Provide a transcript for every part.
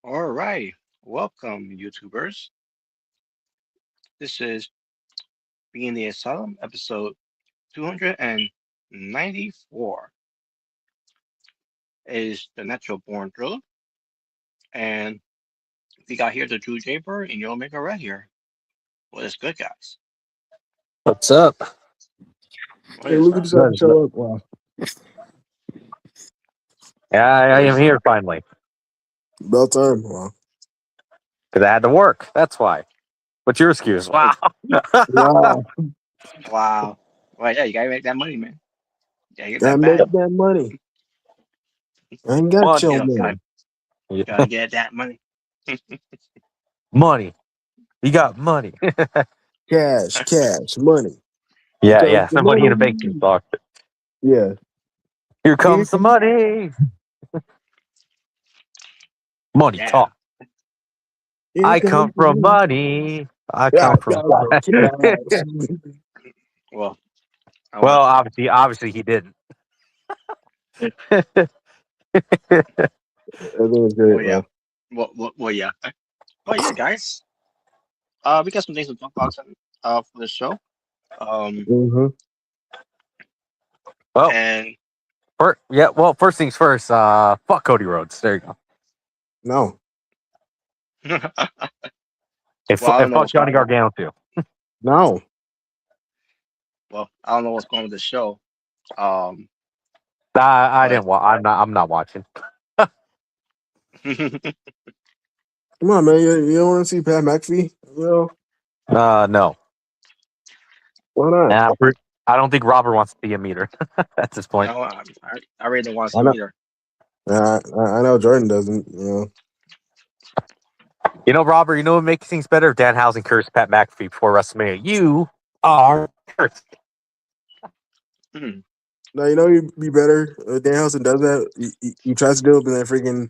All right, welcome, YouTubers. This is Being the Asylum, episode 294. Is the Natural Born Thriller, and we got here the Drew Jaber and Yo Omega right here. What is good, guys? What's up? What Hey, is Luca up? decided to Good. show up. Wow, Yeah, I What am is here up? finally about time. Wow. because I had to work. That's why. What's your excuse? Wow. Wow. Wow. Well, yeah, you gotta make that money, man. Yeah, get Gotta that make bag. that money. I ain't got Money. You your know, gotta money. gotta get that money. Money. You got money. Cash, money. Here Yeah, comes yeah. the Somebody in a banking money. stock. Yeah. Here Here comes the comes money. Money Yeah. talk. here I comes come the from money. money. I Yeah, come from. come from cash. Well, I Well, want. obviously he didn't. Everything's Well, great, yeah. man. Well, yeah. Well, yeah, guys. We got some things to talk about for the show. Um, Mm-hmm. Well, and yeah. Well, first things first. Fuck Cody Rhodes. There you go. No, well, I don't And know fuck what's going Johnny on. Gargano too. no. Well, I don't know what's going on with the show. Um, I but didn't. I'm not watching. Come on, man. You don't want to see Pat McAfee? Well, No. why not? Nah, I don't think Robert wants to be a meter at this point. no, I really don't want to see I him know. either. I know Jordan doesn't. Robert, what makes things better? If Danhausen cursed Pat McAfee before WrestleMania. You are cursed. Hmm. No, you'd be better. Danhausen does that. He tries to do it, but then freaking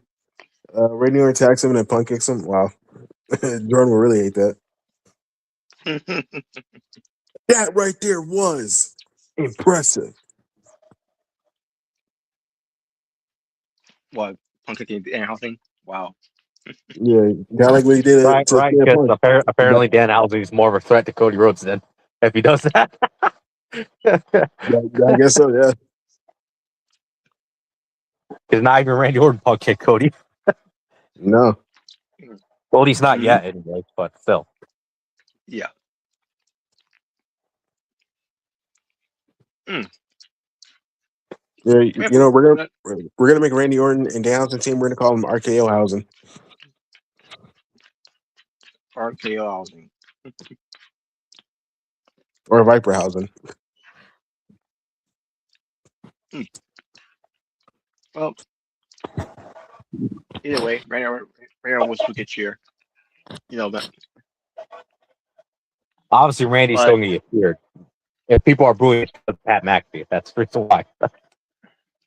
Randy Orton attacks him and then Punk kicks him. Wow. Jordan will really hate that. That right there was impressive. What Punk kicking the house thing? Wow. Yeah, kind of like what he did Right, to right. CM Because Punk. But, apparently Danhausen is more of a threat to Cody Rhodes than if he does that. yeah, I guess so. Yeah, Because not even Randy Orton Punk kicked Cody. no, Well, he's not Hmm. yet, anyway. But still, Yeah. Hmm. yeah. Yeah, We're gonna make Randy Orton and Danhausen team. We're gonna call him RKO Hausen RKO housing. or Viper Hausen. Hmm. Well, either way, right now wants to get cheer. But obviously Randy's still but going to get feared. If people are booing Pat McAfee, that's the reason why.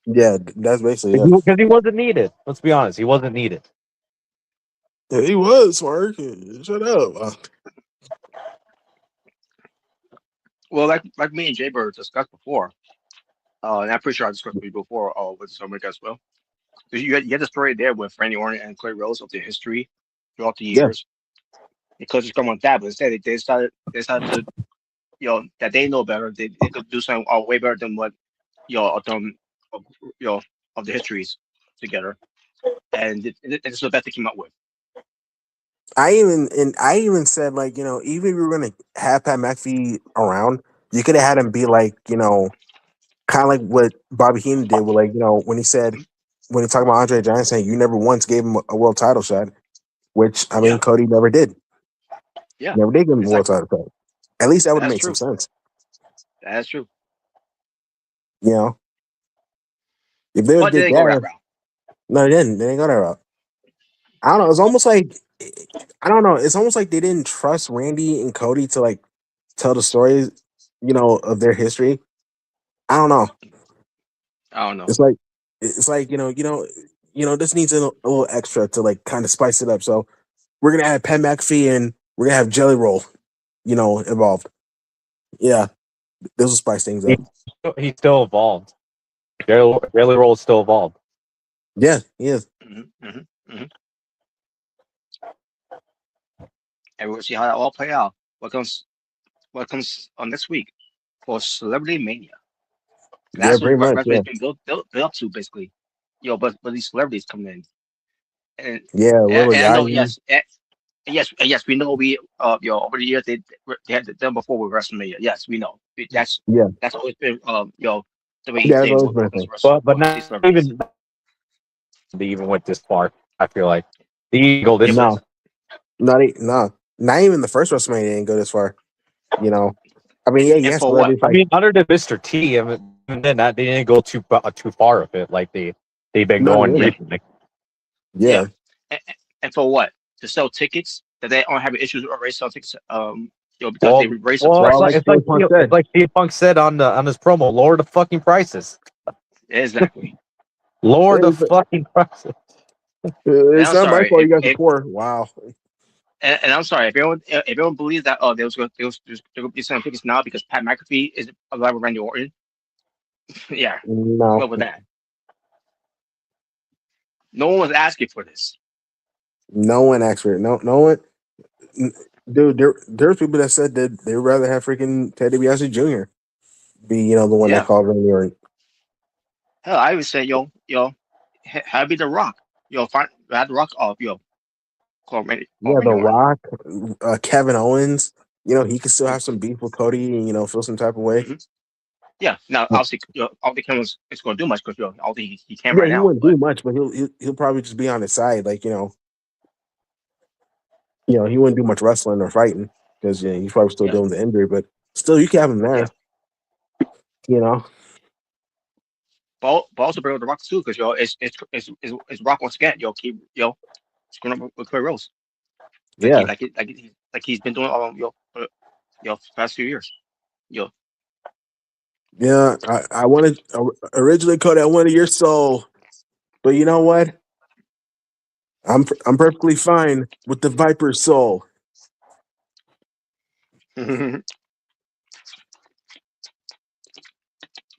Yeah, that's basically it. Because he wasn't needed. Let's be honest, he wasn't needed. Yeah, he was smart. Shut up. well, like me and Jay Bird discussed before. And I'm pretty sure I discussed with you before. With some as well. You had the story there with Randy Orton and Clay Rose of their history throughout the Yeah, years. Because it's come on that, but instead they decided to that they know better. They could do something way better than what of them of, of the histories together, and it's the best they came up with. I even said like even if we were gonna have Pat McAfee around, you could have had him be like kind of like what Bobby Heenan did with like when he talked about Andre Giant saying you never once gave him a world title shot, which I mean Yeah, Cody never did, yeah, never did give him a world exactly. title shot. At least that would have That's made some true. sense, That's true. you know. If they would But they did didn't go that that, route. no, they didn't. They didn't go that route. I don't know. It's almost like I don't know. It's almost like they didn't trust Randy and Cody to like tell the stories, of their history. I don't know. I don't know. It's like this needs a little extra to like kind of spice it up. So we're gonna add Pat McAfee and we're gonna have Jelly Roll, involved. Yeah, this will spice things He, up. he's still evolved. Rarely Roll is still evolved. Yeah, he is. Hmm hmm hmm and we'll see how that all play out. What comes on next week for Celebrity Mania. Yeah, That's pretty what much. Yeah, WrestleMania's been built up to basically. But these celebrities coming in, and yeah. and, Little and I know Yachty. yes, we know over the years they had done before with WrestleMania. Yes, we know. Yeah, That's always been the way yeah. That's thing always with been a these thing. But with not these celebrities. even they even went this far. I feel like the Eagle Yeah, this but No, not even the first WrestleMania didn't go this far. You know, I mean, yeah, and yes, for what? celebrities I like mean, other than Mr. T, and then that they didn't go too far with it. Like they've been no, they going Yeah, didn't. recently. yeah, Yeah, and, and for what? To sell tickets that they aren't having issues with already sell tickets. Because they Well, raised the well, well, prices. like CM Punk it's said, like CM Punk said on his promo, lower the fucking prices, Exactly. lower the it's, fucking prices. And it's I'm not my sorry fault. You guys are poor. Wow. and I'm sorry if everyone believes that there will be selling tickets now because Pat McAfee is alive with Randy Orton. Yeah, No, what with that? No one was asking for this. no one asked for it. No one. Dude, there's people that said that they'd rather have freaking Ted DiBiase Jr. be, the one that Yeah, called Randy Orton. hell, I would say have be the Rock. Have the Rock off call Yeah, The Randy Orton. Rock, Kevin Owens. He could still have some beef with Cody and feel some type of way. Hmm. Yeah, now obviously I don't think Kevin's is going to do much because I don't think he can Yeah, right he now. wouldn't do But much, but he'll probably just be on his side, like he wouldn't do much wrestling or fighting because he's probably still yeah, dealing with the injury. But still, you can have him yeah. there. You know, But also bring up the Rock too because it's Rock once again. Keep screwing up with Clay Rose yeah, like he's been doing past few years. Yo, yeah. I wanted originally, Cody, I wanted your soul, but you know what? I'm perfectly fine with the Viper soul.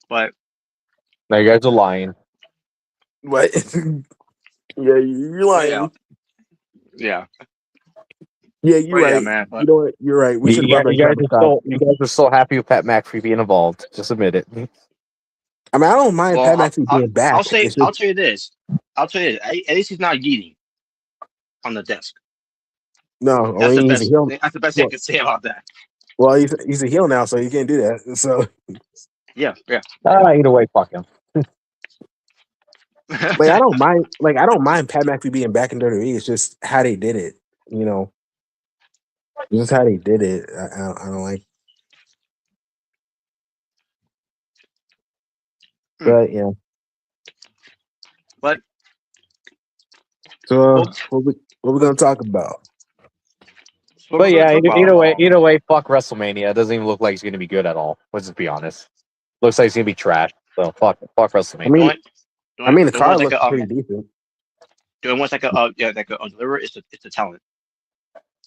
but Now you guys are lying. What? Yeah, you're yeah, lying. yeah, Yeah, you're right. man. You But know what? You're right. We should have brought back Travis Scott. You guys are so happy with Pat McAfee being involved. Just admit it. I mean, I don't mind Pat well, McAfee being back. It's I'll just tell you this. I'll tell you this. At least he's not yeeting on the desk. no. I That's the mean, he's a best. heel. That's the best thing I Well, can say about that. well, he's a heel now, so you can't do that. So, Yeah, yeah. Either way, fuck him. like, I don't mind. Like, I don't mind Pat McAfee being back in WWE. It's just how they did it. It's just how they did it. I don't like. But yeah. But So folks, what we gonna talk about? what we're But going yeah, to talk about. either way, fuck WrestleMania. It doesn't even look like it's going to be good at all. Let's just be honest. Looks like it's going to be trash. So fuck I WrestleMania. mean, the Doing card one's like looks pretty decent. doing one's like like a deliver. It's the talent.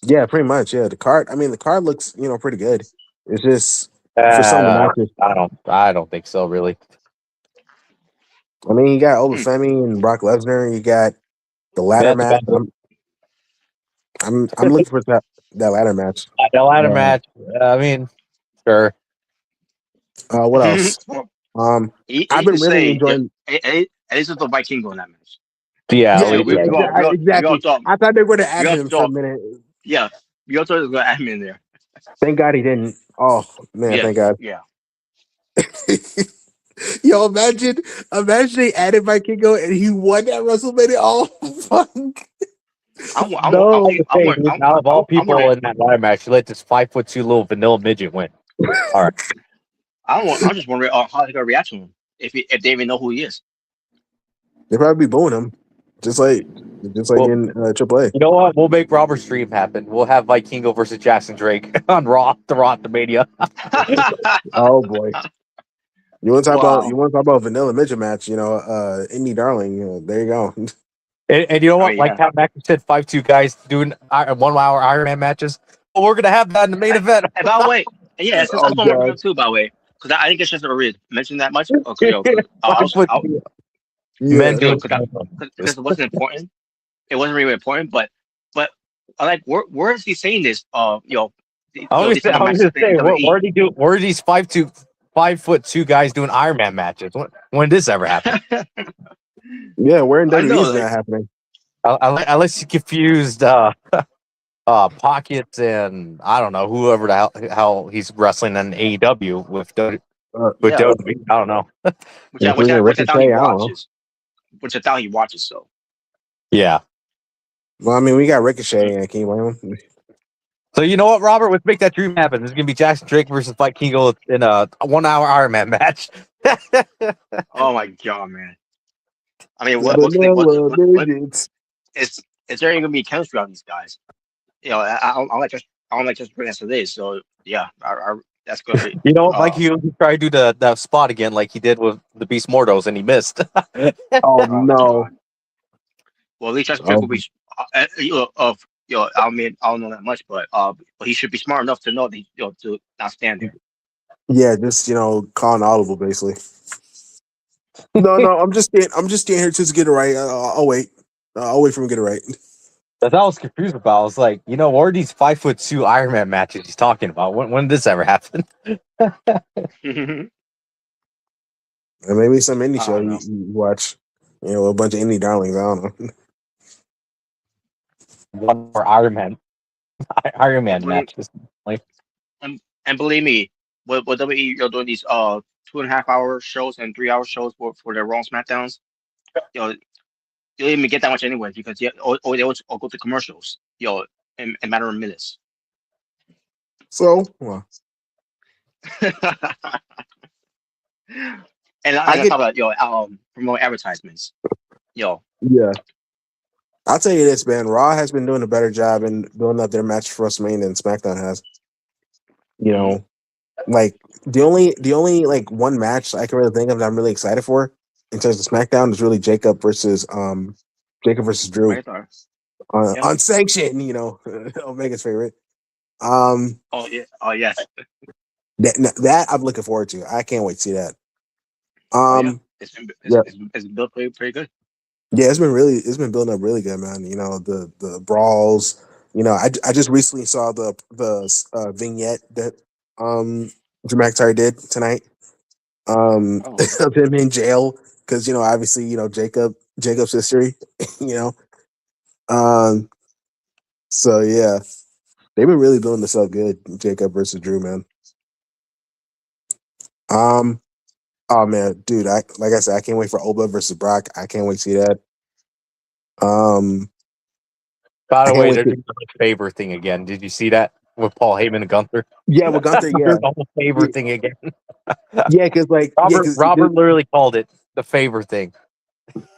Yeah, pretty much. Yeah, the card. I mean, the card looks pretty good. It's just for some of the Uh, matches. I don't think so. Really. I mean, you got Hmm. Olafemi and Brock Lesnar. You got the ladder That's match. about it. I'm looking for that ladder match. The ladder match. I mean, sure. What else? I've He been could really say, yeah, enjoying. at least it's the Vikingo in that match. Yeah, Yeah, at least yeah, We all exactly. thought I thought they were going to we add all him for a thought minute. yeah, we all thought it was gonna add him in there. Thank God he didn't. Oh man, Yeah, thank God. yeah. Yo, imagine they added Vikingo and he won that WrestleMania. Oh fuck. no. Hey, dude, out of all I'm wondering. people in that ladder match, you let this 5'2" little vanilla midget win. All right. I'm just wondering how they gonna react to him if they even know who he is. They probably be booing him, just like Well, in AAA. you know what? We'll make Robert Stream happen. We'll have Vikingo versus Jackson Drake on Raw, the Raw to Mania. Oh boy. You want to Wow. talk about vanilla midget match? Indie Darling. There you go. And you know I what? mean, Like yeah. Pat McAfee said, 5'2" guys doing 1 hour Iron Man matches. Well, we're gonna have that in the main event. And by the way, yeah, that's Oh what I'm bringing god. up too. By the way, because I didn't get a chance to read mention that much. Okay, yo, 5'2" Yeah. men doing. because it wasn't important. It wasn't really important, but where is he saying this? I was These are the gonna matches of the say, WWE. where are these 5'2" guys doing Iron Man matches? When did this ever happen? Yeah, where in I WWE know, is like, that happening? Unless you confused Pockets and I don't know whoever the hell he's wrestling in AEW with with yeah, WWE. I don't know. Including which I doubt he Ricochet. I don't know. watches. Which I doubt he watches. So Yeah. Well, I mean, we got Ricochet and can you blame him? So you know what, Robert? Let's make that dream happen. This is gonna be Jackson Drake versus Fight Kingo in a 1 hour Iron Man match. oh my god, man. I mean, The what vanilla digits. is there even gonna be chemistry on these guys? I don't like just bring us to this. So yeah, that's gonna be You know, Mike Hughes tried to do the spot again like he did with the Beast Mordos and he missed. Oh oh my no. god. Well, at least Jackson Drake Oh will be I mean, I don't know that much, but he should be smart enough to know that to not stand there. yeah, just calling audible basically. No, I'm just staying here just to get it right. I'll wait. I'll wait for him to get it right. That's what I was confused about. I was like, what are these 5'2" Iron Man matches he's talking about? When did this ever happen? And maybe some indie I show don't know. you watch. A bunch of indie darlings. I don't know. One more Iron Man And believe, matches. Like, and believe me, with WWE, you're doing these 2.5 hour shows and 3 hour shows for their Raw and SmackDowns. You know, you don't even get that much anyway because or they all go to commercials. In a matter of minutes. So, well, And I I get talk about promote advertisements. Yo, yeah. I'll tell you this, man. Raw has been doing a better job in building up their match for WrestleMania than SmackDown has. Like the only like one match I can really think of that I'm really excited for in terms of SmackDown is really Jacob versus Drew Avatar. on Yeah. unsanctioned. Omega's favorite. Um, Oh yeah. Oh yes. that I'm looking forward to. I can't wait to see that. Oh yeah. Yeah, It's built pretty good. yeah, it's been building up really good, man. The brawls. I just recently saw the vignette that Drew McIntyre did tonight. Oh. Of him in jail because obviously Jacob's history. you know, um. So yeah, they've been really building this up good. Jacob versus Drew, man. Um. Oh man, dude, like I said, I can't wait for Oba versus Brock. I can't wait to see that. Um, by I the can't way, wait they're to doing the favor thing again. Did you see that with Paul Heyman and Gunther? yeah, with Gunther, They're yeah, the whole favor thing again. yeah, because Robert literally called it the favor thing.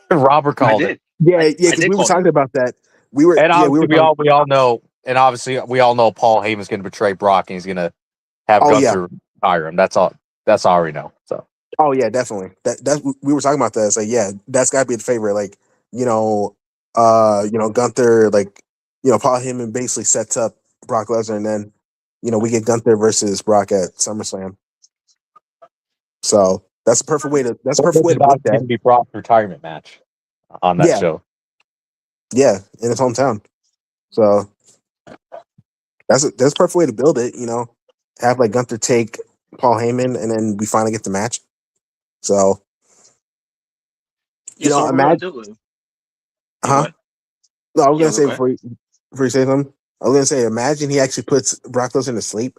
Robert I called it. did. yeah, I because did we were call talking it. about that. And We obviously were talking. we all know, and obviously we all know Paul Heyman's going to betray Brock and he's going to have Oh yeah, Gunther hire him. That's all. That's all we know. So oh yeah, definitely. That's we were talking about that. It's like yeah, that's got to be the favorite. Like Gunther, like Paul Heyman basically sets up Brock Lesnar, and then we get Gunther versus Brock at SummerSlam. So that's a perfect way to this is book obviously going that. to be Brock's retirement match on that Yeah, show. yeah, in his hometown. So that's a perfect way to build it. Have like Gunther take Paul Heyman, and then we finally get the match. So Yeah. So what we're gonna imagine, do? Yeah. Go huh? ahead. No, I was Yeah. gonna Go say ahead. before you say something, I was gonna say, imagine he actually puts Brock Lesnar to sleep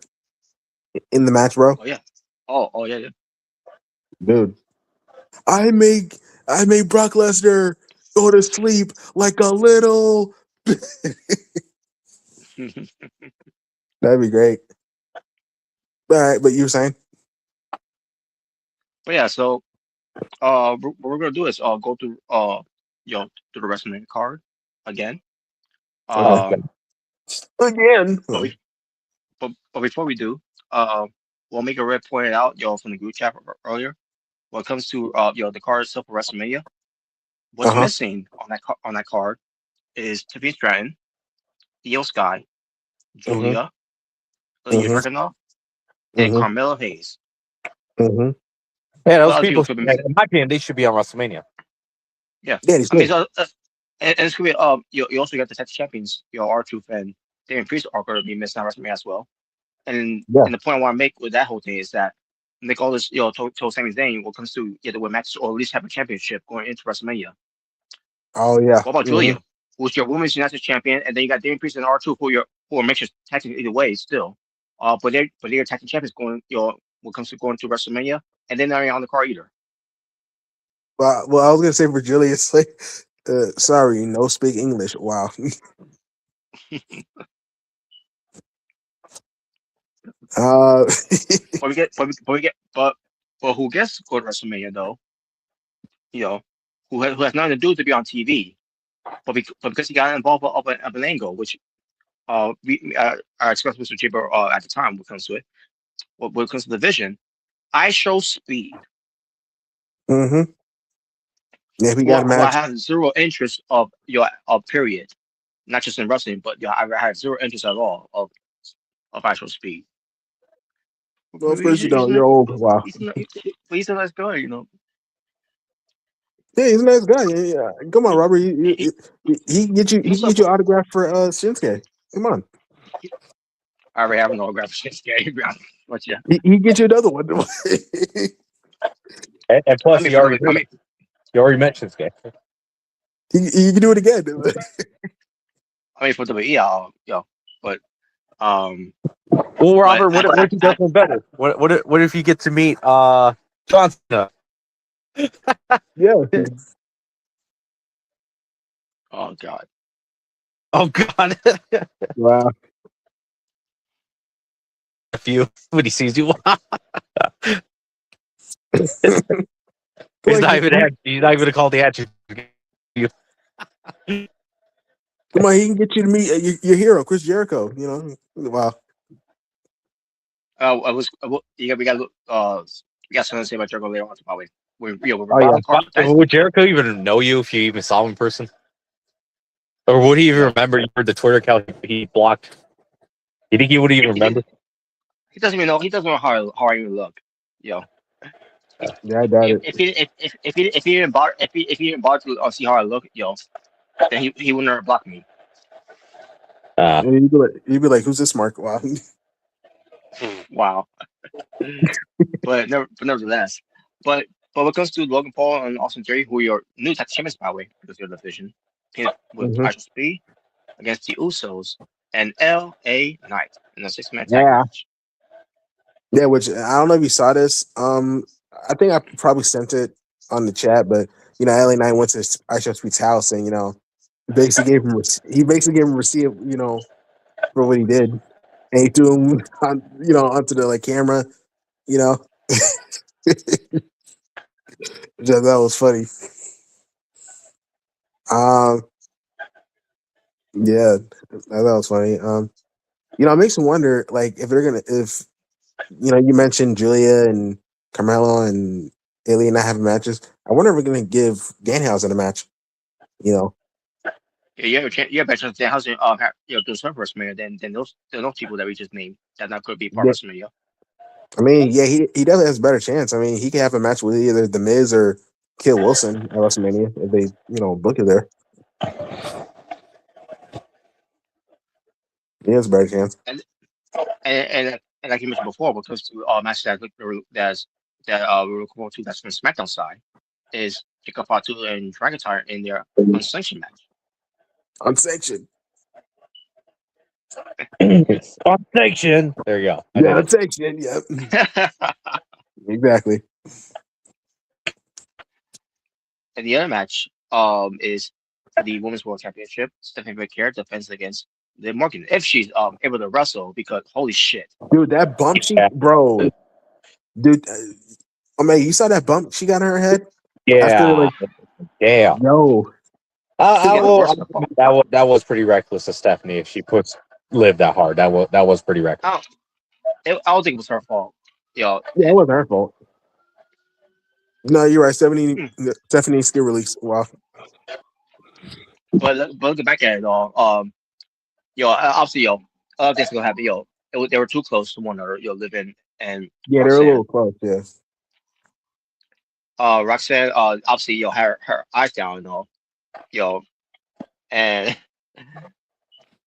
in the match, bro. Oh yeah. Oh yeah. Dude, I make Brock Lesnar go to sleep like a little. Yeah. That'd be great. All right, but you were saying, But yeah. So what we're gonna do is go through to the WrestleMania card again. Okay. Um. again. But we but before we do, we'll make a red pointed out from the group chat earlier. When it comes to the card itself for WrestleMania, what's Uh-huh. missing on that card is Tiffany Stratton, Io Sky, Mm-hmm. Julia, Ilya Mm-hmm. Dragunov, and Mm-hmm. Carmelo Hayes. Mm-hmm. Yeah, What those other people people, could be in missing? my opinion, they should be on WrestleMania. Yeah, Yeah, he's I mean, good. so And it's gonna be you also got the tag champions, R-Truth and Damian Priest are going to be missing out WrestleMania as well. Yeah. And the point I want to make with that whole thing is that make all this told Sami Zayn what comes to either win matches or at least have a championship going into WrestleMania. Oh yeah. What about Julia, who's your women's United champion, and then you got Damian Priest and R-Truth who are mixed technically either way still. But they're tag team champions going when it comes to going to WrestleMania, and then they're not on the card either. Well, I was gonna say for Julius, like, sorry, no speak English. Wow. uh, But who gets to go to WrestleMania though? You know, who has nothing to do to be on TV, but because he got involved of an angle, which I expressed Mr. Jibber at the time when it comes to it. When it comes to the vision, I show speed. mm-hmm. Yeah, we got a Who I match. have zero interest of period, not just in wrestling, but I have zero interest at all of actual speed. Well, of course you don't. You're old. Wow. He's a nice guy, you know. Yeah, he's a nice guy. Yeah. Come on, Robert. He can get you. He He's can get you autograph for Shinsuke. Come on. I already have an autograph for Shinsuke, but yeah. He get you another one. And plus, I mean, you already mentioned this game. he can do it again. for WWE, but Well, Robert, what if you get one better? What if you get to meet John Cena? Yeah. oh god, Oh God! Wow. If you when he sees you, he's not even gonna call the action. Come on, he can get you to meet your hero, Chris Jericho. You know, wow. we got something to say about Jericho later on, probably. We're Oh, yeah. Would Jericho even know you if you even saw him in person? Or would he even remember you heard the Twitter account he blocked? You think he would even remember? He doesn't even know. He doesn't know how I even look. Yeah, I doubt it. If he didn't bother to see how I look, then he would never block me. You'd be like, "Who's this Mark?" Wow. Wow. Nevertheless, but when it comes to Logan Paul and Austin Theory, who are your new tag champions, by the way, because you're the division, with actual speed against the Usos and LA Knight in a 6-man tag match. Yeah, which I don't know if you saw this. I think I probably sent it on the chat, but LA Knight went to Ice Speed's house and basically gave him receipt, for what he did, and he threw him onto the camera, that was funny. Yeah, that was funny. It makes me wonder, like, if you mentioned Julia and Carmelo and Ilya not having matches. I wonder if we're gonna give Danhausen a match. Yeah, you have a chance. You have a chance. Danhausen do some WrestleMania than those people that we just named that not going to be part of WrestleMania. I mean, yeah, he definitely has a better chance. I mean, he could have a match with either The Miz or Kid Wilson at WrestleMania if they book it there. He has a better chance. And like you mentioned before, what comes to matches that we're looking forward to that's from SmackDown side is Jacob Fatu and McIntyre in their unsanctioned match. Unsanctioned. Unsanctioned. There you go. Yeah, unsanctioned. Yep. Exactly. And the other match is the Women's World Championship. Stephanie McCare defends against Liv Morgan if she's able to wrestle, because holy shit, dude, that bump bro, dude. Man, you saw that bump she got on her head? Yeah. After, damn. No. That was pretty reckless of Stephanie if she puts Liv that hard. That was pretty reckless. I don't think it was her fault. Yeah, it wasn't her fault. No, you're right. Stephanie's skill release. Wow. But looking back at it all, obviously, other things gonna happen. They were too close to one another. Living and yeah, they're a little close. Yeah. Roxanne, obviously, had her eyes down. and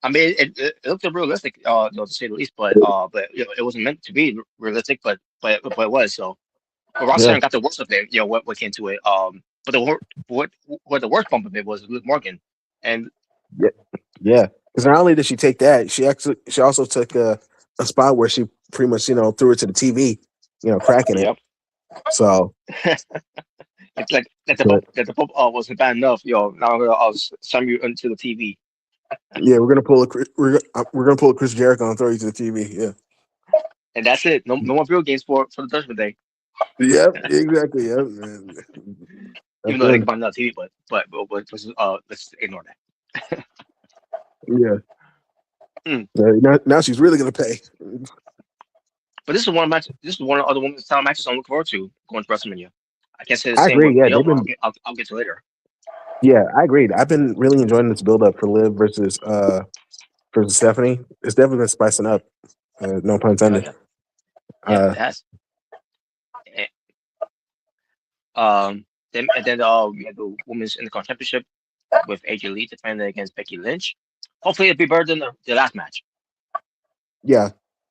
I mean, it looked realistic, to say the least. But it wasn't meant to be realistic, but it was. So, but Ross Yeah, got the worst of it. What came to it. But what the worst bump of it was Luke Morgan, and yeah, yeah. Because not only did she take that, she also took a spot where she pretty much threw it to the TV, cracking it. yep, So, it's like but that the bump wasn't bad enough. Now I'll send you into the TV, yeah, we're gonna pull a Chris Jericho and throw you to the TV. Yeah. and that's it. No more video games for the Judgment Day. Yep. Exactly. Yep. Man. That's Even though they it. can buy another TV, let's ignore that. Yeah. Mm. Now she's really gonna pay. But this is one match. This is one of the other women's title matches I'm looking forward to going to WrestleMania. I can't say the I same agree. with Yeah, the other they've one. been. I'll get to later. Yeah, I agreed. I've been really enjoying this build up for Liv versus Stephanie. It's definitely been spicing up. No pun Oh intended. yeah, yeah, Uh, it has. Eh, then we had the women's Intercontinental Championship with AJ Lee defending against Becky Lynch. Hopefully, it'll be better than the last match. yeah,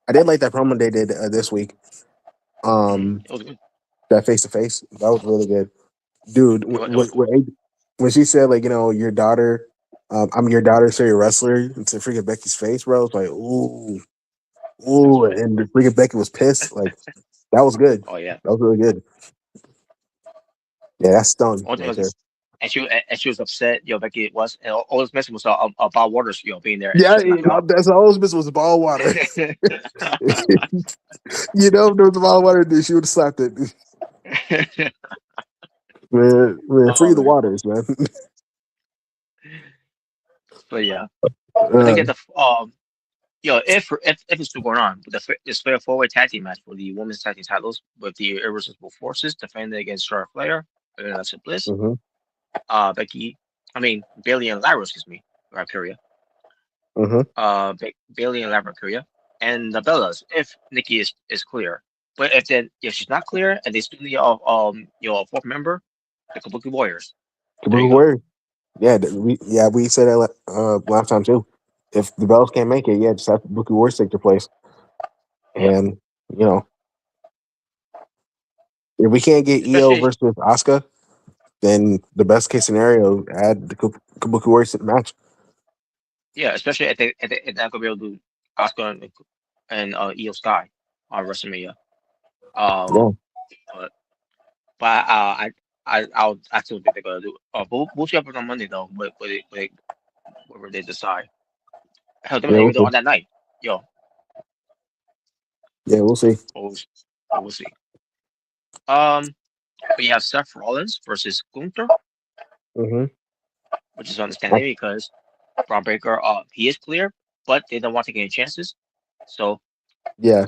I did like that promo they did this week. It was good. That face to face, that was really good, dude. It was good. When she said like your daughter, I'm your daughter, so you're a wrestler, into freaking Becky's face, bro. It's like It was ooh, funny. and the freaking Becky was pissed. Like that was good. Oh yeah. That was really good. Yeah, that's stung One thing right was, there. and she was upset. Becky was, and all this message was about Waters, being there, and Yeah, she was knocking out. that's all I was missing was the ball of water. If there was a ball of water, then she would have slapped it. Man, Oh free the man. waters, man. But yeah. But then Uh, get the if it's still going on, but this fair forward tag team match for the women's tag team titles with the Irresistible Forces defending against Charlotte Flair and Alexa Bliss, hmm Bailey and Lyra, excuse me, Kyria, hmm Bailey and Lyra Kyria, and the Bellas if Nikki is clear. But if she's not clear and they still need a fourth member, the Kabuki Warriors. There you go. Word. Yeah, we said that last time too. If the Bells can't make it, yeah, just have Bookie Wars take their place. Yep. And if we can't get EO Especially versus Asuka, then the best case scenario, add the Kabuki Warriors to the match. especially if they're gonna be able to do Oscar and Io Sky on WrestleMania. Yeah, Um, but I still think they're gonna do. We'll see up on Monday though. Whatever they decide. Hell, they yeah, might we'll even do it see. on that night. Yo, Yeah, we'll see. we'll see. Um, but you have Seth Rollins versus Gunther, hmm which is understandable because Braun Breaker, he is clear, but they don't want to take any chances. So, Yeah.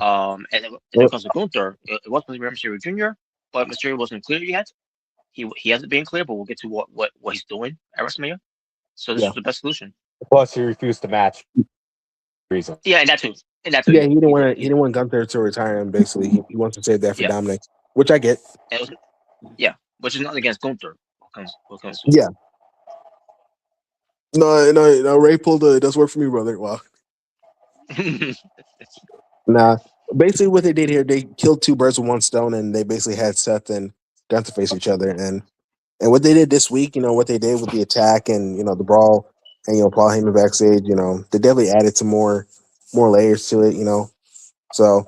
and then comes to Gunther. It was supposed to be Mysterio Jr., but Mysterio wasn't clear yet. He hasn't been clear, but we'll get to what he's doing at WrestleMania. So this Yeah. was the best solution. Plus, he refused to match. Reason. Yeah, and that too. Yeah, Yeah, he didn't want Gunther to retire him. Basically, he wants to save that for yeah, Dominic, which I get. and it was, yeah, which is not against Gunther. What comes to it. Yeah, no. Ray pulled it. Does work for me, brother. Well, nah. Basically, what they did here, they killed two birds with one stone, and they basically had Seth and Gunther face each other. And what they did this week, what they did with the attack and the brawl, and Paul Heyman backstage, they definitely added some more layers to it. So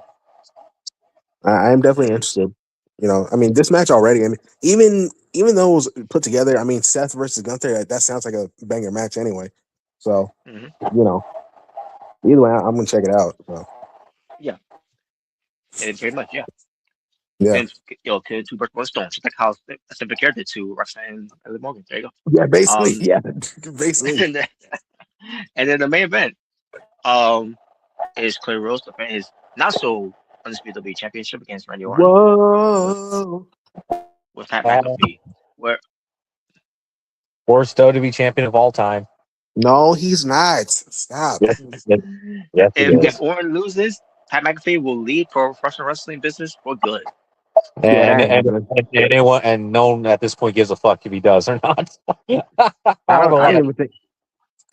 I am definitely interested. This match already. Even though it was put together, Seth versus Gunther, that sounds like a banger match anyway. So, Mhm. you know, either way, I'm gonna check it out. So, Yeah, and pretty much, yeah. yeah, And kill two birds with one stone, just like how Stephen Care did to Roxanne and Liv Morgan. There you go. yeah, basically, Um, yeah, basically, and then, and then the main event is Clay Rose defending his not so undisputed WWE championship against Randy Orton with whoa, with Pat McAfee. Where Worst WWE champion of all time. no, he's not. Stop. Yes, yes, yes he if is. Orton loses, Pat McAfee will leave professional wrestling business for good. Yeah, And that ain't and, happening. and anyone and no one at this point gives a fuck if he does or not. I I don't don't. know I don't why. even think.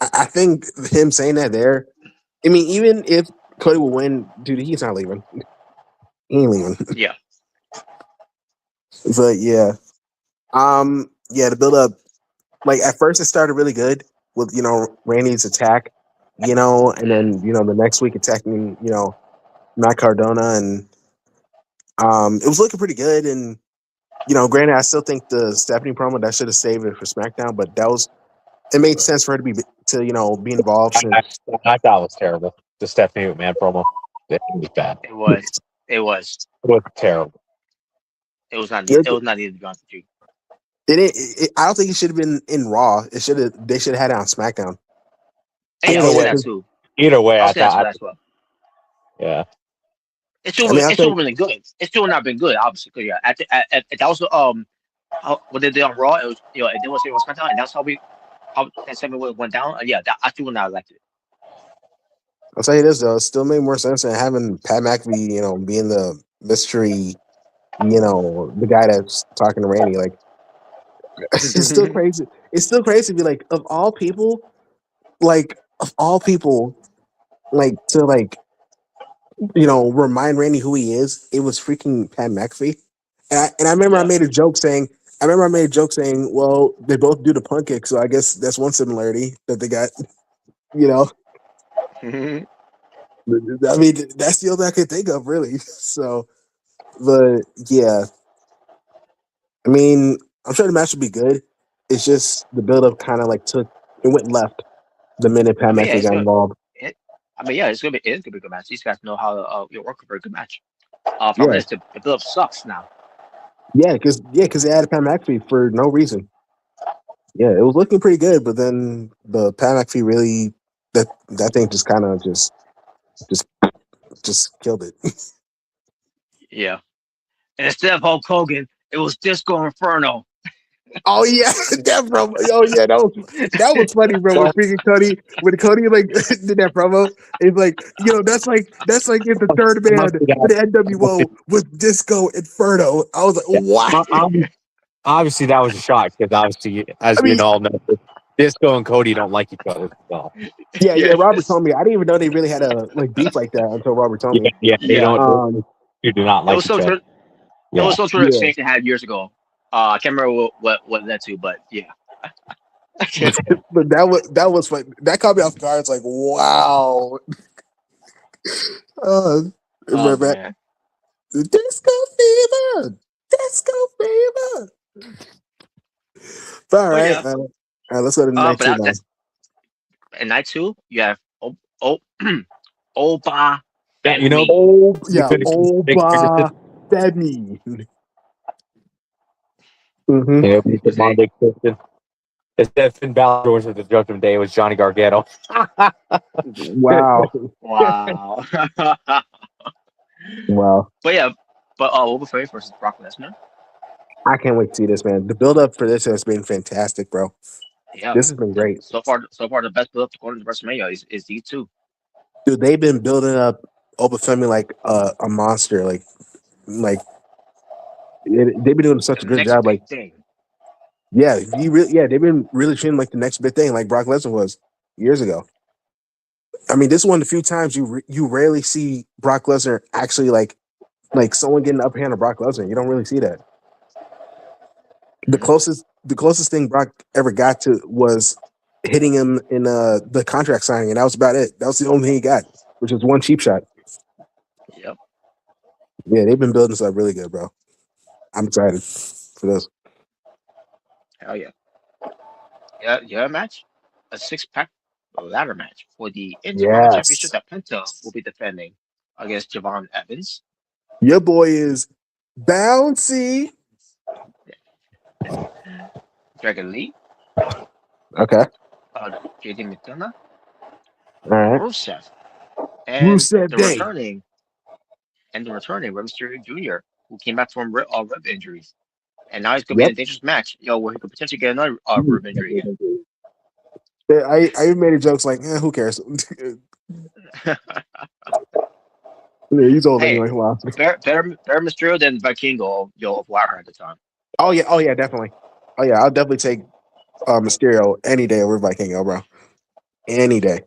I think him saying that there. I mean, even if Cody will win, dude, he's not leaving. He ain't leaving. Yeah. But yeah, yeah, the build up. Like at first, it started really good with Randy's attack, and then the next week attacking Matt Cardona, and it was looking pretty good. And granted, I still think the Stephanie promo that should have saved it for SmackDown, but it made sense for her to be involved since I thought it was terrible. The Stephanie McMahon promo. It was bad. It was. It was. It was terrible. It was not. It was not needed to be honest with you. I don't think it should have been in Raw. They should have had it on SmackDown. Yeah, Either I'll say way, that too. Either way, I'll I say that thought. as well. Yeah. It's still really good. It's still not been good, obviously. Cause yeah, that was what they did on Raw. It was and then was it on SmackDown, and that's how that segment went down. Yeah, I still would not like it. I'll tell you this though, it still made more sense than having Pat McAfee, being the mystery, the guy that's talking to Randy. Like, it's still crazy. It's still crazy to be like, of all people, to remind Randy who he is. It was freaking Pat McAfee. And I remember I made a joke saying, well, they both do the punt kick, so I guess that's one similarity that they got. I mean, that's the only I could think of, really. So, but yeah, I mean, I'm sure the match would be good. It's just the build-up kind of went left the minute Pat McAfee got involved. It's gonna be a good match. These guys know how to work a very good match. Yeah. This, the build-up sucks now. Yeah, because they added Pat McAfee for no reason. Yeah, it was looking pretty good, but then the Pat McAfee really that thing just kind of just killed it. Yeah, and instead of Hulk Hogan, it was Disco Inferno. Oh yeah, that promo. Oh yeah, that was funny, bro. When freaking Cody did that promo, it's like that's like if the third man for the NWO was Disco Inferno. I was like, wow. Obviously, that was a shock because obviously, as we all know, Disco and Cody don't like each other. So. Yeah. Robert told me. I didn't even know they really had a beef like that until Robert told me. Yeah. They don't. You do not like each other. It was some sort of exchange they had years ago. I can't remember what led to, but yeah. But that was fun. That caught me off guard. It's like, wow. Man. Disco fever. But, all right. Yeah. All right, let's go to night 2 now. And night 2, you have Oba. Oba Femi. Instead of Finn Balor was at the Judgment Day, it was Johnny Gargano. Wow. Wow. But yeah, Oba Femi versus Brock Lesnar. I can't wait to see this, man. The build-up for this has been fantastic, bro. Yeah, this has been great. So far, the best build-up according to WrestleMania is these two. Dude, they've been building up Oba Femi like a monster. Like they've been doing such a good job. Like, yeah, they've been really treating like the next big thing, like Brock Lesnar was years ago. I mean, this is one of the few times you rarely see Brock Lesnar actually like someone getting the upper hand of Brock Lesnar. You don't really see that. The closest thing Brock ever got to was hitting him in the contract signing, and that was about it. That was the only thing he got, which was one cheap shot. Yep. Yeah, they've been building stuff really good, bro. I'm excited for this. Hell yeah. Yeah, match? A 6-pack ladder match for the Intercontinental Championship that Penta will be defending against Javon Evans. Your boy is bouncy. Dragon Lee. Okay. JD McDonough. All right. Rusev. And the returning Rey Mysterio Jr., who came back from rib injuries. And now he's going to be in a dangerous match, where he could potentially get another rib injury again. I made a joke like, who cares? He's old anyway. Wow. Better Mysterio than Vikingo of Wire at the time. Oh yeah, definitely. Oh yeah, I'll definitely take Mysterio any day over Vikingo, bro. any day.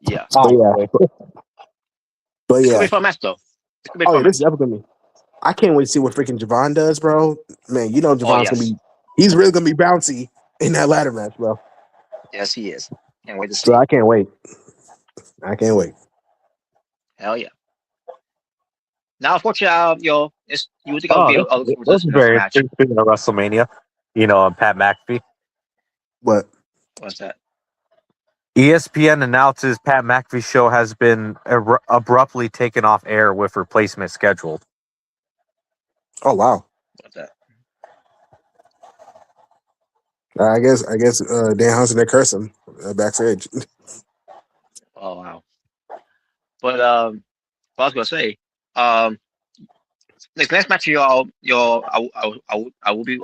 Yeah. But yeah, Honestly. but It's gonna be yeah. a fun match though. It's gonna be a Oh yeah, fun this is match. ever gonna be. I can't wait to see what freaking Javon does, bro. Man, you know Oh Javon's gonna yes. be. He's really gonna be bouncy in that ladder match, bro. Yes, he is. Can't wait to So see. I can't wait. I can't wait. Hell yeah. Now, unfortunately, it's you would think I'll Oh, be this, looking forward to this this is next very match. interesting. Speaking of WrestleMania, Pat McAfee. But What's that? ESPN announces Pat McAfee's show has been abruptly taken off air with replacement scheduled. oh wow, What's that? I guess Dan Housen they curse him backstage. Oh wow. But what I was gonna say, um, next match, I will be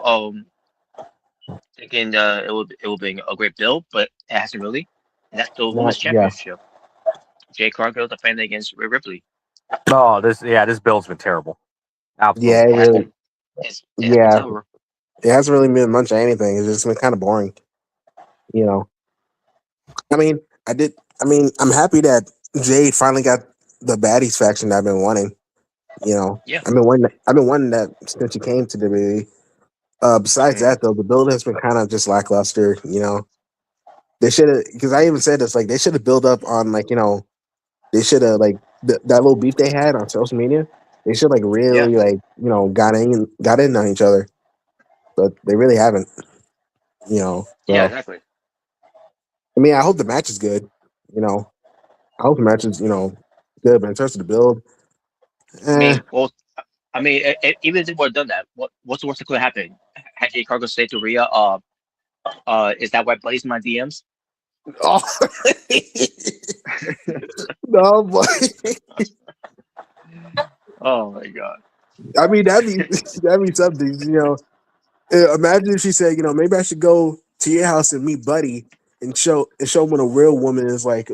thinking it will be a great build, but it hasn't really. And that's the women's Yeah, championship. Jay Cargill defending against Rhea Ripley. Oh, this build's been terrible. yeah, Absolutely. it It has really, been it has been yeah, terrible. it hasn't really been much of anything. It's just been kind of boring, you know. I mean, I did. I mean, I'm happy that Jade finally got the baddies faction that I've been wanting. You know, Yeah. I've been wanting that since she came to the WWE. Besides Mm, that, though, the build has been kind of just lackluster. You know, they should have, because I even said this, like they should have built up on they should have like that little beef they had on social media. They should like yeah. really got in on each other, but they really haven't. You know, Yeah. so Exactly. I mean, I hope the match is good. You know, I hope the match is good, but in terms of the build, I eh, mean, well, I mean, even if they would have done that, what's the worst that could happen? Had Jay Cargill say to Rhea, is that why Blaze my DMs? oh no, but Oh my god. I mean that'd be something. Imagine if she said, maybe I should go to your house and meet Buddy and show what a real woman is like.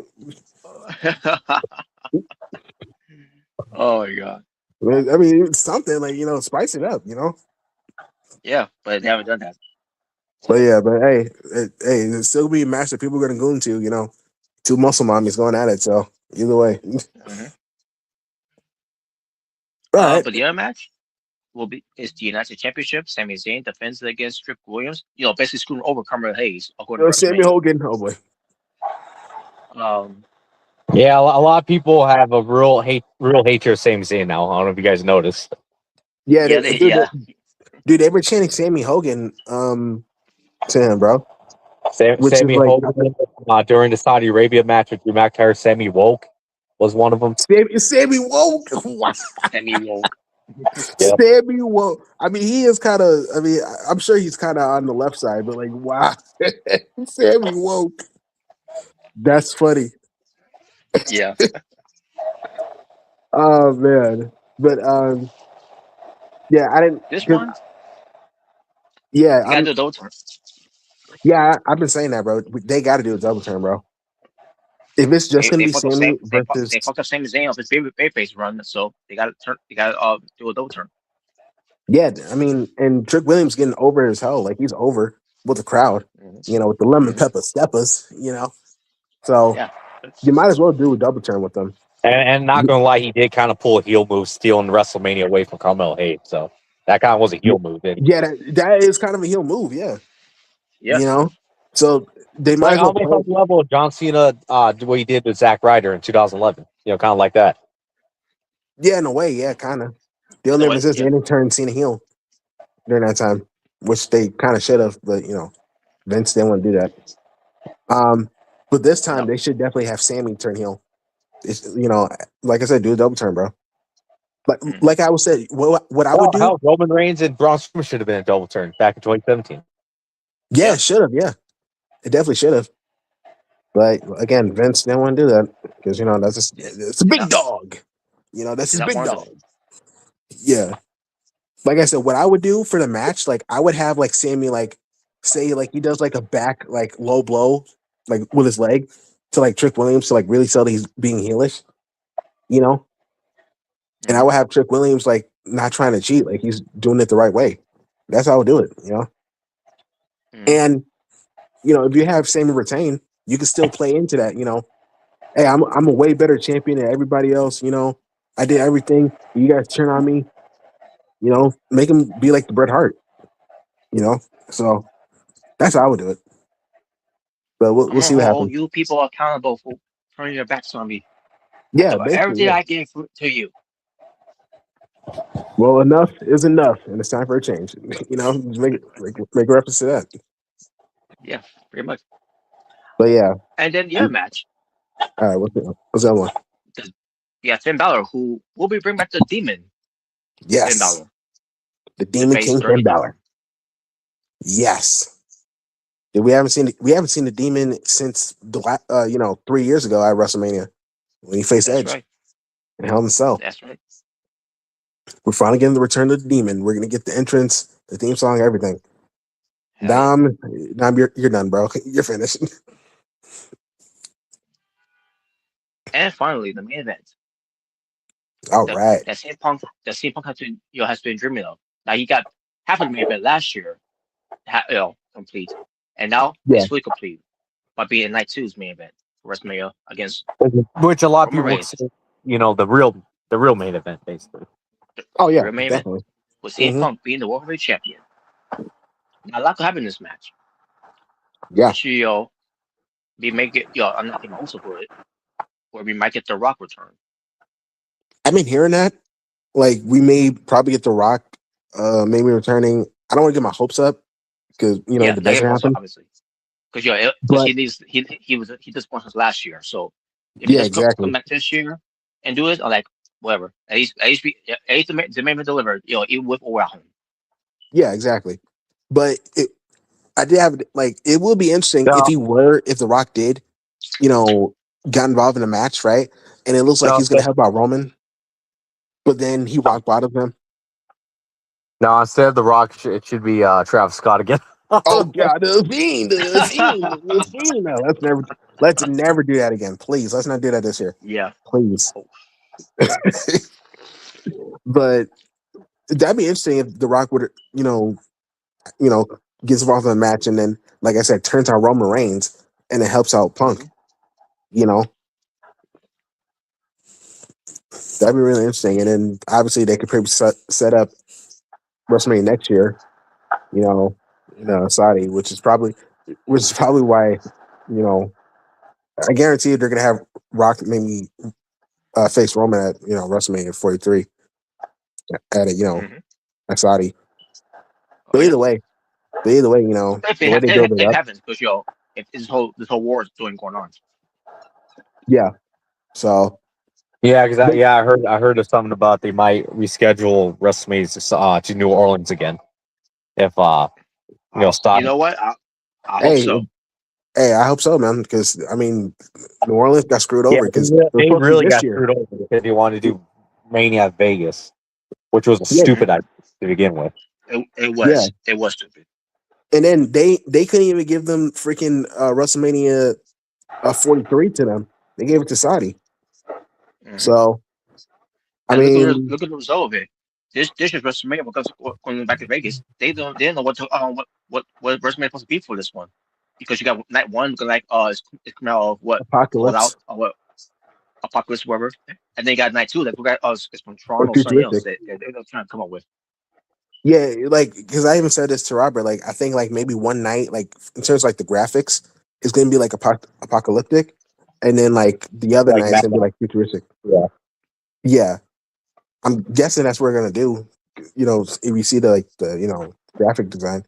Oh my god. I mean, it's something like spice it up. Yeah, but they haven't done that. But So yeah, but hey, it's still be a match that people are gonna go into. Two muscle mommies going at it. So either way, mhm. all right. But the other match is the United Championship. Sami Zayn defends it against Trick Williams. Basically screwing over Carmelo Hayes according to Sammy WrestleMania. Hogan. Oh boy. Um, Yeah, a lot of people have a real hatred of Sami Zayn now. I don't know if you guys noticed. Yeah, yeah, yeah, they were chanting Sammy Hogan to him, bro. Which is Sammy like Hogan during the Saudi Arabia match with Drew McIntyre, Sammy Woke was one of them. Sammy woke. Wow. Sammy woke. Yep. Sammy woke. I mean, he is kind of. I mean, I'm sure he's kind of on the left side, but like, wow, Sammy woke. That's funny. Yeah, Oh man, but yeah, I didn't. this one Yeah, you gotta do a double turn. I've been saying that, bro. They got to do a double turn, bro. If it's just gonna They be fucked up Sammy Sam. versus They fucked up Sami Zayn off his babyface run, so they got to turn. They got to do a double turn. yeah, I mean, and Trick Williams getting over as hell, like he's over with the crowd, with the lemon Mhm. pepper steppers, So Yeah, you might as well do a double turn with them. And not gonna lie, he did kind of pull a heel move, stealing WrestleMania away from Carmelo Hayes. So that kind of was a heel move. Yeah, that is kind of a heel move, yeah. yeah. So they might Like as well almost play. on the level of John Cena, what he did with Zack Ryder in 2011. Kind of like that. Yeah, in a way, yeah, kind of. The only No way. difference is they Yeah. didn't turn Cena heel during that time, which they kind of should have, but Vince didn't want to do that. But this time No. they should definitely have Sammy turn heel. It's, like I said, do a double turn, bro. Like I was said, what I would do? Hell, Roman Reigns and Braun Strowman should have been a double turn back in 2017. Yeah, Yeah. it should have. Yeah, it definitely should have. But again, Vince didn't want to do that because it's a big dog. That's He's his not big one of dog. them. Yeah. Like I said, what I would do for the match, like I would have like Sammy like say like he does like a back like low blow like with his leg to like Trick Williams to like really sell that he's being heelish, and I Mhm. would have Trick Williams like not trying to cheat, like he's doing it the right way. That's how I would do it. Mhm. And if you have Sammy retain, you can still play into that. Hey, I'm a way better champion than everybody else. I did everything. You guys turn on me. Make him be like the Bret Hart. So that's how I would do it. But we'll I'm see gonna what hold happens. you people accountable for turning your backs on me. Yeah, So basically. everything Yeah. I gave to you. Well, enough is enough, and it's time for a change. Just make reference to that. Yeah, pretty much. But yeah, And then the other match, all right. What's that one? the, yeah, Finn Balor, who will be bring back the Demon Finn Yes, Balor the to Demon face King Dirty Finn Doom. Balor. Yes, we haven't seen the Demon since 3 years ago at WrestleMania when he faced That's Edge right. and Hell in a Cell. That's right. We're finally getting the return of the Demon. We're gonna get the entrance, the theme song, everything. Hell yeah. Dom, you're done, bro. You're finished. And finally, the main event. All That right. that CM Punk has been dreaming of. Now he got half of the main event last year, complete, and now Yeah. it's fully complete by being night two's main event for WrestleMania against Which a lot of Roman people would Reigns. say, the real main event, basically. Oh The yeah, real main event definitely. with CM Hmm. Punk being the World Heavyweight Champion. Now a lot could happen in this match. Yeah. It should be make it I'm not thinking also for it, where we might get the Rock return. I've been hearing that. Like we may probably get the Rock, maybe returning. I don't want to get my hopes up because Yeah, that not doesn't even also happen. obviously. Because But he disappoints us last year. So if he yeah, does come exactly. back this year and do it, I'm like whatever. At least the main event delivered. Even with or without him. Yeah, exactly. But I did have like it will be interesting No, if the Rock did, got involved in a match, right? And it looks like no, he's gonna help out Roman, but then he rock bottomed him. no. Instead of the Rock, it should be Travis Scott again. Oh God, the fiend. No, let's never do that again, please. Let's not do that this year, Yeah. please. Oh, But that'd be interesting if the Rock would, you know, gets involved in the match and then, like I said, turns on Roman Reigns and it helps out Punk. mhm. You know, that'd be really interesting. And then obviously they could probably set up WrestleMania next year. Saudi, which is probably why, I guarantee they're gonna have Rock maybe face Roman at WrestleMania 43 at Mhm. at Saudi. Oh But yeah. either way, the way they build it If it up, happens, because if this whole war is doing going on. yeah. So Yeah, because I heard of something about they might reschedule WrestleMania to New Orleans again if You stop. know what? I hope hey, so. hey, I hope so, man. Because I mean, New Orleans got screwed Yeah, over because it was they supposed to be really this got year. screwed over because they wanted to do Mania at Vegas, which was a Yeah, stupid idea to begin with. yeah. It was stupid. And then they couldn't even give them freaking WrestleMania 43 to them. They gave it to Saudi. Hmm. So I And mean, look at the result of it. This is WrestleMania because going back to Vegas, they didn't know what to what WrestleMania supposed to be for this one, because you got night one looking like it's coming out of what Fallout Apocalypse or what Apocalypse whatever, and then you got night two that we got it's from or Toronto or something else futuristic. that they're trying to come up with. Yeah, like because I even said this to Robert. Like I think like maybe one night, like in terms of like the graphics, it's gonna be like apocalyptic, and then like the other Like night it's Matt, gonna be like futuristic. yeah, Yeah, I'm guessing that's what we're gonna do. If you see the graphic design.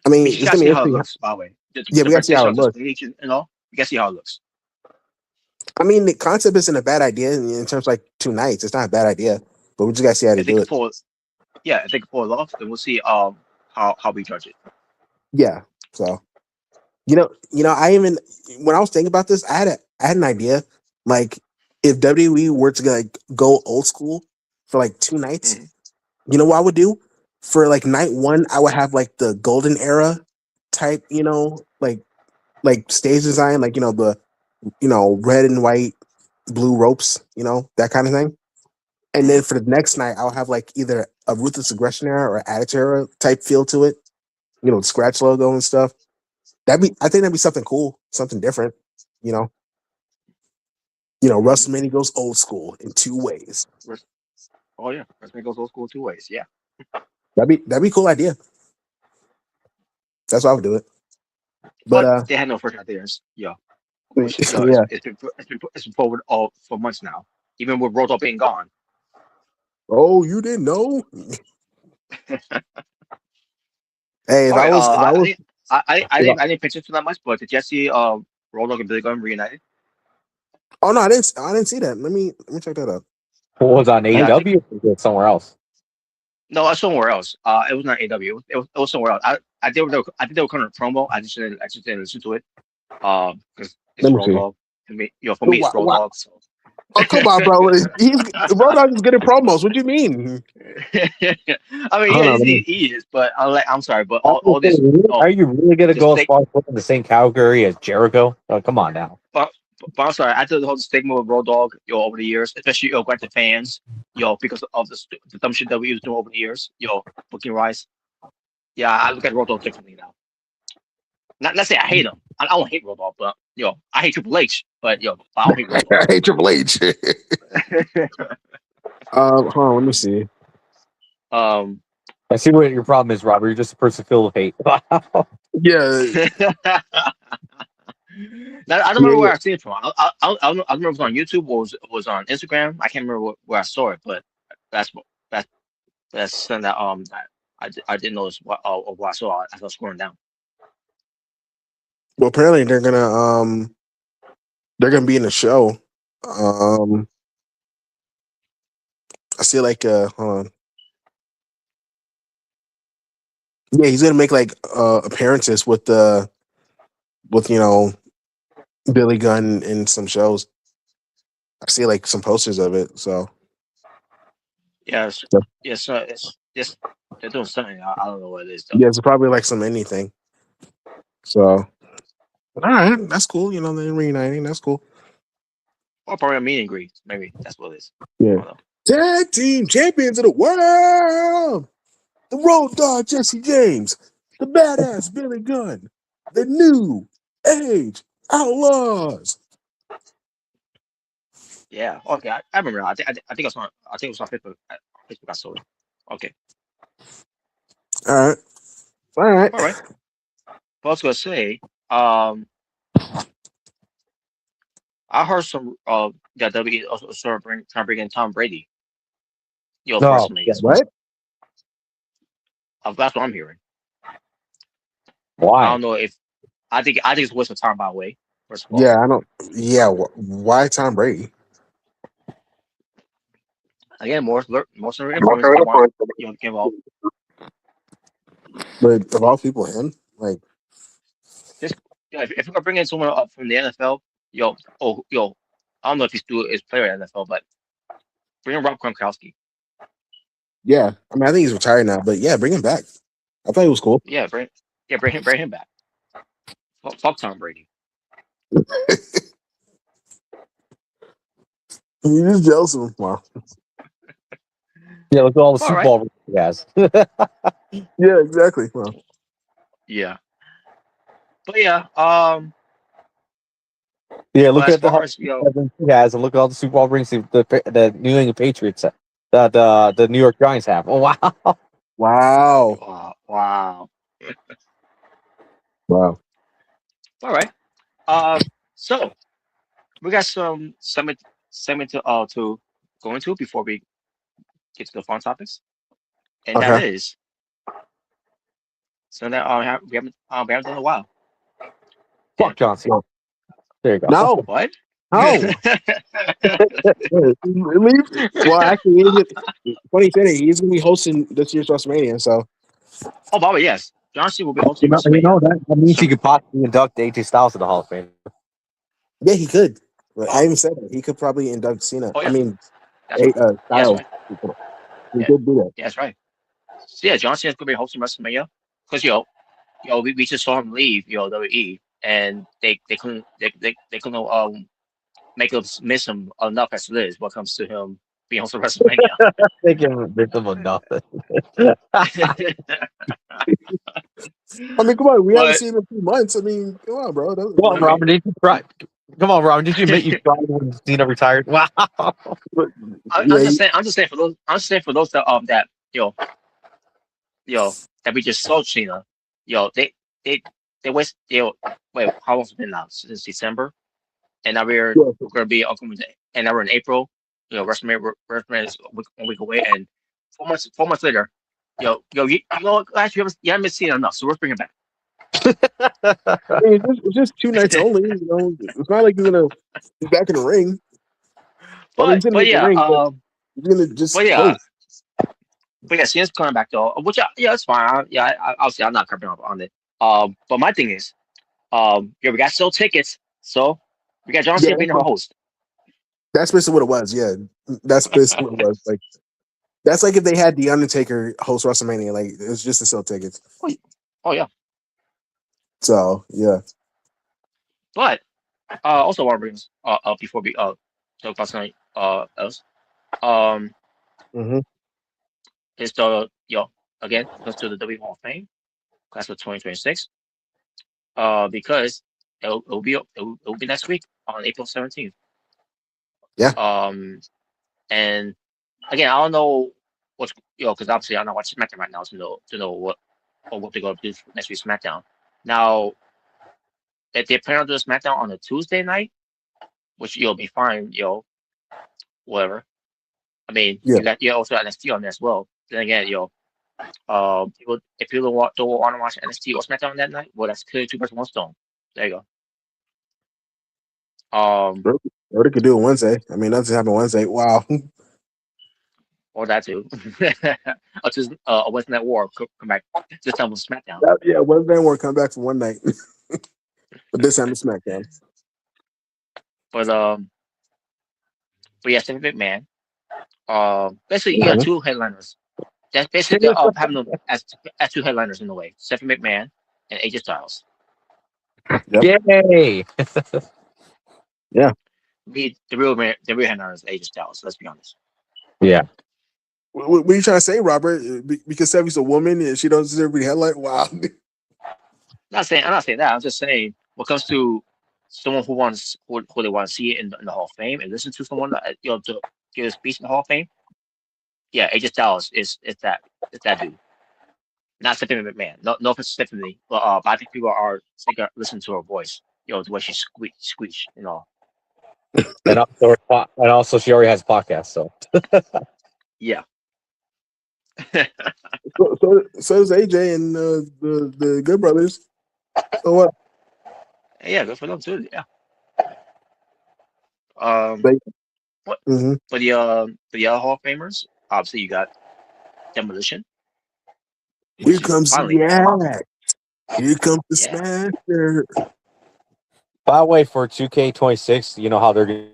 I I mean, mean, you it's gotta gonna see be how it interesting. looks. By the way, Yeah, the we gotta see how rendition it of the looks. stage and all, you gotta see how it looks. I mean, the concept isn't a bad idea in terms of like 2 nights. It's not a bad idea, but we just gotta see how to If they do can it. pull, yeah, if they can pull it off, then we'll see how we judge it. Yeah. So I even when I was thinking about this, I had an idea. Like if WWE were to like go old school for like 2 nights, Hmm. what I would do? For like night one, I would have like the golden era type, like stage design, like the red and white, blue ropes, that kind of thing. And then Hmm. for the next night, I'll have like either a ruthless aggression era or attitude era type feel to it, the scratch logo and stuff. I think that'd be something cool, something different. You know, WrestleMania goes old school in 2 ways. Oh yeah, WrestleMania goes old school 2 ways. Yeah, That'd be a cool idea. That's why I would do it. but they had no fresh ideas. Yeah, which yeah. it's been forward all for months now. Even with Road Dogg being gone. Oh, you didn't know? Hey, if All I right, was, I didn't pitch into that much, but did you see Road Dogg and Billy Gunn reunited? oh no, I didn't see that. Let me check that out. What was on Yeah, AEW or was it somewhere else? No, it's somewhere else. It was not AW. It was somewhere else. I think they were kind of promo. I just didn't listen to it. Because it's Let me Road see. Dogg. For me, it's Road Dogg. So. Oh come on, bro! Road Dogg is good at promos. What do you mean? I mean, yeah, he is. But I'm sorry, but all this. Are you really gonna go as stick, far as putting the same category as Jericho? Oh, come on now. but I'm sorry. After the whole stigma of Road Dogg, over the years, especially going to fans, because of the dumb shit that we used to do over the years, booking wise. Yeah, I look at Road Dogg differently now. Not say I hate him. I don't hate Road Dogg, but I hate Triple H. But I don't hate Road Dogg. I hate Triple H. Hold on, let me see. I see what your problem is, Robert. You're just a person filled with hate. Yeah. Now, I don't remember where I seen it from. I don't remember if it was on YouTube or was on Instagram. I can't remember where I saw it, but that's something that I didn't notice what I saw as I was scrolling down. Well, apparently they're gonna be in the show. I see hold on. Yeah, he's gonna make appearances with Billy Gunn in some shows. I see some posters of it. So Yes, it's just they're doing something. I don't know what it is though. yeah, it's probably some anything. So all right, that's cool. They're reuniting. That's cool. Or probably a meet and greet. Maybe that's what it is. Yeah. Tag team champions of the world. The Road Dogg Jesse James, the badass Billy Gunn, the New Age Outlaws. Yeah. Okay. I remember. I think it was on. I think it was on Facebook. Facebook I saw it. Okay. All right. But I was gonna say, I heard some that WWE also trying to bring in Tom Brady. No, WrestleMania. What? That's what I'm hearing. why? I don't know if I think it's a waste of time, by the way. First of all. Yeah, I don't. Yeah, why Tom Brady? Again, more information they want to get involved. But of all people, him Just if you're gonna bring in someone up from the NFL, I don't know if he's still is player in the NFL, but bring in Rob Gronkowski. yeah. I mean, I think he's retired now, but yeah, bring him back. I thought he was cool. Yeah, bring him back. Fuck Tom Brady. You just jealous of him. Wow. Yeah, look at all the Super Bowl he has. Yeah, exactly. Wow. Yeah. But yeah, yeah, look at the he has, and look at all the Super Bowl rings the New England Patriots the New York Giants have. Oh wow. Wow. Wow. Wow. All right. So we got some segment to go into before we get to the fun topics, and that is something that we haven't done in a while. Fuck John Cena. There you go. No. What? No. Well, actually, funny thing, he's gonna be hosting this year's WrestleMania. So. Oh, Bobby, yes, John Cena will be hosting WrestleMania. That means he could possibly induct AJ Styles to the Hall of Fame. Yeah, he could. I even said that he could probably induct Cena. Oh, yeah. I mean, Styles. right. He could do that. Yeah, that's right. So yeah, John Cena's gonna be hosting WrestleMania because we just saw him leave WWE, and they couldn't make us miss him enough as it is when it comes to him being hosting WrestleMania. They can miss him enough. I mean, come on, we haven't But seen him in 2 months. I mean, come on, bro. Come on, Robin. Did you cry? Come on, Robin. Did you admit you cried when Cena retired? Wow. I'm just saying. I'm just saying for those. I'm just saying for those that that we just saw Cena. They they waste. Wait, how long has it been now? Since December, and now we're gonna be and now we're in April. WrestleMania is a week away, and 4 months later, guys, you haven't seen enough, so let's bring it back. I mean, it's just 2 nights only. You know, it's not like he's gonna be back in the ring. I mean, he's gonna be in the ring, but he's gonna just host. But yeah, Cena's coming back though, which it's fine. Obviously I'm not covering up on it. But my thing is, we got sold tickets, so we got John Cena being our host. That's basically what it was. Yeah, that's basically what it was. Like, that's like if they had The Undertaker host WrestleMania. Like, it was just to sell tickets. Oh yeah. So yeah. But also want to bring before we talk about something else. Is the again goes to the W Hall of Fame class of 2026. Because it'll be next week on April 17th. Yeah. And again, I don't know what's because obviously I'm not watching SmackDown right now to know what they're gonna do for next week's SmackDown. Now, if they plan on doing SmackDown on a Tuesday night, which you'll be fine, whatever. I mean, you also got NXT on there as well. Then again, people if people don't want to watch NXT or SmackDown that night, well, that's clearly 2 birds, 1 stone. There you go. Or they could do it Wednesday. I mean, nothing happened Wednesday. Wow. Or that too. Or just a Wednesday Night War come back this time with SmackDown. Yeah, Wednesday Night War come back for one night, but this time it's SmackDown. But Stephanie McMahon. Basically, you got 2 headliners. That's basically having them as 2 headliners in a way. Stephanie McMahon and AJ Styles. Yep. Yay! Yeah. The real headliner is AJ Styles. Let's be honest. Yeah. What are you trying to say, Robert? Because Stephanie's a woman and she doesn't deserve to be headline? Wow. I'm not saying that. I'm just saying when it comes to someone who they want to see in the Hall of Fame and listen to someone to give a speech in the Hall of Fame. Yeah, AJ Styles is that dude. Not Stephanie McMahon. No offense to Stephanie, but I think people are sick of listening to her voice. The way she squeaks, And also she already has a podcast, so yeah. so does AJ and the Good Brothers. So what? Yeah, good for them too. Yeah. But the other Hall of Famers, obviously you got Demolition. Here comes the Here comes the Smasher. By the way, for 2K26, you know how they're going.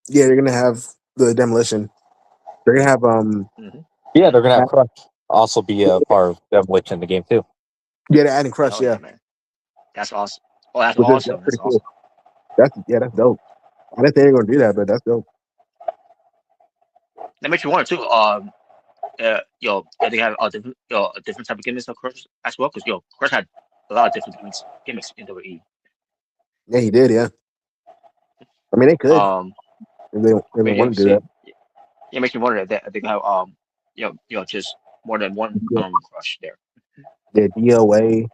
Yeah, they're gonna have the Demolition. They're gonna have Yeah, they're gonna have Crush also be a part of Demolition in the game too. Yeah, they're adding Crush. Yeah, man. That's awesome. Oh, that's awesome. That's awesome. That's dope. I didn't think they were gonna do that, but that's dope. That makes you wonder too. They have a different type of gimmicks of Crush as well, because Crush had a lot of different gimmicks in WWE. Yeah, he did. Yeah, I mean they could. If they want to do that. Yeah, it makes me wonder that they have just more than one Crush there. Yeah, DOA.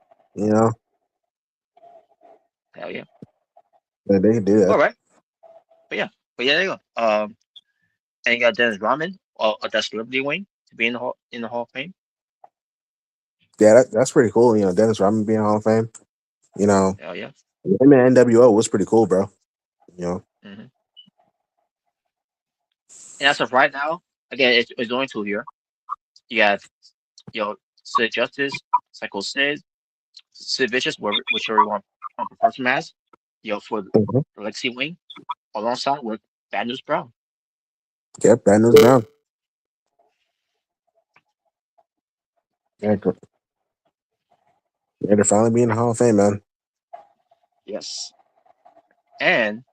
Hell yeah. Yeah, they can do that. All right. But there you go. And you got Dennis Rodman, that's Liberty Wing to be in the Hall of Fame. Yeah, that's pretty cool. Dennis Rodman being in the Hall of Fame. Hell yeah. Him and NWO was pretty cool, bro. And as of right now, again, it's only 2 here. You have Sid Justice, Psycho Sid Vicious, whichever one prefers him as, for the Legacy Wing, alongside with Bad News Brown. Yep, Bad News Brown. Yeah, they're finally being in the Hall of Fame, man. Yes. And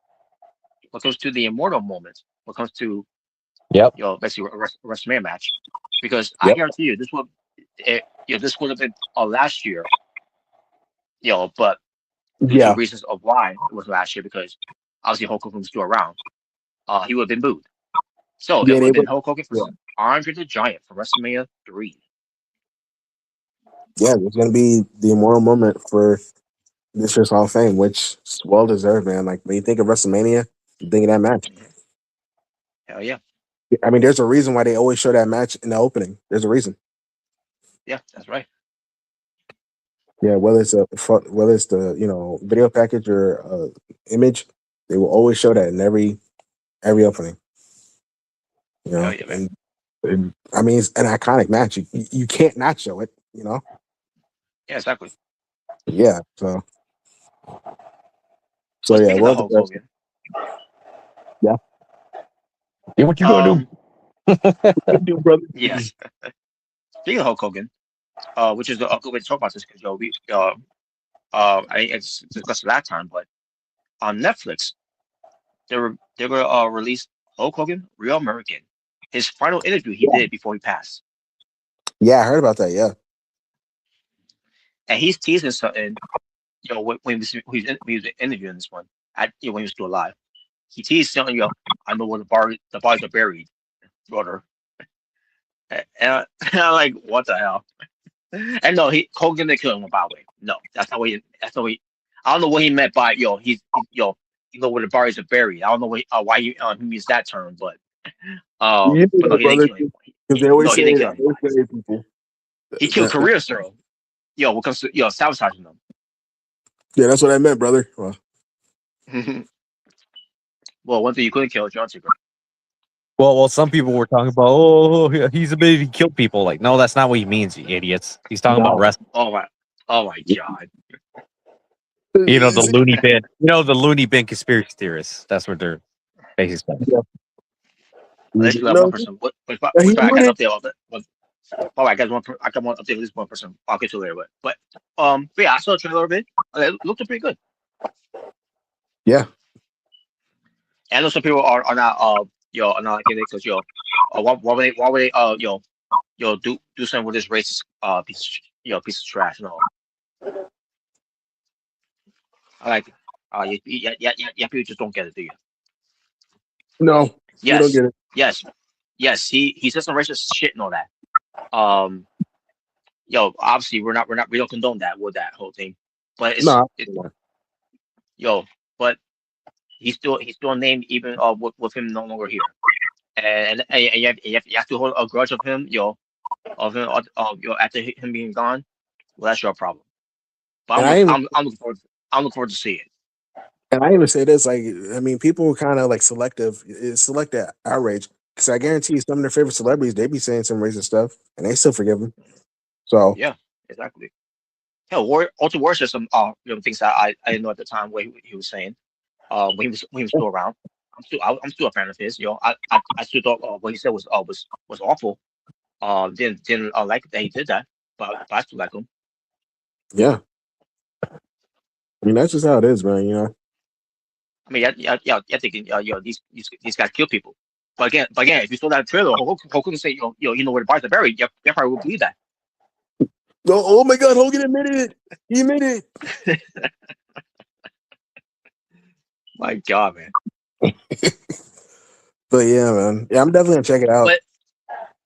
what comes to the immortal moment, what comes to basically a WrestleMania match, because I guarantee you this will this would have been last year, but due to Yeah, reasons of why it was last year, because obviously Hulk Hogan was still around, he would have been booed. So it yeah, would they have been would. Hulk Hogan Yeah, versus Andre the Giant for WrestleMania 3. yeah, it's gonna be the immortal moment for this year's Hall of Fame, which is well deserved, man. Like when you think of WrestleMania, you think of that match. Mhm. Hell yeah. I mean, there's a reason why they always show that match in the opening. There's a reason. Yeah, that's right. Yeah, whether it's the video package or image, they will always show that in every opening. Hell yeah, man. And I mean, it's an iconic match. You can't not show it. Yeah, exactly. Yeah. So Well, yeah. speaking of Well, Hulk Hogan, yeah. Yeah, what you gonna um, Do brother. yes, speaking of Hulk Hogan, which is a good way to talk about this because we I it's discussed last time, but on Netflix they were released Hulk Hogan Real American, his final interview he did before he passed, Yeah, I heard about that. Yeah. and he's teasing something. When he was interviewing this one, when he was still alive, he teased something. I know where the bodies are buried, brother. And I'm like, what the hell? And no, Hogan didn't kill him. By the way, no, that's not what he. That's not what he. I don't know what he meant by you know where the bodies are buried. I don't know why he used that term, You but no, know, he didn't brother, kill him. because they always No, he say didn't kill that. They always anybody. say people. He killed That- career zero. When it comes to sabotaging them. yeah, that's what I meant, brother. Well, Well, one thing you couldn't kill is John Cena. Well, some people were talking about, oh, he's a baby, he killed people. Like, no, that's not what he means, you idiots. He's talking about no. wrestling. Oh my god. The See, loony bin. The loony bin conspiracy theorists. That's what they're basically saying. yeah. Unless you have one No, person. What he I got wouldn't. an update of it. Oh, I got one update with this one person. I'll get to later, but yeah, I saw a trailer of it. It looked pretty good. Yeah. And I know some people are not are not liking it because why would they do something with this racist piece of trash and all. I like it. Yeah, people just don't get it, do you? No, we don't Yes, get it. yes, yes. He said some racist shit and all that. Obviously we don't condone that with that whole thing, but No. yo, but he's still named even with him no longer here, and you have to hold a grudge of him, after him being gone. Well, that's your problem. But And I even I'm looking forward to see it. and I even say this, like, I mean, people are kind of like selective outrage because I guarantee you some of their favorite celebrities they be saying some racist stuff and they still forgive them. So Yeah, exactly. Hell, also War said some things that I didn't know at the time what he was saying. When he was still around. I'm still a fan of his. I still thought what he said was awful. Didn't like that he did that, but I still like him. yeah, I mean that's just how it is, man. I mean, yeah, thinking, these guys kill people. But again, if you saw that trailer, how couldn't say, you know where the bodies are buried? You probably would believe that. Oh my God, Hogan admitted it. He admitted it. My God, man. But yeah, man. Yeah, I'm definitely gonna check it out. But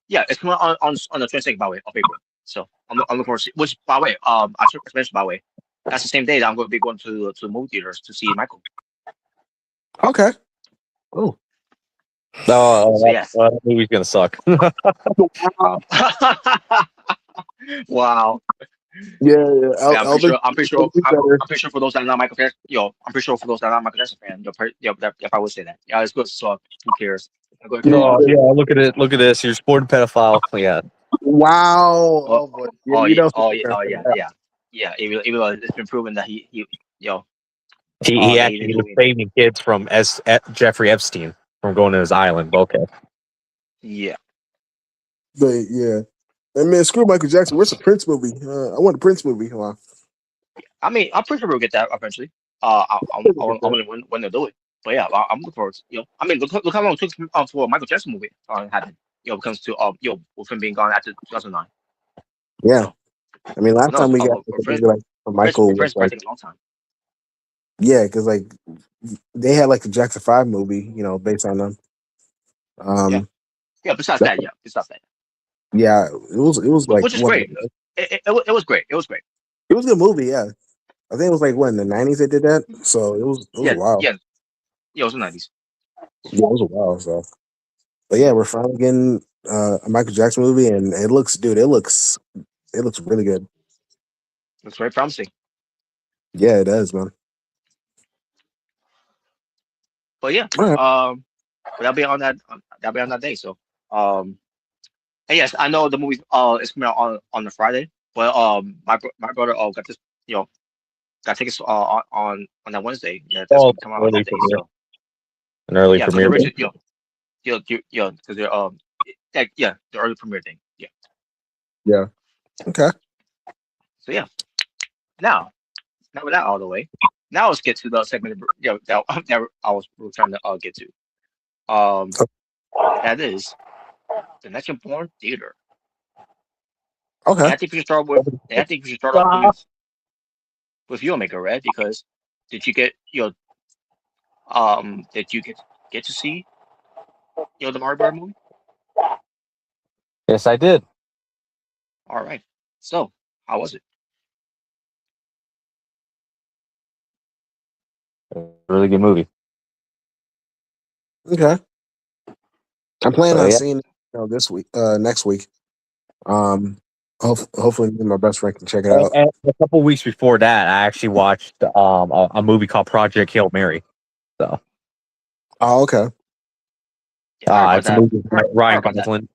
yeah, it's coming on the 22nd, by the way, of April. So I'm looking forward to which, by the way, I should mention, by the way, that's the same day that I'm going to be going to the movie theaters to see Michael. Okay. Oh. No, So yes. that movie's gonna suck. Wow. Yeah. Yeah, I'm Better. pretty sure for those that are not Michael Jackson, I'm pretty sure for those that are not Michael Jackson fan, if I would say that. Yeah, it's good. So who cares? I'm going to come No, out. yeah, look at it. Look at this. You're a sporting pedophile. Yeah. Wow. Oh, Oh boy. Yeah, you yeah, know. yeah. Even though it's been proven that he He that he actually didn't was do anything. saving kids from Jeffrey Epstein from going to his island. Okay. Yeah. But yeah. And man, screw Michael Jackson. Where's the Prince movie? I want a Prince movie. Come on. I mean, I'm pretty sure we'll get that eventually. I wonder when they'll do it. But yeah, I'm looking forward. I mean, look how long it took for a Michael Jackson movie happen. When it comes to with him being gone after 2009. Yeah. So I mean, last No, time we got we're like, a friends. movie like from Michael We're was friends for I like, think a long time. yeah, because like they had like the Jackson 5 movie, based on them. Yeah, Um, yeah. Besides that, that, yeah. Besides that, yeah, it was like which is what great. It was great. It was great. it was a good movie. Yeah, I think it was like what in the '90s they did that, so it was a Yeah, while. yeah, yeah. It was the 90s. Yeah, it was a while. So, but yeah, we're finally getting a Michael Jackson movie, and it looks really good. It's very promising. Yeah, it does, man. But yeah, All right. but that'll be on that day. So, um, and yes, I know the movie is coming out on the Friday, but my brother got this got tickets on that Wednesday. Yeah, that's Oh, gonna come out on early that day. premiere. So An early yeah, because premiere. originally because they're yeah the early premiere thing. Yeah. Yeah. Okay. So yeah, now with that out of the way, now let's get to the segment that, that I was trying to get to. Um, and that is the Natural Born Theater. Okay. And I think we should start with. And I think we should start off with you, Omega Red, because did you get did you get to see the Mario Bird movie? Yes, I did. All right. So how was it? Really good movie. Okay. I'm planning So on yeah. seeing it, this week, next week. Hopefully, me and my best friend can check it out. And a couple weeks before that, I actually watched a movie called Project Hail Mary. So Oh, okay. Yeah, I heard about it's a that. movie with I heard Ryan about that. Gosling.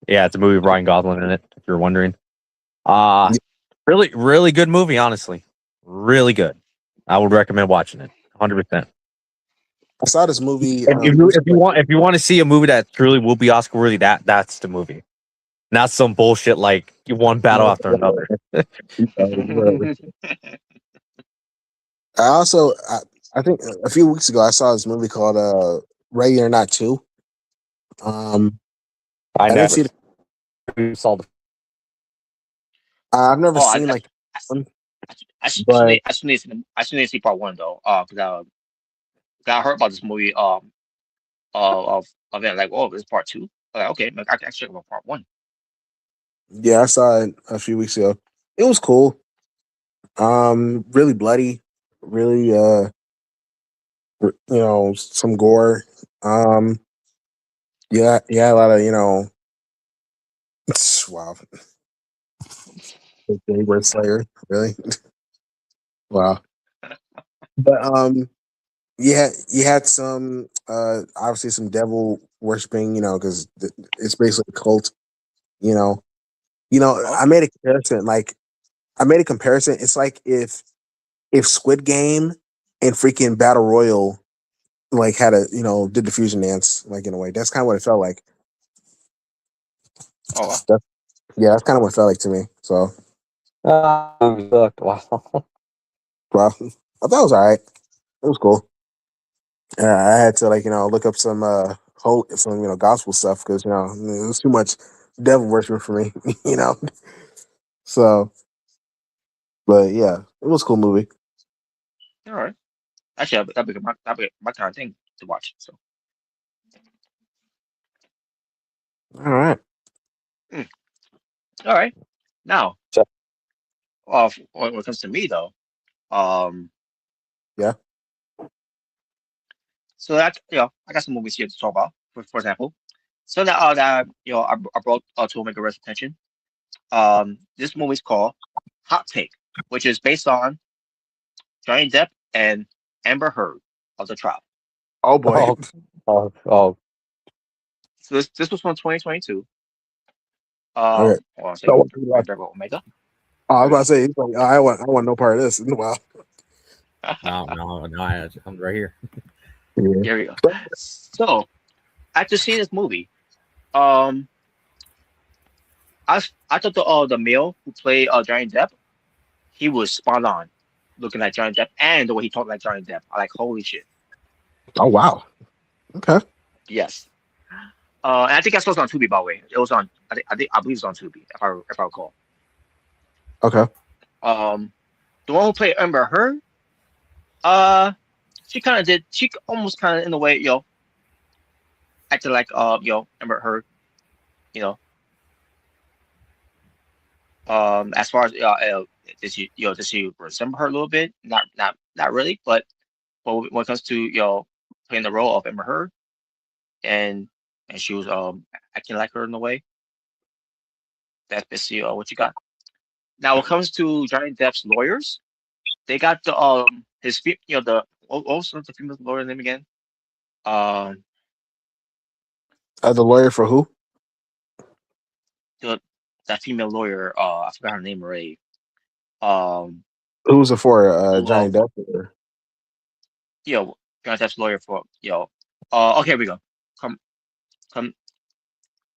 Yeah, it's a movie with Ryan Gosling in it. If you're wondering, uh Yeah, really, really good movie. Honestly, really good. I would recommend watching it. 100%. I saw this movie. If you want to see a movie that truly will be Oscar worthy, that's the movie. Not some bullshit like one battle after another. Whatever. I think a few weeks ago I saw this movie called Ready or Not 2. I I didn't never see it. saw the. I've never Oh, seen like one, but I still need to see part one though. Because I heard about this movie of it like oh it's part two. Like, okay, I can check out part one. yeah, I saw it a few weeks ago. It was cool. Really bloody, really some gore. Um, yeah, a lot of wow, the word Slayer, really, wow. But yeah, you had some obviously some devil worshiping, because it's basically a cult. You know, I Okay. made a comparison. It's like if Squid Game and freaking Battle Royale like had a did the fusion dance like in a way. That's kind of what it felt like. Oh wow. That, yeah, that's kind of what it felt like to me. So, Movie sucked. Wow. well, I thought it was all right. It was cool. I had to look up some gospel stuff because it was too much devil worship for me. you know. So, but yeah, it was a cool movie. All right. Actually, that'd be my kind of thing to watch. So, All right. mm, all right. Now, So, when it comes to me though, um, Yeah. so that I got some movies here to talk about. For example, so that I brought to make a rest attention. This movie's called Hot Take, which is based on Johnny Depp and Amber Heard of the trial. Oh boy. oh, oh. So this was from 2022. Okay. Hold on a second. So, Right there, go Omega. I was There we about to go. say, he's like, I want no part of this. Wow. No, I'm right here. Yeah. There we go. So after seeing this movie, um, I thought the male who played Johnny Depp, he was spot on, looking like Johnny Depp, and the way he talked like Johnny Depp. I like holy shit. Oh wow. Okay. Yes. And I think I saw it on Tubi by the way. It was on. I believe it was on Tubi if I recall. Okay. The one who played Amber Heard, uh, she kind of did. She almost kind of in a way, acted like Amber Heard. You know, as far as did she resemble her a little bit? Not really, but when it comes to playing the role of Amber Heard, and she was acting like her in a way. That's basically what you got. Now, when it comes to Johnny Depp's lawyers, they got the the what was the female lawyer name again? Um, The lawyer for who? the that female lawyer. I forgot her name already. Um, Who was it for? who Johnny Depp. Or- Johnny Depp's lawyer for okay, here we go. Come come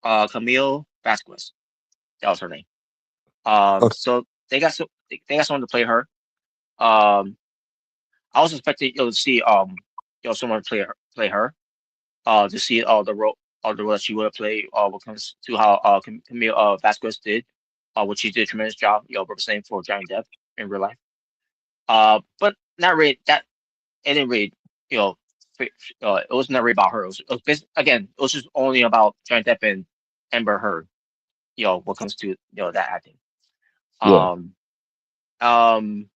Camille Vasquez. That was her name. Okay. So they got someone to play her. Um, I was expecting to see someone play her. To see the role that she would have played. When it comes to how Camille Vasquez did, which she did a tremendous job, representing for Johnny Depp in real life. But not really that. It didn't really, you know, it was not really about her. Again, it was just only about Johnny Depp and Amber Heard. What comes to that acting. Yeah. Um, um,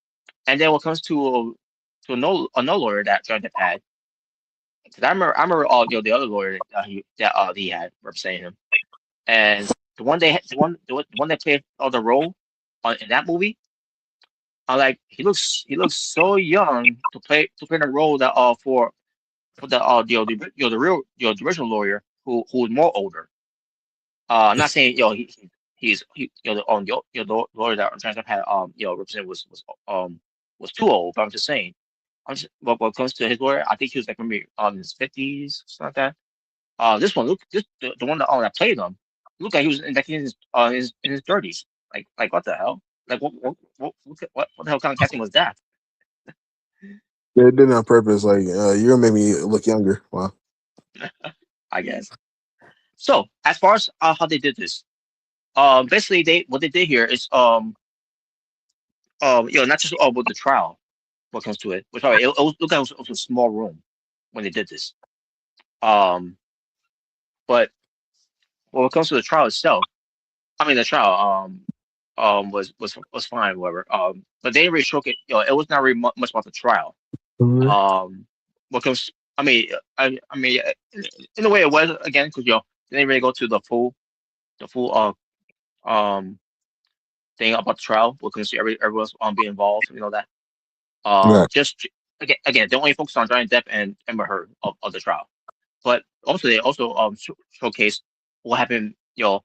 and then what comes to a no lawyer that Johnny Depp had. Because I remember all the other lawyer he had representing him, and the one that played the role in that movie. I like he looks so young to play the role that for the real the original lawyer who was more older. I'm not saying the lawyer that Johnny Depp had represented was too old, but I'm just saying. But when it comes to his lawyer, I think he was like maybe in his 50s, something like that. This one look this the one that played him looked like he was in his 30s. Like what the hell? Like what the hell kind of casting was that? They did it on purpose. Like you're gonna make me look younger. Wow. I guess. So as far as how they did this, basically what they did here is not just with the trial. What comes to it, which it was look like it was a small room when they did this. Um, but when it comes to the trial itself, I mean the trial was fine, whatever. But they didn't really showcase. It was not really much about the trial. Mhm. What comes, I mean, in a way it was again because they didn't really go to the full um thing about the trial. What comes to everyone's being involved, that. Right. Just again, they only focus on Johnny Depp and Amber Heard of the trial, but also they also showcase what happened, with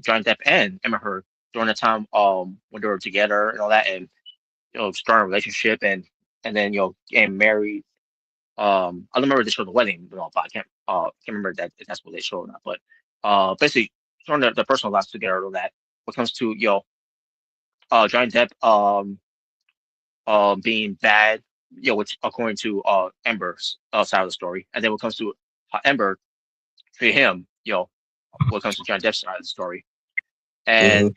Johnny Depp and Amber Heard during the time when they were together and all that, and starting a relationship and then getting married. I don't remember they showed the wedding, but I can't remember that if that's what they showed or not. But basically showing the personal lives together and all that. When it comes to Johnny Depp being bad, which according to Amber's side of the story, and then when it comes to how Amber treated him, when it comes to Johnny Depp's side of the story, Hmm. and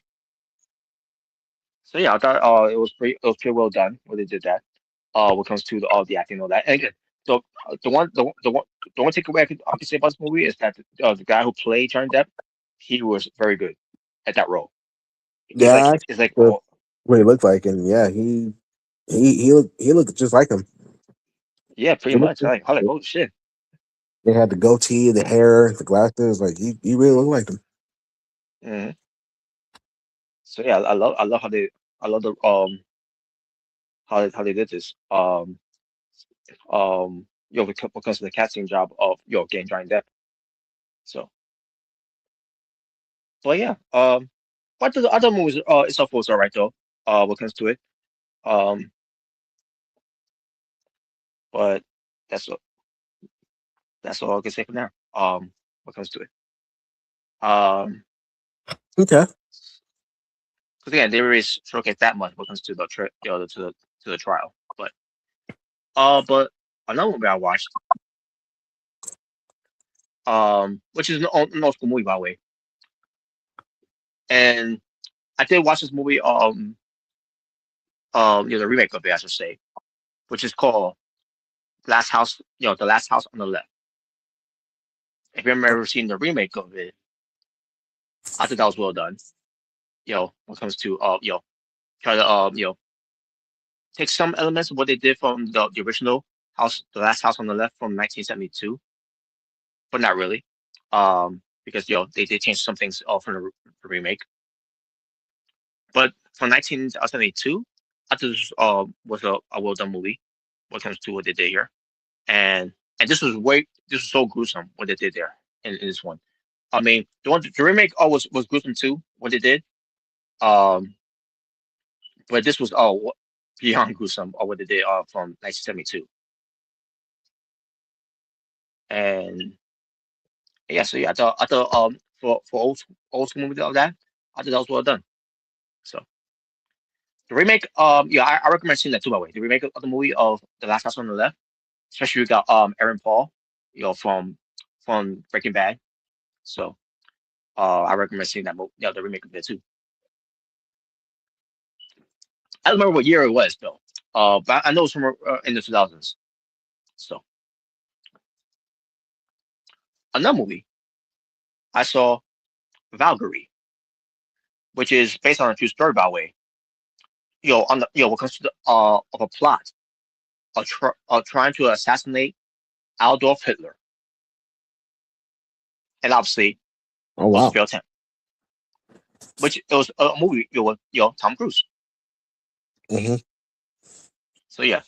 so yeah, I thought it was pretty well done when they did that. When it comes to the acting and all that, and again, the one takeaway I can say about this movie is that the guy who played Johnny Depp, he was very good at that role. He's like Yeah. it's like That's what he looked like, and yeah, he looked just like him. yeah, pretty He looked much. I like oh shit. They had the goatee, the hair, the glasses. Like he really looked like him. hmm So yeah, I love how they I love the how they did this. Because of the casting job of getting Johnny Depp. So, but yeah, but the other movies itself was alright though. When it comes to it, um, but that's all- that's all I can say for now. When it comes to it, Okay. because again, they really showcase that much when it comes to the trial. But another movie I watched, which is an old school movie by the way, and I did watch this movie. The remake of it, I should say, which is called Last House. The Last House on the Left. If you remember seeing the remake of it, I think that was well done. When it comes to try to take some elements of what they did from the original house, the Last House on the Left from 1972, but not really, because they did change some things from the remake. But from 1972, I thought this was a well done movie when it comes to what they did here, and this was so gruesome what they did there in this one. I mean, the remake was gruesome too what they did, um, but this was beyond gruesome what they did from 1972, and yeah, so yeah, I thought for old school movie of that, I thought that was well done. So the remake, I recommend seeing that too. By the way, the remake of the movie of The Last House on the Left, especially we got Aaron Paul, from Breaking Bad. So I recommend seeing that movie, the remake of it too. I don't remember what year it was though. But I know it's from in the 2000s. So another movie I saw, Valkyrie, which is based on a true story, by the way. On the what comes to the of a plot of trying to assassinate Adolf Hitler, and obviously Oh was a wow. failed attempt. Which it was a movie with Tom Cruise. Hmm. So yeah,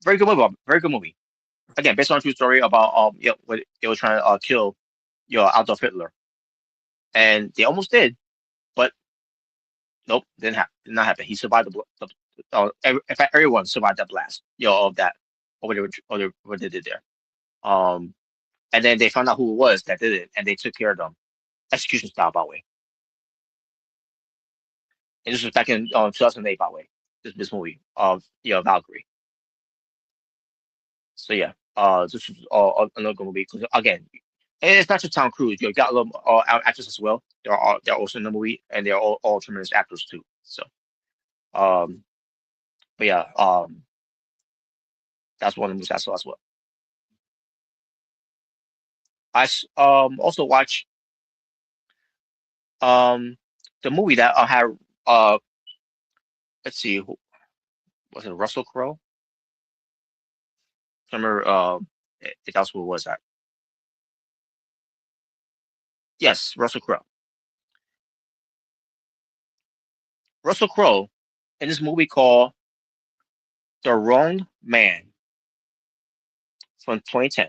very good movie. Very good movie. Again, based on a true story about when they were trying to kill Adolf Hitler, and they almost did, but nope, did not happen. He survived in fact, everyone survived that blast. Of that, or what they did there. Um, and then they found out who it was that did it, and they took care of them, execution style, by the way. And this was back in 2008, by the way. This movie of Valkyrie. So yeah, this is another good movie because again, and it's not just Tom Cruise. You got a little actors as well. They're also in the movie, and they're all tremendous actors too. So, um, but yeah, that's one of the movies I saw as well. Also watched um the movie that had uh let's see, was it Russell Crowe? I remember if that's what it was that. Yes, Russell Crowe. Russell Crowe in this movie called The Wrong Man from 2010.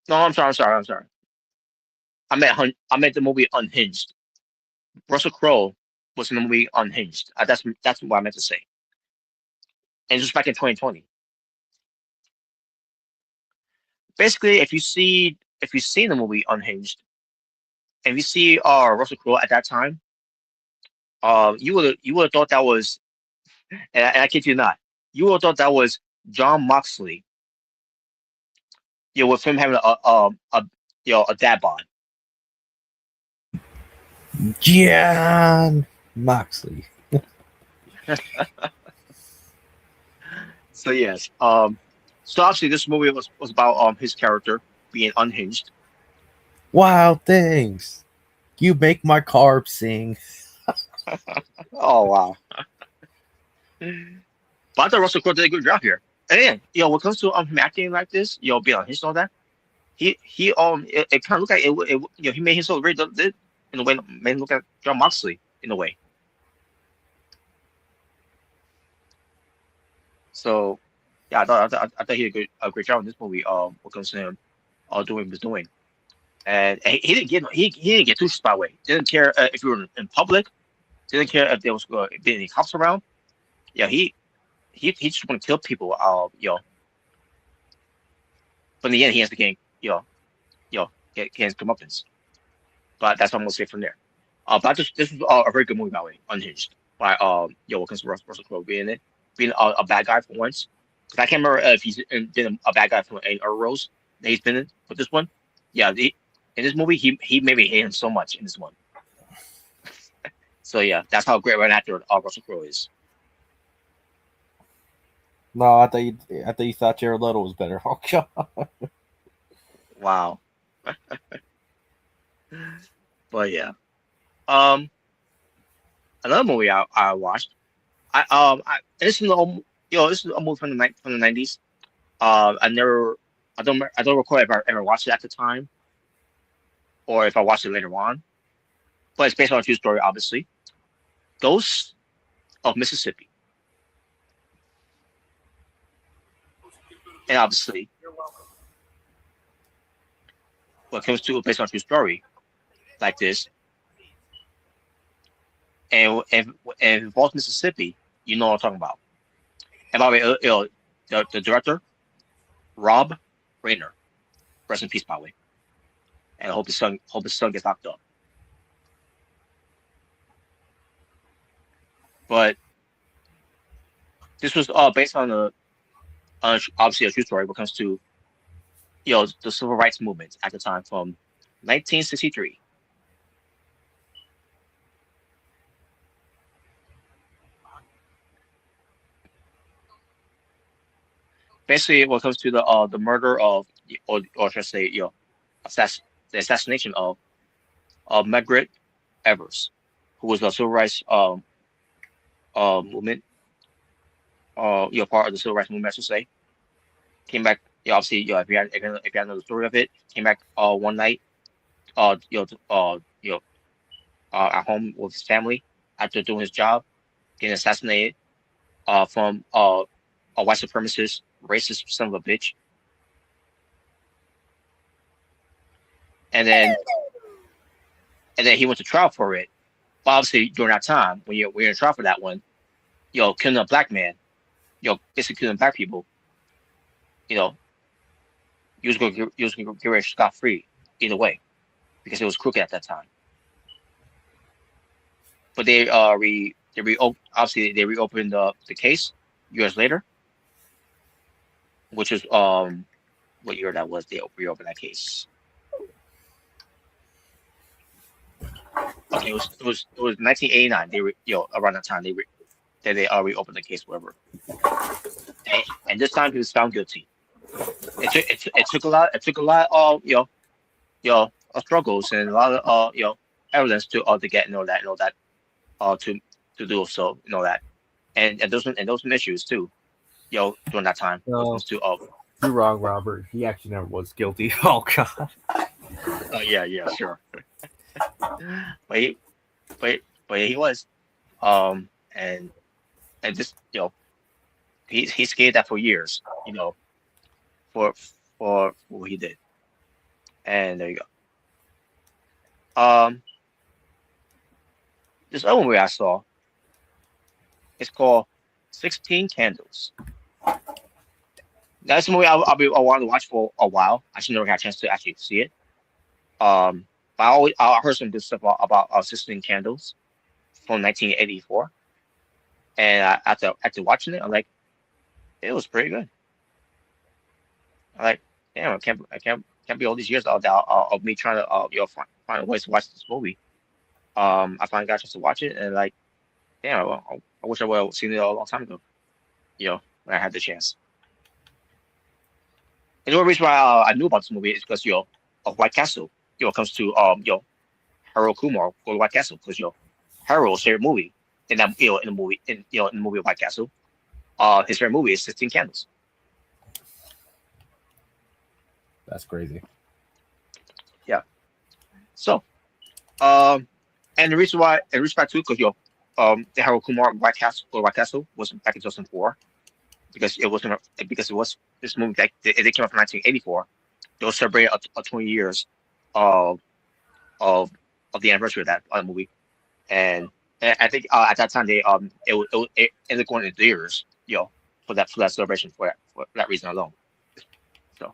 No, I'm sorry. I meant the movie Unhinged. Russell Crowe was in the movie Unhinged. That's what I meant to say. And just back in 2020. Basically, if you see the movie Unhinged, and you see Russell Crowe at that time, you would have thought that was, and I kid you not, you would have thought that was John Moxley. With him having a dad bod. John Moxley. So yes, so obviously this movie was about his character being unhinged. Wild things. You make my carb sing. Oh wow! But I thought Russell Crowe did a good job here. And then, when it comes to him acting like this, being unhinged and all that, it kind of looked like he made himself very did in a way, made him look like John Moxley in a way. So yeah, I thought he did a great job in this movie. When it comes to him, doing what he was doing, and he didn't get too by the way. Didn't care if you were in public. Didn't care if there was be any cops around. Yeah, he just want to kill people. But in the end, he has to gain get his comeuppance. But that's what I'm gonna say from there. But this is a very good movie by the way, Unhinged by what comes to Russell Crowe being it, being a bad guy for once. Because I can't remember if he's been a bad guy for any other roles that he's been in. But this one, yeah, in this movie he made me hate him so much in this one. So yeah, that's how great of an actor Russell Crowe is. No, I thought you thought Jared Leto was better. Oh god. Wow. But yeah. Um, another movie I watched. This is this is a movie from the 90s. I don't recall if I ever watched it at the time or if I watched it later on. But it's based on a true story, obviously. Ghosts of Mississippi, and obviously, when it comes to based on a true story like this, and involves Mississippi, you know what I'm talking about. And by the way, the director, Rob Reiner, rest in peace, by the way. And I hope his son gets locked up. But this was based on obviously a true story when it comes to the civil rights movement at the time from 1963. Basically, when it comes to the murder of or should I say the assassination of Medgar Evers, who was a civil rights movement part of the civil rights movement, I should say. Came back, obviously, if you know the story of it, came back one night, at home with his family after doing his job, getting assassinated from a white supremacist, racist son of a bitch, and then he went to trial for it. But obviously, during that time, when you're in trial for that one, killing a black man, basically killing black people, you was going to get scot free either way because it was crooked at that time. But obviously they reopened the case years later, which is what year that was they reopened that case. Okay, it was 1989. They around that time they reopened the case, whatever. And this time he was found guilty. It took a lot of of struggles and a lot of evidence to get that to do so that and those issues too during that time No, to you're wrong, Robert. He actually never was guilty. Oh god. yeah, sure. but he but he was and this he skated that for years for what he did. And there you go. This other movie I saw, it's called 16 Candles. That's a movie I wanted to watch for a while. I actually never got a chance to actually see it. But I heard some good stuff about 16 Candles from 1984, and after watching it, I'm like, it was pretty good. I'm like, damn, I can't be all these years of me trying to find ways to watch this movie. I finally got a chance to watch it, and like, damn, I wish I would have seen it a long time ago. When I had the chance. And the only reason why I knew about this movie is because of White Castle. Comes to Harold Kumar for White Castle because Harold's favorite movie in that in the movie in the movie of White Castle. His favorite movie is 16 Candles. That's crazy. Yeah. So, and the reason why, and respect too, because the Harold Kumar White Castle was back in 2004, because it was this movie that it came out from 1984. They were celebrating a 20 years of the anniversary of that movie, and I think at that time it ended up going into years, for that celebration for that reason alone. So,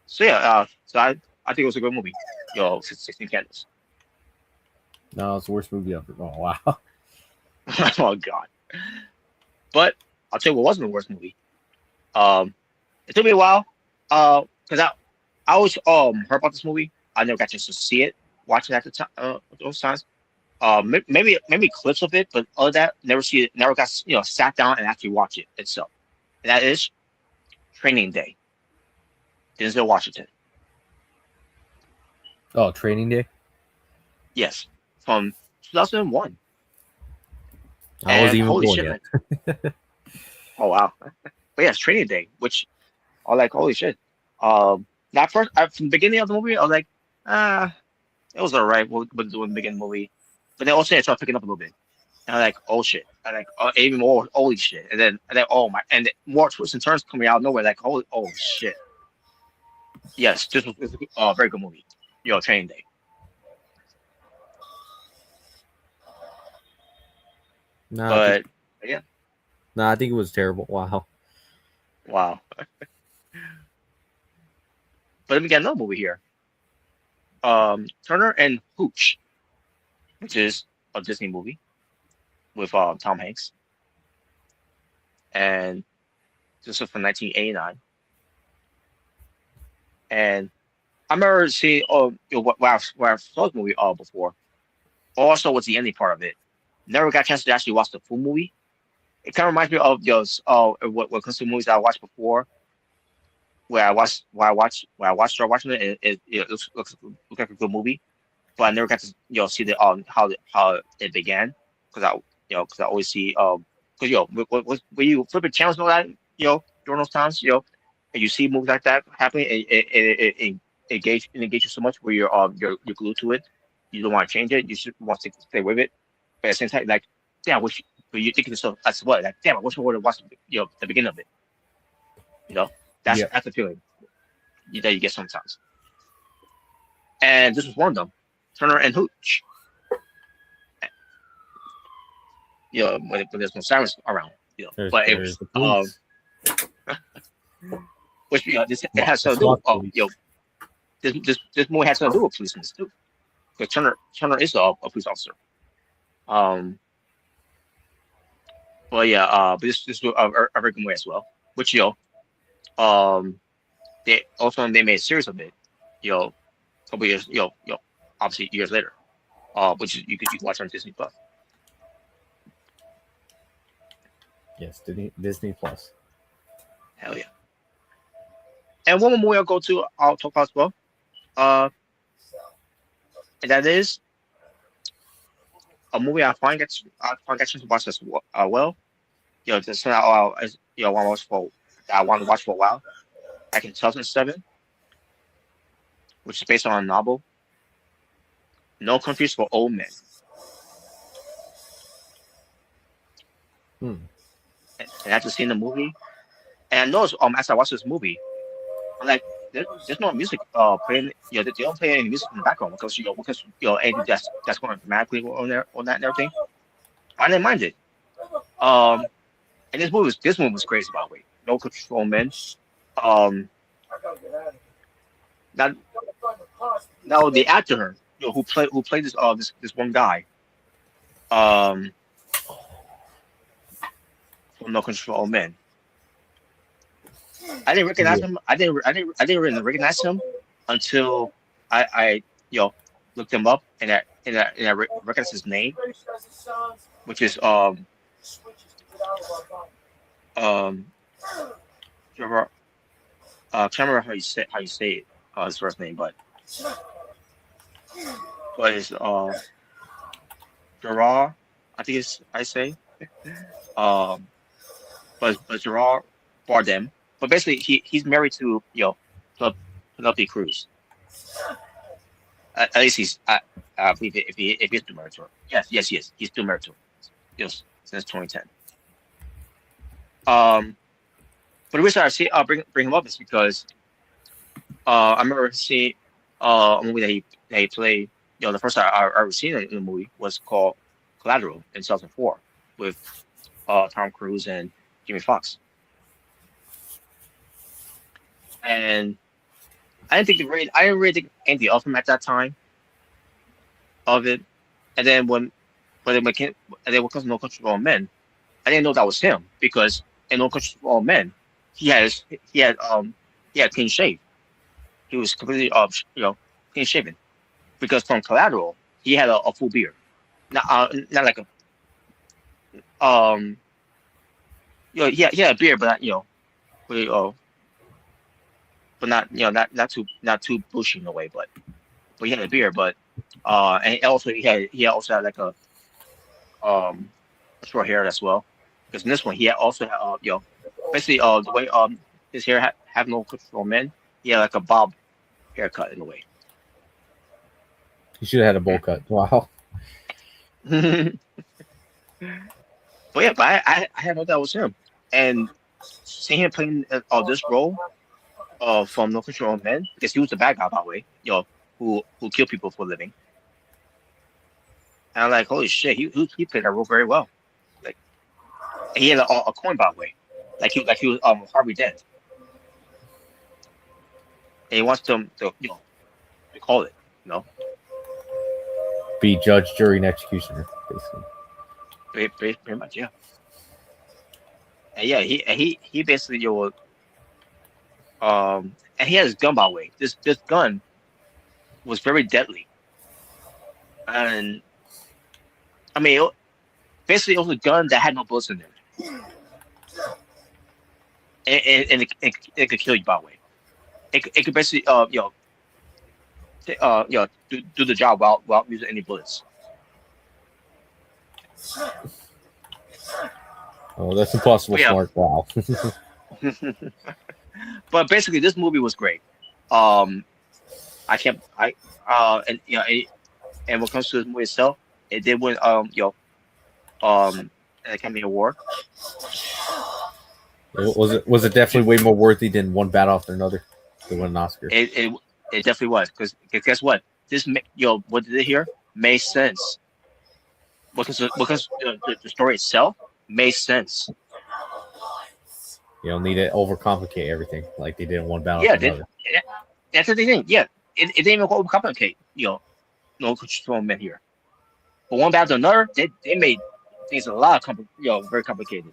so yeah, so I think it was a good movie. 16 Candles. No, it's the worst movie ever. Oh wow. Oh God. But I'll tell you what wasn't the worst movie. It took me a while, because I always heard about this movie. I never got a chance to see it, watch it at the time, those times. maybe clips of it, but other than that, never got sat down and actually watch it itself. And that is Training Day, Denzel Washington. Oh, Training Day. Yes, from 2001. I wasn't And even holy born shit, yet. man! Oh wow! But yes, Training Day, which I like. Holy shit! Not first from the beginning of the movie, I was like, it was alright. What doing the beginning of the movie, but then also I started picking up a little bit. And I'm like, oh shit! And like even more, holy shit! And then oh my, and then more twists and turns coming out of nowhere. Like holy, oh shit! Yes, this was a very good movie. Training Day. Nah, But yeah, I think it was terrible. Wow. wow. But then we got another movie here. Turner and Hooch, which is a Disney movie with Tom Hanks, and this is from 1989. And I remember seeing where I saw the movie before. Also, was the ending part of it. Never got a chance to actually watch the full movie. It kind of reminds me of those what comes to movies that I watched before, where I watched watching it. It looks like a good movie, but I never got to see the how it began because I always see because when you flip the channels and all that during those times and you see movies like that happening, it engage you so much where you're glued to it. You don't want to change it. You should want to stay with it. But at the same time, like, damn, but you're thinking to yourself, that's what, like, damn, I wish I would have watched the beginning of it. Yeah. That's the feeling that you get sometimes. And this was one of them, Turner and Hooch. When there's no sirens around, but it was There's the police. which this it has something to do with this movie has something to do with policemen too, because Turner is a police officer. But yeah, but this is a very good movie as well, which they made a series of it, a couple years, obviously years later, which you can watch on Disney Plus. Yes, Disney Plus. Hell yeah! And one more movie I'll talk about as well, and that is a movie I find gets to watch as well. This one I want to watch for a while. Back in 2007, which is based on a novel, No Countries for Old Men. And after seeing the movie, and I noticed as I watched this movie, I'm like, there's no music playing. They don't play any music in the background because anything that's going automatically on that and everything. I didn't mind it. And this movie was crazy, by the way. No Countries for Old Men. Now the actor who played this one guy from No Country for Old Men. I didn't recognize him. I didn't really recognize him until I looked him up and I recognized his name, which is Trevor. Can't remember how you say it, his first name, but it's Gerard. I think I say, but Gerard Bardem. But basically, he's married to Penelope Cruz. At least he's I believe if he's still married to her. Yes, he is. He's still married to her. Yes, since 2010. But the reason I say bring him up is because I remember seeing a movie that he played. The first time I ever seen it in the movie was called Collateral in 2004 with Tom Cruise and Jamie Foxx. And I didn't really think anything of him at that time of it. And then when it comes to No Country for Old Men, I didn't know that was him because in No Country for Old Men, he had clean shave. He was completely clean shaven because from Collateral he had a full beard. not like a he had a beard, but not, but, but not not too bushy in a way, but he had a beard, but and he also had like a short hair as well, because in this one also had basically the way his hair have no control men, he had like a bob haircut in a way. He should have had a bowl cut. Wow. But yeah, but I had no doubt it was him, and seeing him playing this role from No Control Men, because he was the bad guy, by the way, who killed people for a living. And I'm like, holy shit, he played that role very well. Like, and he had a coin, by the way, like he was Harvey Dent, and he wants them to to call it, Be judge, jury, and executioner, basically. pretty much, yeah. And yeah, he basically and he has his gun, by the way. This gun was very deadly, and I mean, basically it was a gun that had no bullets in it, and it could kill you, by the way. It could basically do the job without using any bullets. Oh, that's impossible. Yeah. Smart. Wow. But basically, this movie was great. And when it comes to the movie itself, it did win an Academy Award. Was it definitely way more worthy than one battle after another to win an Oscar? It definitely was, because guess what? This what did it here made sense, because the story itself made sense. You don't need to overcomplicate everything like they did in one battle. Yeah, after another. that's the thing. Yeah, it didn't even overcomplicate. No Control Men here. But one battle to another, they made things a lot very complicated.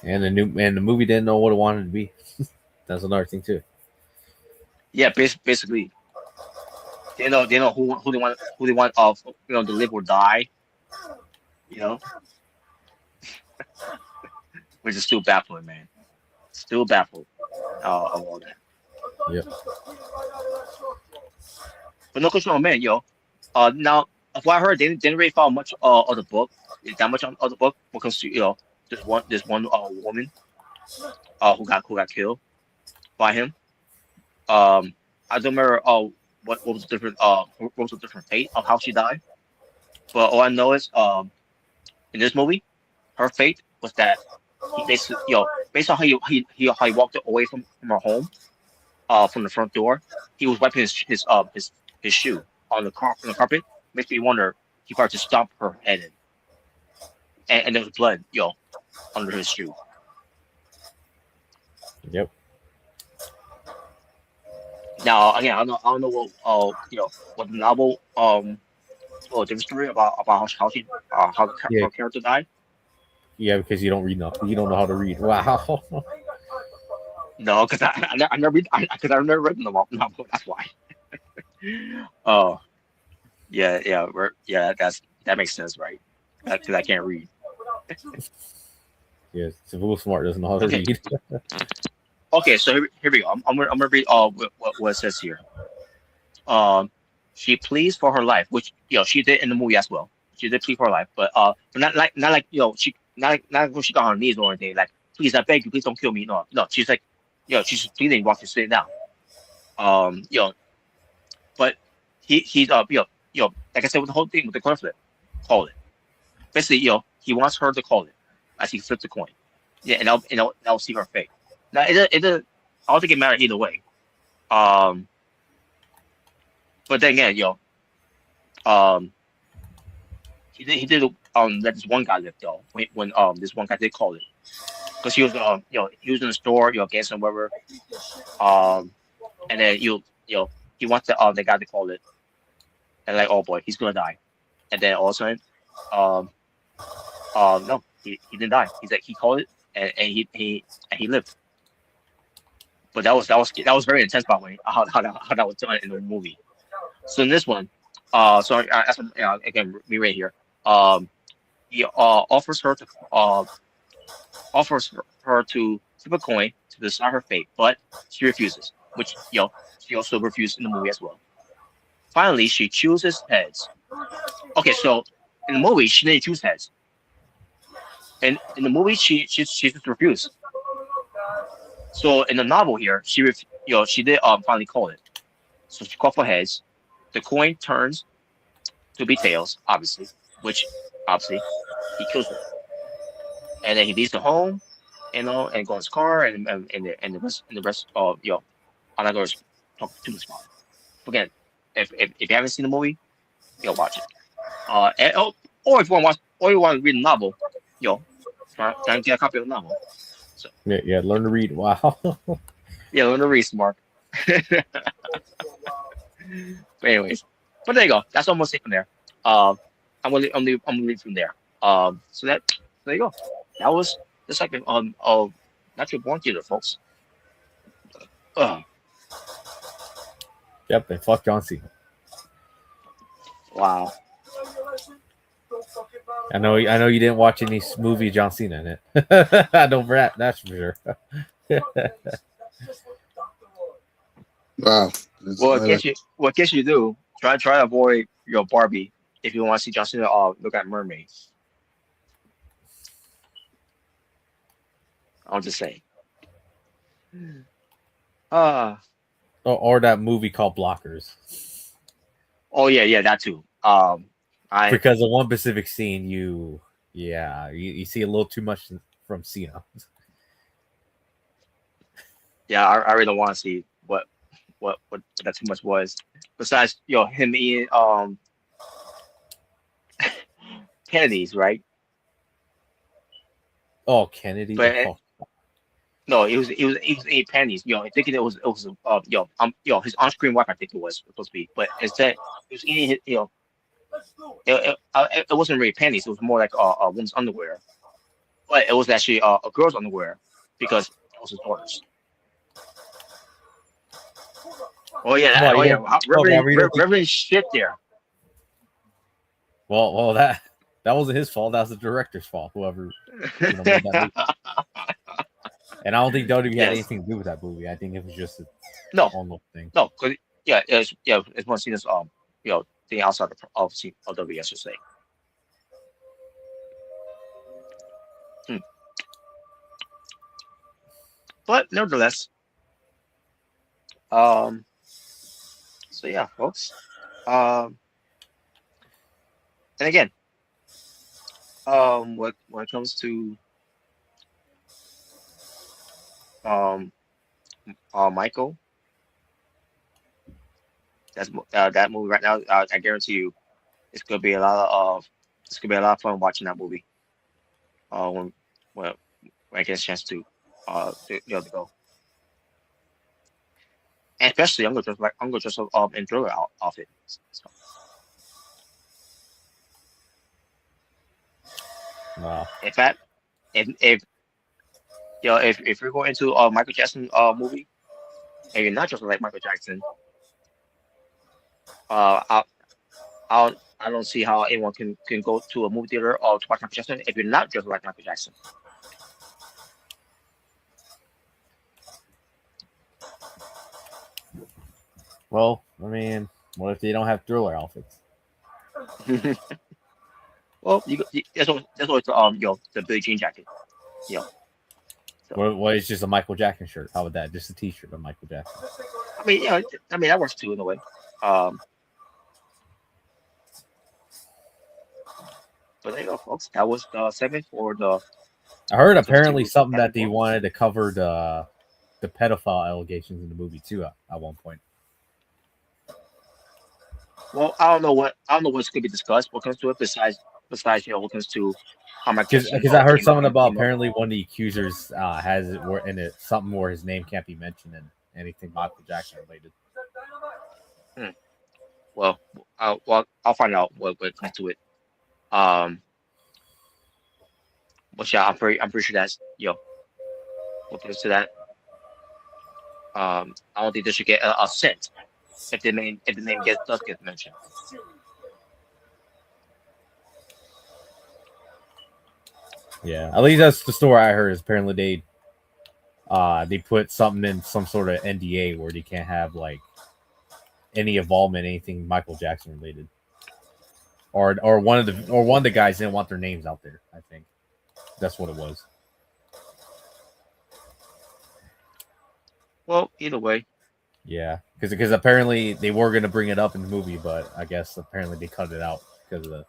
And the movie didn't know what it wanted to be. That's another thing too. Yeah, basically, they know who they want to live or die. Which is still baffling, man. Still baffled of all that. Yep. But No Control Man, now of what I heard, they didn't really follow much of the book. That much of the book when it comes to this one woman who got killed by him. I don't remember what was the different fate of how she died. But all I know is in this movie, her fate was that he basically based on how he walked away from her home from the front door, he was wiping his shoe on the carpet. Makes me wonder he probably just stomped her head in, and there was blood under his shoe. Yep. Now again, I don't know what the novel different story about how her character died. Yeah, because you don't read nothing. You don't know how to read. Wow. No, because I never read because I never read the novel. That's why. Oh, yeah. That makes sense, right? Because I can't read. Yeah, Civil Smart doesn't know how to read. Okay, so here we go. I'm gonna read what it says here. She pleads for her life, which she did in the movie as well. She did plead for her life, but not like she not when she got on her knees or anything. Like, please, I beg you, please don't kill me. No. She's like, she's pleading while she's sitting down. But he's like I said with the whole thing with the coin flip, call it. Basically, he wants her to call it as he flips the coin. Yeah, and I'll see her fate. Now I don't think it matters either way. But then again, he did let this one guy live though when this one guy did call it, because he was he was in the store getting some whatever, and then he wants the guy to call it, and like, oh boy, he's gonna die, and then all of a sudden no, he didn't die. He's like, he called it, and he lived. But that was very intense, by the way, how that was done in the movie. So in this one, again, me right here. He offers her to flip a coin to decide her fate, but she refuses, which she also refused in the movie as well. Finally, she chooses heads. Okay, so in the movie she didn't choose heads, and in the movie she just refused. So in the novel here, she did finally call it. So she called for heads. The coin turns to be tails, obviously, which obviously he kills her, and then he leaves the home, and goes his car, and the rest of I'm not going to talk too much about it. Again, if you haven't seen the movie, watch it. Or if you want to watch, or you want to read the novel, try and get a copy of the novel. So Yeah, learn to read. Wow. learn to read, smart. But anyways, but there you go. That's almost it from there. I'm gonna leave from there. So there you go. That was the second of Natural Born Theater, folks. Yep, and fuck John Cena. Wow. I know you didn't watch any movie John Cena in it. I know that's for sure. Wow. Well, I guess you do. Try to avoid your Barbie if you want to see John Cena look at mermaids. I'll just say. Or that movie called Blockers. Oh yeah, that too. Because of one specific scene, you see a little too much from Cena. Yeah, I really don't want to see what that too much was. Besides, him eating Kennedy's, right? Oh, Kennedy. But no, it was eating panties. Thinking it was his on-screen wife. I think it was supposed to be, but instead he was eating his. It wasn't really panties. It was more like a woman's underwear, but it was actually a girl's underwear because it was his daughter's. Oh yeah, Reverend shit there. Well, that wasn't his fault. That was the director's fault. Whoever made that movie. And I don't think WWE had anything to do with that movie. I think it was just a normal thing. No, because it's one seen as thing outside of WWE, I should say. But nevertheless, so yeah, folks. And again, when it comes to Michael, that movie right now. I guarantee you, it's gonna be a lot of fun watching that movie. When I get a chance to to go. And especially I'm gonna dress up in thriller outfit. So. Wow. In fact, if you're going into a Michael Jackson movie and you're not just like Michael Jackson, I don't see how anyone can go to a movie theater or to watch Michael Jackson if you're not just like Michael Jackson. Well, I mean, what if they don't have thriller outfits? Well, that's always the Billie Jean jacket. So. Well, it's just a Michael Jackson shirt. How about that? Just a T-shirt of Michael Jackson. I mean, that works too in a way. But there you go, folks. That was the segment for the. I heard apparently something that they wanted to cover the pedophile allegations in the movie too at one point. Well, I don't know what's going to be discussed. What comes to it besides what comes to how my because I heard something about apparently one of the accusers has it in it something where his name can't be mentioned in anything Michael Jackson related. Well, I'll find out what comes to it. But yeah, I'm pretty sure that's what comes to that. I don't think they should get a cent if the name does get mentioned. Yeah, at least that's the story I heard. Is apparently they put something in some sort of NDA where they can't have like any involvement in anything Michael Jackson related, or one of the guys didn't want their names out there. I think that's what it was. Well, either way, Yeah, because apparently they were going to bring it up in the movie, but I guess apparently they cut it out because of the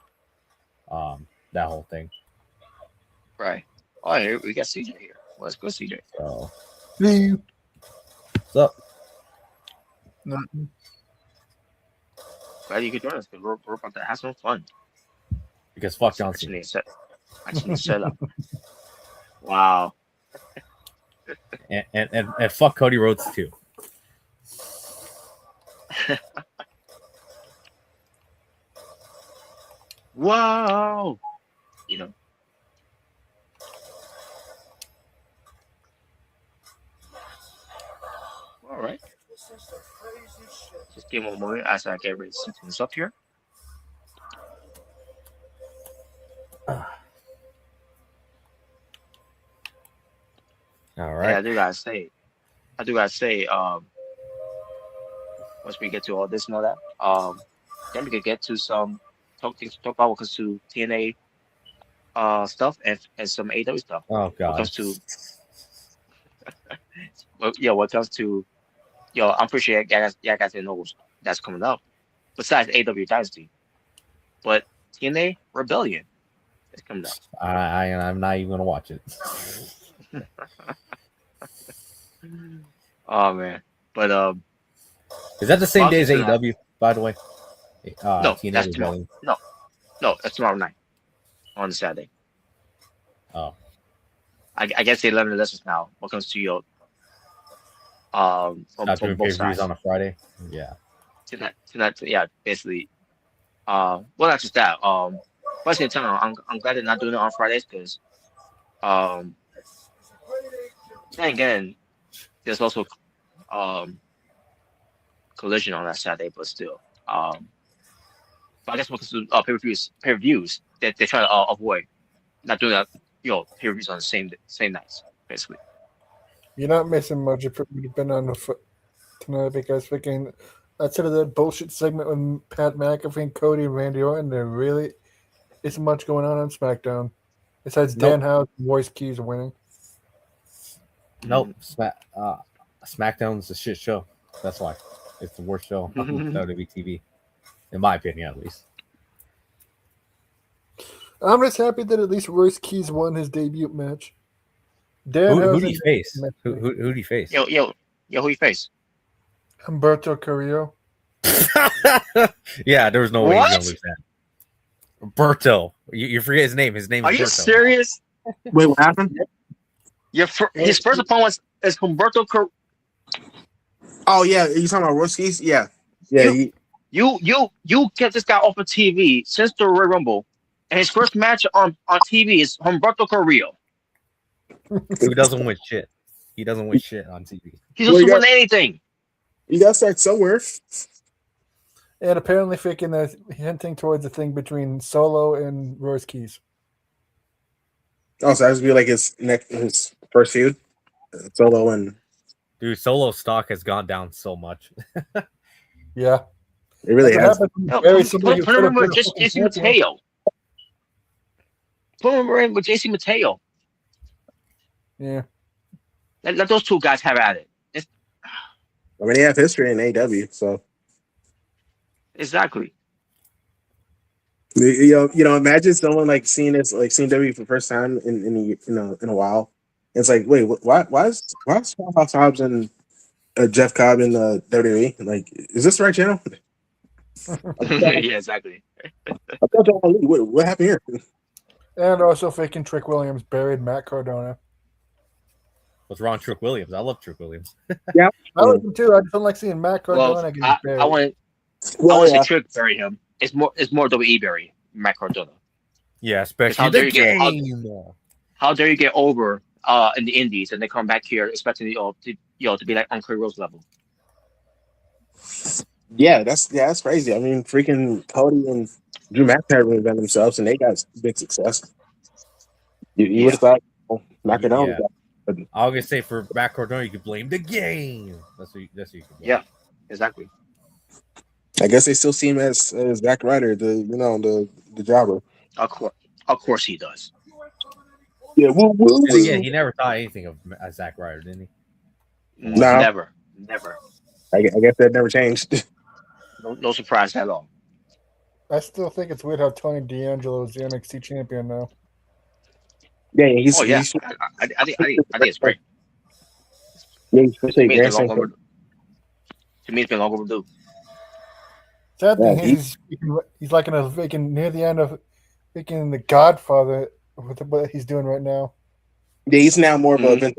that whole thing. right? Oh, here we got CJ here. Let's go, CJ. So Hey. what's up? Nothing. Glad you could join us because we're about to have some fun. Because fuck John Cena. Actually set up. Wow. And fuck Cody Rhodes too. Wow. You know. All right. Just give me a moment as I get ready to set things up here. All And right. I do gotta say, once we get to all this and all that, then we could get to some talk about what comes to TNA stuff and some AEW stuff. Oh What god. comes to what comes to I'm pretty sure you guys know that's coming up. Besides AEW Dynasty. But TNA Rebellion is coming up. I'm not even gonna watch it. Oh man. But Is that the same day as Obviously not. AEW? By the way, no, TNA that's tomorrow. Rebellion. No, that's tomorrow night on Saturday. Oh, I guess they learned the lessons now. What comes to your from not doing both pay-per-views sides. on a Friday. Yeah. Tonight, yeah, basically. Well, not just that. But at the same time, I'm glad they're not doing it on Fridays because, then again, there's also collision on that Saturday, but still, but I guess because pay-per-views that they're trying to avoid not doing that, pay-per-views on the same nights, basically. You're not missing much if it would have been on the foot tonight because freaking outside of that bullshit segment with Pat McAfee and Cody and Randy Orton, there really isn't much going on SmackDown. Besides Dan House and Royce Keys winning. Nope. SmackDown's a shit show. That's why it's the worst show on WWE TV, in my opinion, at least. I'm just happy that at least Royce Keys won his debut match. Dan Who House do you face? Who do you face? Who you face? Humberto Carrillo. Yeah, there was no way he was What? gonna lose that. Berto, you forget his name. His name Are is you Berto. serious? Wait, what happened? His first opponent is Humberto Carrillo. Oh yeah, you talking about Ruskies? Yeah, yeah. You kept this guy off of TV since the Royal Rumble, and his first match on TV is Humberto Carrillo. Who doesn't win shit? He doesn't win shit on TV. He doesn't win anything. You gotta start somewhere. And apparently freaking hinting towards the thing between Solo and Royce Keys. Oh, so that's gonna be like his first feud, Solo and Dude, Solo stock has gone down so much. Yeah. it really has. No, Very put similar to him in with Philip JC Mateo. Put him in with JC Mateo. Yeah. Let those two guys have at it. I mean, they have history in AEW, so Exactly. you know, imagine someone like seeing W for the first time in a while. It's like, wait, why's House Hobbs and Jeff Cobb in the WWE? Like, is this the right channel? Yeah, exactly. I thought y'all were league. What happened here? And also freaking Trick Williams buried Matt Cardona. What's wrong with Trick Williams? I love Trick Williams. I like him too. I just don't like seeing Matt Cardona Well, get buried. I want to say Trick bury him. It's more WWE bury Matt Cardona. Yeah, especially How dare the you get- game. How dare you get over in the Indies and they come back here expecting to be like on Cody Rhodes level? Yeah, that's crazy. I mean, freaking Cody and Drew McIntyre reinvented themselves, and they got big success. You would Yeah. have thought Knockdown, Yeah. but I was gonna say for Matt Cardona, you could blame the game. That's what you could blame. Yeah. Exactly. I guess they still see him as Zack Ryder, the jobber. Of course. Of course he does. Yeah, woo woo And again, woo. he never thought anything of Zack Ryder, didn't he? For one. No, Never. Never. I guess that never changed. No surprise at all. I still think it's weird how Tony D'Angelo is the NXT champion now. Yeah, Oh yeah. I think it's great. he's To especially me, it's been long grandson. overdue. To me, it's been long overdue. Sad thing Yeah, is, he's like in a freaking near the end of freaking The Godfather with what he's doing right now. Yeah, he's now more of a Mhm. event.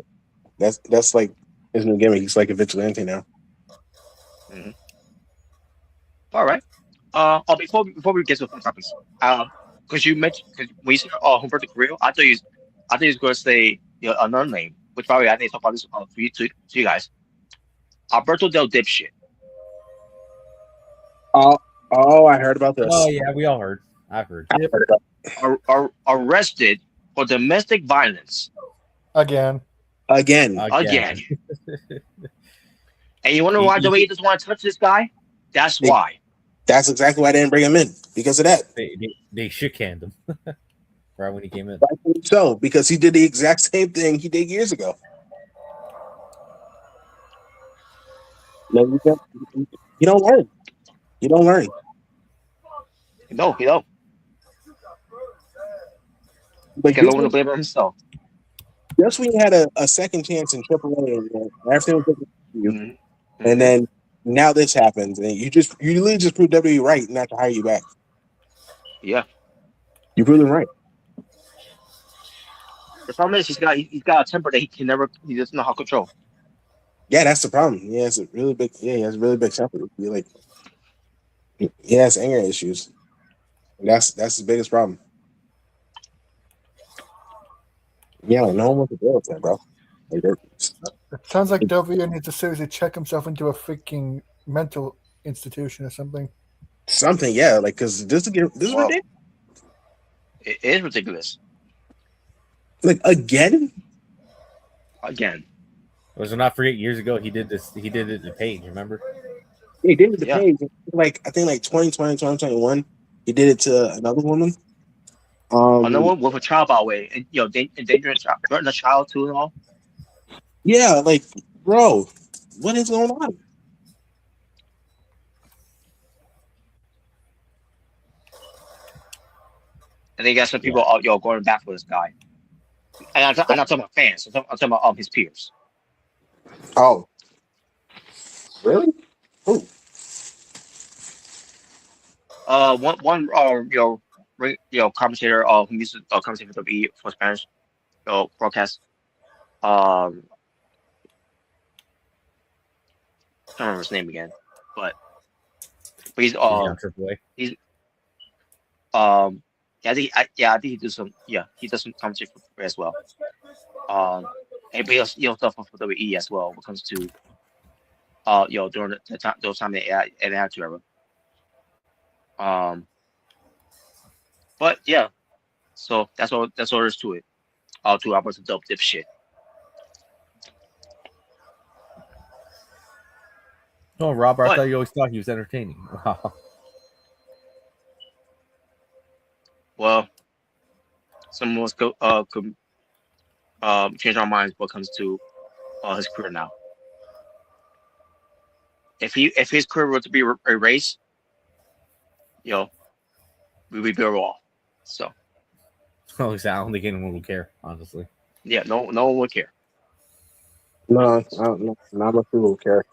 That's like his new gimmick. He's like a vigilante now. Mhm. All right. Before we get to the topics, because you mentioned when you said Humberto Carrillo, I thought you was going to say another name, which probably I need to talk about this to you guys. Alberto Del Dipshit Oh, I heard about Oh this. yeah, we all heard. I've heard. I heard about are arrested for domestic violence Again. again. again. And you wonder why WWE doesn't want to touch this guy? That's They- why. That's exactly why I didn't bring him in because of that. They shook hand him right when he came in. Rightfully so, because he did the exact same thing he did years ago. No, you don't learn. You don't learn. No, he don't. But He can only blame himself. just when you had a second chance in AAA, and everything was looking for you, Mhm. and then now this happens, and you literally just proved WWE right not to hire you back. Yeah. You proved them right. The problem is he's got a temper that he doesn't know how to control. Yeah, that's the problem. He has a really big temper. You're like, he has anger issues. And that's his biggest problem. Yeah, like no one wants to deal with that, bro. Like, It sounds like W needs to seriously check himself into a freaking mental institution or something. something, yeah, like because this is Well, ridiculous. it is ridiculous. Like again, Was it not forget years ago he did this? He did it to Paige. Remember? he did it to Yeah. Paige. Like I think like 2020, 2021, he did it to another woman. Another one with a child, by the way, and endangering a child too and all. Yeah, like bro, what is going on? And then you got some people going back for this guy. And I'm not talking about fans. I'm talking about his peers. Oh, really? Who? One commentator who used to commentate for WWE for Spanish broadcast. I can't remember his name again, but he's He's on AAA. I think he does some commentary for as well. And he does stuff for WWE as well when it comes to during the time those time in Attitude Era. But yeah, so that's all there is to it. All 2 hours of dope dipshit. Oh, Robert, I But- thought you always thought he was entertaining. Wow. Well, some of us could change our minds when it comes to his career now. If his career were to be erased, we'd be better off. So At least I don't think anyone will care, honestly. yeah, no one would care. No, not much people who care.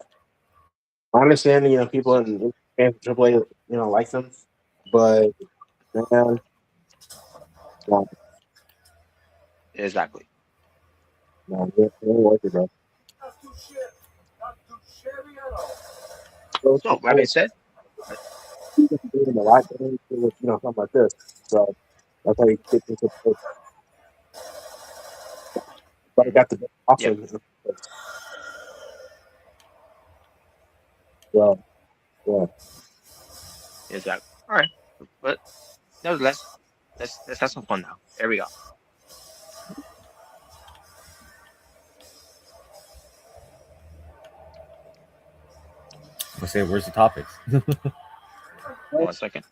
I understand, people in AAA, like them, but man, no, Exactly. it ain't worth it, bro. So, So that being said, you can do them a lot better with, something like this. So that's how you get into the but I got the offer. Well, Yeah. Exactly. All right, but nevertheless, let's have some fun now. There we go. I say, where's the topics? 1 second.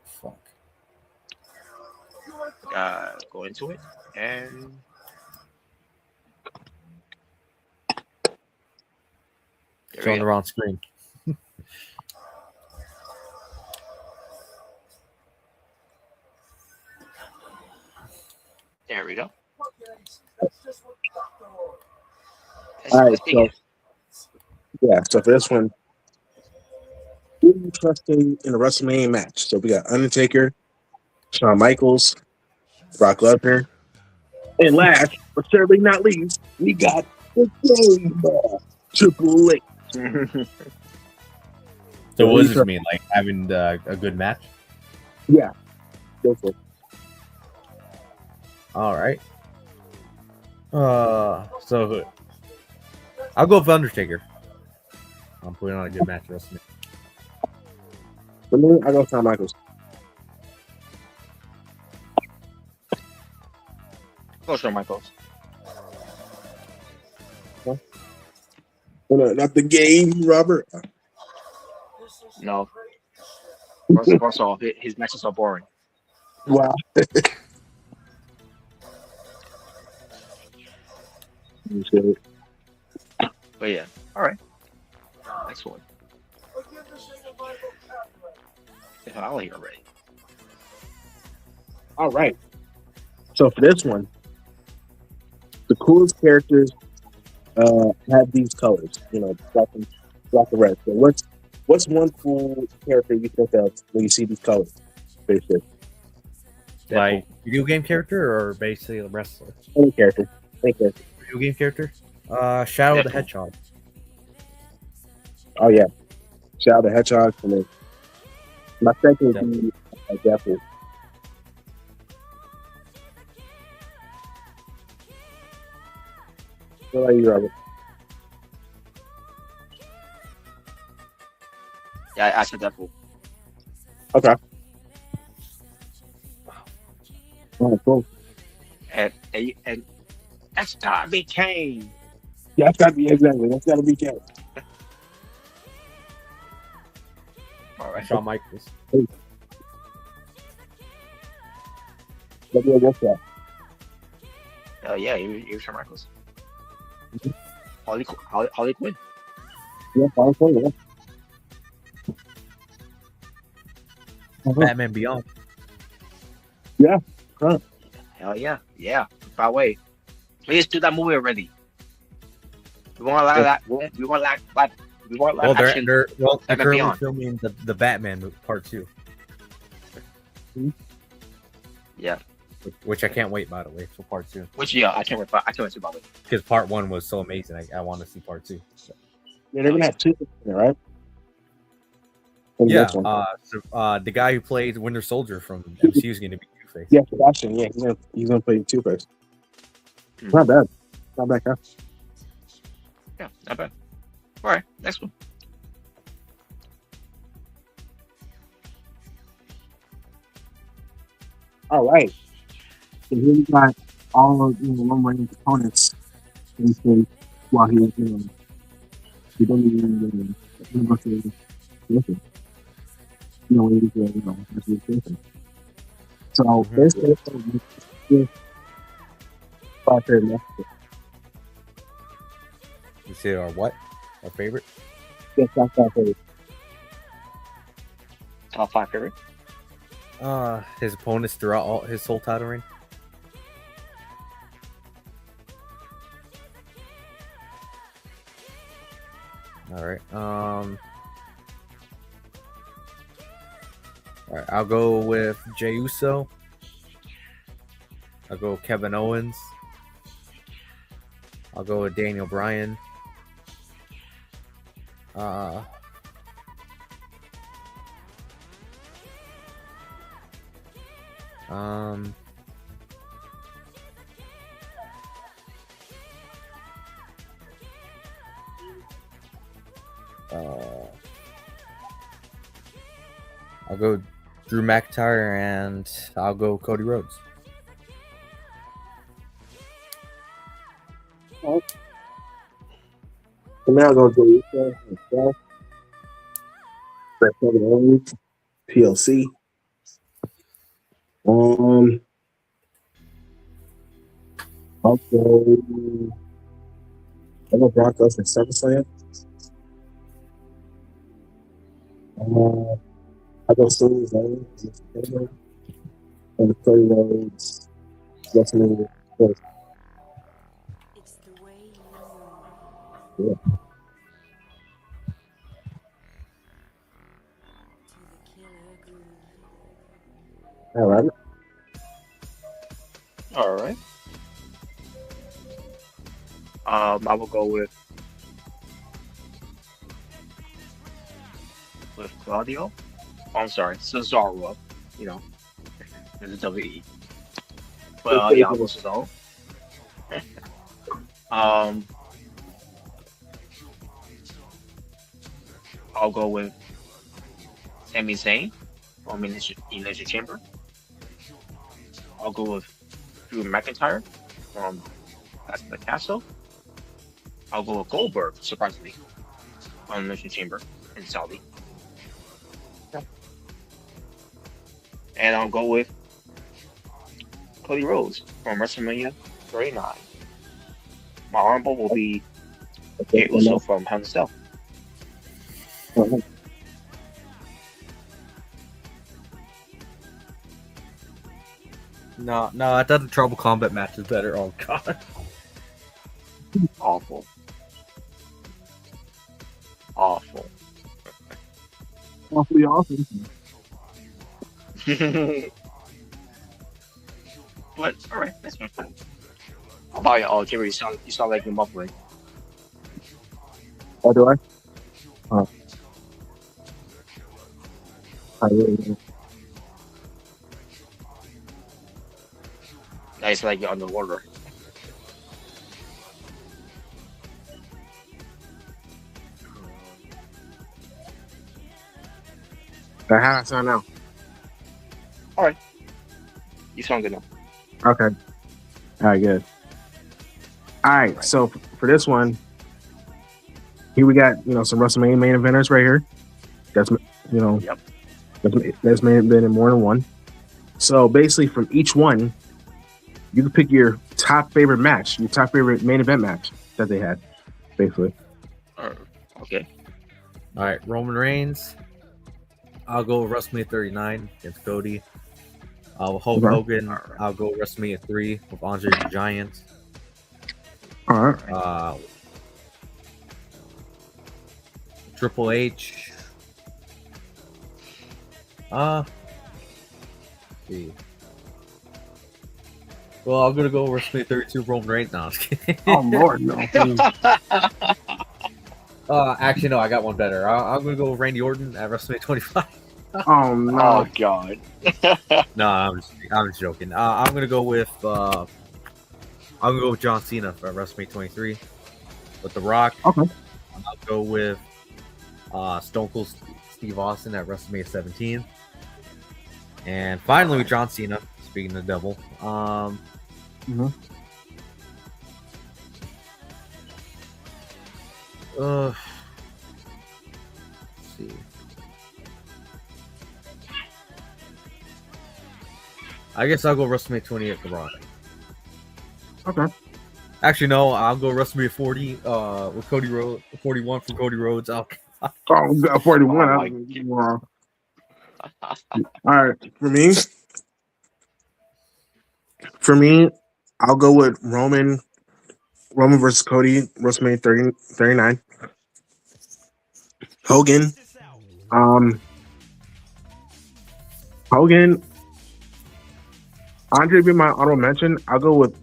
Fuck. Go into it and there we Showing the go. wrong screen. There we go. All right. Let's So begin. yeah. So for this one, who are you trusting in a WrestleMania match? So we got Undertaker, Shawn Michaels, Brock Lesnar, and last but certainly not least, we got the Game Triple H. So who what you does this trust- mean? Like having a good match? Yeah. Go for it. All right. So I'll go with Undertaker. I'm putting on a good match for WrestleMania. For me, I go Shawn Michaels. Go Shawn Michaels. Not the game, Robert. No. First off, his matches are boring. Wow. But yeah. All right. Next one. Get out of here already. All right. So for this one, the coolest characters have these colors, black and red. So what's one cool character you think of when you see these colors? Basically, Like video game character or basically a wrestler? any character. Video game character? Shadow the Deadpool. Hedgehog. Oh yeah, Shadow the Hedgehog for me. My second would be Deadpool. What about you, Robert? Yeah, I said Deadpool. Okay. Oh, cool. And that's Darby Kane. Yeah, that's gotta be exactly. That's gotta be Kane. All right. Shawn Michaels. That'd be a good shot. Yeah, he was Shawn Michaels. Harley Quinn. Yeah, fine, cool, yeah. Batman Beyond. Yeah. Huh. Hell yeah. Yeah. By the way, please do that movie already. We want a lot of that. We want Well, action. they're Batman currently Beyond. filming the Batman part 2. Yeah. Which I can't wait, by the way, for part 2. Which I can't wait to about it. Because part 1 was so amazing. I want to see part 2. So. Yeah, they're gonna have two in there, right? In Yeah. this one. The guy who played Winter Soldier from MCU is going to be Two-Face. Yeah, Sebastian. Yeah, he's gonna play Two-Face. Not bad. Not bad, huh? Yeah, not bad. All right, next one. All right. So here we got all of Roman opponents in this case while he was he didn't even listen. He was as he was thinking. So this is five favorite matches. You say our what? Our favorite? Yes, that's five favorite. Top 5 favorite. His opponents throughout his whole title reign. All right. All right. I'll go with Jey Uso. I'll go with Kevin Owens. I'll go with Daniel Bryan. I'll go Drew McIntyre, and I'll go Cody Rhodes. So now I'm going to go myself. PLC. I'll go Broncos for SummerSlam. I'll go Sami Zayn and Cody Rhodes. WrestleMania. It's the way you move Yeah. to the killer groove. All right. All right. I will go with Claudio. Oh, I'm sorry, Cesaro. You know, this is WWE. But yeah, I'll go Cesaro. I'll go with Sami Zayn from Elimination Chamber. I'll go with Drew McIntyre from Clash of the Castle. I'll go with Goldberg, surprisingly, from Elimination Chamber in Saudi. And I'll go with Cody Rhodes from WrestleMania 39. My honorable will be Jey Uso from Hell in a Cell. No, I thought the Trouble Combat match is better. Oh god. Awful. Awful. Awfully awesome. But alright, that's fine. How about you? Oh, Jerry, you sound like you're muffling. Oh, do I? Oh. I really do. Nice, like you're underwater. How I sound now? Alright. You sound good now. Okay. All right, good. All right, so for this one, here we got some WrestleMania main eventers right here. That's Yep. that's may have been in more than one. So basically, from each one, you can pick your top favorite match, your top favorite main event match that they had, basically. Okay. All right, Roman Reigns. I'll go WrestleMania 39 against Cody. Hulk Hogan. I'll go WrestleMania 3 with Andre the Giant. All right. Triple H. See. Well, I'm gonna go WrestleMania 32 Roman Reigns. No, I'm just kidding. Oh Lord, no. Actually, no, I got one better. I'm gonna go with Randy Orton at WrestleMania 25. Oh no. Oh god. No, I'm just joking. I'm gonna go with John Cena at WrestleMania 23 with The Rock. Okay. I'll go with Stone Cold Steve Austin at WrestleMania 17, and finally with John Cena. Speaking of the devil, let's see. I guess I'll go WrestleMania 20 at The Rock. Okay. Actually, no, I'll go WrestleMania 40 with Cody Rhodes, 41 for Cody Rhodes. Oh, we got 41. Oh, All right, for me, I'll go with Roman versus Cody, WrestleMania 39. Hogan. Hogan. Andre be my honorable mention. I'll go with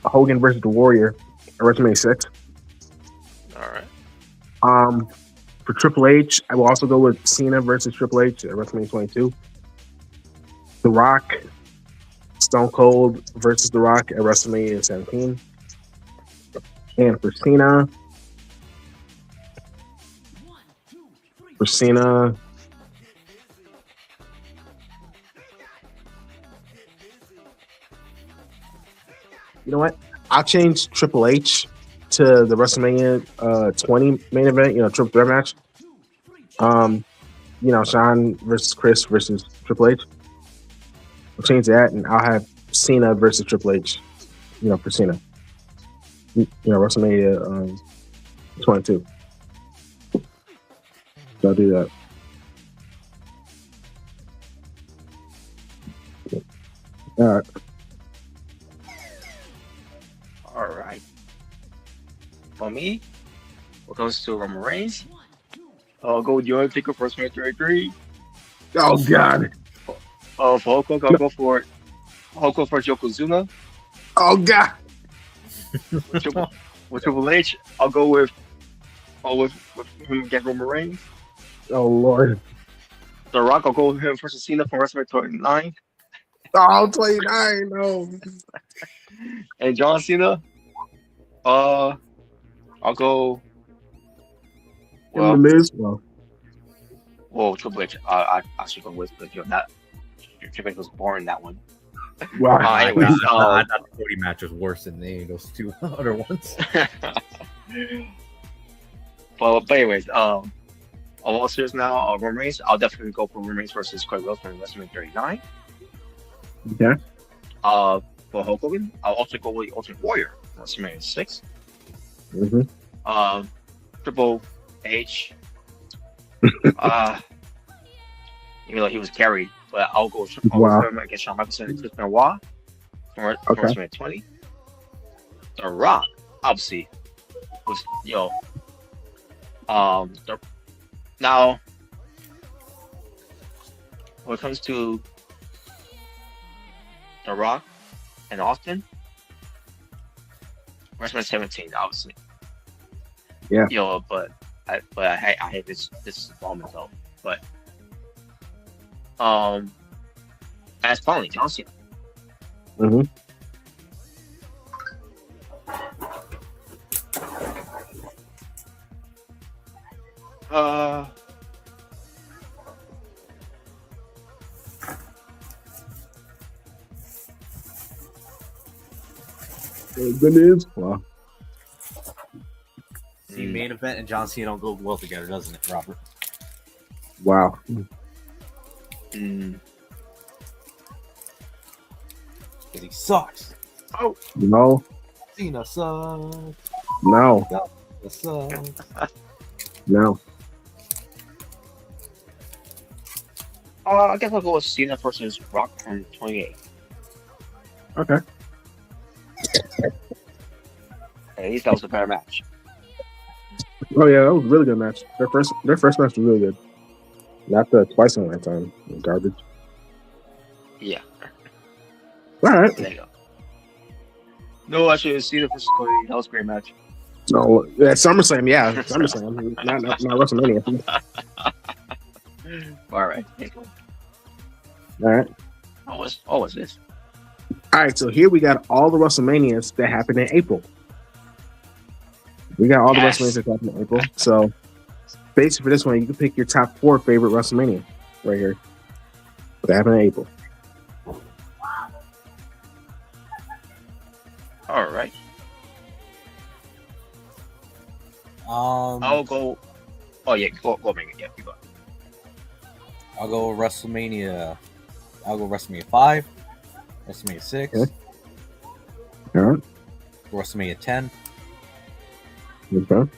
Hogan versus the Warrior at WrestleMania 6. All right. For Triple H, I will also go with Cena versus Triple H at WrestleMania 22. The Rock, Stone Cold versus The Rock at WrestleMania 17. And for Cena, For Cena, you know what? I'll change Triple H to the WrestleMania 20 main event. You know, triple threat match. You know, Shawn versus Chris versus Triple H. I'll change that, and I'll have Cena versus Triple H. You know, for Cena. You know, WrestleMania 22. So I'll do that. All right. All right. For me, what comes to Roman Reigns, I'll go with your pick of first man 33. Oh God. For Hulk Hogan, I'll go for Hulk Hogan for Yokozuna. Oh God. With Triple H, I'll go with him against Roman Reigns. Oh Lord. The Rock, I'll go with him versus Cena from WrestleMania 29. Oh, 29. No. And John Cena, I'll go. In the Well, Miz. Well, Triple H. I should go with because that Triple H was boring that one. wow. Anyways, I thought the Cody match was worse than those two other ones. but anyways, all serious now. Roman Reigns, I'll definitely go for Roman Reigns versus Cody Rhodes from WrestleMania 39. Okay. For Hulk Hogan, I'll also go with Ultimate Warrior from WrestleMania 6. Mm-hmm. Triple H. Even though he was carried, but I'll go with him against Shawn Michaels and Chris Benoit from WrestleMania 20. The Rock, obviously, was now when it comes to The Rock and Austin, WrestleMania 17, obviously. Yeah. But I hate this moment though. But as finally John Cena. Mm-hmm. Good news. Wow. See, main event and John Cena don't go well together, doesn't it, Robert? Wow. Mm. Because he sucks. Oh No. Cena sucks. No. Cena sucks. No. I guess I'll go with Cena versus Rock from 28. Okay. At least that was a better match. Oh yeah, that was a really good match. Their first match was really good. Not the twice in lifetime garbage. Yeah. All right. There you go. No, actually, Cena versus Cody. That was a great match. No, yeah, SummerSlam. Yeah, SummerSlam. not WrestleMania. All right. All right. What's this? All right. So here we got all the WrestleManias that happened in April. We got all the WrestleManias that happened in April. So basically, for this one, you can pick your top 4 favorite WrestleMania right here that happened in April. All right. I'll go. Oh yeah, go make it. Yeah, you go. I'll go WrestleMania. I'll go WrestleMania 5, WrestleMania 6, Okay. All right. WrestleMania 10. Okay.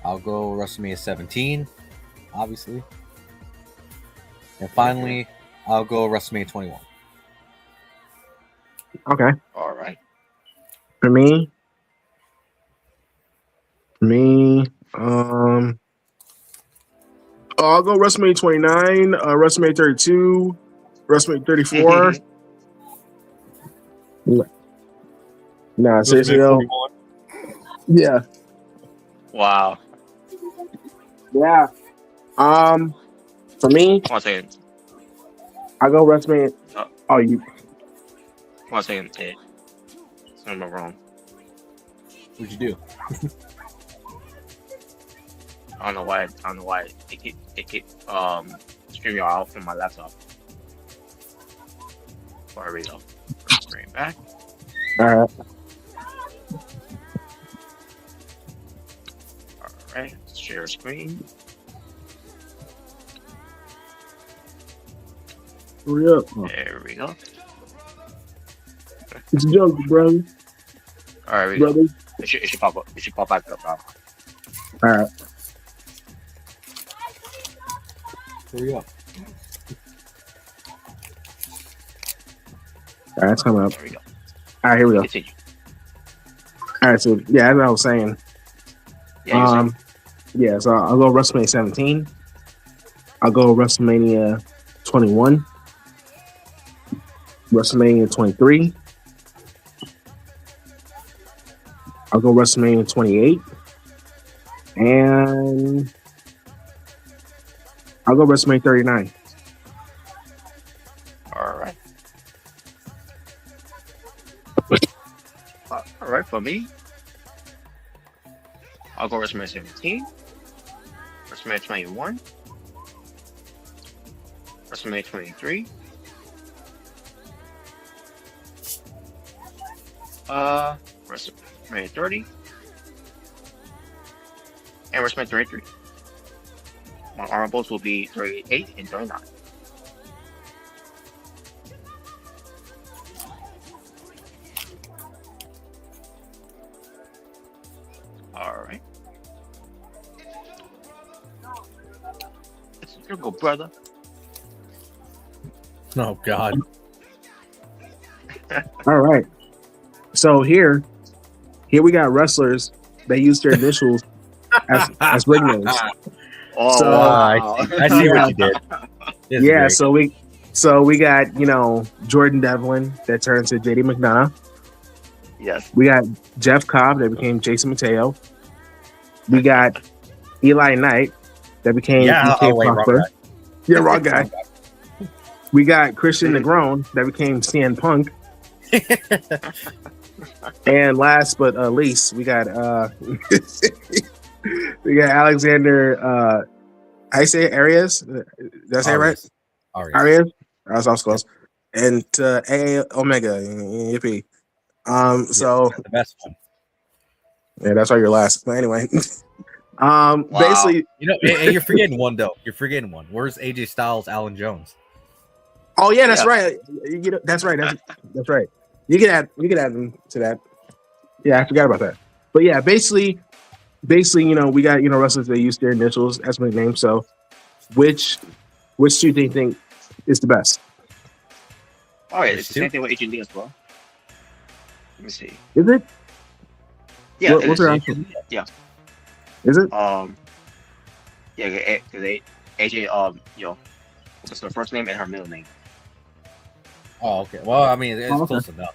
I'll go WrestleMania 17, obviously. And finally, I'll go WrestleMania 21. Okay. All right. For me, I'll go WrestleMania 29, WrestleMania 32, WrestleMania 34. Nah, seriously though. Yeah. Wow. Yeah. For me, One second. I go WrestleMania. Oh, you. One second. Something wrong. What'd you do? I don't know why. It keep streaming out from my laptop. There we go. Bring it back. All right. All right. Share screen. Hurry up. Oh, There we go. it's a joke, brother. All right, we go. Brother. It should pop up. It should pop back up. All right. Hurry up. All right, it's coming up. There we go. All right, here we go. Continue. All right, so yeah, as I was saying. Yeah, you saying. Yeah, so I'll go WrestleMania 17. I'll go WrestleMania 21. WrestleMania 23. I'll go WrestleMania 28. And I'll go WrestleMania 39. All right. All right, for me, I'll go WrestleMania 17, WrestleMania 21, WrestleMania 23, WrestleMania 30, and WrestleMania 33. My honorables will be 38 and 39. All right. Let's go, brother. Oh God. All right. So here we got wrestlers that use their initials as ring names. Oh, So, wow. I see what you did. This is Yeah, great. so we got, Jordan Devlin that turned to JD McDonough. Yes. We got Jeff Cobb that became Jason Mateo. We got Eli Knight that became EK wait, wrong Prosper. guy. Yeah, wrong guy. We got Christian Negron that became CN Punk. And last but least, we got Alexander I say Arias. Did I say it right? Arias. That was close. And AA Omega. Yippee. So the best one. yeah, that's why you're last. But anyway. Wow. Basically, And you're forgetting one though. You're forgetting one. Where's AJ Styles, Alan Jones? oh yeah, that's Yeah. right. That's right. That's right. You can add them to that. Yeah, I forgot about that. But yeah, basically, we got wrestlers that use their initials as my name. So, which two do you think is the best? All right, it's the same thing with AJ Lee as well. Let me see. Is it? Yeah, What's her answer? Yeah. Is it? Yeah, because AJ, what's her first name and her middle name? Oh, okay. Well, I mean, it's okay. close enough.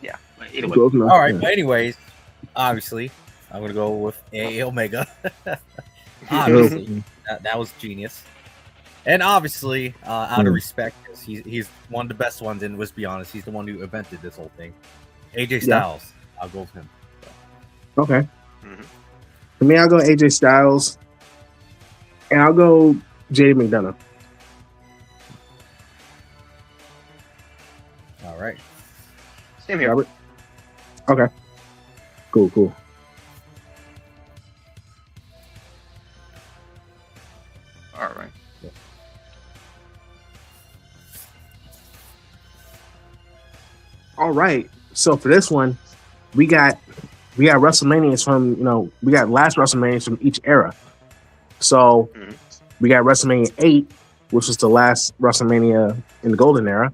Yeah, but either way. Close enough. All right, Yeah. but anyways, obviously, I'm gonna go with AA Omega. Obviously, that was genius. And obviously, out of respect, 'cause he's one of the best ones, and let's be honest, he's the one who invented this whole thing. AJ Styles, I'll go with him. Okay. Mhm. For me, I'll go AJ Styles, and I'll go JD McDonough. All right. Same here. Robert. Okay. Cool. All right. All right. So for this one, we got WrestleManias from we got last WrestleManias from each era. So we got WrestleMania 8, which was the last WrestleMania in the Golden Era.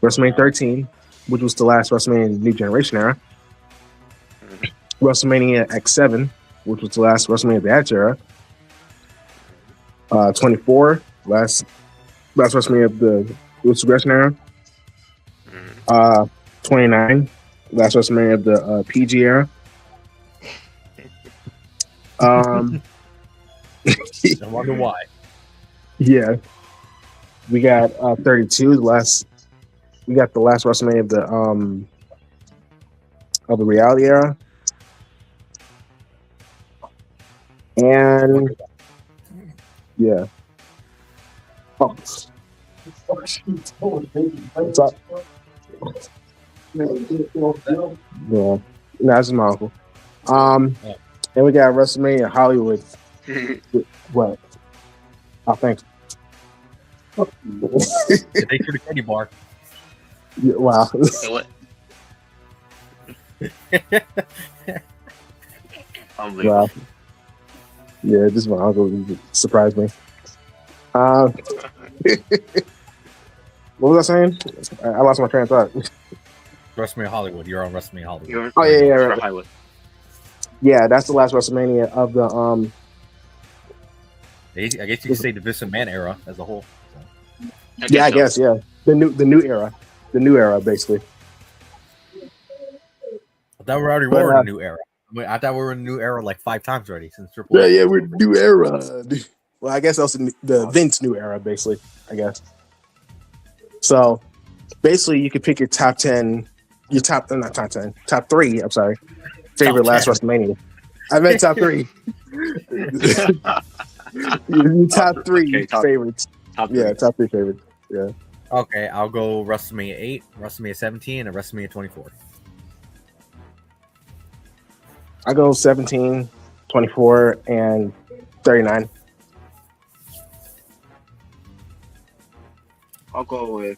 WrestleMania 13, which was the last WrestleMania in the New Generation Era. WrestleMania X7, which was the last WrestleMania of the Attitude Era. 24, last WrestleMania of the Progression Era. 29, last WrestleMania of the PG era. I wonder why. Yeah, we got 32. We got the last WrestleMania of the Reality era. And yeah. Oh. What's up? Yeah, that's my uncle. And we got WrestleMania Hollywood. What? Oh, thanks. Thanks for the candy bar. Yeah, wow. Say what? Unbelievable. Wow. Yeah, this is my uncle. Surprised me. What was I saying? I lost my train of thought. WrestleMania Hollywood. You're on WrestleMania Hollywood. Oh yeah, For right. Hollywood. Yeah, that's the last WrestleMania of the I guess you could say the Vince McMahon era as a whole. Yeah, I guess yeah. The new era basically. I thought we already But, were in a new era. I thought we were in a new era like 5 times already since Triple Yeah, H. yeah, we're new era. Well, I guess that's the Vince new era, basically. I guess. So, basically, you could pick your top 10, top 3. I'm sorry, favorite last WrestleMania. I meant top 3. your top 3 Okay, favorites. Top Yeah, top 3 favorites. Yeah. Okay, I'll go WrestleMania 8, WrestleMania 17, and WrestleMania 24. I go 17, 24, and 39. I'll go with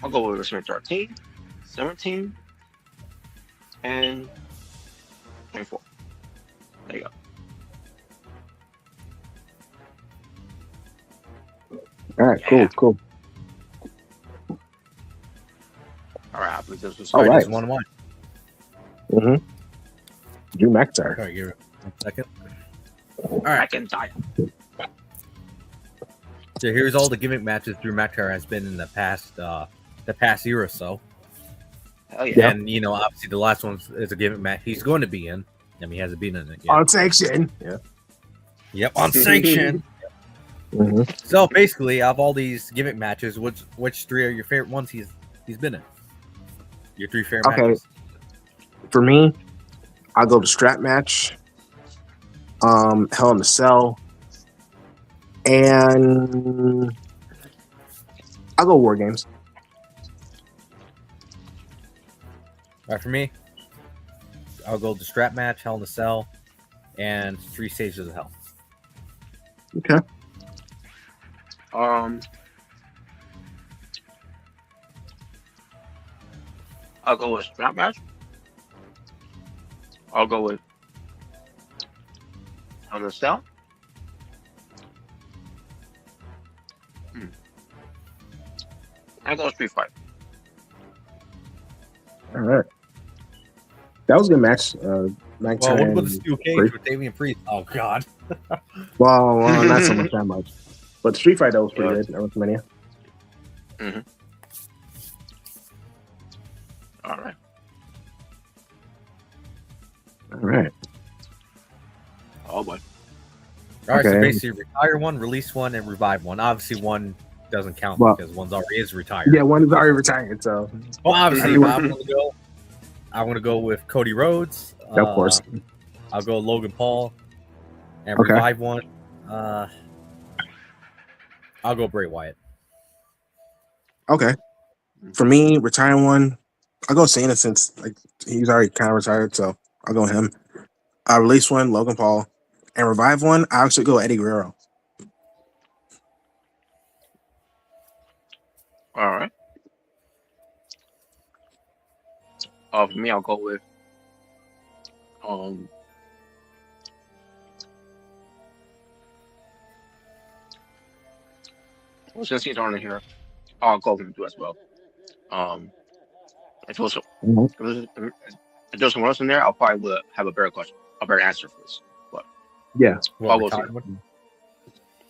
I'll go with WrestleMania 13, 17, and 24. There you go. All right, Yeah. cool. All right, I believe this was All right. 1-1. Mm-hmm. Drew McIntyre. All right, give it 1 second. All right. I can die. So here's all the gimmick matches Drew McIntyre has been in the past year or so. Hell yeah. And obviously the last one is a gimmick match he's going to be in. I mean, he hasn't been in it yet. On sanction. Yeah. Yep, on sanction. Mm-hmm. So basically, of all these gimmick matches, which 3 are your favorite ones he's been in? Your 3 favorite matches? For me, I'll go to strap match, Hell in a Cell, and I'll go War Games. All right, for me, I'll go to strap match, Hell in a Cell, and 3 Stages of Hell. Okay. I'll go with strap match. I'll go with Hell in a Cell. I'll go with Street Fight. All right. That was a good match. Well, what about the steel cage with Damian Priest? Oh God. Well, not so much that much, but Street Fight that was pretty good. That was WrestleMania. Mm-hmm. All right. All right. Oh boy. All right, so Okay. basically retire one, release one, and revive one. Obviously, one doesn't count Well, because one's already is retired. Yeah, one is already retired, so Well, obviously, if I'm going to go with Cody Rhodes. of course. I'll go Logan Paul and Okay. revive one. I'll go Bray Wyatt. Okay. For me, retiring one, I'll go Cena since he's already kind of retired, so I'll go him. Release one, Logan Paul, and revive one. I actually go Eddie Guerrero. All right. For me, I'll go with since he's on here, I'll go with him too as well. If there's someone else in there, I'll probably will have a better question, a better answer for this. But Yeah. Well, we'll see. retirement?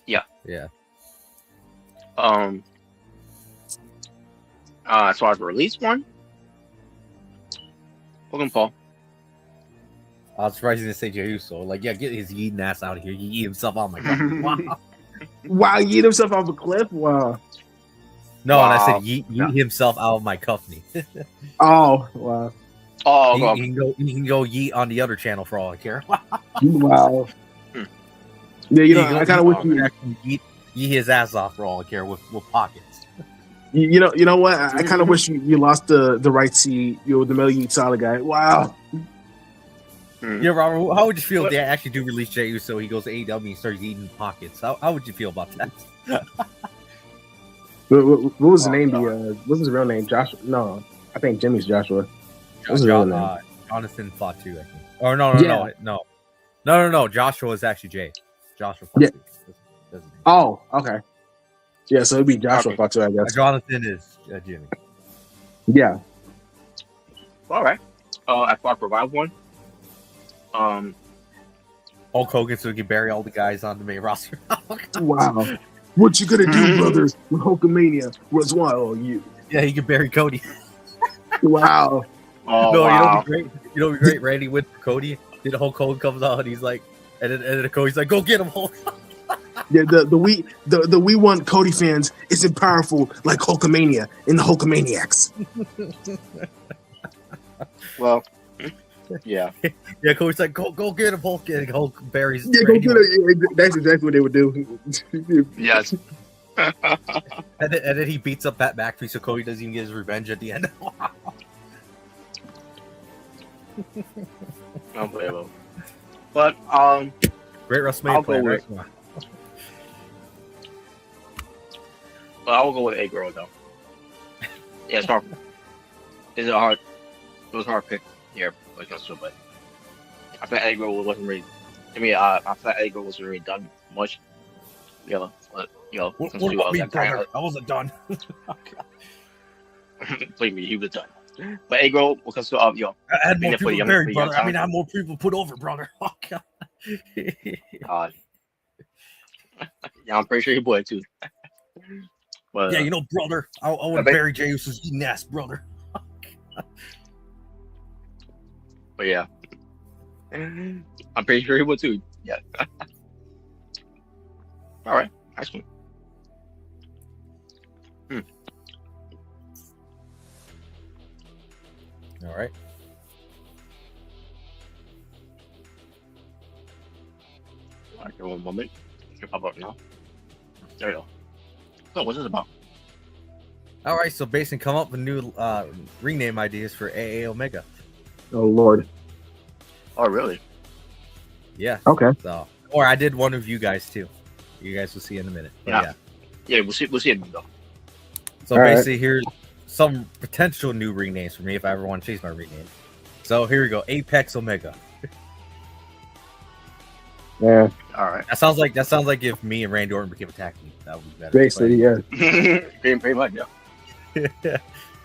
Yeah. Yeah. As far as the release one, Logan Paul. I was surprised you didn't say Jey Uso. Like, yeah, get his eating ass out of here. He eat himself out. Oh my God. Wow. Wow, he yeet himself off a cliff. Wow. No, and I Wow. said yeet himself out of my company. Oh, wow. Oh, he, well, he can go yeet on the other channel for all I care. Wow. Hmm. Yeah, He I kind of wish you. yeet his ass off for all I care with pockets. You know what? I kind of wish you lost the right seat. You're the Million Solid guy. Wow. hmm. Yeah, Robert, how would you feel if they actually do release Jey Uso? He goes to AEW and starts eating pockets. How would you feel about that? What was the Oh, name? God. What's his real name? Joshua? No, I think Jimmy's Joshua. What's his real name? Jonathan Fatu, I think. Or no. Joshua is actually Jay. Joshua Fatu. Yeah. That's his name. Oh, okay. Yeah, so it'd be Joshua Okay. Fatu, I guess. Jonathan is Jimmy. Yeah. All right. I thought provide one. Hulk Hogan so he can bury all the guys on the main roster. Wow. What you gonna do, brothers? When Hulkamania was wild on you. Yeah, he can bury Cody. Wow. Oh, No, wow. you know what'd be great? You know what'd be great? Randy went for Cody. Then Hulk Hogan comes out and he's like, and then Cody's like, go get him, Hulk. Yeah, the we want Cody fans isn't powerful like Hulkamania in the Hulkamaniacs. Well, yeah. Yeah, Cody's like, go get him, Hulk. And Hulk buries Yeah, go Randy. get it. That's exactly what they would do. Yes. And then he beats up Pat McAfee so Cody doesn't even get his revenge at the end. Unbelievable. But Great I'll WrestleMania go plan, with- right? I will go with A Girl though. Yeah, it's hard. It's a hard. It was a hard pick here, but I think A Girl wasn't really. I mean, I thought A Girl wasn't really done much. But What since we about all me, got brother? tired- I wasn't done. believe me, he was done. But A Girl, because I had Been more there for people young- buried, for young brother. I mean, time. I had more people put over, brother. Oh, God. Yeah, I'm pretty sure he would too. But Yeah, you know, brother, I would bet- bury Jey Uso's eating ass, brother. but yeah, I'm pretty sure he would too. Yeah. All right, excellent. All right. All right, give me one moment. It'll pop up now. There you go. So what's this about? All right, so basically come up with new ring name ideas for AA Omega. Oh Lord. Oh, really? Yeah. Okay. So, or I did one of you guys too. You guys will see in a minute. But Yeah. Yeah, we'll see. We'll see it though. So All right. basically, here's some potential new ring names for me if I ever want to change my ring name. So here we go, Apex Omega. Yeah. All right. That sounds like if me and Randy Orton became a tag team. That would be better. Basically, yeah. pretty much, yeah.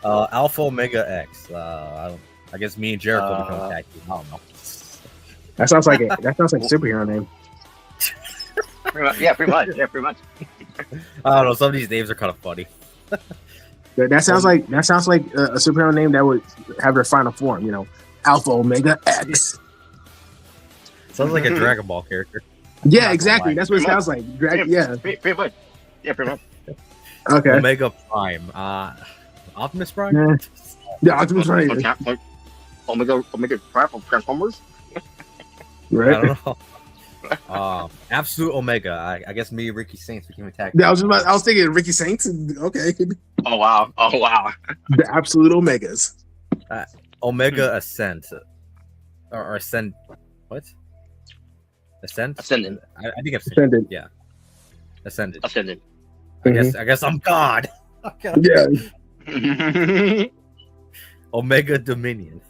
But, Alpha Omega X. I guess me and Jericho become a tag team. I don't know. That sounds like a superhero name. Yeah, pretty much. Yeah, pretty much. I don't know. Some of these names are kind of funny. That sounds like a superhero name that would have their final form. You know, Alpha Omega X. Sounds like a Dragon Ball character. Yeah, exactly. That's what it Pretty sounds like. Yeah. Pretty much. Yeah, pretty much. Okay. Omega Prime. Optimus Prime? Yeah. Yeah, Optimus Prime. Like, Omega Prime from Transformers. I Right. don't know. Absolute Omega. I guess me and Ricky Saints became a tag team. Yeah, I was thinking Ricky Saints. Okay. Oh wow. Oh wow. The absolute Omegas. Omega Ascent. Or Ascend. What? Ascent? Ascendant. I think I've seen Ascendant. Yeah. Ascended. Ascendant. I guess I'm God. Yeah. Omega Dominion.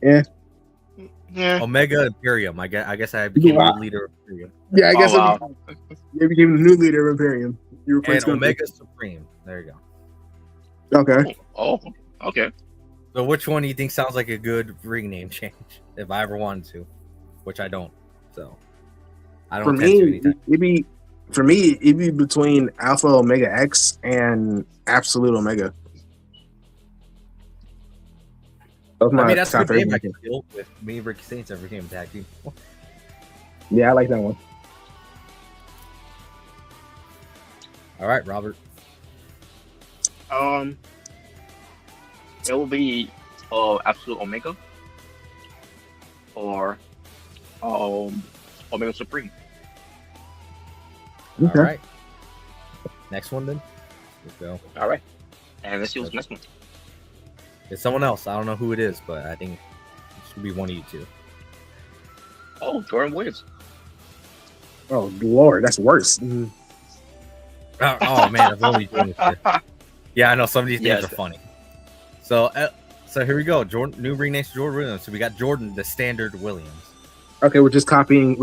Yeah. Yeah. Omega Imperium. I guess I became Wow. the leader of Imperium. Yeah, I guess Oh, wow. you became the new leader of Imperium. You And replaced Gunther. Omega Supreme. There you go. Okay. Oh. Okay. So which one do you think sounds like a good ring name change? If I ever wanted to. Which I don't. So I For don't tend to me, anytime. it'd be between Alpha Omega X and Absolute Omega. Those I my mean, that's a top good name I favorite. can deal with. Me and Ricky Saints ever became a tag team. Yeah, I like that one. All right, Robert. It will be Absolute Omega or Omega Supreme. Okay. All right. Next one then. Let's go. All right, and let's see what's next one. It's someone else. I don't know who it is, but I think it should be one of you two. Oh, Jordan Williams. Oh Lord, that's worse. Oh man, I've only doing this here. Yeah, I know some of these names Yes. are funny. So here we go. Jordan, new ring names for Jordan Williams. So we got Jordan, the standard Williams. Okay, we're just copying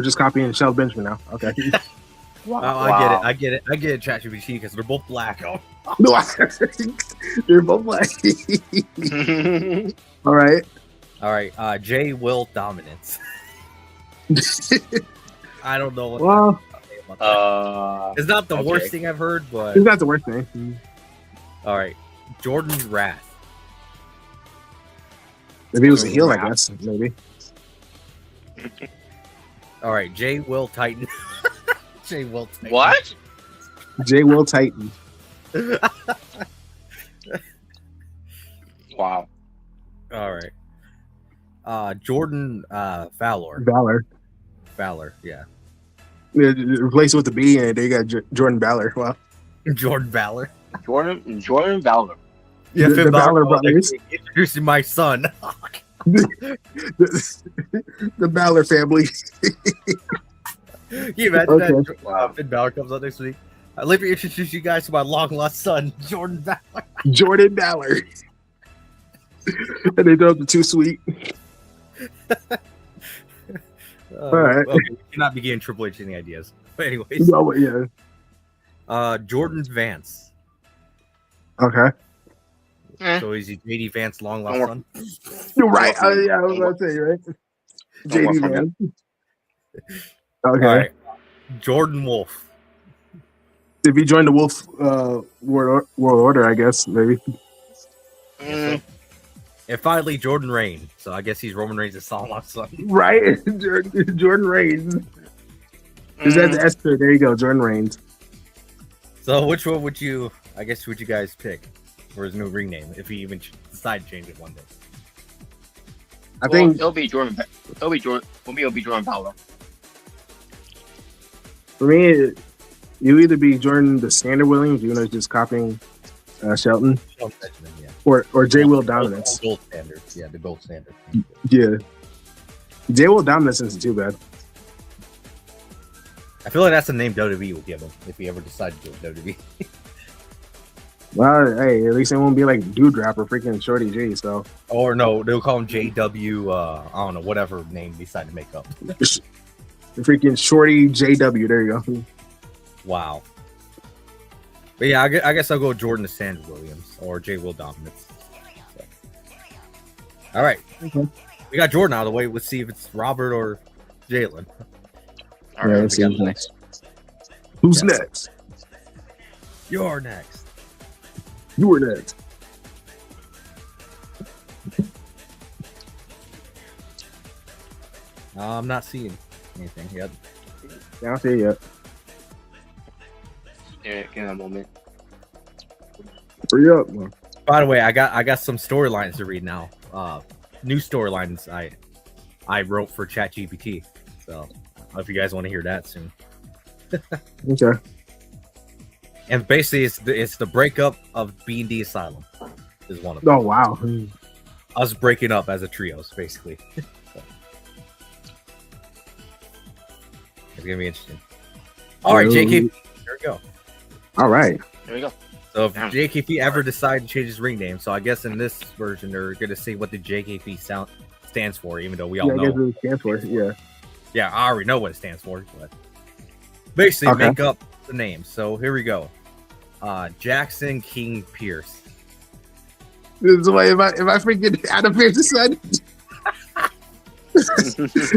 Shelton Benjamin now. Okay. Oh, I get it. ChatGPT, because they're both black. Oh. No, they're both black. All right. All right. J Will Dominance. I don't know what. Well, It's not the okay. worst thing I've heard, but it's not the worst thing. all right. Jordan Wrath. If he was a heel, I guess maybe. All right. J Will Titan. J Will Titan. What? J. Will Titan. Wow. All right. Jordan Fowler. Balor. Yeah. Yeah, replace it with the B, and they got Jordan Balor. Wow. Jordan Balor. Jordan Valor. Yeah, The Balor brothers. Introducing my son. The Balor family. Can you imagine Okay. that Finn Balor comes out next week? Let me introduce you guys to my long lost son, Jordan Balor. Jordan Balor. And they throw up the too sweet. All right. Okay, we cannot be getting Triple H any ideas. But anyways, No, yeah. Jordan Vance. Okay. So is he JD Vance long lost Don't son? You're right. Don't work Yeah, I was about to say, right? Don't work JD for me. man. Okay. All right. Jordan Wolf. If he joined the Wolf World Order, I guess maybe. And finally, Jordan Reigns. So I guess he's Roman Reigns' long lost son. Right, Jordan Reigns. Is that the Esther? There you go, Jordan Reigns. So which one would you guys pick for his new ring name if he even decide to change it one day? I think it'll be Jordan. For me, it'll be Jordan Valor. for me, you either be Jordan the Standard Williams, you know, just copying Shelton, Shelton Benjamin, yeah. or J. Will Dominance. Gold standard. Yeah, the gold standard. Yeah, J. Will Dominance isn't too bad. I feel like that's the name WWE will give him if he ever decides to do WWE. Well, hey, at least it won't be like Dewdrop or freaking Shorty G. So, Or no, they'll call him JW. I don't know, whatever name they decide to make up. the freaking Shorty JW. There you go. Wow. But yeah, I guess I'll go Jordan the Sanders Williams or J. Will Dominance. So. All right. Okay. We got Jordan out of the way. Let's see if it's Robert or Jalen. All Yeah, right, let's we got see. the next. Who's Yes. next? You're next. You were next. I'm not seeing anything yet. Yeah, I'll see you yet. Yeah, in a moment. Hurry up. Man. By the way, I got some storylines to read now. New storylines I wrote for ChatGPT. So I don't know if you guys want to hear that soon. Okay. And basically, it's the breakup of Being the Asylum is one of them. Oh wow. Us breaking up as a trios, basically. So. It's gonna be interesting. All right, JKP. Here we go. All right. There we go. So if Yeah. JKP ever decide to change his ring name, so I guess in this version they're gonna say what the JKP stands for, even though we all Yeah, I guess know. it stands for it. Yeah. Yeah, I already know what it stands for, but basically Okay. make up the name. So here we go. Jackson King Pierce. This is why if I freaking Adam Pierce's son,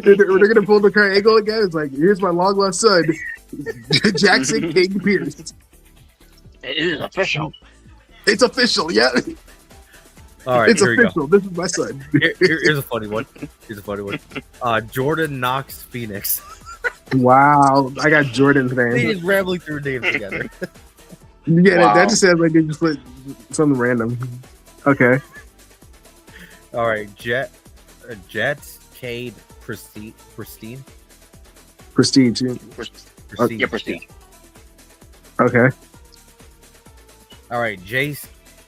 they're gonna pull the current angle again. It's like, here's my long lost son, Jackson King Pierce. It is official. It's official, yeah. All right, It's here we go. official. This is my son. Here's a funny one. Jordan Knox Phoenix. Wow, I got Jordan They fans. just rambling through names together. Yeah, Wow. that just sounds like they just put something random. Okay. All right, Jet Cade Pristine. Prestige. Prestige. Yeah, Prestige. Okay. All right, Jace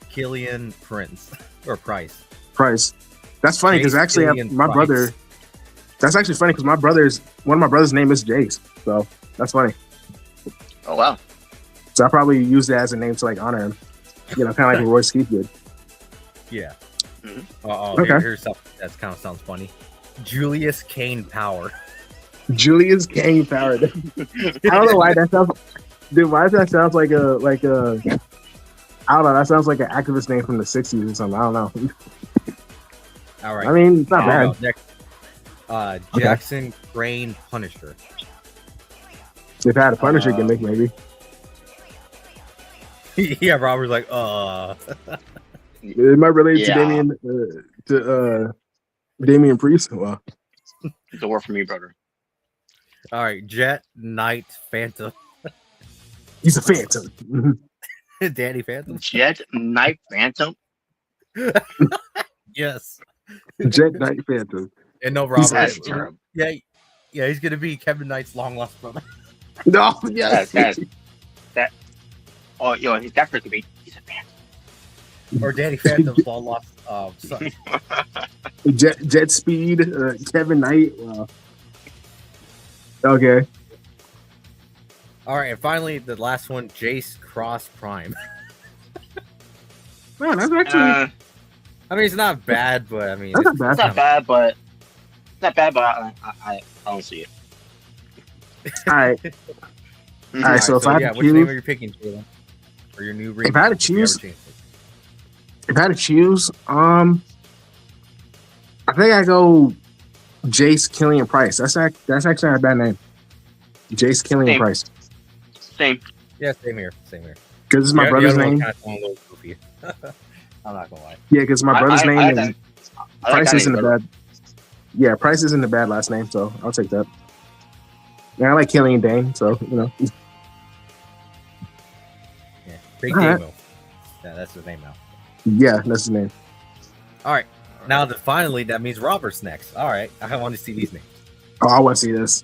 Killian Prince or Price. Price. That's funny because Jace actually Killian my Price. brother. That's actually funny because one of my brother's name is Jace. So that's funny. Oh wow. So I probably used that as a name to like honor him. You know, kind of like what Royce Keith did. Yeah. Mhm. Oh, here's something that kind of sounds funny. Julius Kane Power. Julius Kane Power. I don't know why that sounds. Dude, why does that sound like a I don't know. That sounds like an activist name from the '60s or something. I don't know. All right. I mean, it's not Here we bad. go. Next, Jackson Crane Punisher. If I had a Punisher gimmick, maybe. Yeah, Robert's like, It might relate Yeah. to Damian Priest. Well, It's a word for me, brother. All right, Jet Knight Phantom. he's a phantom. Danny Phantom. Jet Knight Phantom. Yes. Jet Knight Phantom. And no, He's Robert. That's terrible. Yeah, he's gonna be Kevin Knight's long lost brother. No, yes. That. Oh, yo, he's definitely could be. He's a phantom. Or Danny Phantom's long lost son. Jet Speed, Kevin Knight. Okay. All right, and finally the last one, Jace Cross Prime. Man, that's actually I mean, it's not bad, but I mean, that's not bad. It's not bad, but I don't see it. All right. Mhm. All right, so if I had yeah, to which name choose, are you picking, Jalen? Or your new If I had to if you ever choose- change it? I think I go Jace Killian Price. That's actually not a bad name. Jace Killian Same. Price. Same. Yeah, same here. Because it's my The brother's other one name. kinda sound a little goofy. I'm not gonna lie. Yeah, because my brother's name I and like Price that isn't name a better. bad. Yeah, Price isn't a bad last name, so I'll take that. Yeah, I like Killian Dane, so you know. Yeah, Big All right. Damo. Yeah, that's his name now. Yeah, that's his name. All right, now that finally that means Robert's next. All right, I want to see these names. Oh, I want to see this.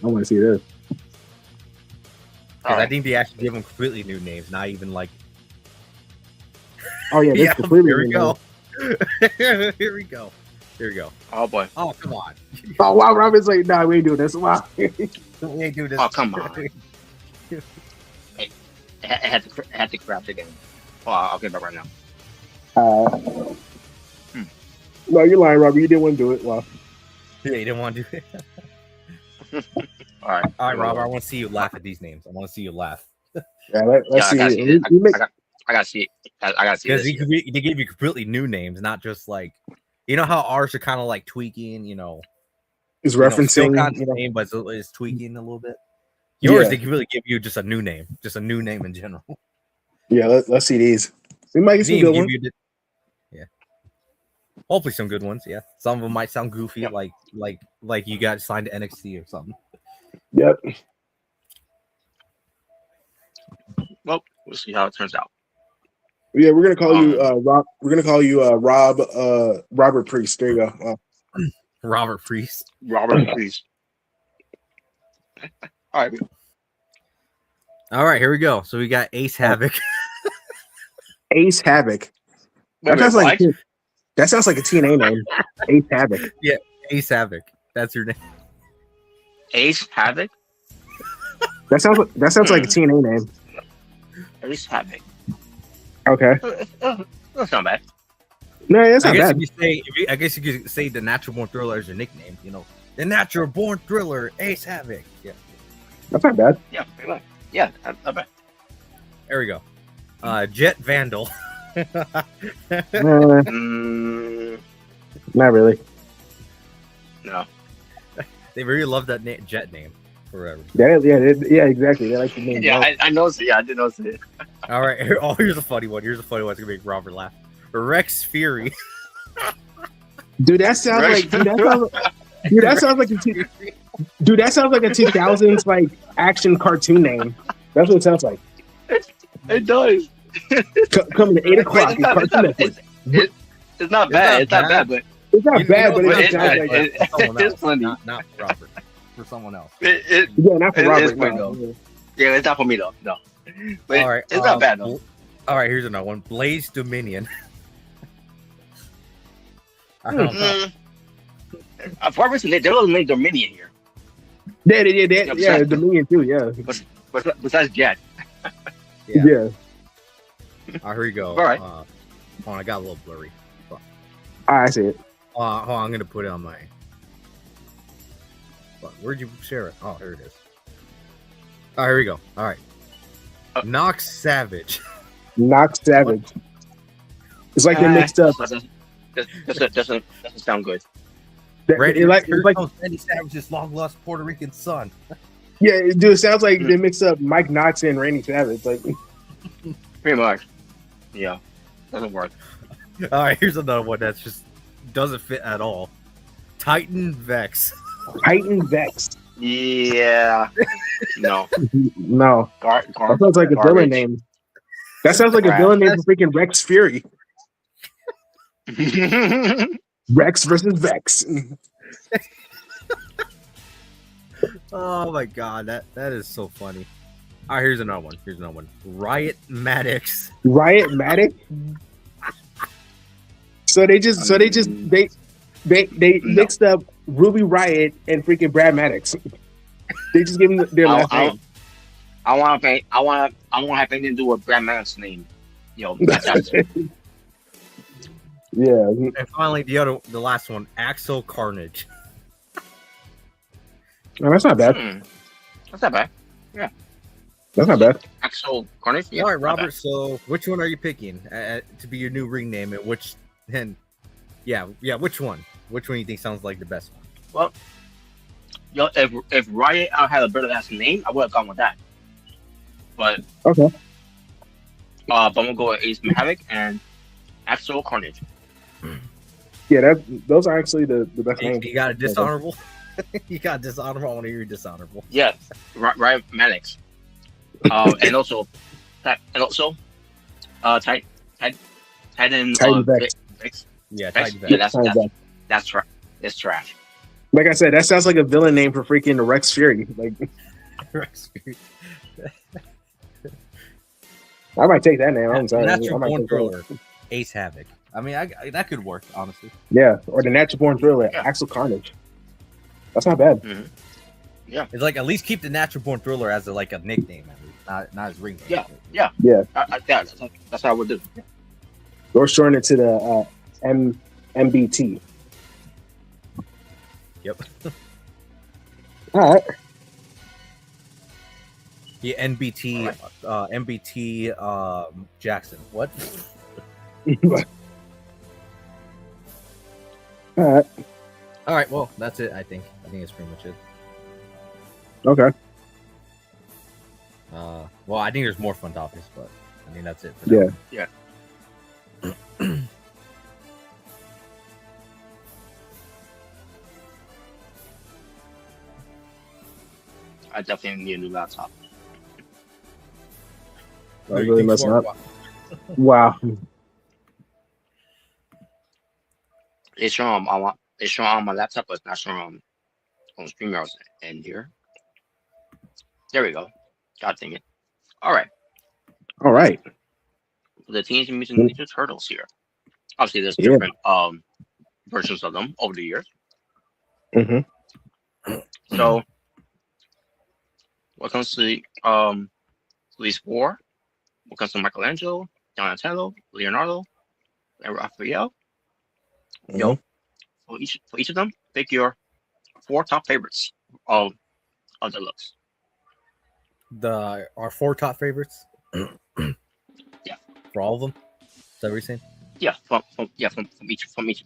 I want to see this. 'Cause I Alright. think they actually give them completely new names, not even like. Oh yeah, this Yeah, completely. here we new go. name. Here we go. Here we go. Oh boy. Oh, come on. Oh wow, Robert's like, nah, we ain't doing this. Wow. We ain't do this. Oh, come on. It had to craft again. Oh, I'll get back right now. No, you're lying, Robert. You didn't want to do it. Wow. Yeah, you didn't want to do it. All right. All right, Robert, I want to see you laugh at these names. I want to see you laugh. Yeah, let's Yeah, see. I gotta see We- it. we make- I gotta see it. I gotta see Because this. they gave you completely new names, not just like, you know how ours are kind of like tweaking, Is you know, referencing. still kind you of know, name, but it's tweaking a little bit. Yours, Yeah. they can really give you just a new name in general. yeah, let's see these. We might get They some even good give ones. you yeah, hopefully some good ones. Yeah, some of them might sound goofy, Yep. like you got signed to NXT or something. Yep. Well, we'll see how it turns out. Yeah, we're gonna call you Rob. We're gonna call you Robert Priest. There you go. Robert Priest. Robert, please. All right. All right, here we go. So we got Ace Havoc. Ace Havoc. Wait, That sounds like what? that sounds like a TNA name. Ace Havoc. Ace Havoc. That's your name. Ace Havoc. That sounds like a TNA name. Ace Havoc. Okay. That's not bad. No, that's I not guess bad. I guess you could say the Natural Born Thriller is your nickname. You know, the Natural Born Thriller, Ace Havoc. Yeah, That's not bad. Yeah, pretty much. Yeah, not bad. there we go. Jet Vandal. Mm, Not really. no. They really love that Jet name forever. Yeah, exactly. They like the name. Yeah, I noticed it. Yeah, I did notice it. All right. Here's a funny one. Here's a funny one that's gonna make Robert laugh. Rex Fury. Dude, that sounds like that sounds like a 2000s like action cartoon name. That's what it sounds like. It does. Coming at 8 o'clock. It's not, it's not, it's not bad. It's not bad, but It's not bad, but what it it- sounds it- like it- it's funny. Not for Robert. For someone else. yeah, not for it Robert. is funny, no. though. Yeah, it's not for me though. No, but All right, it's not bad though. All right, here's another one. Blaze Dominion. I don't know. For some reason, they don't make Dominion here. Yeah, Dominion too. Yeah, But besides Jet. Yeah. yeah. All right, here you go. All right. Hold on, I got a little blurry. I see it. Hold on, I'm gonna put it on my. But where'd you share it? Oh, here it is. All right, here we go. All right. Knox Savage. Knox Savage. It's like they mixed up. Doesn't sound good. Randy, Like Randy Savage's long lost Puerto Rican son. yeah, dude. It sounds like they mixed up Mike Knox and Randy Savage. Like Pretty much. Yeah, doesn't work. All right, here's another one that's just doesn't fit at all. Titan Vex. Titan Vex. Yeah. No. No, that sounds like a garbage. villain name. That sounds like a Crap. villain name for freaking Rex Fury. Rex versus Vex. Oh my god, that is so funny. All right, here's another one. Riot Maddox. Riot Matic. So they mixed up Ruby Riot and freaking Brad Maddox. They just gave him their last name. I want to have anything to do with Brad Maddox's name. That's Yeah. And finally, the last one, Axel Carnage. No, that's not bad. That's not bad. That's not bad. Axel Carnage. Yeah, All right, not bad. Robert. So, which one are you picking to be your new ring name? And which one? Which one do you think sounds like the best one? Well, if Riot had a better last name, I would have gone with that. But Okay. but I'm gonna go with Ace Havoc and Axel Carnage. Yeah, those are actually the best names. You got a dishonorable. You got dishonorable. I want to hear your dishonorable. Yes, Riot Maddox. And also, Titan Vex. Vex. Yeah, Vex? Titan Yeah, Vex. that's trash. It's trash. Like I said, that sounds like a villain name for freaking the Rex Fury. Like I might take that name. I'm sorry. Natural I might Born take that. Thriller, Ace Havoc. I mean, that could work, honestly. Yeah, or the Natural Born Thriller, Yeah. Axel Carnage. That's not bad. It's like at least keep the Natural Born Thriller as a nickname, at least, not his ring name. Yeah. Yeah, That's how I would do. or shorten it to the MBT. Yep. All right. Yeah, NBT, MBT Jackson. What? All right. All right, well, that's it. I think that's pretty much it. Okay. Well, I think there's more fun topics, but I think that's it. For now. Yeah. I definitely need a new laptop. I really messing up. Wow. It's showing on my laptop, but it's not showing on StreamYard end here. There we go. God dang it. All right. The Teenage Mutant Ninja Turtles here. Obviously, there's different versions of them over the years. Mm-hmm. So, what comes to Lee Spoor? What comes to Michelangelo, Donatello, Leonardo, and Raphael? For each of them, pick your 4 top favorites of the looks. Our 4 top favorites. Yeah. For all of them. Is that what you're saying? Yeah, from each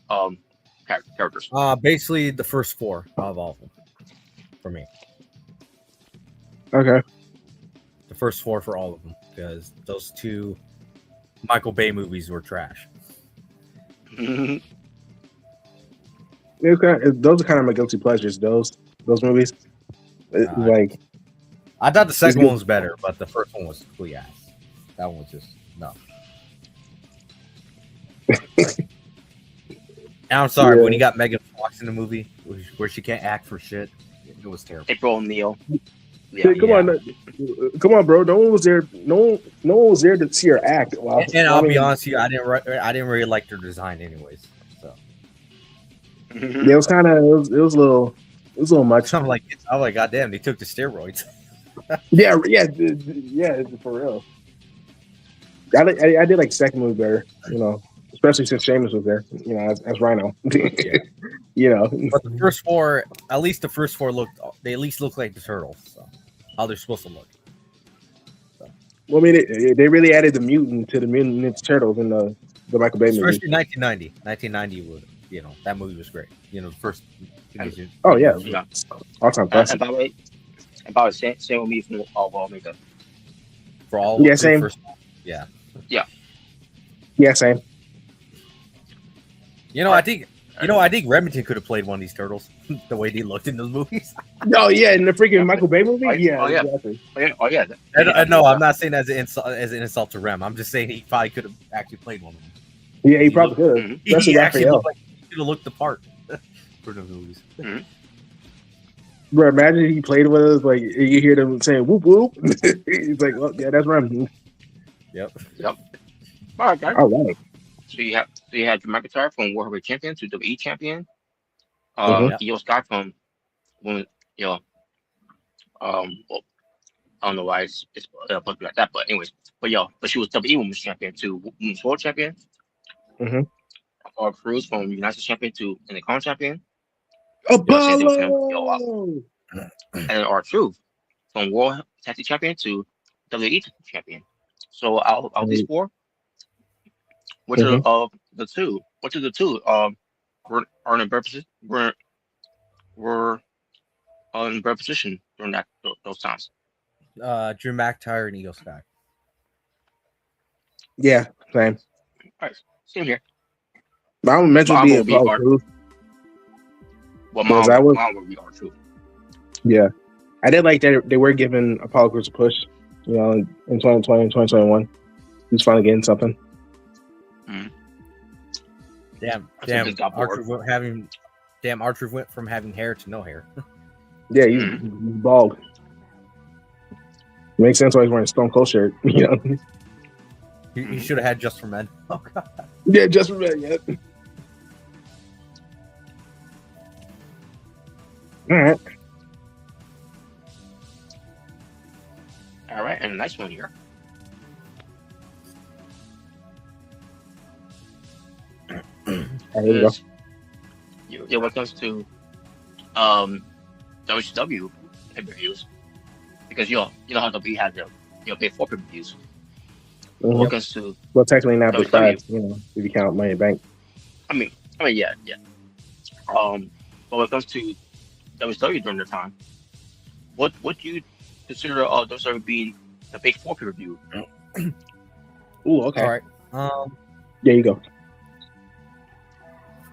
characters. Basically the first 4 of all of them. For me. Okay. The first 4 for all of them, because those 2 Michael Bay movies were trash. Those are kind of my guilty pleasures. Those movies. Like I thought the second one was better, but the first one was complete ass. That one was just no. And I'm sorry, when he got Megan Fox in the movie where she can't act for shit, it was terrible. April O'Neil. Hey, come on, bro. No one was there. No one was there to see her act. Well, And I'll be honest with you, I didn't really like their design, anyways. So it was kind of it was a little much. I'm like, goddamn, they took the steroids. Yeah, for real. I did like second movie better, especially since Sheamus was there, as Rhino. But the first four, at least the first four looked like the Turtles. So how they're supposed to look. So. Well, I mean, they really added the mutant to the Mutant Ninja Turtles in the Michael Bay movie. Especially 1990. 1990 was, that movie was great. The first. Oh yeah, all time classic. And by the way, same with me from all makeup. For all, yeah, same. First, yeah, same. I think Remington could have played one of these turtles the way they looked in those movies. No, yeah, in the freaking Michael Bay movie. Exactly. No, I'm not saying as an insult to Rem. I'm just saying he probably could have actually played one of them. Yeah, he probably could have. He actually could have looked the part for the movies. Mm-hmm. Bro, imagine he played with us. Like you hear them saying "whoop whoop." He's like, "Well, yeah, that's Rem." Yep. All right, guys. All right. So you had Drew McIntyre from World Heavyweight Champion to WWE Champion. Io Sky from well, I don't know why it's supposed to be like that, but anyways, but she was WWE Women's Champion to Women's World Champion. Or Cruz from United States Champion to Intercontinental Champion. Apollo! And R-Truth from World Tag Team Champion to WWE Champion. So out of these four, which of the two were in better position? Were in better position during those times? Drew McIntyre and Io Sky. Yeah, same. All right, same here. I would mention be Apollo Crews. Well, mine would be R-Truth. Yeah, I did like that they were giving Apollo Crews a push. In 2020 and 2021, he's finally getting something. Damn, R-Truth went from having hair to no hair. Yeah, he's bald. Makes sense why he's wearing a Stone Cold shirt. He should have had Just for Men. Oh god. Yeah, Just for Men. Yeah. All right, and a nice one here. There you go. When it comes to WCW pay-per-views, because you know how WWE has their pay for pay-per-views. When it comes to technically not big five, if you count Money in the Bank. I mean, yeah. But when it comes to WCW during the time, what do you consider WCW being the big four pay-per-view? Ooh, okay. All right. There you go.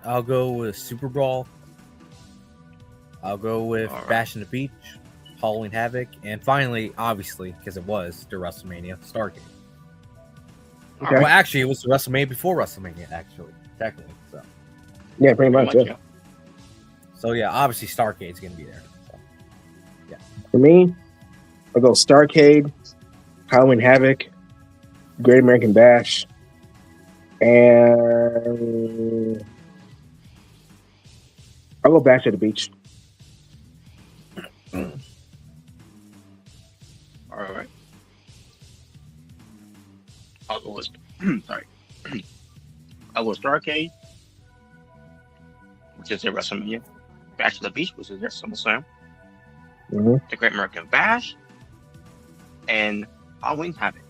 I'll go with Super Brawl. I'll go with Bash in the Beach, Halloween Havoc, and finally, obviously, because it was the WrestleMania, Starrcade. Okay. Well, actually, it was the WrestleMania before WrestleMania, actually, technically. So. Yeah, pretty much. Yeah. So yeah, obviously Starrcade's gonna be there. So, yeah. For me, I'll go Starrcade, Halloween Havoc, Great American Bash, and I'll go Bash at the Beach. All right. I'll go with I'll go Starrcade, which is their WrestleMania. Bash at the Beach, which is their SummerSlam. The Great American Bash, and Halloween Havoc.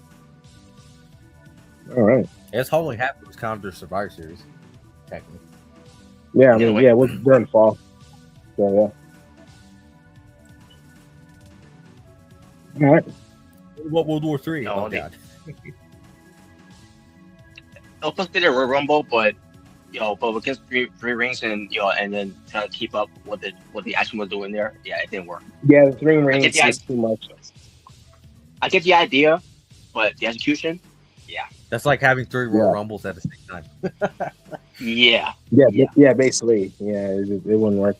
All right. Yes, Halloween Havoc was kind of their Survivor Series, technically. Yeah, I mean, it was during fall. So yeah. All right. What World War III? No, oh god. They'll consider a Royal Rumble, but but against three rings and and then trying to keep up what the action was doing there, it didn't work. Yeah, the 3 rings is too much. I get the idea, but the execution That's like having 3 Royal Yeah. Rumbles at the same time. Yeah. Yeah, basically. Yeah, it wouldn't work.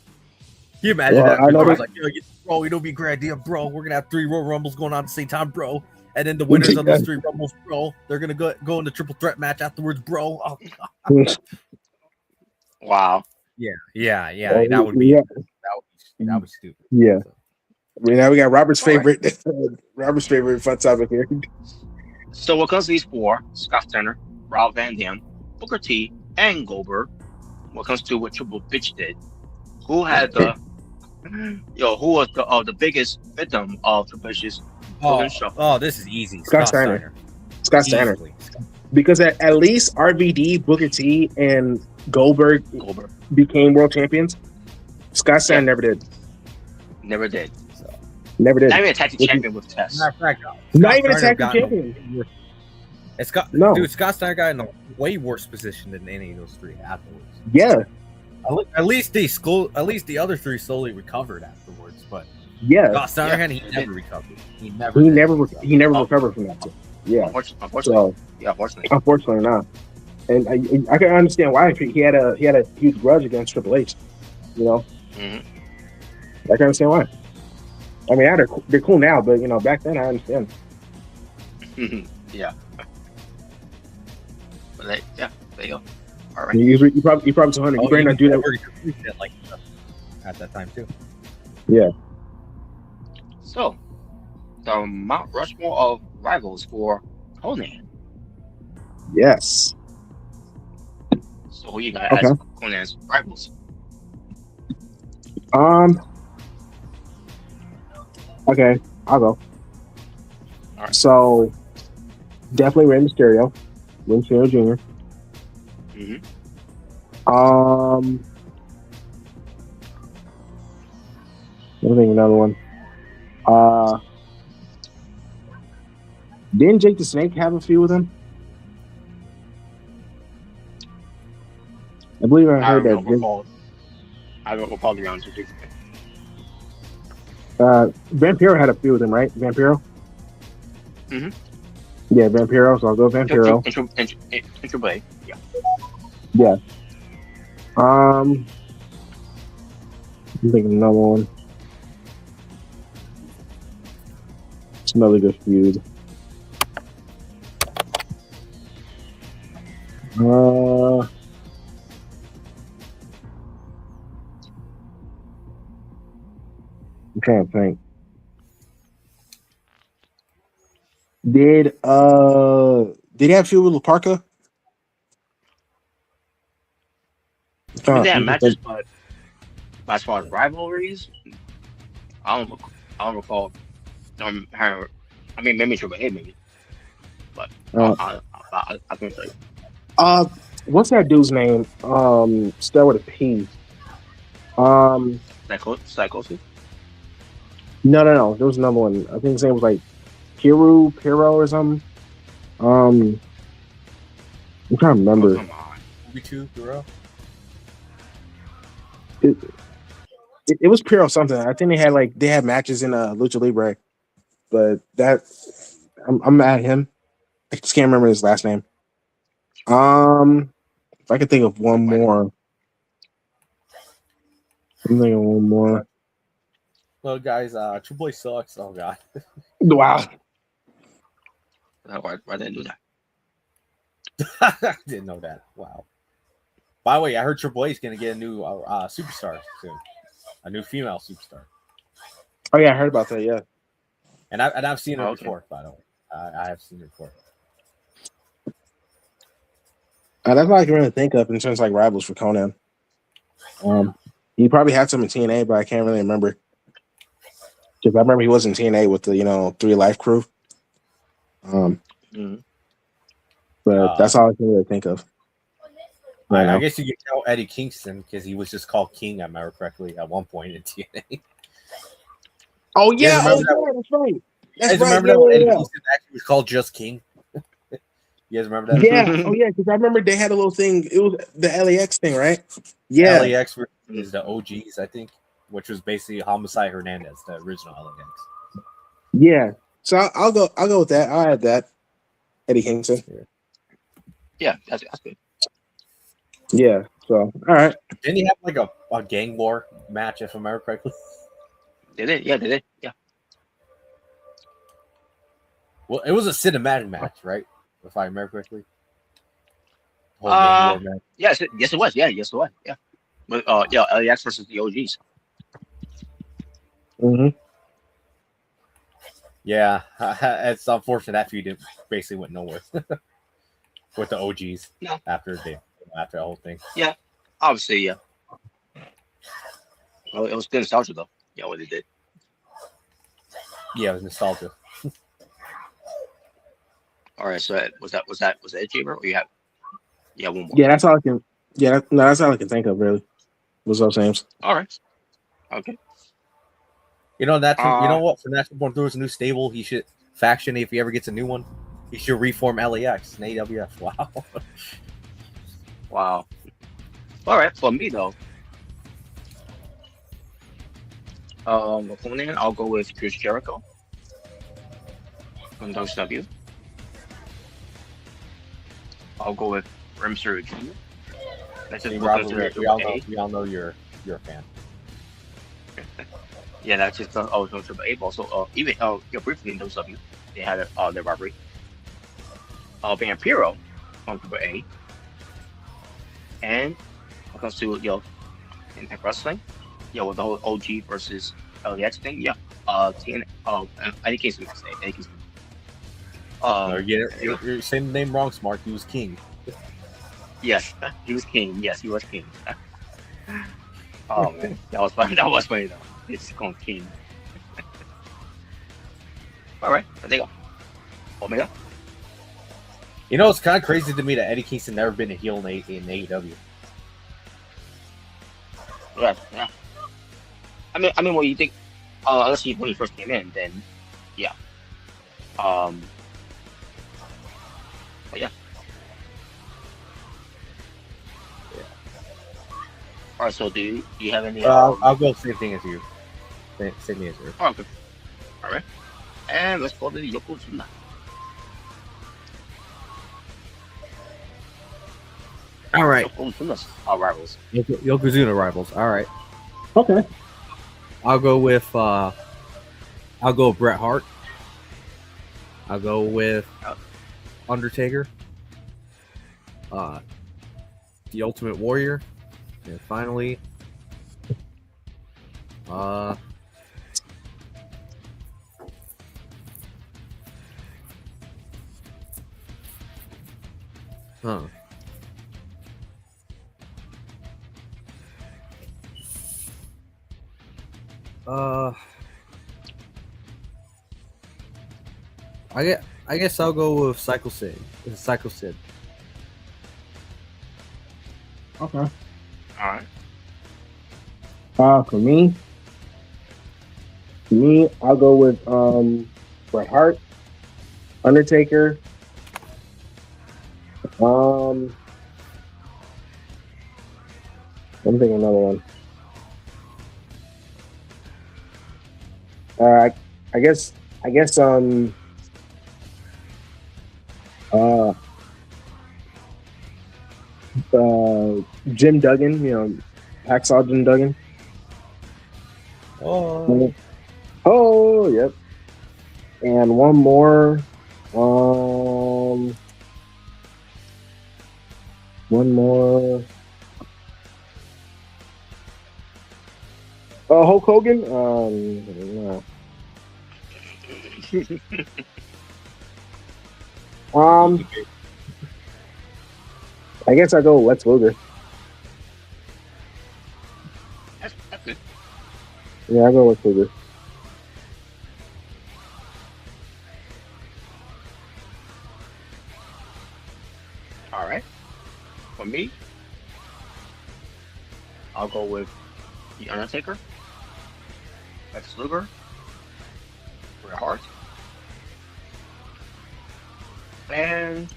Can you imagine Well, that? I know It's that- like, bro, you don't be a great idea, bro. We're gonna have 3 Royal Rumbles going on at the same time, bro. And then the winners of those 3 Rumbles, bro, they're gonna go in the triple threat match afterwards, bro. Oh, Wow. yeah. Well, That would be yeah. that would be stupid. Yeah. So, Now we got Robert's All right. favorite fun topic here. So what comes to these 4, Scott Steiner, Rob Van Dam, Booker T, and Goldberg, what comes to what Triple Bitch did, who had the who was the biggest victim of Triple Bitch's Golden Shuffle? this is easy. Scott Steiner. Scott Steiner. Easily. Because at least RVD, Booker T, and Goldberg became world champions. Scott Steiner never did. Never did. Never did. Not even a tag team champion with Test. Matter of fact, Not even a Steiner tag team got champion. Dude, Scott Steiner got in a way worse position than any of those 3 afterwards. Yeah. At least the other 3 slowly recovered afterwards, but Yeah. Scott Steiner he never recovered. He never recovered from that too. Yeah. Unfortunately. So Unfortunately. unfortunately not. And I can understand why he had a huge grudge against Triple H. You know. Mhm. I can understand why. I mean, they're cool now, but back then I understand. Yeah. But there you go. All right. You probably 200. You better not do that. like at that time too. Yeah. So, the Mount Rushmore of rivals for Conan. Yes. So, who you got as Conan's rivals? Okay, I'll go. All right. So, definitely Rey Mysterio, Jr. Mhm. I think another one. Didn't Jake the Snake have a feud with him? I believe I heard that. I don't recall the answer to Vampiro had a feud with him, right? Vampiro? Mhm. Yeah, Vampiro, so I'll go Vampiro. Triple A. Yeah. Yeah. I'm thinking another one. It's another good feud. I'm trying to think. Did he have a feud with Luparca? I mean, they had matches, but as far as rivalries, I don't recall. I mean, maybe Triple A, maybe, but I couldn't tell you. What's that dude's name? Start with a P. Psychosis. No. There was another one. I think his name was like Piro or something. I'm trying to remember. Oh, come on. Piro. It was Piro something. I think they had matches in Lucha Libre, but I'm mad at him. I just can't remember his last name. If I could think of one more. I'm thinking of one more. Well, guys, Triple H sucks. Oh god. Wow. Why didn't I do that? I didn't know that. Wow. By the way, I heard Triple H is going to get a new superstar soon, a new female superstar. Oh yeah, I heard about that. Yeah, and I've seen it before. By the way, I have seen it before. That's all I can really think of in terms of like rivals for Conan. He probably had some in TNA, but I can't really remember because I remember he was in TNA with the 3 Life crew. But that's all I can really think of. I guess you could tell Eddie Kingston because he was just called King, I remember correctly, at one point in TNA. Oh yeah, that's right. That's right. Remember that when Eddie Kingston actually was called just King? You guys remember that? Yeah. Oh yeah, because I remember they had a little thing. It was the LAX thing, right? Yeah. LAX is the OGs, I think, which was basically Homicide Hernandez, the original LAX. Yeah. So I'll go with that. I'll add that. Eddie Kingston. Yeah, that's good. Yeah. So all right. Didn't he have like a gang war match, if I remember correctly? They did. Yeah, they did. Yeah. Well, it was a cinematic match, right? If I remember correctly. Whole gang war match. Yes, yes, it was. Yeah, yes, it was. Yeah. But yeah, LAX versus the OGs. Mm-hmm. Yeah, it's unfortunate that feud basically went nowhere with the OGs No. after the whole thing. Yeah, obviously, yeah. Well, it was good nostalgia though. Yeah, what they did. Yeah, it was nostalgia. All right, so was that it, Jaber? Or you have one more? Yeah, that's all I can. Yeah, no, that's all I can think of. Really, was those names. All right. Okay. You know what? For Natural Born Brewers, a new stable, he should faction if he ever gets a new one. He should reform LAX and AWF. Wow. Wow. All right, for me though, opponent, I'll go with Chris Jericho from WCW. I'll go with Mrricanjay21. That's just because We all know you're a fan. Yeah, that's just no Triple A. Also, even briefly in WCW, they had their rivalry. Vampiro on Triple A, and when it comes to Impact Wrestling, with the whole OG versus LAX thing, TNA. Eddie Kingston, Eddie Kingston. You're saying the name wrong, Smart. He was king. Yes, he was king. Yes, he was king. Oh man, that was funny. That was funny though. It's called king. All right, there you go. Omega. You know, it's kind of crazy to me that Eddie Kingston never been a heel in AEW. Yeah. I mean, what you think? Unless when he first came in, then yeah. But yeah. All right. So, do you have any? I'll go same thing as you. Same thing as you. Oh, okay. All right. And let's go to Yokozuna. All right. Yokozuna's our rivals. Yokozuna rivals. All right. Okay. I'll go with Bret Hart. I'll go with Undertaker. The Ultimate Warrior. And finally, huh. I guess I'll go with Psycho Sid. Okay. All right. For me, I'll go with Bret Hart, Undertaker. I'm thinking another one. I guess Jim Duggan, Hacksaw Jim Duggan. Oh, yep. And one more. Hulk Hogan. No. I guess I'll go with Lex Luger. That's good. Yeah, I'll go with Luger. All right. For me, I'll go with The Undertaker, Lex Luger, Bret Hart, and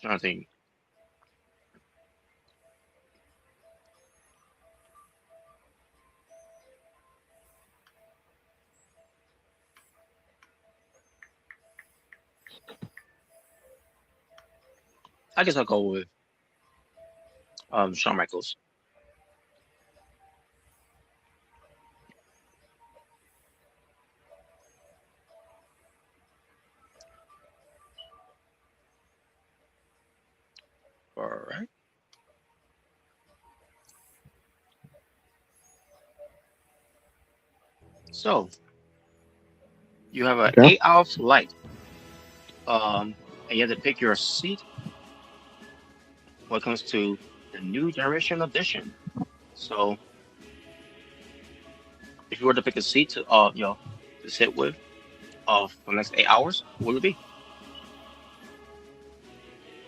I think. I guess I'll go with Shawn Michaels. All right. So you have an Okay. 8-hour flight. And you have to pick your seat when it comes to the new generation edition. So if you were to pick a seat to to sit with for the next 8 hours, what would it be?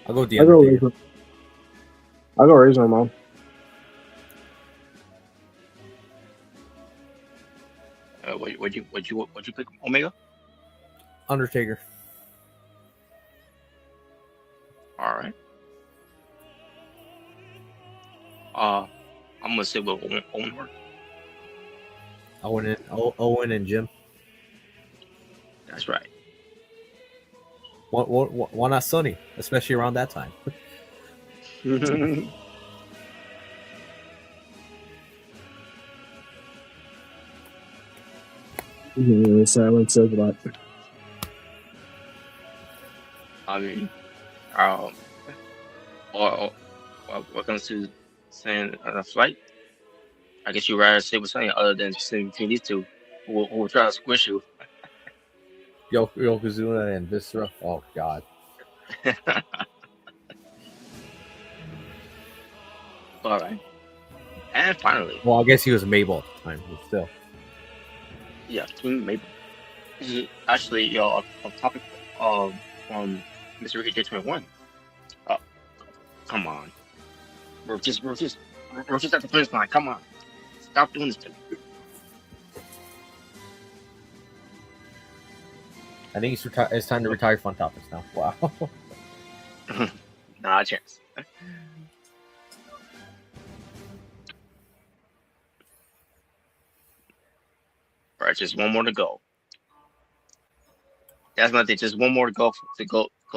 I'll go with the I'll go Undertaker. Razor. I'll go Razor Ramon. Would you pick Omega? Undertaker. All right. I'm gonna sit with Owen Hart. Owen and Jim. That's right. Why not Sonny, especially around that time? Silence says a lot. I mean, or what comes to saying a flight? I guess you'd rather sit with something other than sitting between these two who will try to squish you. Yokozuna and Viscera. Oh God. All right. And finally, Well, I guess he was Mabel at the time, but still. yeah, King Mabel. This is actually a topic from Mrricanjay21. Oh, come on. We're just at the finish line. Come on. Stop doing this to me. I think it's time to retire Fun Topics now. Wow. Not a chance. All right, just one more to go. That's my thing. Just one more to go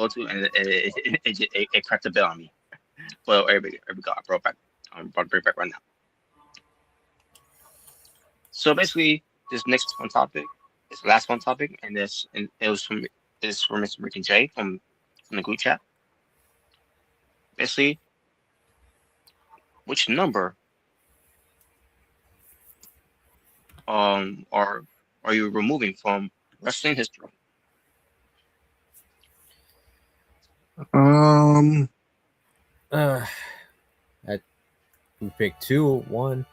to, and it cracked the bell on me. Well, there we go. I brought back. I'm about to bring it back right now. So basically, this next one topic is the last one topic, and it was from Mr. Mrricanjay from the group chat. Basically, which number are you removing from wrestling history? We pick 2, 1.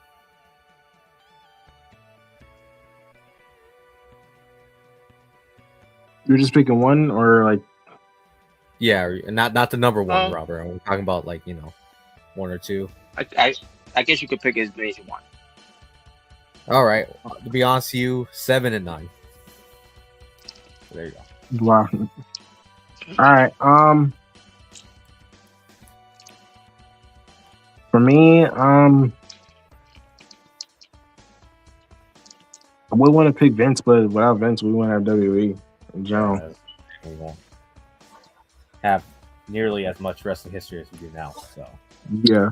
You're just picking one, or like Yeah, not the number 1, Um, Robert. We're talking about 1 or 2. I guess you could pick as many as you want. All right. To be honest with you, 7 and 9. There you go. wow. All right. For me, I would want to pick Vince, but without Vince, we wouldn't have WWE in general. We won't have nearly as much wrestling history as we do now. So Yeah.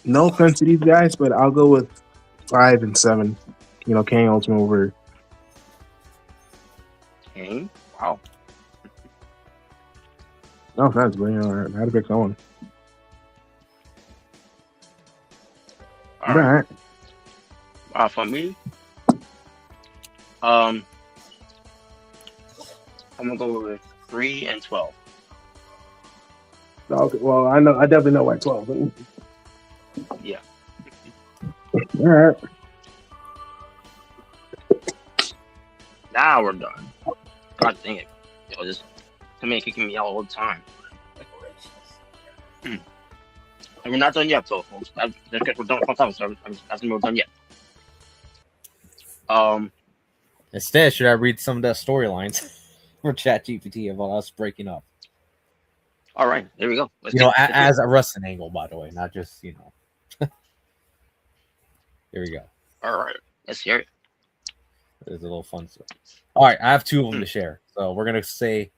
No offense to these guys, but I'll go with 5 and 7. Kane Ultimate over. Kane? Wow. No offense, but I had to pick someone. All right. For me, I'm gonna go with 3 and 12. Okay, well, I definitely know why 12. Yeah. All right. Now we're done. God dang it. This too many kicking me out all the time. And we're not done yet, though, folks. That's because we're done with fun times. That's we're done yet. instead, should I read some of the storylines for ChatGPT about us breaking up? All right, here we go. Let's You know, take it. as a wrestling angle, by the way, not just, you know. Here we go. All right, let's hear it. There's a little fun stuff. All right, I have two of them to share. So we're gonna say,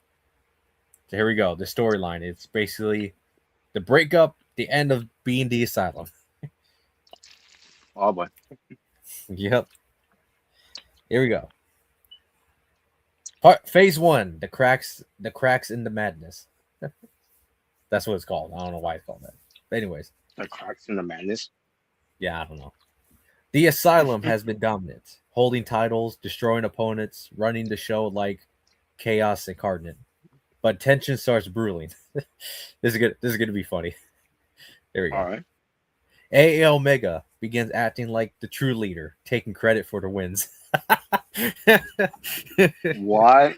so here we go. The storyline. It's basically the breakup, the end of Being the Asylum. Oh boy. Yep. Here we go. Phase 1, the cracks in the madness. That's what it's called. I don't know why it's called that. But anyways. The cracks in the madness. Yeah, I don't know. The Asylum has been dominant, holding titles, destroying opponents, running the show like chaos incarnate. But tension starts brewing. This is gonna be funny. There we go. All right. AA Omega begins acting like the true leader, taking credit for the wins. What?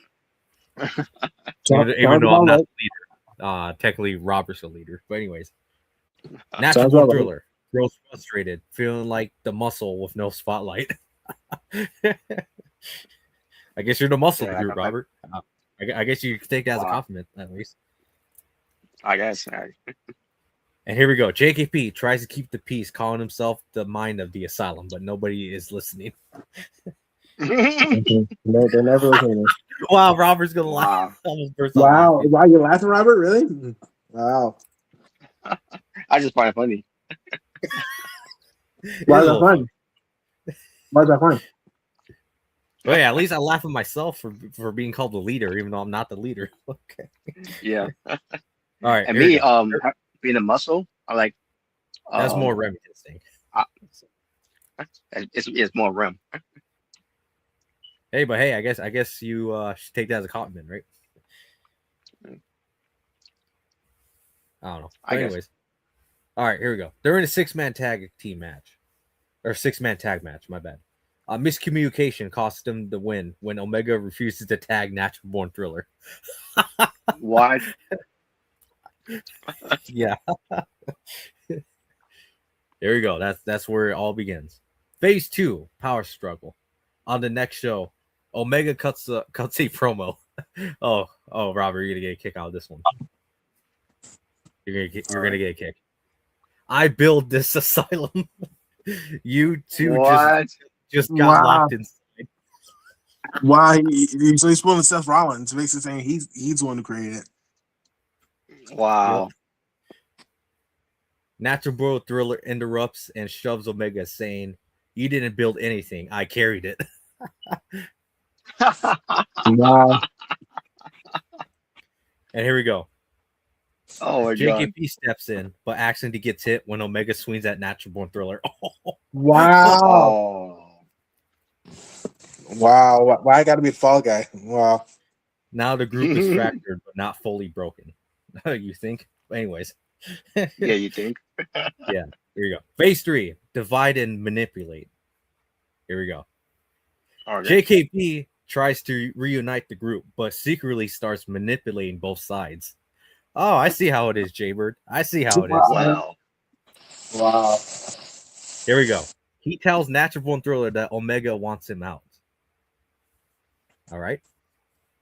Even though I'm not the leader. Technically Robert's the leader. But anyways. Natural Born Thriller grows frustrated, feeling like the muscle with no spotlight. I guess you're the muscle of the group, Robert. I guess you can take that as a compliment, at least. I guess. And here we go. JKP tries to keep the peace, calling himself the mind of the asylum, but nobody is listening. No, they're never listening. Wow, Robert's gonna laugh. Wow, wow, you're laughing, Robert? Really? Wow. I just find it funny. Why is that fun? Why is that fun? Well, yeah, at least I laugh at myself for being called the leader, even though I'm not the leader. Okay. Yeah. All right. And me, being a muscle, I like. That's more reminiscing. It's more rem. Hey, I guess you should take that as a compliment, right? I don't know. But anyways. All right, here we go. They're in a 6-man tag team match. Or 6-man tag match, my bad. Miscommunication cost them the win when Omega refuses to tag Natural Born Thriller. What? Yeah. There we go. That's where it all begins. Phase 2, power struggle. On the next show, Omega cuts a promo. Oh, Robert, you're gonna get a kick out of this one. You're gonna get a kick. I build this asylum. You two just got locked inside. Why? So he's pulling Seth Rollins, basically saying he's the one who created it. Wow. Yep. Natural Born Thriller interrupts and shoves Omega, saying, "You didn't build anything. I carried it." Wow. And here we go. Oh my God. JKP steps in, but accidentally gets hit when Omega swings at Natural Born Thriller. Wow. Oh. Wow. Why I gotta be the fall guy? Wow. Now the group is fractured, but not fully broken. You think? Anyways. Yeah, you think? Yeah, here you go. Phase 3, divide and manipulate. Here we go. Okay. JKP tries to reunite the group, but secretly starts manipulating both sides. Oh, I see how it is, Jaybird. I see how it is. Wow. Wow. Here we go. He tells Natural Born Thriller that Omega wants him out. All right.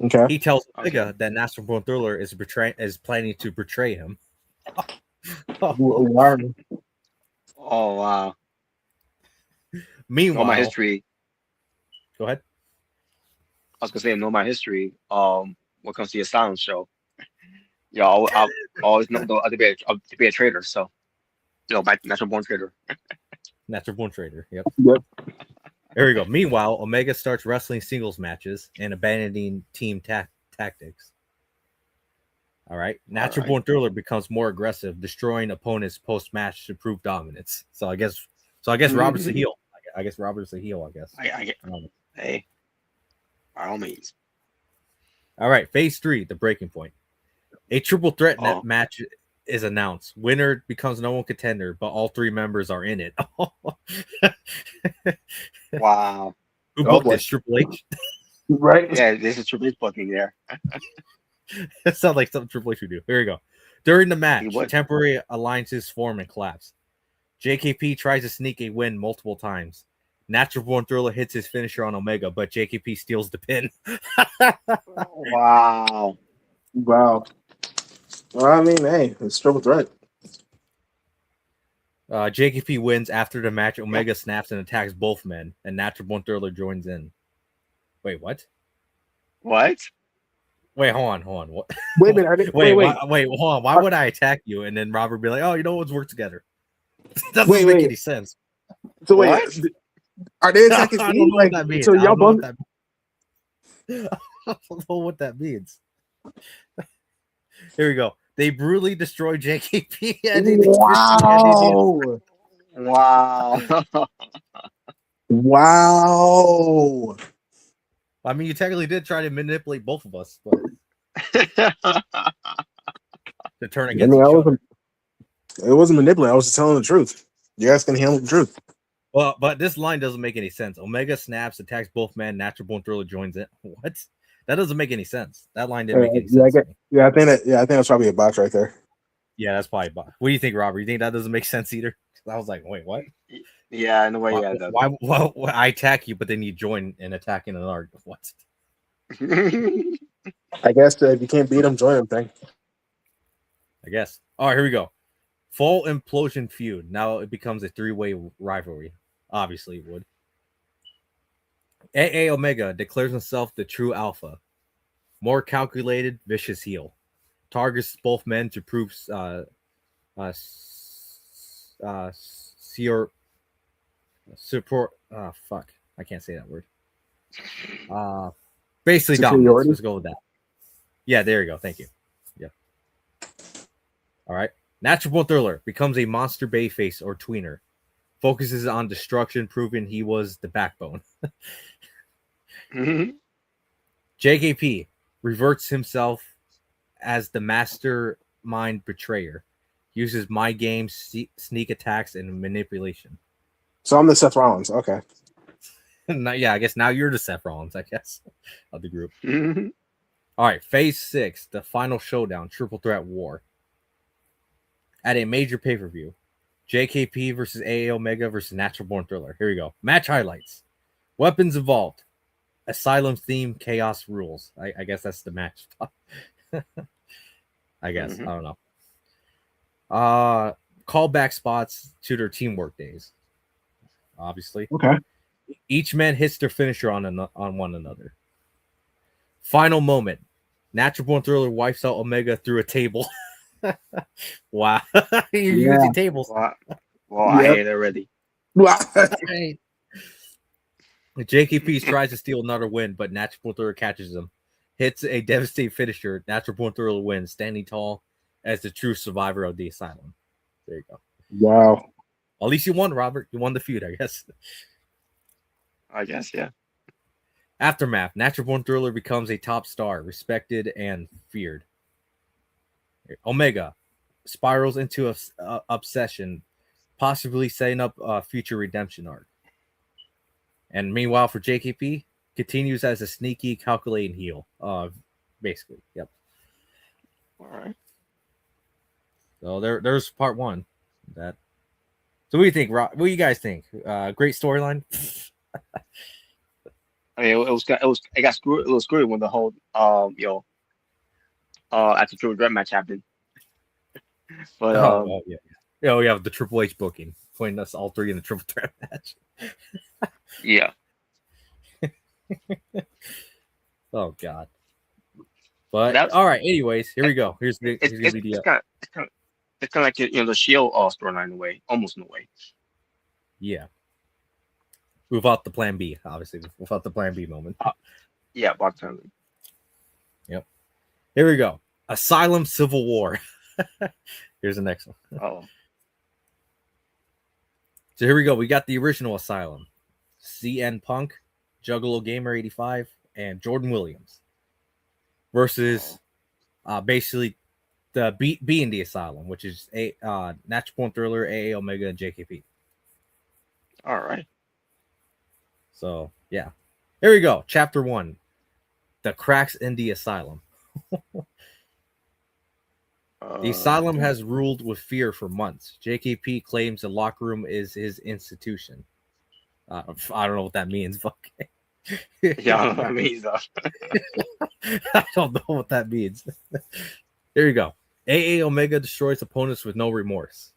Okay. He tells Omega that Natural Born Thriller is planning to betray him. Wow. Oh wow. Meanwhile, Know my history. Go ahead. I was gonna say know my history. When it comes to the Asylum show, I always know to be a traitor. So, my natural born traitor. Natural Born Traitor. Yep. Yep. There we go. Meanwhile, Omega starts wrestling singles matches and abandoning team tactics. All right. Natural Born Thriller becomes more aggressive, destroying opponents post-match to prove dominance. So I guess Robert's the heel. I guess Robert's the heel. I guess. I hey, by all means. All right. Phase 3, the breaking point. A triple threat match is announced. Winner becomes no one contender, but all 3 members are in it. Wow. Who booked this? Triple H? Right. Yeah, this is Triple H booking there. That sounds like something Triple H would do. Here we go. During the match, would. temporary alliances form and collapse. JKP tries to sneak a win multiple times. Natural Born Thriller hits his finisher on Omega, but JKP steals the pin. Wow. Wow. Well, I mean, hey, it's triple threat. JKP wins after the match. Omega snaps and attacks both men, and Natural Born Thriller joins in. Wait, what? What? Wait, hold on. What? Wait a minute. I didn't, Wait, wait. hold on. Why would I attack you? And then Robert be like, "Oh, you know, let's work together." That doesn't Wait, make wait. any sense. So wait, What? are they attacking I don't me? know Like, what that means. so I y'all don't know both? what that I don't know what that means. Here we go. They brutally destroy JKP. Wow! Wow. Wow! I mean, you technically did try to manipulate both of us, but to turn I against mean, each other. it wasn't manipulating. I was just telling the truth. You guys can handle the truth. Well, but this line doesn't make any sense. Omega snaps, attacks both men. Natural Born Thriller joins in. What? That doesn't make any sense. That line didn't make any sense. I think that's probably a botch right there. Yeah, that's probably. What do you think, Robert? You think that doesn't make sense either? I was like, wait, what? Yeah, in a way, yeah. Why I attack you, but then you join in attacking another? What? I guess if you can't beat them, join them thing. I guess. All right, here we go. Full implosion feud. Now it becomes a three-way rivalry. Obviously, it would. AA Omega declares himself the true alpha. More calculated, vicious heel. Targets both men to prove support. Fuck. I can't say that word. Basically, dominance. Let's go with that. Yeah, there you go. Thank you. Yeah. All right. Natural Born Thriller becomes a monster bayface or tweener. Focuses on destruction, proving he was the backbone. JKP reverts himself as the mastermind betrayer. Uses mind games, sneak attacks, and manipulation. So I'm the Seth Rollins. Okay. Yeah, I guess now you're the Seth Rollins, I guess, of the group. All right, Phase 6, the final showdown, Triple Threat War. At a major pay-per-view, JKP versus AA Omega versus Natural Born Thriller. Here we go. Match highlights. Weapons involved. Asylum theme, chaos rules. I guess that's the match. I guess. I don't know. Callback spots to their teamwork days. Obviously. Okay. Each man hits their finisher on one another. Final moment. Natural Born Thriller wipes out Omega through a table. Wow. You're using tables. Well, I hate it already. JKP tries to steal another win, but Natural Born Thriller catches him. Hits a devastating finisher. Natural Born Thriller wins, standing tall as the true survivor of the asylum. There you go. Wow. At least you won, Robert. You won the feud, I guess. I guess, yeah. Aftermath. Natural Born Thriller becomes a top star, respected and feared. Omega spirals into a obsession, possibly setting up a future redemption arc. And meanwhile, for JKP, continues as a sneaky, calculating heel. Basically, yep. All right. So there's part one. That. So what do you think, Rob? What do you guys think? Great storyline. I mean, it got screwed. It was screwed when the whole after Triple Threat match happened. But yeah. Oh yeah, the Triple H booking, putting us all three in the Triple Threat match. Yeah. Oh God. But all right. Anyways, here we go. It's kind of like the Shield storyline in a way, almost in a way. Yeah. Without the Plan B, obviously, without the Plan B moment. Yeah, bartending. Yep. Here we go. Asylum Civil War. Here's the next one. Oh. So here we go. We got the original Asylum. CN Punk, Juggalo Gamer 85, and Jordan Williams. Versus basically the Being the Asylum, which is Natural Born Thriller, AA Omega, and JKP. All right. So yeah. Here we go. Chapter 1. The cracks in the Asylum. The Asylum has ruled with fear for months. JKP claims the locker room is his institution. I don't know what that means. Fuck. Yeah, I don't know what that means, though. I don't know what that means. Here you go. AA Omega destroys opponents with no remorse.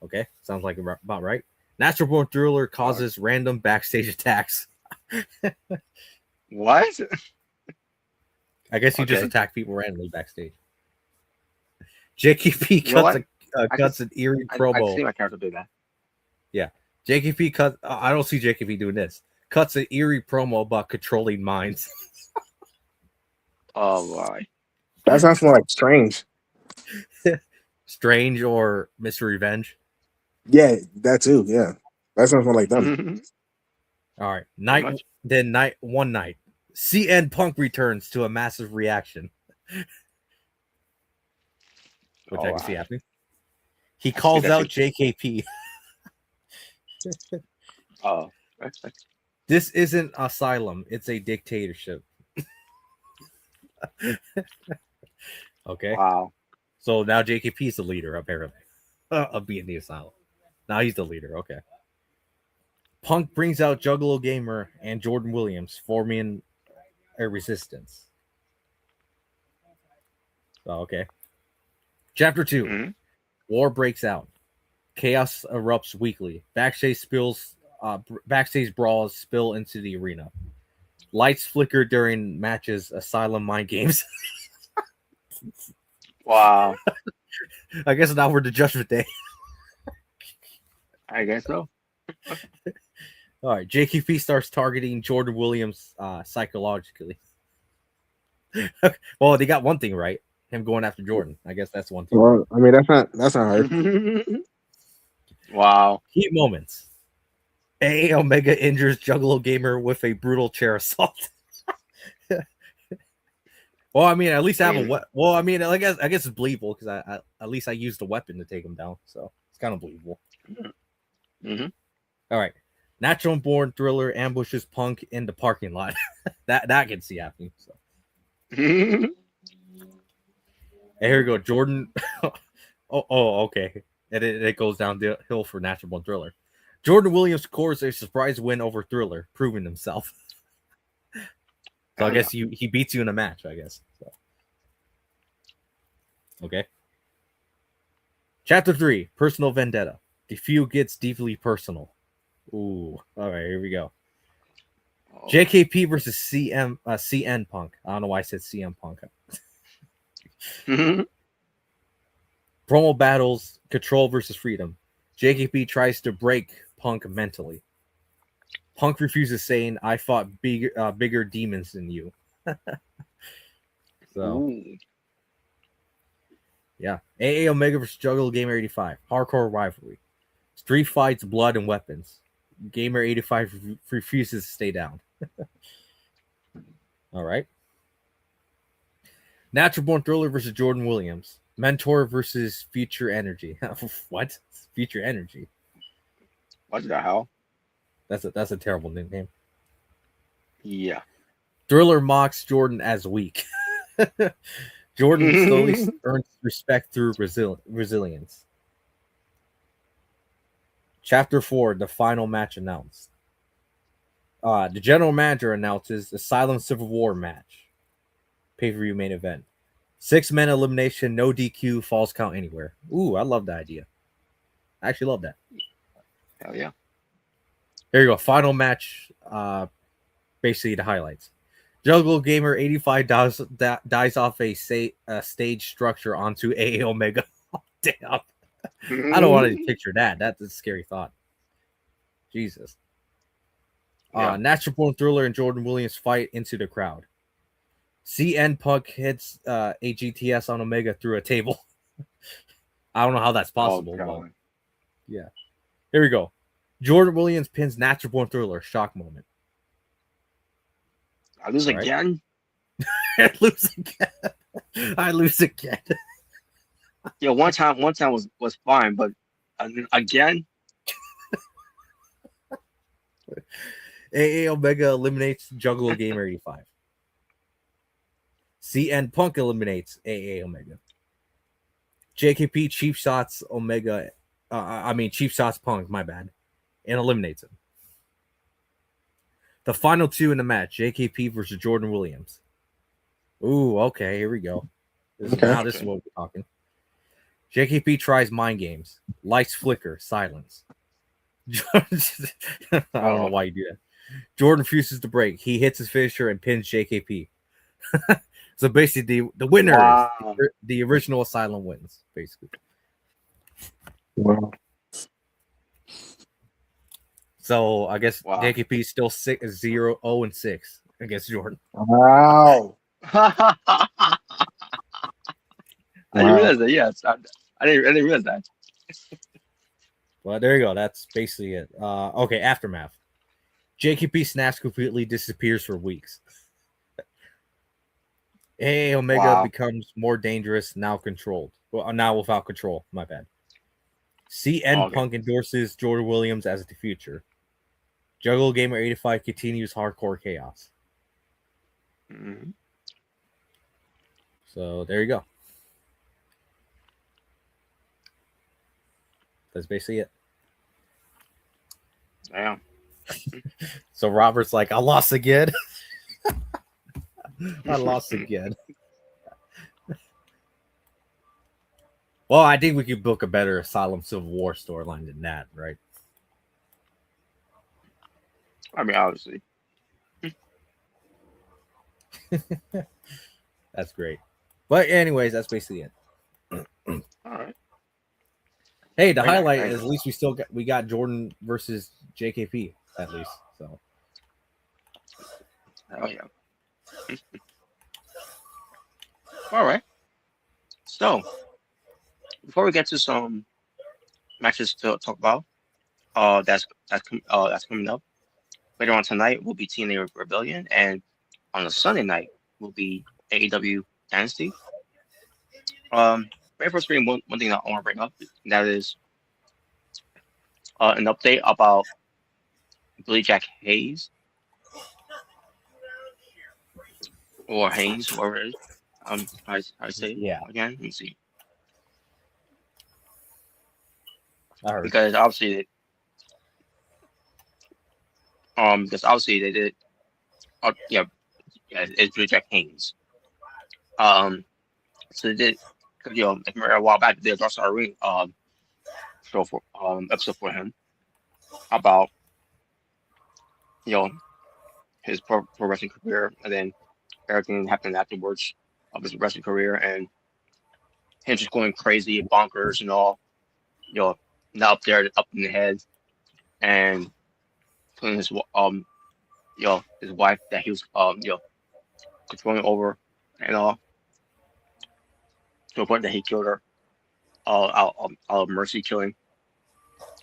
Okay, sounds like about right. Natural Born Thriller causes random backstage attacks. What? I guess you just Okay. attack people randomly backstage. JKP You know cuts what? cuts an eerie I promo. see my character do that. Yeah, JKP cut. I don't see JKP doing this. Cuts an eerie promo about controlling minds. Oh my. That sounds more like Strange. Strange or Mr. Revenge. Yeah, that too. Yeah, that sounds more like them. All right, much. one night, CN Punk returns to a massive reaction, which I can see happening. He calls out JKP. Oh. This isn't Asylum; it's a dictatorship. Okay. Wow. So now JKP is the leader, apparently, of being the Asylum. Now he's the leader. Okay. Punk brings out Juggalo Gamer and Jordan Williams, forming a resistance. Oh, okay. Chapter 2. Mm-hmm. War breaks out. Chaos erupts weekly. Backstage brawls spill into the arena. Lights flicker during matches. Asylum mind games. Wow. I guess now we're the Judgment Day. I guess so. All right. JKP starts targeting Jordan Williams psychologically. Well, they got one thing right. Him going after Jordan. I guess that's one thing. Well, I mean, that's not hard. Wow. Heat moments. AA Omega injures Juggalo Gamer with a brutal chair assault. Well, I mean, at least I have a well. I mean, I guess it's believable because I at least I used a weapon to take him down, so it's kind of believable. Mm-hmm. All right, Natural Born Thriller ambushes Punk in the parking lot. that can see happening. So, Mm-hmm. and here we go, Jordan. Okay, and it goes down the hill for Natural Born Thriller. Jordan Williams scores a surprise win over Thriller, proving himself. So I guess he beats you in a match, I guess. So. Okay. Chapter 3, Personal Vendetta. The feud gets deeply personal. Ooh. All right, here we go. Oh. JKP versus CN Punk. I don't know why I said CM Punk. Mm-hmm. Promo battles, Control versus Freedom. JKP tries to break Punk mentally. Punk refuses, saying, "I fought bigger demons than you." So, Ooh. yeah. AA Omega versus Juggalo Gamer 85. Hardcore rivalry. Street fights, blood, and weapons. Gamer 85 refuses to stay down. All right. Natural Born Thriller versus Jordan Williams. Mentor versus Future Energy. What? Future Energy. What the hell? That's a terrible nickname. Yeah. Thriller mocks Jordan as weak. Jordan slowly earns respect through resilience. Chapter 4, the final match announced. The general manager announces Asylum Civil War match. Pay-per-view main event. 6-man elimination, no DQ, falls count anywhere. Ooh, I love that idea. I actually love that. Hell yeah. There you go. Final match. Basically the highlights. Juggalo Gamer 85 dies off a stage structure onto AA Omega. Oh, damn. I don't want to picture that. That's a scary thought. Jesus. Yeah. Natural Born Thriller and Jordan Williams fight into the crowd. CN Punk hits a GTS on Omega through a table. I don't know how that's possible. Oh, but yeah. Here we go. Jordan Williams pins Natural Born Thriller. Shock moment. I lose All right. again? I lose again. I lose again. Yeah, one time was fine, but again? AA Omega eliminates Juggalo Gamer 85. CN Punk eliminates AA Omega. JKP cheap shots Omega. Cheap shots Punk, my bad, and eliminates him. The final two in the match, JKP versus Jordan Williams. Ooh, okay, here we go. Now this is what we're talking. JKP tries mind games. Lights flicker. Silence. I don't know why you do that. Jordan refuses to break. He hits his finisher and pins JKP. So basically, the winner, Wow. the original Asylum wins, basically. Wow. So I guess Wow. JKP is still 0-6 against Jordan. Wow. I didn't realize that. Yes, I didn't realize that. Well, there you go. That's basically it. Okay, aftermath. JKP snaps completely, disappears for weeks. Omega Wow. becomes more dangerous, now controlled. Well, now without control. My bad. CN Okay. Punk endorses Jordan Williams as the future. Juggle Gamer 85 continues hardcore chaos. Mhm. So there you go. That's basically it. Damn. So Robert's like, I lost again. I lost again. Well, I think we could book a better Asylum Civil War storyline than that, right? I mean, obviously. That's great. But anyways, that's basically it. All right. Hey, the Very nice, highlight very is at least we got Jordan versus JKP at least. So Hell yeah. All right. So, before we get to some matches to talk about, that's coming up later on tonight will be TNA Rebellion, and on a Sunday night will be AEW Dynasty. Very first thing, one thing that I want to bring up, and that is an update about Billy Jack Hayes or Haynes, whoever it is. I say it yeah, again. Let me see. I heard. Because obviously they did. Yeah, it's Billy Jack Haynes. So they did. Cause, if you remember a while back, they did also a ring show for episode for him about his pro wrestling career, and then everything happened afterwards of his wrestling career, and him just going crazy, bonkers, and all. Not up there, up in the head, and putting his his wife that he was controlling over, and all, to a point that he killed her, out of mercy killing,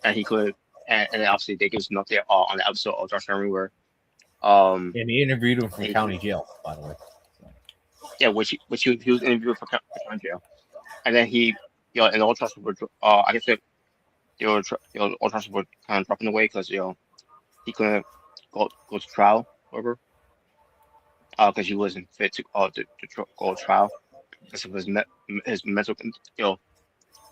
and he could, and then obviously they gave us an update on the episode of Dark Army where, And he interviewed him from county jail, by the way. Yeah, which he was interviewed for county jail, and then he, and all trust were, I guess all trust were kind of dropping away because he couldn't go to trial, whatever, because he wasn't fit to go to trial because of his mental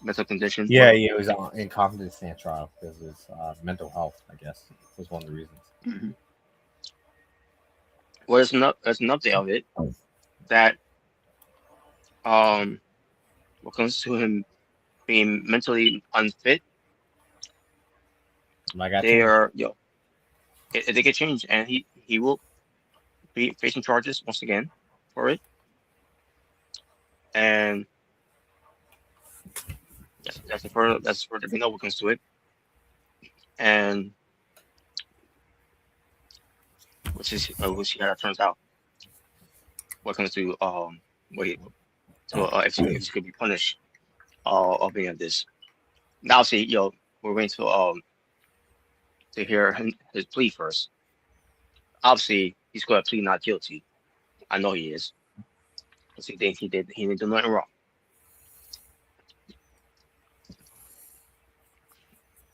mental condition. Yeah, he was on incompetent stand trial because of his mental health, I guess, was one of the reasons. Mm-hmm. Well, there's an update of it that what comes to him being mentally unfit, they are they get changed, and he will be facing charges once again for it, and that's the further we know what comes to it, and which is how that turns out. What comes to if he could be punished of any of this. Now, see, we're going to hear his plea first. Obviously, he's going to plead not guilty. I know he is, because he thinks he didn't do nothing wrong.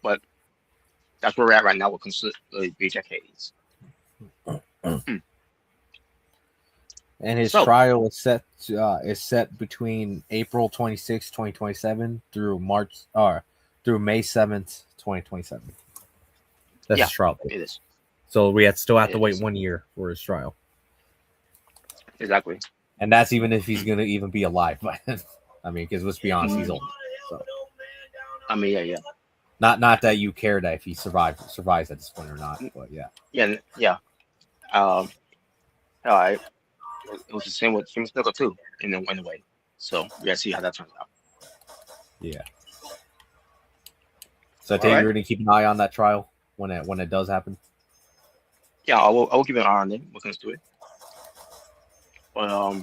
But that's where we're at right now with BJ Hayes. And his trial is set between April 26, 2027 through May 7th, 2027. That's his trial date. It is. So we still have to wait 1 year for his trial. Exactly. And that's even if he's gonna even be alive by then. I mean, because let's be honest, he's old. So. I mean, yeah. Not that you care that if he survives at this point or not, but yeah. Yeah. All right. It was the same with Snooker too, in a way. So we gotta see how that turns out. Yeah. So, All right. you're gonna keep an eye on that trial when it does happen. Yeah, I will keep an eye on it when it comes to it. But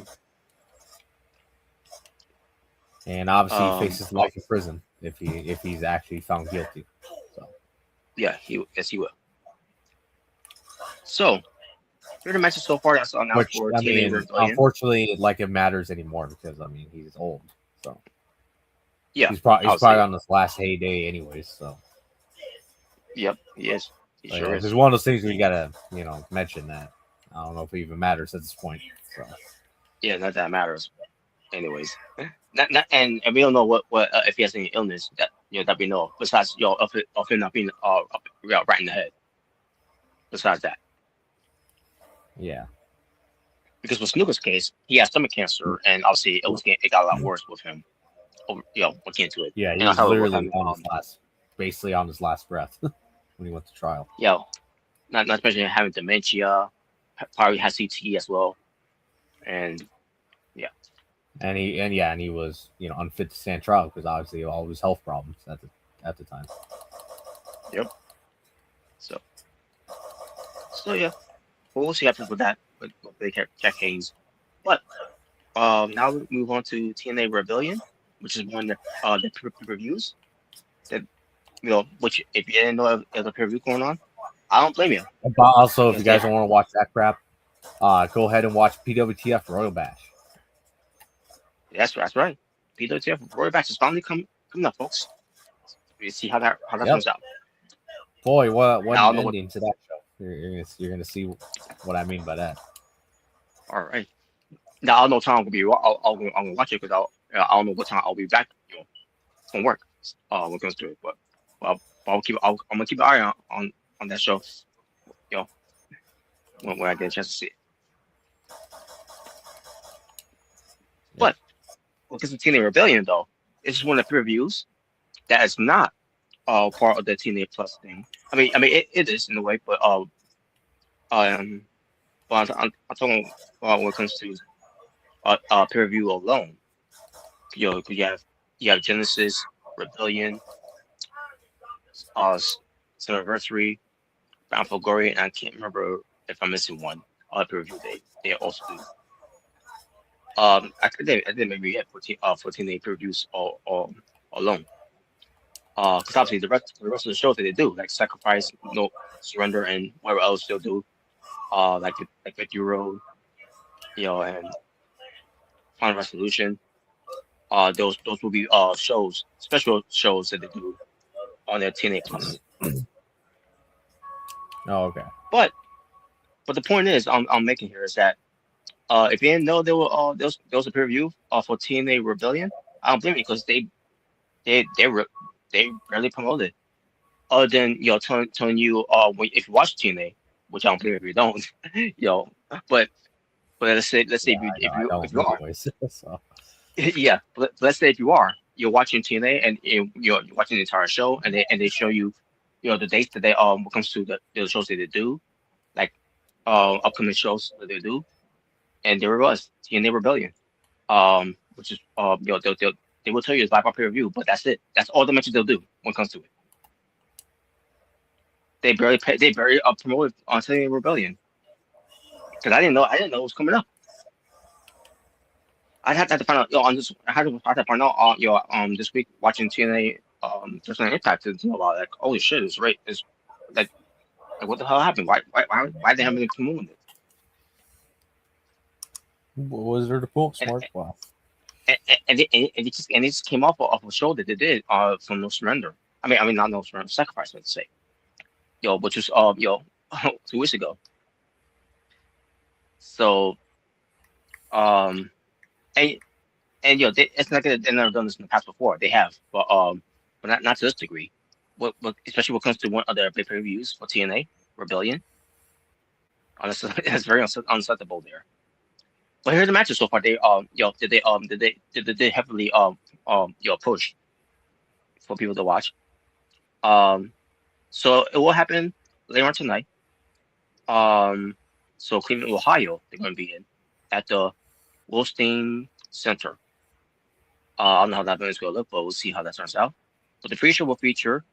and obviously he faces life in prison if he's actually found guilty. So yeah, he will. So here are the matches so far that's announced for TNA Rebellion. Unfortunately, like it matters anymore because I mean he's old. So yeah, he's probably on his last heyday anyways. So yep, he is. He sure is. It's one of those things where you gotta mention that. I don't know if it even matters at this point. So yeah, not that matters. Anyways, not and we don't know what if he has any illness that that we know besides of him not being right in the head. Besides that, yeah, because with Snooker's case, he has stomach cancer, and obviously it got a lot worse with him. Looking into it. Yeah, he was literally basically on his last breath when he went to trial. Yeah, not especially having dementia, probably has CT as well, and yeah. And he was unfit to stand trial because obviously all of his health problems at the time. Yep. So yeah, we'll see what happens with that with Jack Haynes. But now we move on to TNA Rebellion, which is one of the reviews that which if you didn't know there's a review going on, I don't blame you. But also, if you guys don't want to watch that crap, go ahead and watch PWTF Royal Bash. That's right. PWTF Royal Bash is finally coming up, folks. We see how that comes out. Boy, what ending to that show? You're gonna see what I mean by that. All right. Now I don't know what time I'm gonna watch it because I don't know what time I'll be back from work when it comes to it. But I'm gonna keep an eye on that show. When I get a chance to see it. But because of TNA Rebellion though, it's one of the reviews that is not part of the TNA Plus thing. I mean it is in a way, but I'm talking when it comes to peer review alone. You have Genesis, Rebellion, Anniversary, Bound for Glory, and I can't remember if I'm missing one. Peer review they also do. I did maybe have 14 day peer reviews all alone. Because obviously the rest of the shows that they do, like Sacrifice, No Surrender, and whatever else they'll do, like Victory Road, and Final Resolution. Those will be special shows that they do on their TNA Plus. Oh, okay. But the point is, I'm making here is that if you didn't know there was a peer review for TNA Rebellion, I don't blame you because they barely promoted it. Other than telling you if you watch TNA, which I don't blame if you don't, but let's say if you are. So. Yeah, but let's say if you're watching TNA and you're watching the entire show and they show you the dates that they when it comes to the shows that they do, like upcoming shows that they do, and there it was TNA Rebellion, which is they will tell you it's live on peer review, but that's it. That's all the mentions they'll do when it comes to it. They barely promoted on TNA Rebellion because I didn't know it was coming up. I had to find out on this. I had to find out this week watching TNA just an Impact to know about holy shit, it's right. It's like what the hell happened? Why they haven't been promoting it? What was there to pull? Smart class. And it just came off of a show that they did from No Surrender. I mean not No Surrender, Sacrifice, let's say. Which was 2 weeks ago. So and it's not that they've never done this in the past before. They have, but not to this degree. What especially when it comes to one of their big reviews for TNA Rebellion. Honestly, it's very unacceptable there. But here's the matches so far. They did they heavily push for people to watch. So it will happen later on tonight. So Cleveland, Ohio, they're going to be in at the Wilstein Center. I don't know how that is going to look, but we'll see how that turns out. But the pre-show will feature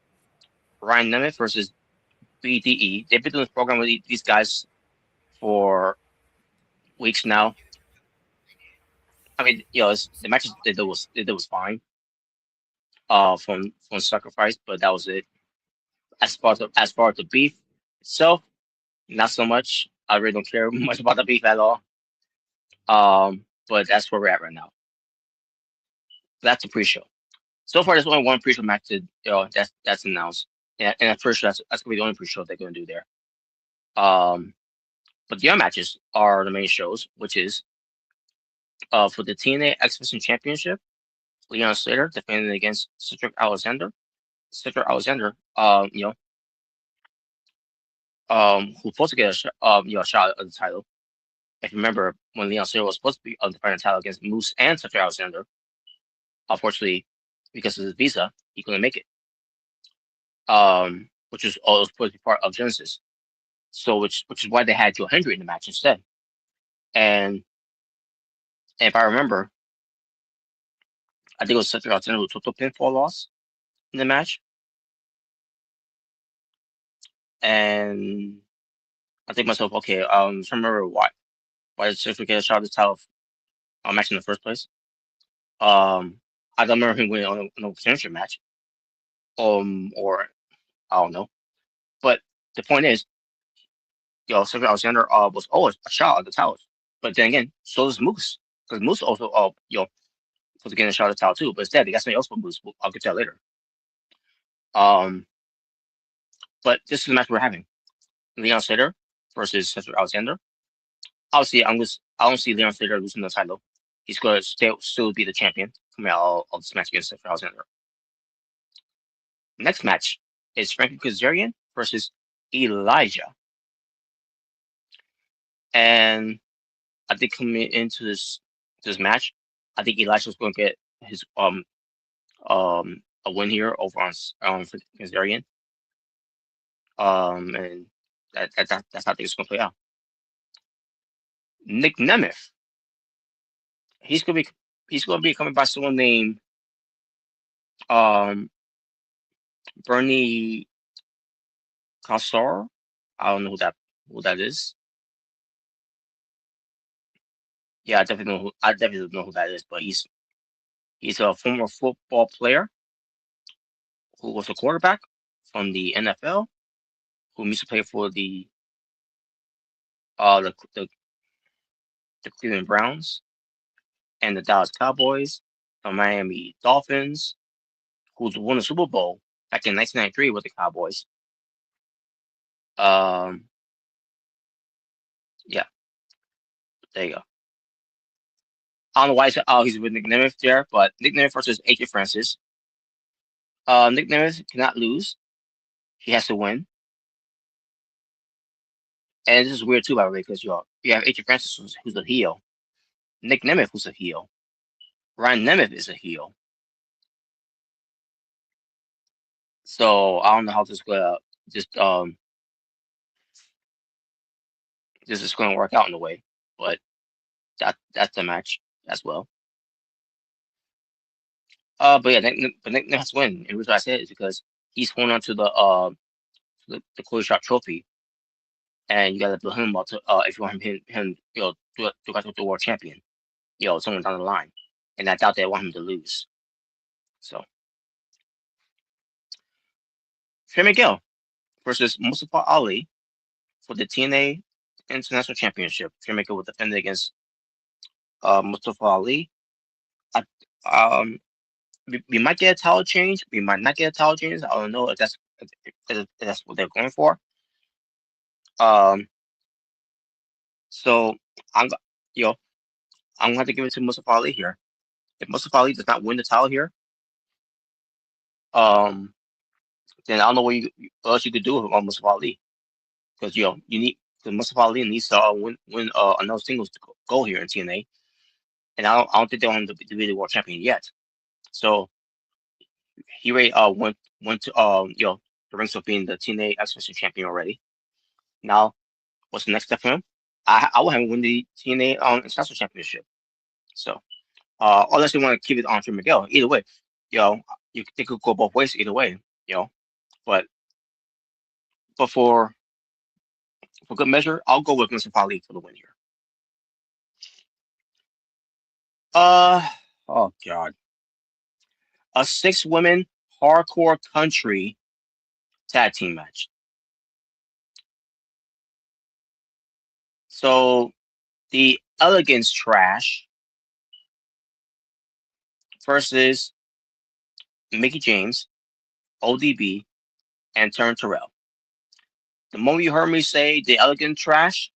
Ryan Nemeth versus BDE. They've been doing this program with these guys for weeks now. I mean, the matches they did was fine. From Sacrifice, but that was it. As far as the beef itself, not so much. I really don't care much about the beef at all. But that's where we're at right now. That's the pre-show. So far, there's only one pre-show match that's announced, and I'm pretty sure that's gonna be the only pre-show they're gonna do there. But the other matches are the main shows, which is for the TNA X Division Championship, Leon Slater defending against Cedric Alexander. Cedric Alexander, who's supposed to get a shot at the title. If you remember, when Leon Slater was supposed to be defending the title against Moose and Cedric Alexander, unfortunately, because of his visa, he couldn't make it. Which was all supposed to be part of Genesis. So which is why they had Joe Hendry in the match instead. And if I remember, I think it was Cedric Alexander who took the pinfall loss in the match. And I think myself, okay, I don't remember why did Cedric get a shot at the title match in the first place. I don't remember him winning on a championship match. Or I don't know. But the point is, Cedric Alexander was always a shot at the title. But then again, so does Moose. Because Moose also supposed to get a shot at the title too, but instead they got something else for Moose. I'll get to that later. But this is the match we're having: Leon Slater versus Cedric Alexander. Obviously, I don't see Leon Slater losing the title. He's going to still be the champion coming out of this match against Cedric Alexander. Next match is Frankie Kazarian versus Elijah. And I think coming into this match, I think Elijah's going to get his a win here over on Kazarian. And that's how I think it's going to play out. Nick Nemeth, he's going to be coming by someone named Bernie Kassar. I don't know who that is. Yeah, I definitely don't know who that is, but he's a former football player who was a quarterback from the NFL, who used to play for the Cleveland Browns and the Dallas Cowboys, the Miami Dolphins, who's won the Super Bowl back in 1993 with the Cowboys. Yeah, there you go. I don't know why he's with Nick Nemeth there, but Nick Nemeth versus AJ Francis. Nick Nemeth cannot lose. He has to win. And this is weird too, by the way, because you have AJ Francis who's a heel, Nick Nemeth who's a heel, Ryan Nemeth is a heel. So I don't know how this is gonna this is going to work out in a way, but that's the match as well. But yeah, Nick Nemeth has to win. And the reason I say it is because he's holding on to the Closure Shop trophy, and you got to build him up to if you want him to the world champion, somewhere down the line. And I doubt they want him to lose. So, Trey Miguel versus Mustafa Ali for the TNA International Championship. Trey Miguel will defend against Mustafa Ali. We might get a title change. We might not get a title change. I don't know if that's what they're going for. So I'm going to have to give it to Mustafa Ali here. If Mustafa Ali does not win the title here, then I don't know what else you could do on Mustafa Ali, because you need because Mustafa Ali needs to win another singles goal here in TNA, and I don't think they want him to be the world champion yet. So he already went to the ranks of being the TNA X-Division champion already. Now, what's the next step for him? I will have him win the TNA International Championship. So, unless you want to keep it on for Miguel, either way, they could go both ways either way, But for good measure, I'll go with Mustafa Ali for the win here. Oh god, a 6-women hardcore country tag team match. So the Elegance Trash versus Mickey James, ODB, and Turn Terrell. The moment you heard me say the Elegant Trash,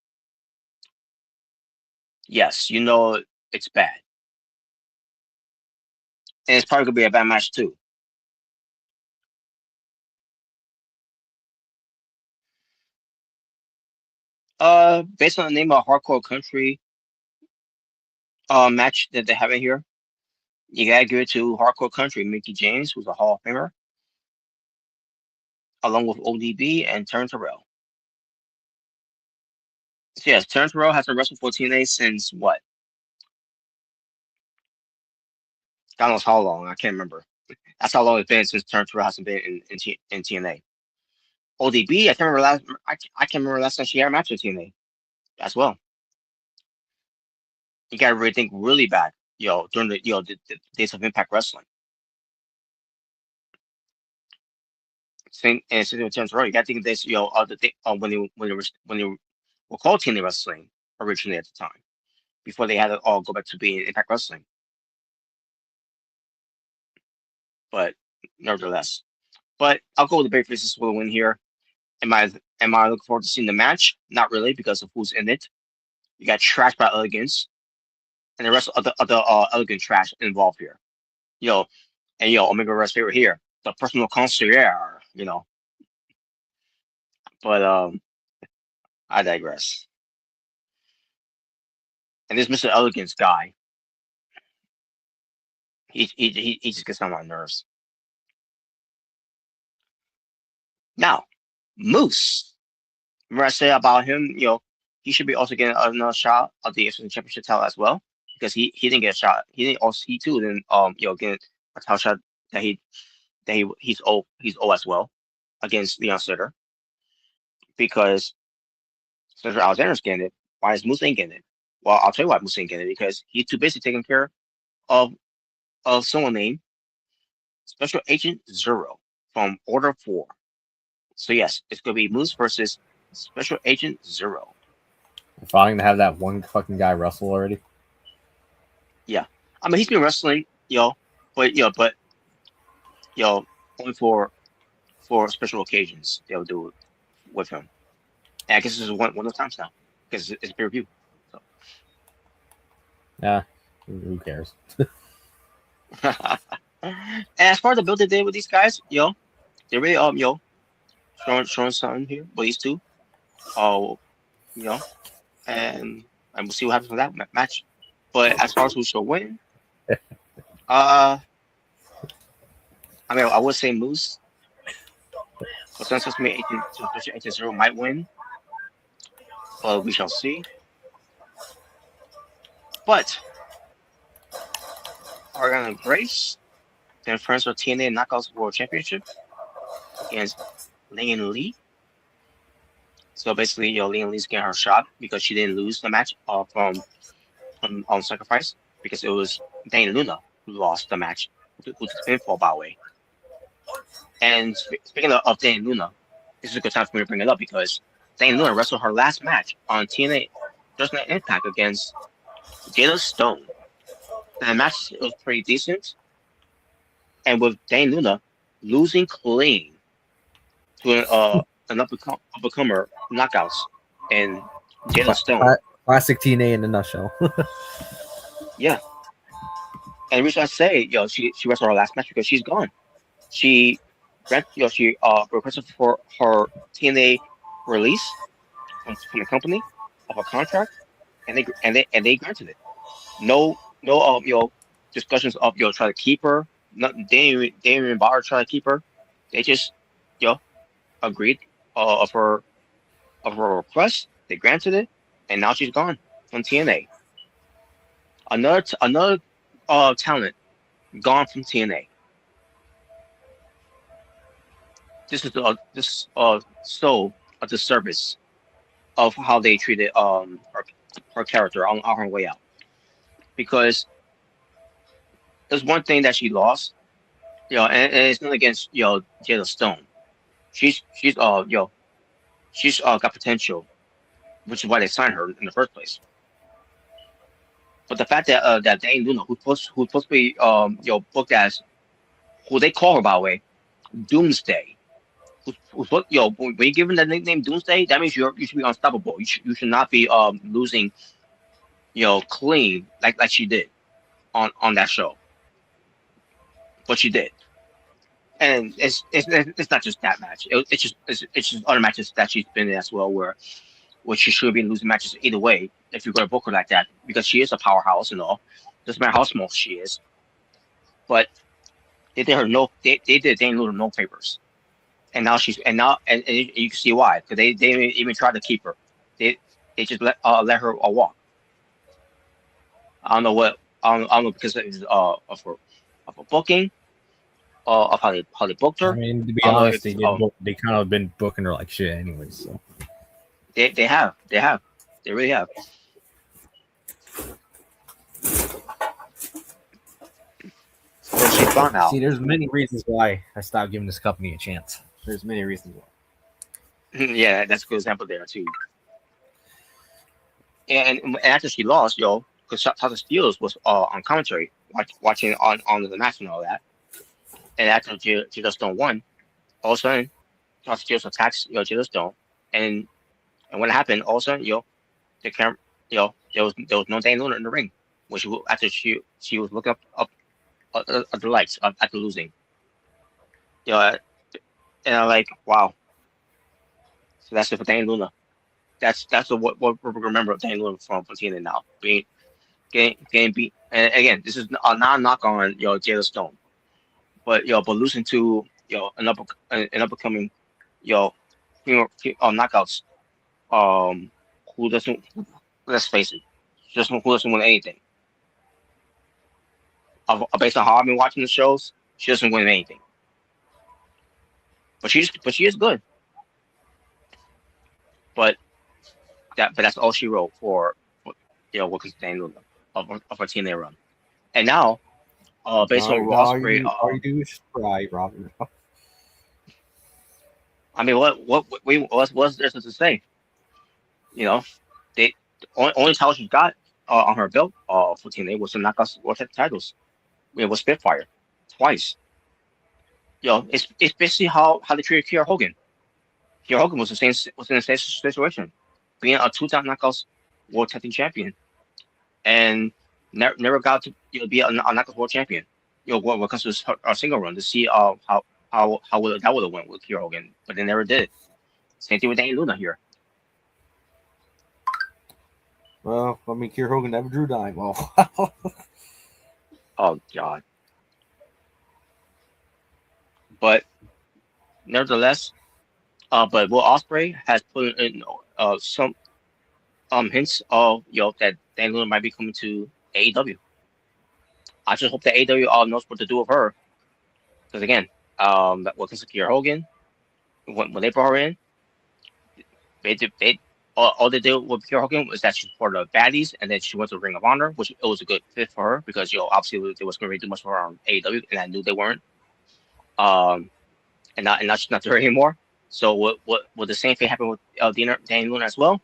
yes, you know it's bad. And it's probably going to be a bad match too. Based on the name of Hardcore Country match that they have in here, you gotta give it to Hardcore Country, Mickey James, who's a Hall of Famer, along with ODB and Turn Terrell. So yes, Turn Terrell has been wrestling for TNA since what? God knows how long. I can't remember. That's how long it's been since Turn Terrell hasn't been in TNA. ODB, I can't remember last time she had a match with TNA as well. You gotta really think really bad, during the days of Impact Wrestling. Same with Turn Terrell, you gotta think of this, when they were called TNA Wrestling originally at the time, before they had to all go back to being Impact Wrestling. But nevertheless, I'll go with the Babyfaces for the win here. Am I looking forward to seeing the match? Not really, because of who's in it. You got Trash by Elegance, and the rest of the Elegant Trash involved here. And Omega Red's favorite here, the personal concierge. But I digress. And this Mr. Elegance guy, he just gets on my nerves. Now, Moose. Remember I said about him, he should be also getting another shot of the X-Division Championship title as well, because he didn't get a shot. He too didn't get a title shot that he's owed as well against Leon Sutter, because Cedric Alexander's getting it. Why is Moose ain't getting it? Well, I'll tell you why Moose ain't getting it, because he's too busy taking care of someone named Special Agent Zero from Order 4. So yes, it's gonna be Moose versus Special Agent Zero. I'm finally gonna have that one fucking guy wrestle already. Yeah, I mean he's been wrestling, but only for special occasions they'll do it with him. And I guess this is one of those times now, because it's a peer review. So. Yeah, who cares? And as far as the build they did with these guys, they really showing something here with these two. And we'll see what happens with that match. But as far as who should win, I would say Moose. But since Agent Zero might win, but we shall see. But Argon Grace, then friends with TNA Knockouts World Championship against Lian Lee. So basically, Lian Lee's getting her shot because she didn't lose the match from on Sacrifice, because it was Dani Luna who lost the match, who took the pinfall, by the way. And speaking of Dani Luna, this is a good time for me to bring it up, because Dani Luna wrestled her last match on TNA Thursday Night Impact against Jada Stone. The match was pretty decent, and with Dani Luna losing clean to an up-and-comer knockouts and Jada Stone. Classic TNA in a nutshell. Yeah. And the reason I say, she wrestled her last match because she's gone. She requested for her TNA release from the company of a contract, and they granted it. No discussions of try to keep her. Nothing. They didn't even bother trying to keep her. They just you know agreed of her request. They granted it, and now she's gone from TNA. Another talent gone from TNA. This is so a disservice of how they treated her character on her way out, because there's one thing that she lost, and it's not against Jada Stone. She's got potential, which is why they signed her in the first place. But the fact that Dani Luna, who's supposed to be booked as, who they call her, by the way, Doomsday. When you're given the nickname Doomsday, that means you should be unstoppable. You should not be losing clean like she did on that show. But she did. And it's not just that match. It's just other matches that she's been in as well, where she should have been losing matches either way if you're going to book her like that, because she is a powerhouse and all. Doesn't matter how small she is. But they did Dani Luna no favors, and now and you can see why, because they even tried to keep her. They just let her walk. I don't know because of her booking. Of how they booked her. I mean, to be honest, they kind of been booking her like shit anyway. So they have, they really have. So she's gone now. See, there's many reasons why I stopped giving this company a chance. There's many reasons why. Yeah, that's a good example there too. And after she lost, because Tasha Steelz was on commentary, watching on the match and all that. And after Jada Stone won, all of a sudden, Tasha Steelz attacks Jada Stone, and when it happened, all of a sudden, the camera, there was no Dani Luna in the ring, which after she was looking up at the lights after losing, and I'm like, wow. So that's it for Dani Luna. That's what we remember of Dani Luna from TNA now, getting beat. And again, this is a non-knock on Jada Stone. But losing to an upcoming knockouts, who doesn't, let's face it, who doesn't win anything. Based on how I've been watching the shows, she doesn't win anything. But she is good. But that's all she wrote for working with Dani Luna of her TNA run. And now, based on Raw Ospreay, all you do is try, Robert. I mean, what's there to say? They only title she got on her belt for TNA was the Knockouts World titles. It was Spitfire twice. It's basically how they treated Kiera Hogan. Kiera Hogan was in the same situation, being a 2-time Knockouts World Tag Team Champion, and never got to be a Knockouts World Champion. When it comes to a single run, to see how that would have went with Kiera Hogan, but they never did. Same thing with Dani Luna here. Well, I mean, Kiera Hogan never drew dime. Well, oh God. But nevertheless, but Will Ospreay has put in some hints of that Dani Luna might be coming to AEW. I just hope that AEW knows what to do with her, because again, what comes to Kiera Hogan, when they brought her in, all they did with Kiera Hogan was that she was part of the baddies, and then she went to Ring of Honor, which it was a good fit for her, because obviously they was going to do much for her on AEW, and I knew they weren't. And now she's not there anymore. So would the same thing happen with Dani Luna as well?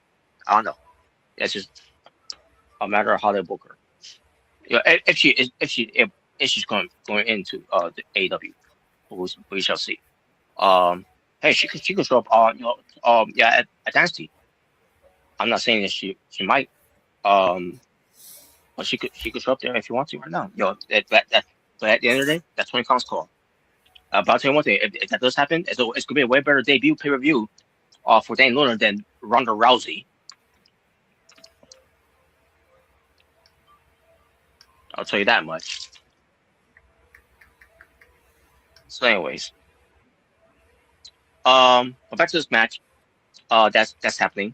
I don't know. It's just a matter of how they book her. If she's going into the AEW, we shall see. Hey, she could show up at Dynasty. I'm not saying that she might, but she could show up there if you want to right now. But at the end of the day, that's Tony Khan's call. But I'll tell you one thing: if that does happen, it's going to be a way better debut pay-per-view for Dani Luna than Ronda Rousey. I'll tell you that much. So, anyways, but back to this match. That's happening.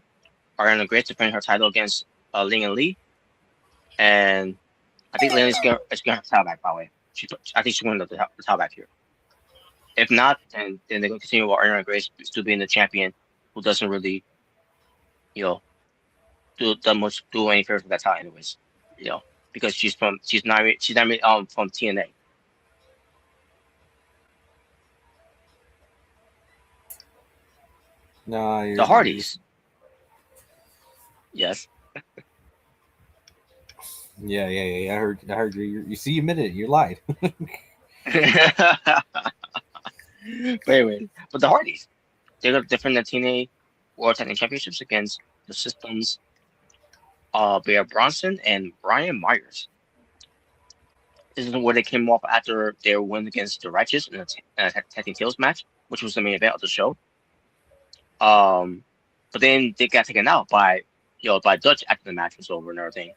Ariana Grace defending her title against Ling and Lee, and I think Ling is gonna have the title back. By the way, I think she's going to the title back here. If not, then they're going to continue with Ariana Grace still being the champion, who doesn't really, do any favors for that title, anyways. Because she's not from TNA. No, The Hardys. Yes. Yeah. I heard you. You see, you admitted it. You lied. But anyway, but the Hardys, they're going to defend the TNA World Tag Team Championships against the System's Bear Bronson and Brian Myers. This is where they came off after their win against the Righteous in a Tag Team Tails match, which was the main event of the show. But then they got taken out by Dutch after the match was over and everything.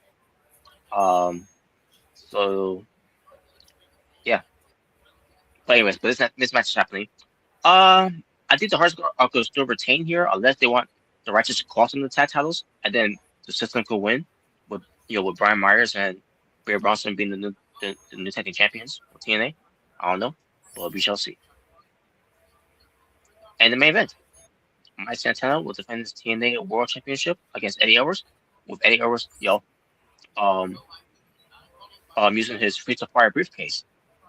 So yeah. But anyways, this match is happening. I think the Hardys are going to still retain here unless they want the Righteous to cost them the tag titles, and then the System could win with Brian Myers and Bear Bronson being the new tag team champions of TNA. I don't know, but we shall see. And the main event, Mike Santana will defend his TNA World Championship against Eddie Edwards, with Eddie Edwards, using his Streets of Fire briefcase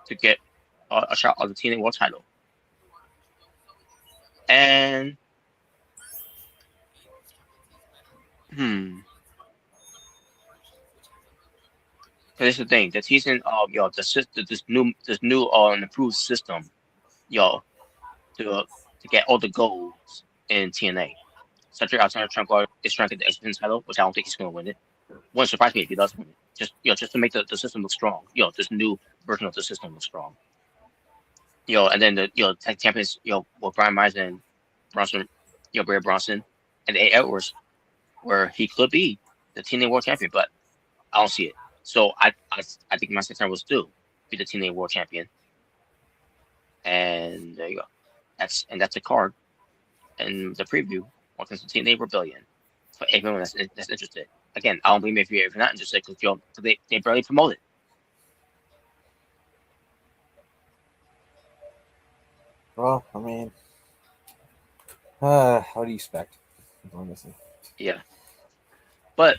to get a shot of the TNA World title. And this is the thing. The teasing of this new improved system, to get all the goals in TNA. Cedric Alexander is trying to get the X-Men title, which I don't think he's going to win it. Wouldn't surprise me if he does win it. Just to make the system look strong. This new version of the system look strong. And then the tag champions, with Brian Myers and Bronson, Bear Bronson, and Eddie Edwards, where he could be the TNA World Champion, but I don't see it. So I think Mike Santana will still be the TNA World Champion. And there you go. That's the card and the preview. Welcome to TNA Rebellion for everyone that's interested. Again, I don't blame you if you're not interested because they barely promote it. Well, I mean, what do you expect? Honestly. Yeah. But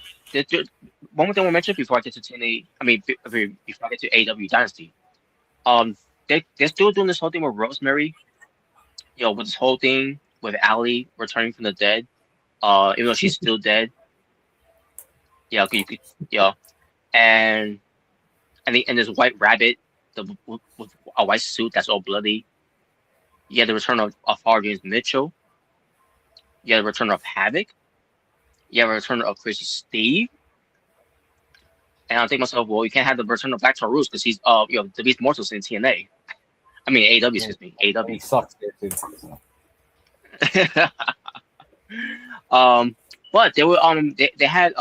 one more thing we'll mention before I get to TNA. I mean, before I get to AEW Dynasty, they're still doing this whole thing with Rosemary. With this whole thing with Allie returning from the dead, even though she's still dead. And this White Rabbit, with a white suit that's all bloody. You had the return of Hard James Mitchell. You had the return of Havoc. You have a return of Crazy Steve. And I think myself, well, you can't have the return of Black Taurus because he's the Beast Mortals in TNA. I mean AEW, excuse me. AEW. He sucks there too. But they were they had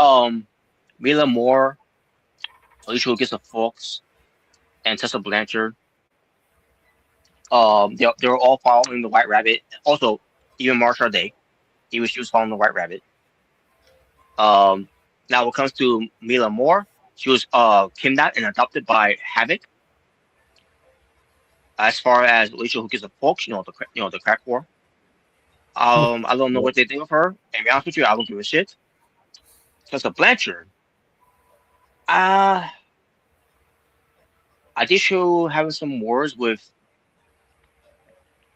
Mila Moore, Alicia Gets the Fox, and Tessa Blanchard. They were all following the White Rabbit. Also, even Marsha Day, she was following the White Rabbit. Now, when it comes to Mila Moore, she was kidnapped and adopted by Havoc. As far as Alicia, who gives a Fox, the crack war. I don't know what they think of her. And to be honest with you, I don't give a shit. Tessa Blanchard, I did show having some wars with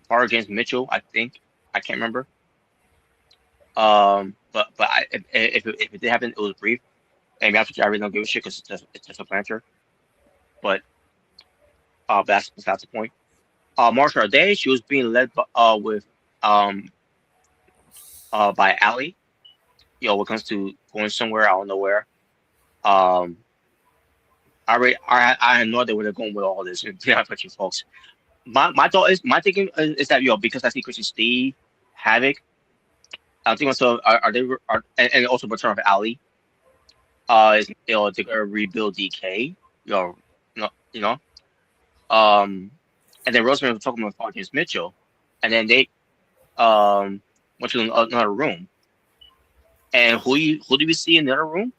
Far against Mitchell. I think I can't remember. But if it did happen, it was brief. And after I really don't give a shit because it's just a Blanchard. But that's besides the point. Marsha Day, she was being led by Allie. When it comes to going somewhere, I don't know where. I had no idea where they're going with all this. To be honest with you folks, my thinking is that because I see Christian Steve, Havoc, I think also are they and also return of Ali. They're gonna rebuild DK. You know. Um, and then Rosemary was talking about James Mitchell, and then they went to another room. And who do we see in the other room?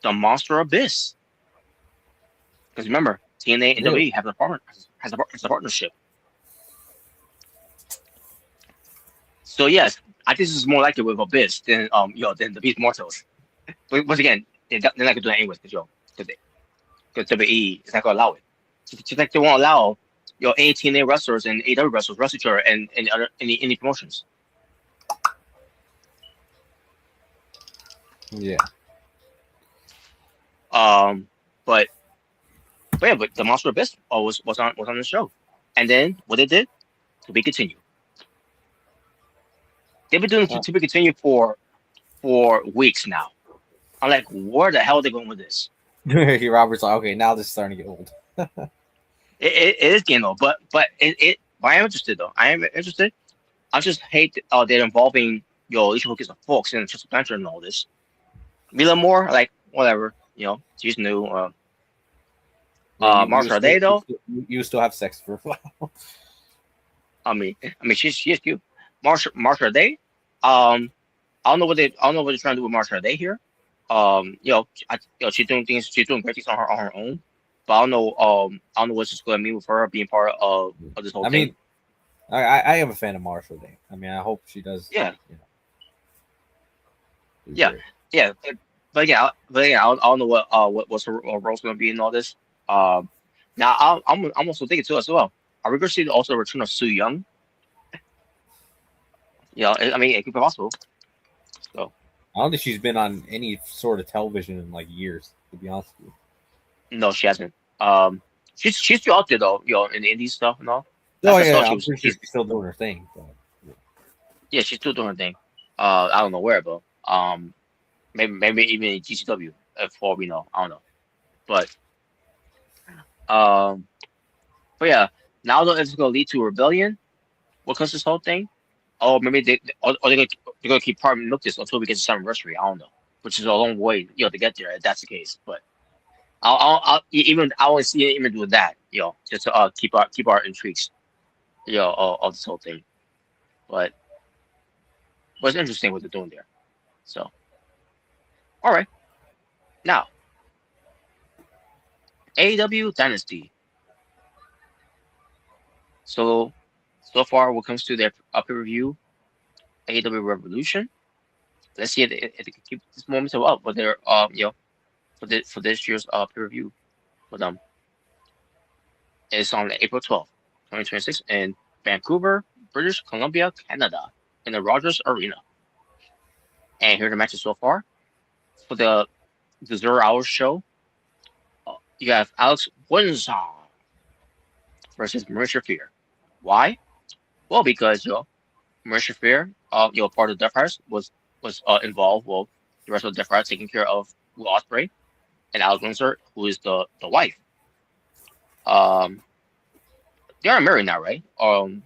The Monster Abyss. Because remember, TNA and Really? WWE have has a partnership. So yes, I think this is more likely with Abyss than the Beast Mortals. But once again, they're not gonna do that anyways, because WWE is not gonna allow it. Just like they won't allow any TNA wrestlers and AEW wrestlers wrestle each other and any promotions. Yeah. But yeah, but the Monster Abyss was on the show, and then what they did to be continued. They've been doing to be continued for weeks now. I'm like, where the hell are they going with this? Robert's like, okay, now this is starting to get old. It is getting old, but I am interested though. I am interested. I just hate they're involving Alicia Hook as a Fox and Tristan Blanchard and all this. Mila Moore, like whatever, she's new. Marsha Day though. You still have sex for a while. I mean, she is cute. Marsha Day. I don't know what they're trying to do with Marsha Day here. She's doing great things on her own. But I don't know what's just going to mean with her being part of this whole thing. I am a fan of Marshall Day. I mean, I hope she does. Yeah. Do Yeah. great. Yeah, but I don't know what's her role's going to be in all this. Now I'm also thinking too as well. Are we going to see also the return of Sue Young? I mean, it could be possible. So I don't think she's been on any sort of television in like years, to be honest with you. no, she hasn't. She's still out there though, in the indie stuff and all. Oh That's yeah, how I'm pretty sure she's still doing her thing. But, Yeah, she's still doing her thing. I don't know where, but maybe even in GCW, for all we know. I don't know, but yeah. Now that it's going to lead to rebellion, what comes this whole thing? Oh, maybe they're gonna keep parting look this until we get to 7th anniversary. I don't know, which is a long way, to get there if that's the case. But I want to see it even doing that, just to keep our intrigues, of this whole thing. But it's interesting what they're doing there. So, all right, now AEW Dynasty. So far, what comes to their pay-per-view, AEW Revolution. Let's see if they can keep this momentum up for their for this year's pay-per-view for them. It's on April 12th, 2026 in Vancouver, British Columbia, Canada, in the Rogers Arena. And here are the matches so far. For the 0 hour show, you have Alex Windsor versus Marisha Fear. Why? Well, because Marisha Fear, part of the Death Riders was involved with the rest of the Death Riders taking care of Will Ospreay and Alex Windsor, who is the wife. They are married now, right? I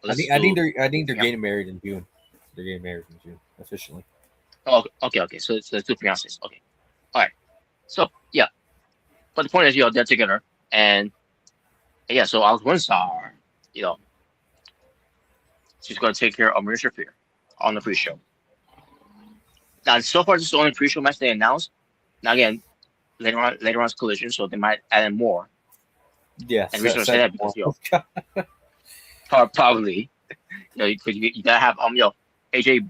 think they're getting married in June. They're getting married in June officially. Oh, okay. So it's two fiancés. Okay, all right. So yeah, but the point is, they're together, and yeah. So Alex Windsor, she's going to take care of Marisha Fear on the pre-show. Now, so far, this is the only pre-show match they announced. Now, again, later on it's Collision, so they might add in more. Yeah, and the reason I say that because probably, because you gotta have AJ,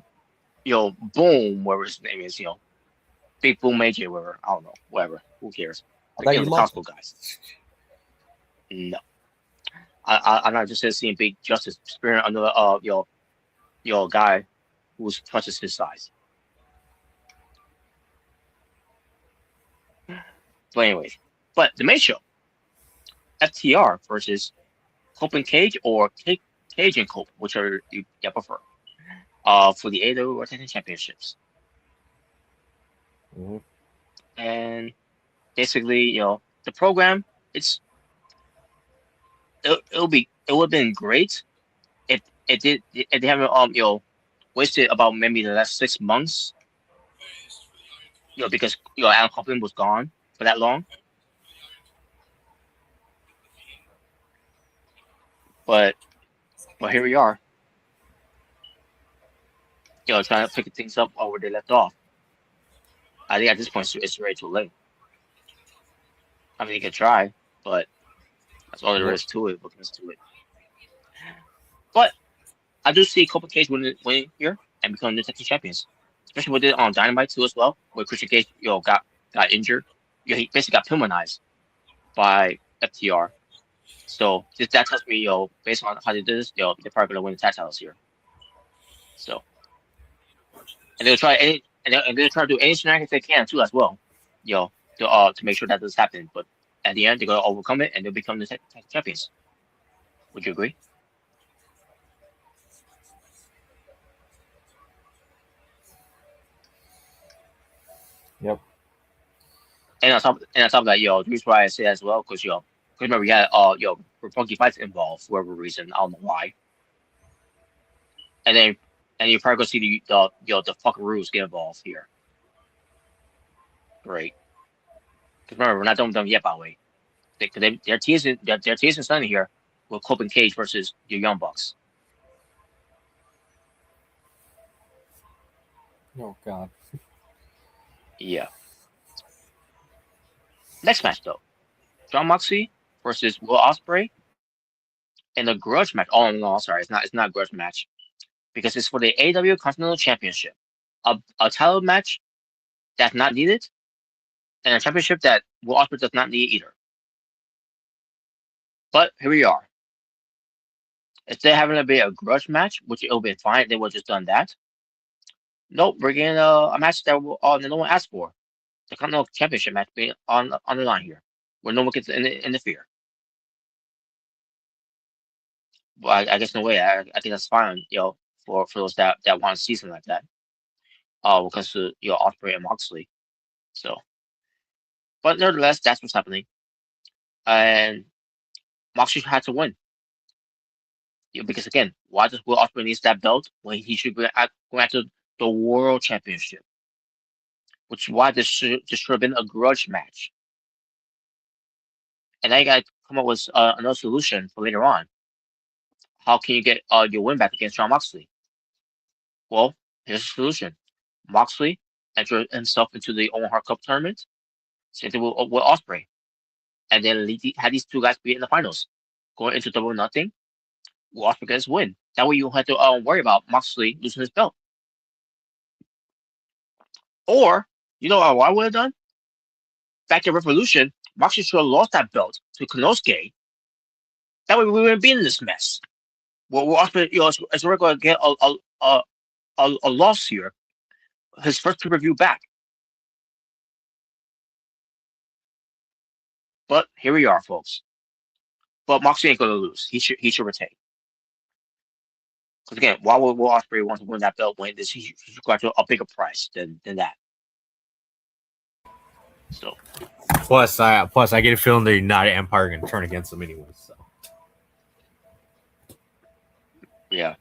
Boom, whatever his name is, Big Boom AJ, whatever. I don't know, whatever. Who cares? I The console guys. No, I'm not just seeing Big Justice spearing under guy who's touches his size. But anyways, the main show, FTR versus Cope and Cage or Cage and Cope, whichever you prefer, for the AEW World Tag Team Championships. Mm-hmm. And basically, the program, it would have been great if they haven't wasted about maybe the last 6 months. Because Alan Copeland was gone for that long. But here we are. Trying to pick things up where they left off. I think at this point it's already too late. I mean, you can try, but that's all there is to it. What is to it? But I do see Cobra Cage winning here and becoming the Texas champions, especially with it on Dynamite too as well, where Christian Cage got injured. He basically got penalized by FTR. So that tells me based on how they did this, they're probably gonna win the tag titles here. So, and they'll try they'll try to do any shenanigans they can too as well, to make sure that does happen. But at the end, they're gonna overcome it and they'll become the champions. Would you agree? Yep. And on top of that, the reason why I say that as well, because remember we had Funky Fights involved for whatever reason, I don't know why. And then you're probably gonna see the fuckaroos get involved here. Great. Because remember, we're not done with them yet, by the way. They're teasing something here with Copeland Cage versus the Young Bucks. Oh God. Yeah. Next match though, Jon Moxley versus Will Ospreay in a grudge match. Oh no, sorry, it's not a grudge match because it's for the AEW Continental Championship, a title match that's not needed, and a championship that Will Ospreay does not need either. But here we are. Instead of having to be a grudge match, which it would be fine, they would have just done that. Nope, we're getting a match that no one asked for. The Continental Championship match being on the line here, where no one gets to interfere. Well, I guess in a way, I think that's fine, for those that want to see something like that. When it comes to Ospreay and Moxley. So, but nevertheless, that's what's happening, and Moxley had to win. Because again, why does Will Ospreay needs that belt when he should go after the World Championship? Which is why this should have been a grudge match. And now you got to come up with another solution for later on. How can you get your win back against Jon Moxley? Well, here's the solution. Moxley entered himself into the Owen Hart Cup tournament, same thing with Ospreay, and then had these two guys be in the finals, going into double or nothing. Will Ospreay gets win. That way you don't have to worry about Moxley losing his belt. Or you know what I would have done? Back at Revolution, Moxley should have lost that belt to Konosuke. That way we wouldn't be in this mess. Well, Ospreay, as we're going to get a loss here, his first pay-per-view back. But here we are, folks. But Moxley ain't going to lose. He should retain. Because again, why would Will Ospreay want to win that belt when he should go after a bigger price than that? So. Plus, I get a feeling the United Empire are going to turn against them anyway. So. Yeah.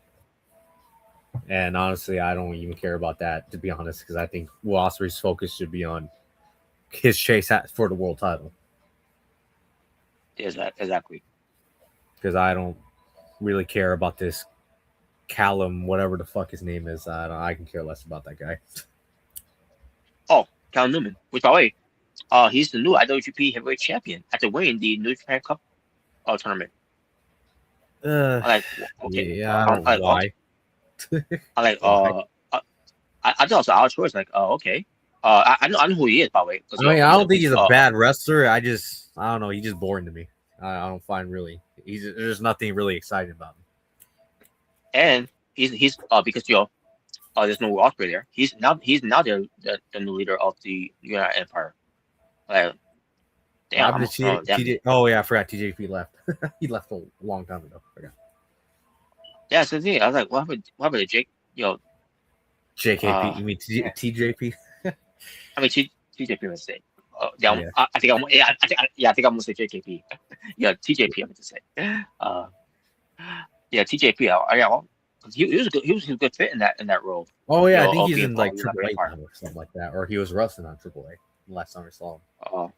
And honestly, I don't even care about that, to be honest, because I think Will Ospreay's focus should be on his chase for the world title. Exactly. Because I don't really care about this Callum, whatever the fuck his name is. I can care less about that guy. Oh, Callum Newman. Which, by the way, he's the new IWGP Heavyweight Champion after winning the New Japan Cup tournament. Okay. Yeah, I don't know why. I thought it was our choice. Okay. I know who he is, by the way. I don't think he's a bad wrestler. I don't know. He's just boring to me. I don't find really. There's nothing really exciting about him. And he's because there's no Ospreay there. He's now the new leader of the United Empire. Damn. Oh yeah, I forgot TJP left. He left a long time ago. I forgot. Yeah, so the thing. I was like, what happened to Jake? JKP. You mean TJP? I mean TJP mistake. Yeah. I think I'm gonna say JKP. Yeah, TJP. I'm going to say. Yeah, TJP. He was a good. He was a good fit in that role. Oh yeah, I Yo, think of he's being in part like of United AAA Empire. now or something like that, or he was wrestling on AAA last time I saw him. Oh,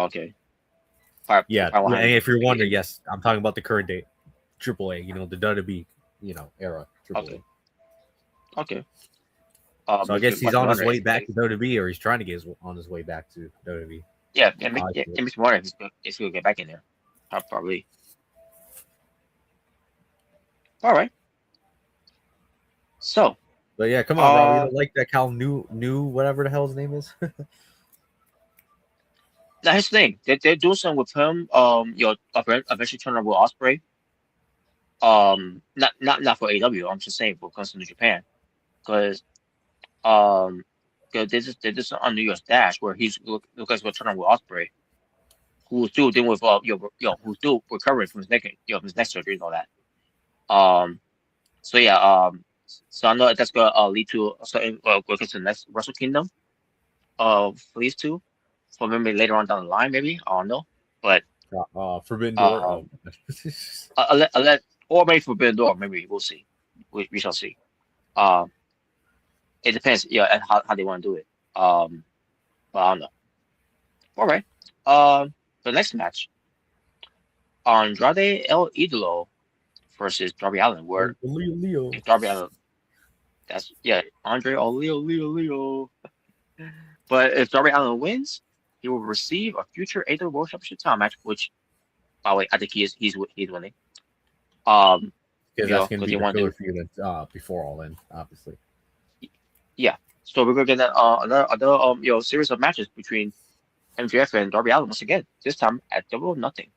okay. Yeah, Probably yeah. And if you're wondering, beginning. yes, I'm talking about the current date, AAA. You know, the WWE, era AAA. Okay. Okay. So I He's guess been he's much on his runner. way back to WWE, or he's trying to get on his way back to WWE. Yeah, it makes me wonder if he's gonna get back in there. Probably. All right. So, But yeah, come on, Rob. You don't like that Cal new whatever the hell his name is? that's his thing. They're doing something with him. Eventually turn over Osprey. Not for AEW. I'm just saying for comes to New Japan, because um, cause they just on New Year's Dash where he's look like he's gonna turn on with Osprey, who's still dealing with who's still recovering from his neck from his neck surgery and all that. So yeah, so I know that's gonna lead to a certain go to the next Wrestle Kingdom for these two, for maybe later on down the line, maybe I don't know, but Forbidden Door. um, I'll let or maybe Forbidden Door, maybe we'll see, we shall see. Um, it depends, yeah, and how they want to do it. But I don't know. All right. The next match, Andrade El Idolo versus Darby Allin, where Leo. if Darby Allin, that's Andre El Leo. But if Darby Allin wins, he will receive a future AEW World Championship title match, which, by the way, I think he's winning. Because that's going to because be they the want filler to. feud before All In, obviously. Yeah. So we're gonna get another series of matches between MJF and Darby Allin once again. This time at Double or Nothing.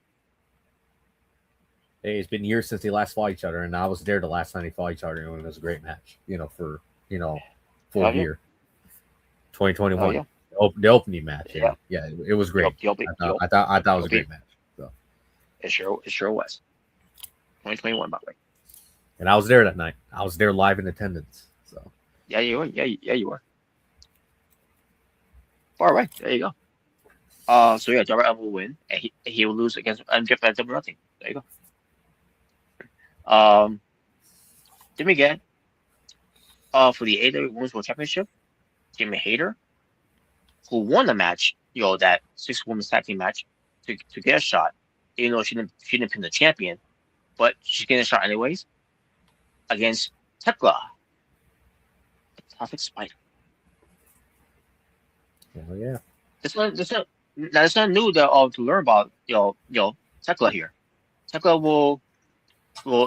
Hey, it's been years since they last fought each other, and I was there the last time they fought each other, and it was a great match. For full year, 2021. Yeah. The opening match. Yeah. Yeah, it was great. I thought it was a great match. So. It sure was. 2021, by the way. And I was there that night. I was there live in attendance. So. Yeah, you were. Yeah, you were. All right, there you go. So yeah, Darby Allin will win, and he will lose against MJF at Double or Nothing. There you go. Then we get for the AEW Women's World Championship, Jamie Hayter, who won the match, that 6-woman tag team match to get a shot, even though she didn't pin the champion, but she's getting a shot anyways against Tekla, the Toxic Spider. Oh yeah. It's not new to learn about Tekla here. Tekla will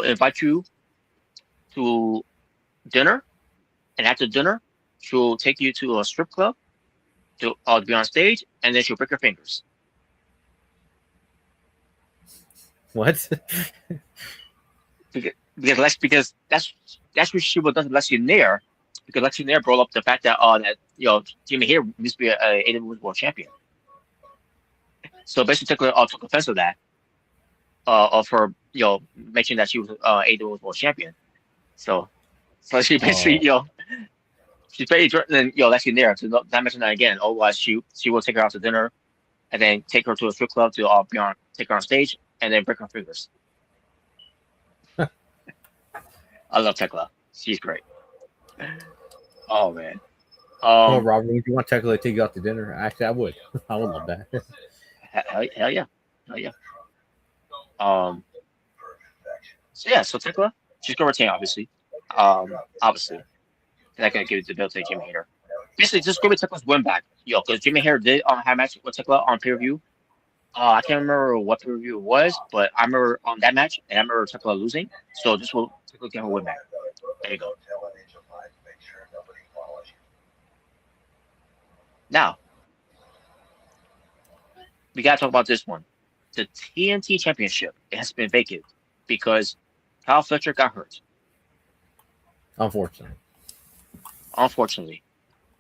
invite you to dinner, and after dinner, she'll take you to a strip club to be on stage, and then she'll break your fingers. What? because that's what she would do to Lexi Nair, because Lexi Nair brought up the fact that Jamie Hayter used to be a AEW World Champion. So basically, took offense of that, of her mentioning that she was AEW World Champion. So she basically she's very threatening Lexi Nair to not mention that again. Otherwise, she will take her out to dinner, and then take her to a strip club to take her on stage, and then break her fingers. I love Tekla. She's great. Oh man. Robert, would you want Tekla to take you out to dinner? Actually, I would. I would love that. Hell yeah. So Tekla, she's gonna retain, obviously. Obviously. They're not gonna give the belt to Jamie Hayter. Basically, just give me Tekla's win back. Because Jamie Hayter did have a match with Tekla on pay-per-view. I can't remember what pay-per-view it was, but I remember on that match, and I remember Tekla losing. So this will Tekla get her win back. There you go. Now, we gotta talk about this one. The TNT Championship has been vacant because Kyle Fletcher got hurt. Unfortunately.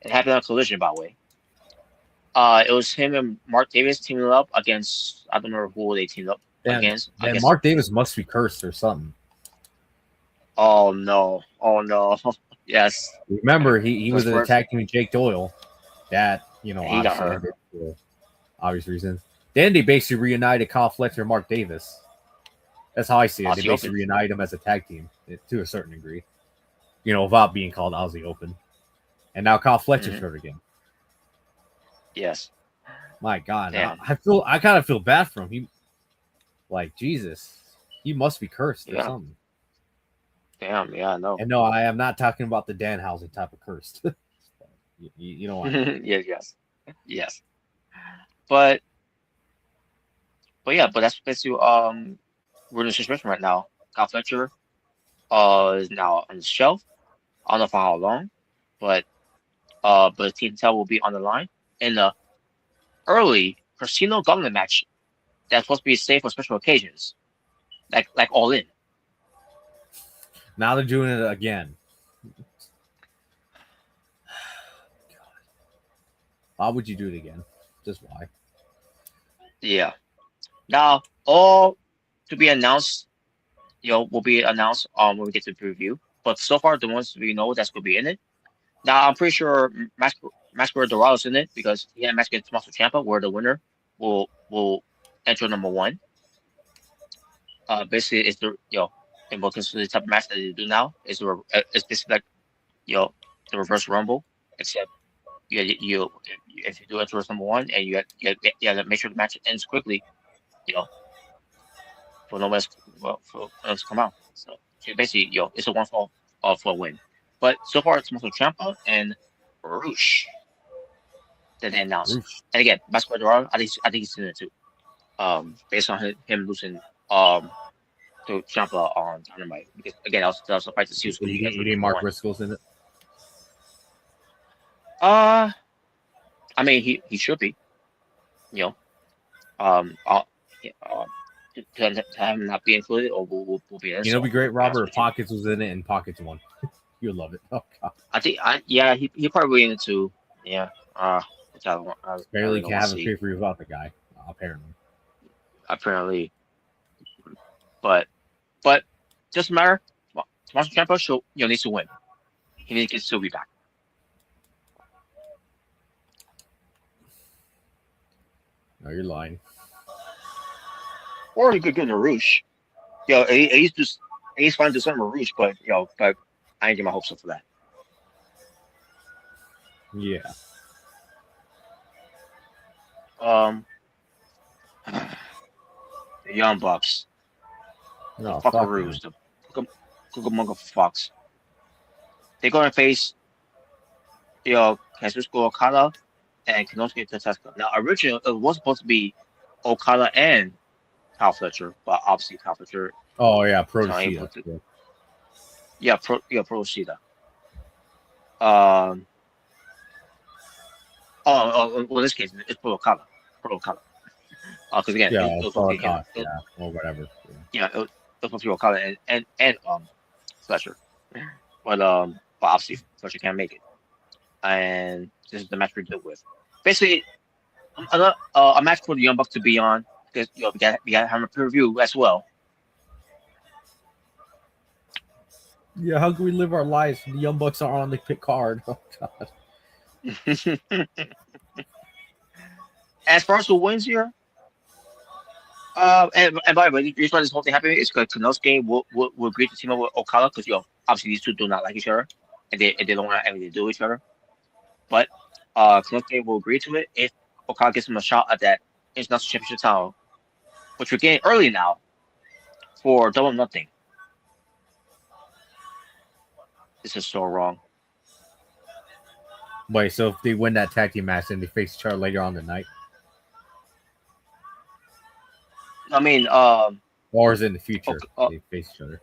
It happened on a Collision, by the way. It was him and Mark Davis teaming up against, I don't remember who they teamed up against. And Mark Davis must be cursed or something. Oh no. Yes. Remember, he was in a tag team with Jake Doyle. That, he got hurt for obvious reasons. Then they basically reunited Kyle Fletcher and Mark Davis. That's how I see it. They Aussie basically Open. reunite them as a tag team to a certain degree, without being called Aussie Open. And now Kyle Fletcher's hurt again. Yes. My God, Damn. I kind of feel bad for him. Jesus, he must be cursed or something. Damn, yeah, I know. And no, I am not talking about the Danhausen type of cursed. you know what? Yes. But that's basically we're in a situation right now. Kyle Fletcher is now on the shelf. I don't know for how long, but Team Tell will be on the line in the early Casino Gauntlet match that's supposed to be saved for special occasions, like All In. Now they're doing it again. Why would you do it again? Just why? Yeah. Now all to be announced, will be announced when we get to the preview. But so far, the ones we know that's going to be in it. Now I'm pretty sure Masquerade Dorado's in it because he had a match against Tommaso Ciampa where the winner will enter number 1. Basically, it's the and because the type of match that they do now is it's basically like the reverse rumble, except you if you do enter as number 1 and you have to make sure the match ends quickly, for no one else to come out. So basically, it's a 1 fall for a win. But so far, it's Tommaso Ciampa and Roosh that they announced. Roosh. And again, Masquerade Dorado, I think he's in it too. Based on him losing to Ciampa on Dynamite. Because again, I was surprised to see who's going to be You mean Mark Briscoe's in it? I mean, he should be. To have him not be included, or will be there. It'd be great, Robert, if Pockets was in it and Pockets won. You'd love it. Oh God. I think, he probably in it too. Yeah. Which I Barely don't can have a see. pay-per-view without the guy, apparently. But doesn't matter. Tommaso Ciampa needs to win. He needs to still be back. No, you're lying. Or you could get a Roosh. He's fine to something with Roosh, but I ain't get my hopes up for that. Yeah. The Young Bucks. No, Fuckaroos. The Cucamonga Fox. They're going to face, Kazuchika Okada and Konosuke Takeshita. Now, originally, it was supposed to be Okada and Kyle Fletcher, but obviously Kyle Fletcher. Oh, yeah, Pro Shida. Pro Shida. Well, in this case, it's Pro Okada. Because again, it was supposed to be or whatever. It was supposed to be Okada and Fletcher, but obviously Fletcher can't make it, and this is the match we deal with. Basically, a match for the Young Bucks to be on because we got to have a preview as well. Yeah, how can we live our lives when the Young Bucks are on the pit card? Oh God. As far as who wins here, and by the way, the reason why this whole thing happening is because Konosuke will agree to team up with Okada because obviously these two do not like each other and they don't want anything to do with each other. But Konosuke will agree to it if Okada gives him a shot at that international championship title, which we're getting early now for Double or Nothing. This is so wrong. Wait, so if they win that tag team match, then they face each other later on the night? I mean, or is it in the future they face each other?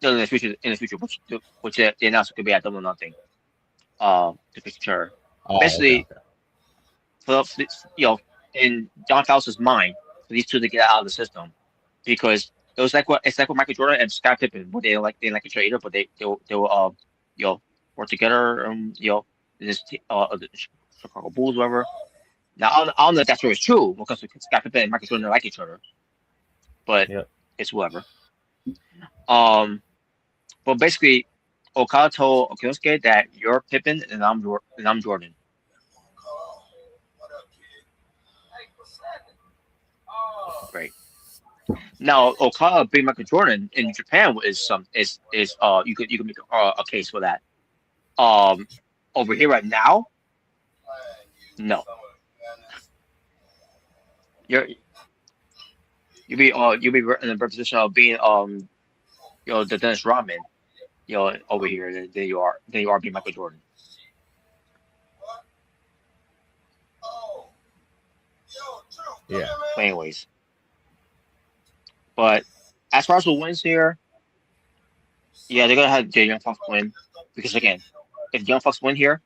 No, in the future, which they announced could be at Double or Nothing. To face each other. Basically, okay. For in John Faust's mind, for these two to get out of the system, because it was like what Michael Jordan and Scott Pippen, but they didn't like each other either, but they will work together, in this the Chicago Bulls, whatever. Now I don't know if that's it's true because Scott Pippen and Michael Jordan don't like each other, but it's whatever. But basically, Okada told Konosuke that you're Pippen and I'm Jordan. Great. Now, Okada being Michael Jordan in Japan is you could make a case for that. Over here right now, no. You're you'll be in the position of being the Dennis Rodman over here than you are being Michael Jordan. Yeah. But anyways, but as far as who wins here, yeah, they're gonna have the Young Bucks win because again, if Young Bucks win here,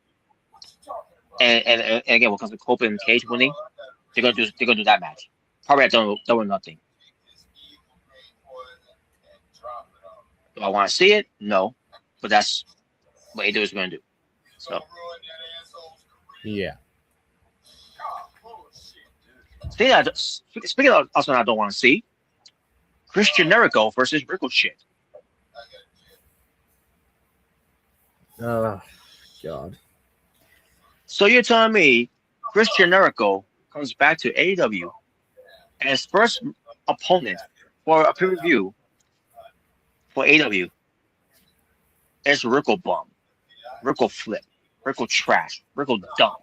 and again when it comes to Cope and Cage winning, they're gonna do that match. Probably at double nothing. Do I want to see it? No, but that's what AEW is gonna do. So Yeah. speaking of also I don't want to see Christian Jericho versus Ricochet. God. So you're telling me Christian Jericho comes back to AEW and his first opponent for a pay-per-view for AEW is Rico Bum, Rico Flip, Rico Trash, Rico Dump,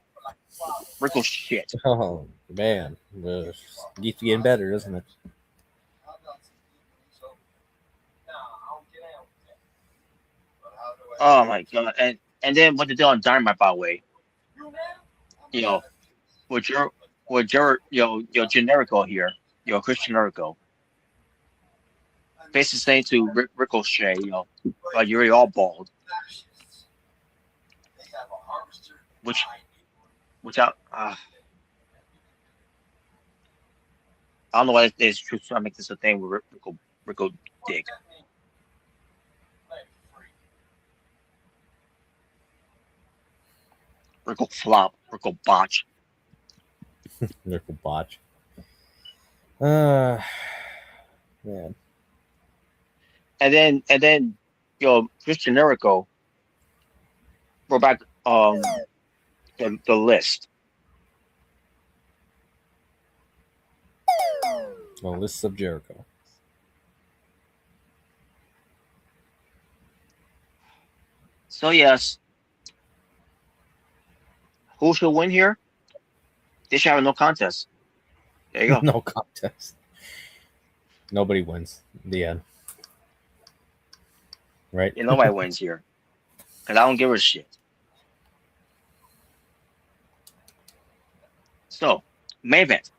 Rico Shit. Oh man, it keeps getting better, doesn't it? Oh my god! And then what they did on Dynamite, by the way, you know, with Generico here, Christian Jericho, basically saying to Ricochet, you're already all bald, which I don't know why it's true. So I make this a thing with Rico Dick. Rico Flop, Rico Botch. Rico Botch. Man. And then Christian Jericho brought back the list. Well, list of Jericho. So yes, who should win here? They should have no contest. There you go. No contest. Nobody wins in the end. Right? Yeah, nobody wins here. Because I don't give a shit. So, main event.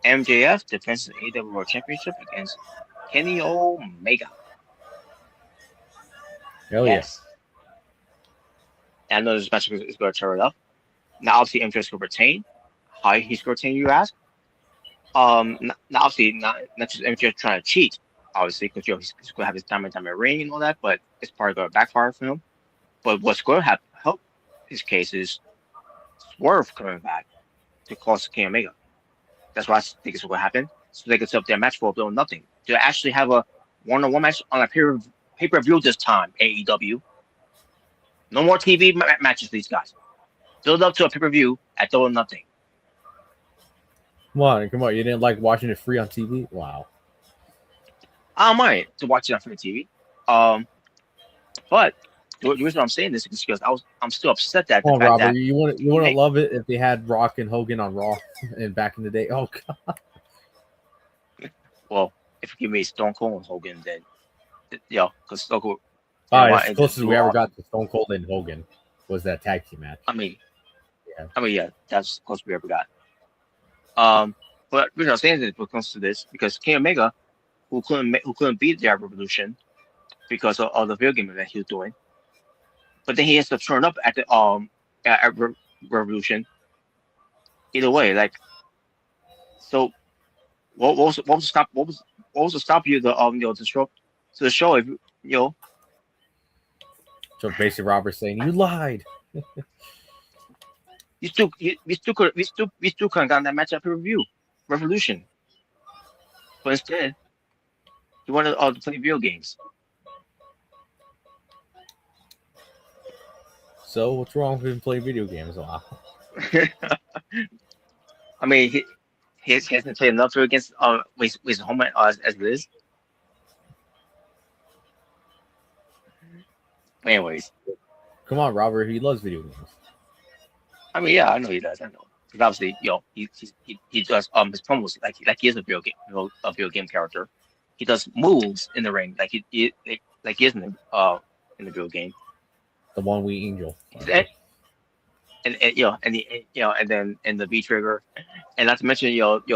MJF defends the AEW World Championship against Kenny Omega. Hell yes. And I know this match is going to turn it up. Now, obviously, MJF's going to retain. How he's going to retain, you ask? Now, obviously, not just MJF trying to cheat, obviously, because he's going to have his diamond ring and all that, but it's probably going to backfire for him. But what's going to help his case is Swerve coming back to cost Kenny Omega. That's what I think is going to happen. So they can set up their match for a nothing. To actually have a one-on-one match on a pay-per-view this time, AEW. No more TV matches for these guys. Build up to a pay-per-view at double nothing. Come on. You didn't like watching it free on TV? Wow. I don't mind to watch it on free TV. But the reason I'm saying this is because I'm still upset that the fact Robert, that you wouldn't love it if they had Rock and Hogan on Raw and back in the day. Oh god. Well, if you give me Stone Cold and Hogan, then because Stone Cold. It's the closest we ever got to Stone Cold and Hogan was that tag team match. I mean, that's the closest we ever got. But the reason I'm saying this when it comes to this because Kenny Omega, who couldn't beat the Revolution because of the video game that he was doing, but then he has to turn up at the at Revolution. Either way, like, so what was to stop you to show to the show if So basically, Robert's saying you lied. we still could have gotten that match at pay-per-view Revolution, but instead he wanted to play video games. So what's wrong with him playing video games? Wow. I mean, he hasn't played enough against with home as it is. But anyways, Come on, Robert. He loves video games. I mean, yeah, I know he does. I know. Because obviously, he does his promos like he is a video game, a video game character. He does moves in the ring like like he is in the video game. The one we angel. And and then in the V trigger, and not to mention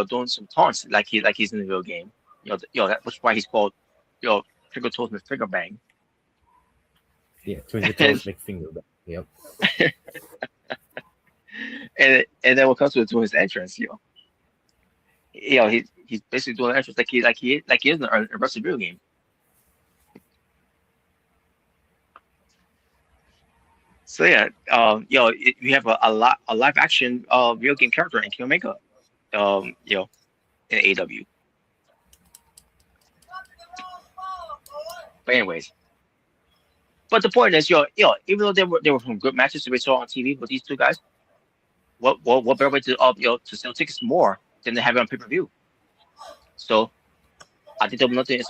doing some taunts like he's in the video game. That's why he's called trigger toes and trigger bang. Yeah, twinkle toes, make finger bang. Yep. and then what comes to doing his entrance, he's basically doing an entrance like he is in a wrestling video game. So yeah, we have a live action video game character in Kenny Omega, in AEW. But anyways, but the point is, even though they were some good matches that we saw on TV with these two guys, what better way to sell tickets more than to have it on pay-per-view? So I think Double Nothing is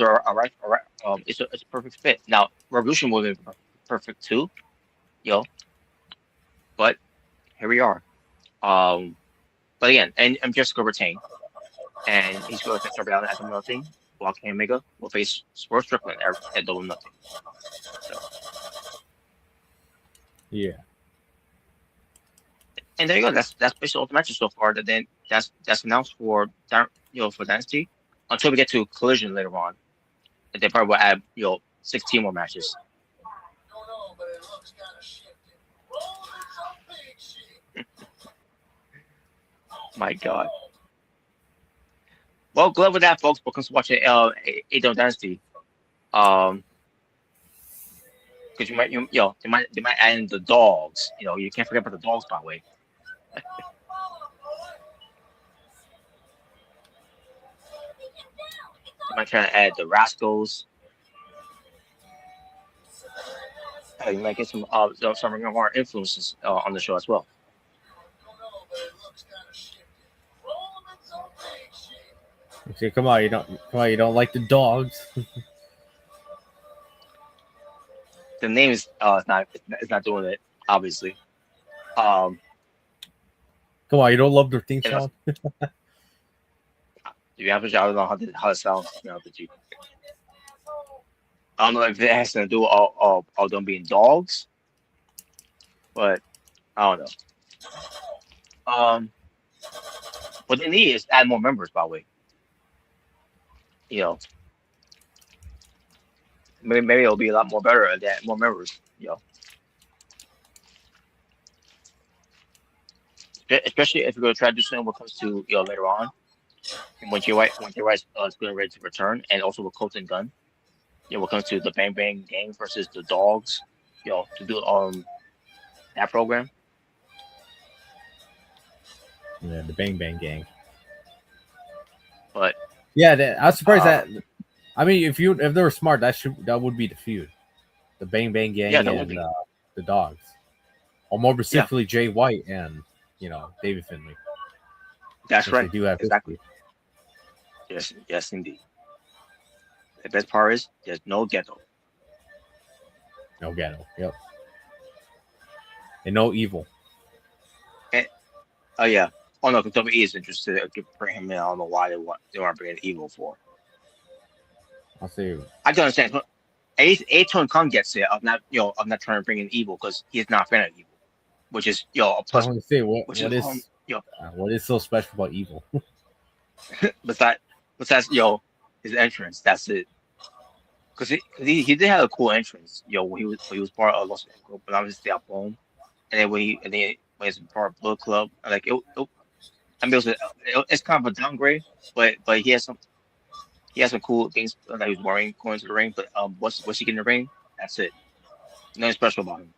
it's a perfect fit. Now Revolution will be perfect too, but here we are. But again, and Jessica retain, and he's going to start out at Double Nothing, while Kenny Omega will face Swerve Strickland at Double Nothing. So. Yeah. And there you go. That's basically all the matches so far. That's announced for Dynasty until we get to Collision later on. And they probably will add 16 more matches. My God. Well, good luck with that, folks. Welcome to watching AEW Dynasty. Because they might add in the dogs. You can't forget about the dogs, by the way. They might try to add the Rascals. You might get some more influences on the show as well. Okay, come on, you don't like the dogs. The name is not doing it, obviously. Come on, you don't love their theme song? To be honest, I don't know how it sounds. I don't know if it has to do with all them being dogs, but I don't know. What they need is add more members, by the way. Maybe it'll be a lot more better at that, more members. Especially if you're going to try to do something when it comes to later on, when Jay White is getting ready to return, and also with Colton Gunn. When it comes to the Bang Bang Gang versus the Dogs, to do that program. Yeah, the Bang Bang Gang. But yeah, I was surprised that. I mean, if they were smart, that would be the feud, the Bang Bang Gang and the Dogs, or more specifically Jay White and David Finlay. That's right. They do have exactly. Yes, indeed. The best part is there's no ghetto. No ghetto. Yep. And no evil. Oh yeah. Oh no, WWE is interested to bring him in. I don't know why they want bringing evil for. I'll see. I can understand. A-Tone Khan gets it. I'm not trying to bring in evil because he's not a fan of evil, which is a plus. I want to say what is so special about evil? besides his entrance, that's it. Because he did have a cool entrance, when he was part of Los Angeles, but obviously at home, and then when he was part of Bullet Club, like it's kind of a downgrade, but he has some cool things that he was wearing going to the ring. But once he get in the ring, that's it. Nothing special about him.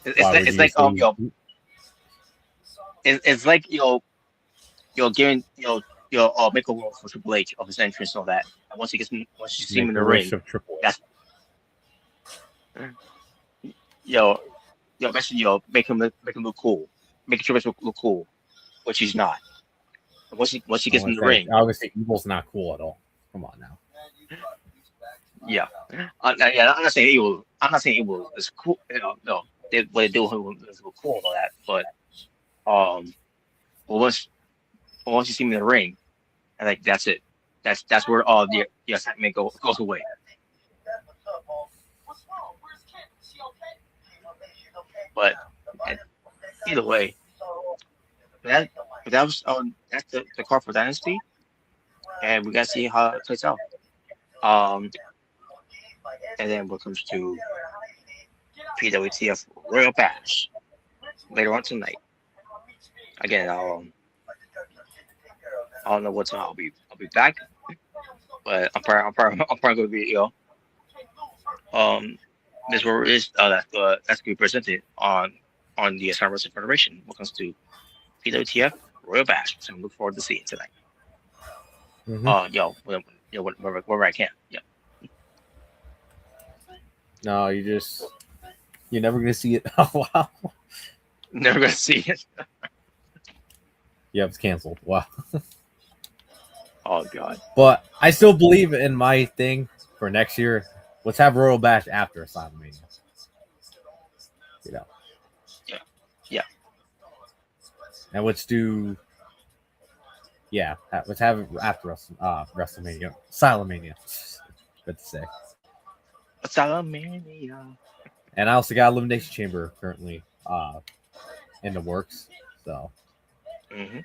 It's like giving make a world for Triple H of his entrance and all that. And once you see him in the ring, that's basically make him look cool, make Triple H look cool, which he's not. Once he gets in the ring, I would say Evil's not cool at all. Come on now. yeah, I'm not saying Evil. I'm not saying Evil is cool. No, what they do is cool and all that. But once you see me in the ring, and like that's it. That's where all the excitement goes away. But either way, that was that's the card for Dynasty, and we gotta see how it plays out. And then what comes to PWTF Royal Bash later on tonight. Again, I don't know what time I'll be back, but I'm probably gonna be this where it is that's gonna be presented on the Asylum Wrestling Federation when it comes to PWTF Royal Bash. So I look forward to seeing tonight. Wherever I can. Yeah. No, you're never gonna see it. Oh wow. Never gonna see it. Yeah, it's canceled. Wow. Oh god. But I still believe in my thing for next year. Let's have Royal Bash after Asylum Mania. Yeah. And let's do. Yeah, let's have it after WrestleMania. Asylum Mania. Good to say. Asylum Mania. And I also got Elimination Chamber currently in the works. So. Mm-hmm.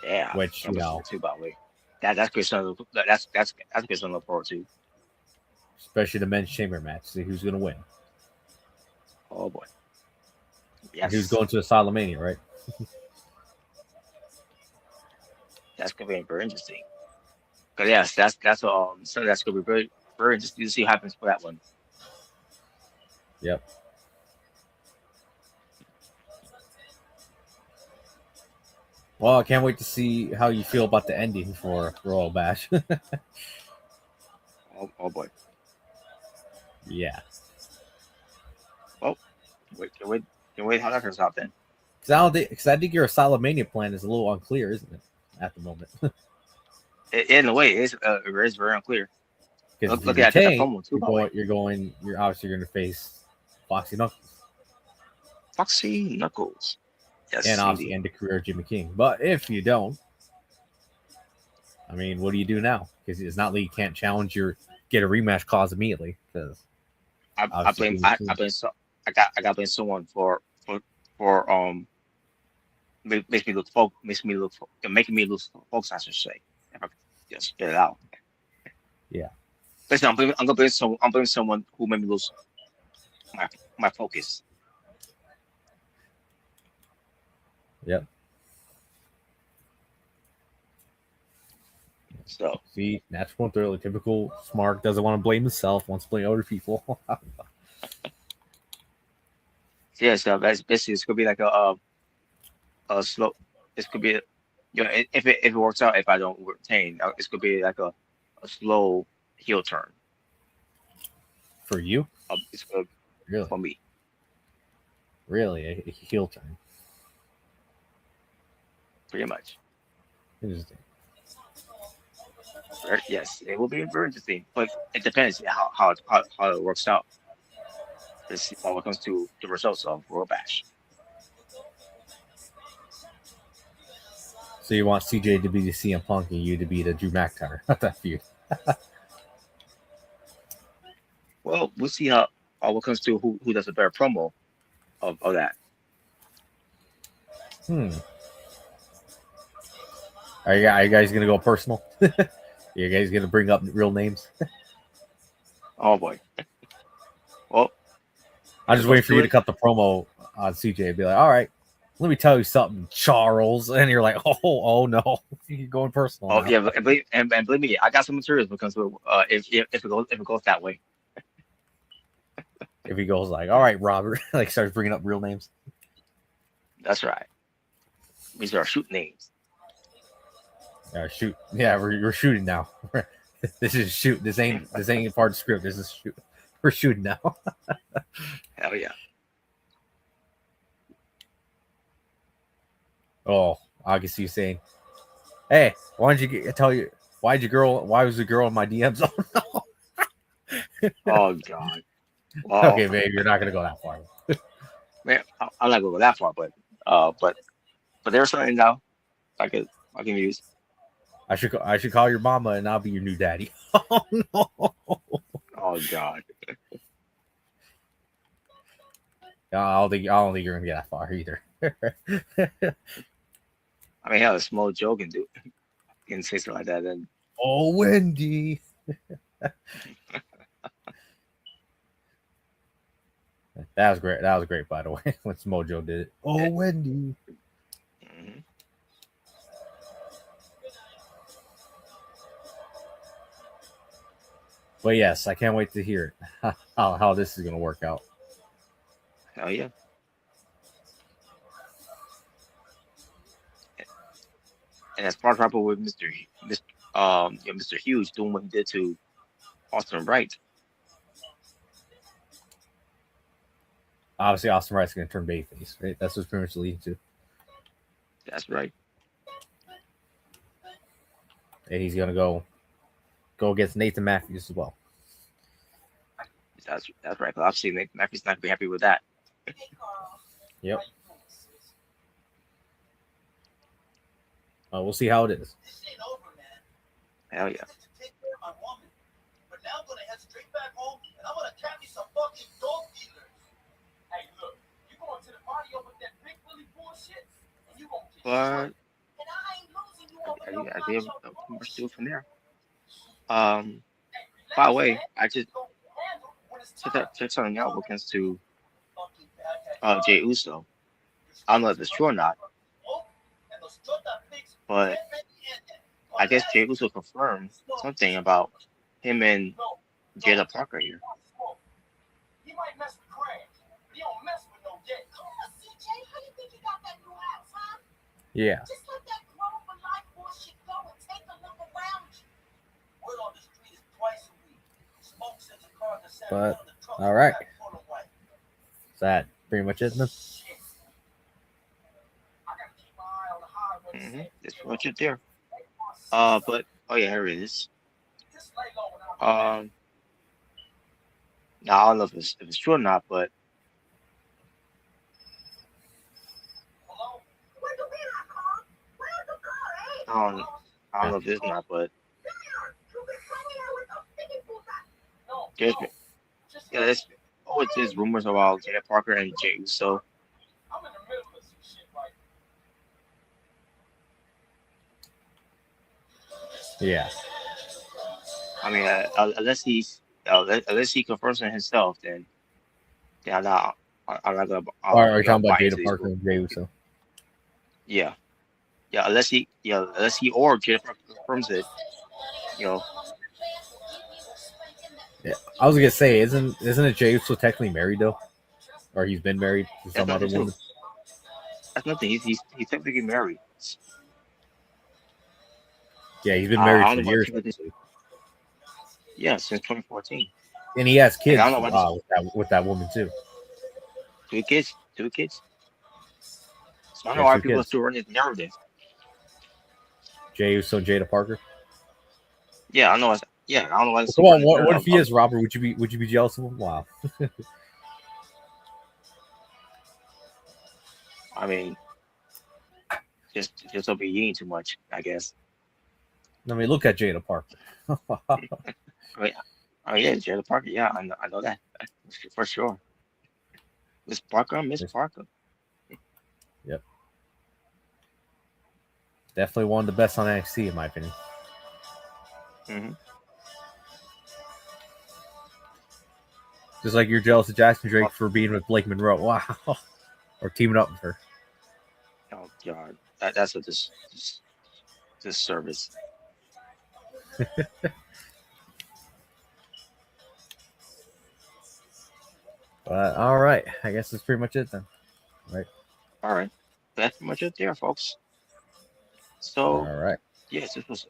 Yeah. Which too, by the way. That's good something. That's good something to look forward to. Especially the men's chamber match. See who's gonna win. Oh boy. Yes. And who's going to Asylum Mania, right? That's gonna be very interesting. Because yes, that's so that's gonna be very very interesting to see what happens for that one. Yep. Well, I can't wait to see how you feel about the ending for Royal Bash. oh boy. Yeah. Well, wait how that turns out then. Because I think your Asylum Mania plan is a little unclear, isn't it, at the moment? In a way, it is very unclear. Look at that promo too. You're obviously going to face Foxy Knuckles. Foxy Knuckles. Yes, and obviously end the career of Jimmy King. But if you don't, I mean, what do you do now? Because it's not like you can't challenge get a rematch clause immediately. Because I got blame someone for making me lose focus. I should say, if I could just get it out. Yeah. Basically, I'm gonna blame someone who made me lose my focus. Yep. So see, natural and thoroughly typical. Smart doesn't want to blame himself, wants to blame other people. yeah, so that's basically it's gonna be like a slow. This could be, if it works out, if I don't retain, it's gonna be like a slow heel turn. For you? It's gonna really for me. Really, a heel turn. Pretty much. Interesting. Yes, it will be very interesting, but it depends how it works out. This when it comes to the results of Royal Bash. So you want CJ to be the CM Punk and you to be the Drew McIntyre? That feud. Well, we'll see how what comes to who does a better promo of that. Are you guys gonna go personal? You guys gonna bring up real names? Oh boy. Well, I'm just waiting for you to cut the promo on CJ and be like, all right, let me tell you something, Charles. And you're like, oh no, you're going personal. Oh now. Yeah, and believe me, I got some materials because if it goes that way. If he goes like, all right, Robert, like starts bringing up real names. That's right. These are shoot names. Shoot. Yeah, we're shooting now. This is shoot. This ain't part of the script. This is shoot. We're shooting now. Hell yeah. Oh, I can see you saying, "Hey, why did you tell you? Why was the girl in my DMs?" Oh no. Oh God. Well, Okay, babe, you're not gonna go that far. man, I'm not gonna go that far, but there's something now I can use. I should call your mama and I'll be your new daddy. Oh no. Oh God. I don't think you're gonna get that far either. I mean, have a small joke and say something like that, then Oh, Wendy. That was great. That was great, by the way, when Smojo did it. Oh, Wendy. hmm But yes, I can't wait to hear it. How this is gonna work out. hell yeah. And as part of with Mr. Hughes doing what he did to Austin Wright. Obviously, Austin Wright's gonna turn babyface, right? That's what's pretty much leading to. That's right. And he's gonna go against Nathan Matthews as well. That's right. But obviously, Matthew's not gonna be happy with that. Yep. We'll see how it is. Hell yeah. But I did much do it from there. By the way, I just checked something out when it comes to Jay Uso. I don't know if it's true or not, but I guess Jay Uso confirmed something about him and Jada Parker here. Yeah. But all right, is that pretty much it then? That's pretty much it there. But oh yeah, here it is. Now I don't know if it's true or not, but I don't know if it's not, but there's there's rumors about Jada Parker and Jay Uso. Yeah. I mean, unless he confirms it himself, then I'm not gonna. Are you talking about Jada Parker and Jay Uso? Yeah, unless he or Jada Parker confirms it, Yeah, I was gonna say, isn't it Jay Uso technically married though, or he's been married to some other woman? That's nothing. He's technically married. Yeah, he's been married for years. Yeah, since 2014. And he has kids with that woman too. Two kids. So I don't know why people still run this narrative. Jay Uso, Jada Parker. Yeah, I know. I don't know why. Come on, what if he is Robert? Would you be jealous of him? Wow. I mean, just don't be eating too much, I guess. I mean, look at Jada Parker. Oh yeah, Jada Parker. Yeah, I know that for sure. Miss Parker. Yep. Definitely one of the best on NXT, in my opinion. Mm-hmm. Just like you're jealous of Jackson Drake for being with Blake Monroe. Wow. Or teaming up with her. Oh God, that's a disservice. But all right, I guess that's pretty much it then. Right. All right, that's pretty much it there, folks. So, all right. Yes, this was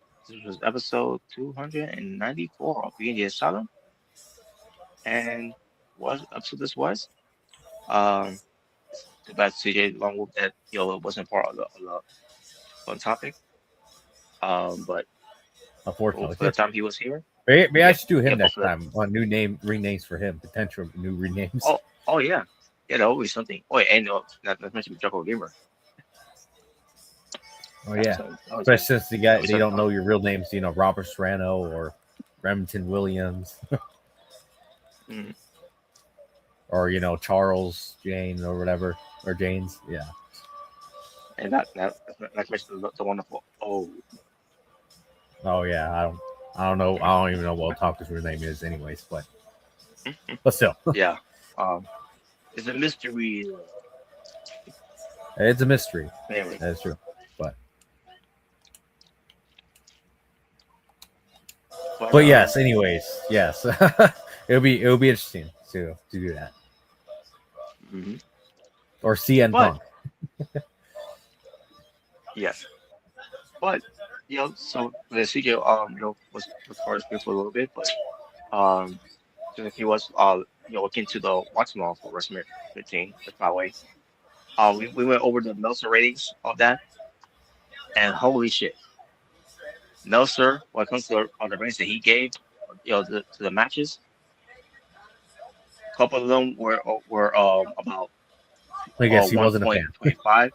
episode 294 of Being the Asylum, and what episode this was? The too bad CJ Longwood that it wasn't part of the topic. But Unfortunately, for the time he was here, maybe I should do yeah, him but next time on new renames for him, potential new renames. oh yeah, always something. Oh, and not mention Jocko Gamer. Oh yeah, especially since they don't know your real names, Robert Serrano or Remington Williams, or Charles Jane or whatever, or Janes, yeah. And not mention the wonderful Oh yeah, I don't know, I don't even know what Otaku's real name is, anyways, but still, yeah, it's a mystery. It's a mystery. Anyway. That's true, but yes. Anyways, yes, it'll be interesting to do that, or CN Punk. Yes, but so the CJ was first for a little bit, but since he was looking to the Watchman for WrestleMania 15, that's my way. We went over the Meltzer ratings of that, and holy shit, Meltzer, when it comes to the ratings that he gave, to the matches, a couple of them were about. I guess he wasn't a fan. 25.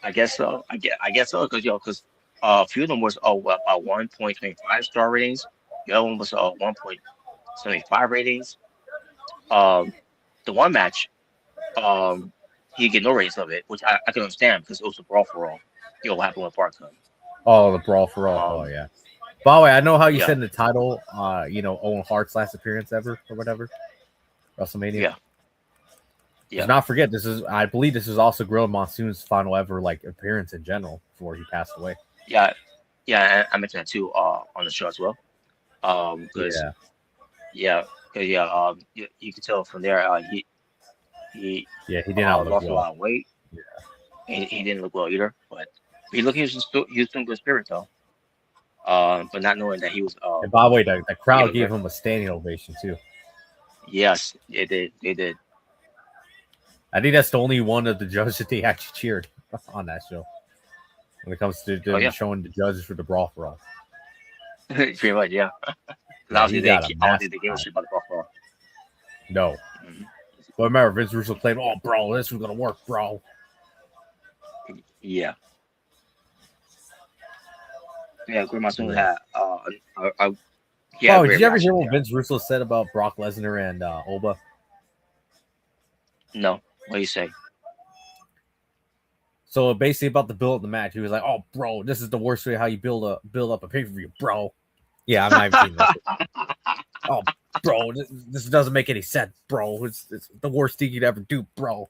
I guess so. I guess so because a few of them was about 1.25 star ratings. The other one was 1.75 ratings. The one match, he didn't get no ratings of it, which I can understand because it was a brawl for all. What happened with Parkland. Oh, the brawl for all. Oh yeah. By the way, I know how you said in the title, Owen Hart's last appearance ever or whatever, WrestleMania. Yeah. Let's not forget, I believe this is also Gorilla Monsoon's final ever appearance in general before he passed away. Yeah, I mentioned that too on the show as well. You can tell from there he didn't lost a lot of weight. Yeah, he didn't look well either, but he was doing good spirit though. But not knowing that he was. And by the way, the crowd gave him a standing ovation too. Yes, they did. I think that's the only one of the judges that they actually cheered on that show. When it comes to showing the judges for the brawl for all. Pretty much, yeah. I don't think they gave a shit about the brawl for all. No. But remember, Vince Russo claimed, "Oh, bro, this was gonna work, bro." Yeah. Yeah, Grandma Soon had. Did you ever hear what Vince Russo said about Brock Lesnar and Oba? No. What do you say? So basically, about the build of the match, he was like, "Oh, bro, this is the worst way how you build up a pay-per-view, bro." Yeah, I'm not even kidding. That. Oh, bro, this doesn't make any sense, bro. It's the worst thing you'd ever do, bro.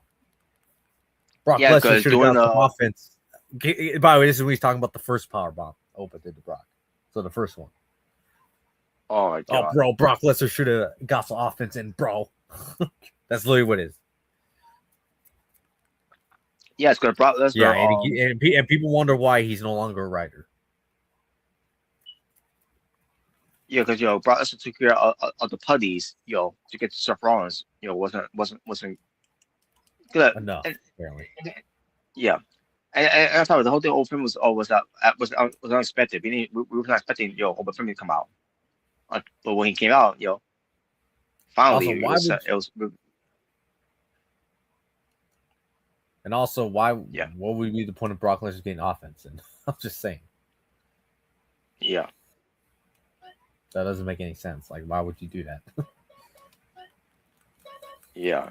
Brock Lesnar should have got the offense. By the way, this is when he's talking about the first power bomb Oba did to Brock. So the first one. Oh my God. Oh, bro, Brock Lesnar should have got some offense in, bro. That's literally what it is. Yeah, it's going to Brock Lesnar. Yeah, and people wonder why he's no longer a writer. Yeah, because Brock Lesnar took care of the putties, to get to Seth Rollins, wasn't good enough. Apparently. Yeah, and I thought the whole thing over him was unexpected. We were not expecting over him to come out, but when he came out, finally also, it was. And also, why? Yeah. What would be the point of Brock Lesnar getting offense? And I'm just saying. Yeah. That doesn't make any sense. Like, why would you do that? Yeah.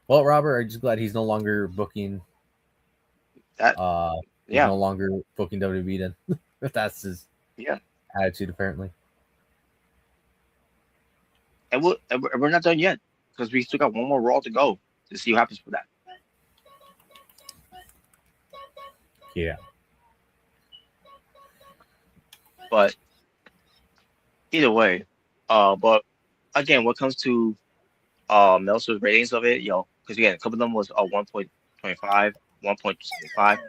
Well, Robert, I'm just glad he's no longer booking. That. He's no longer booking WWE then. If that's his attitude, apparently. And we're not done yet because we still got one more Raw to go to see what happens for that. Yeah. But either way, but again, what comes to Meltzer's ratings of it, because again, a couple of them was 1.25, 1.75.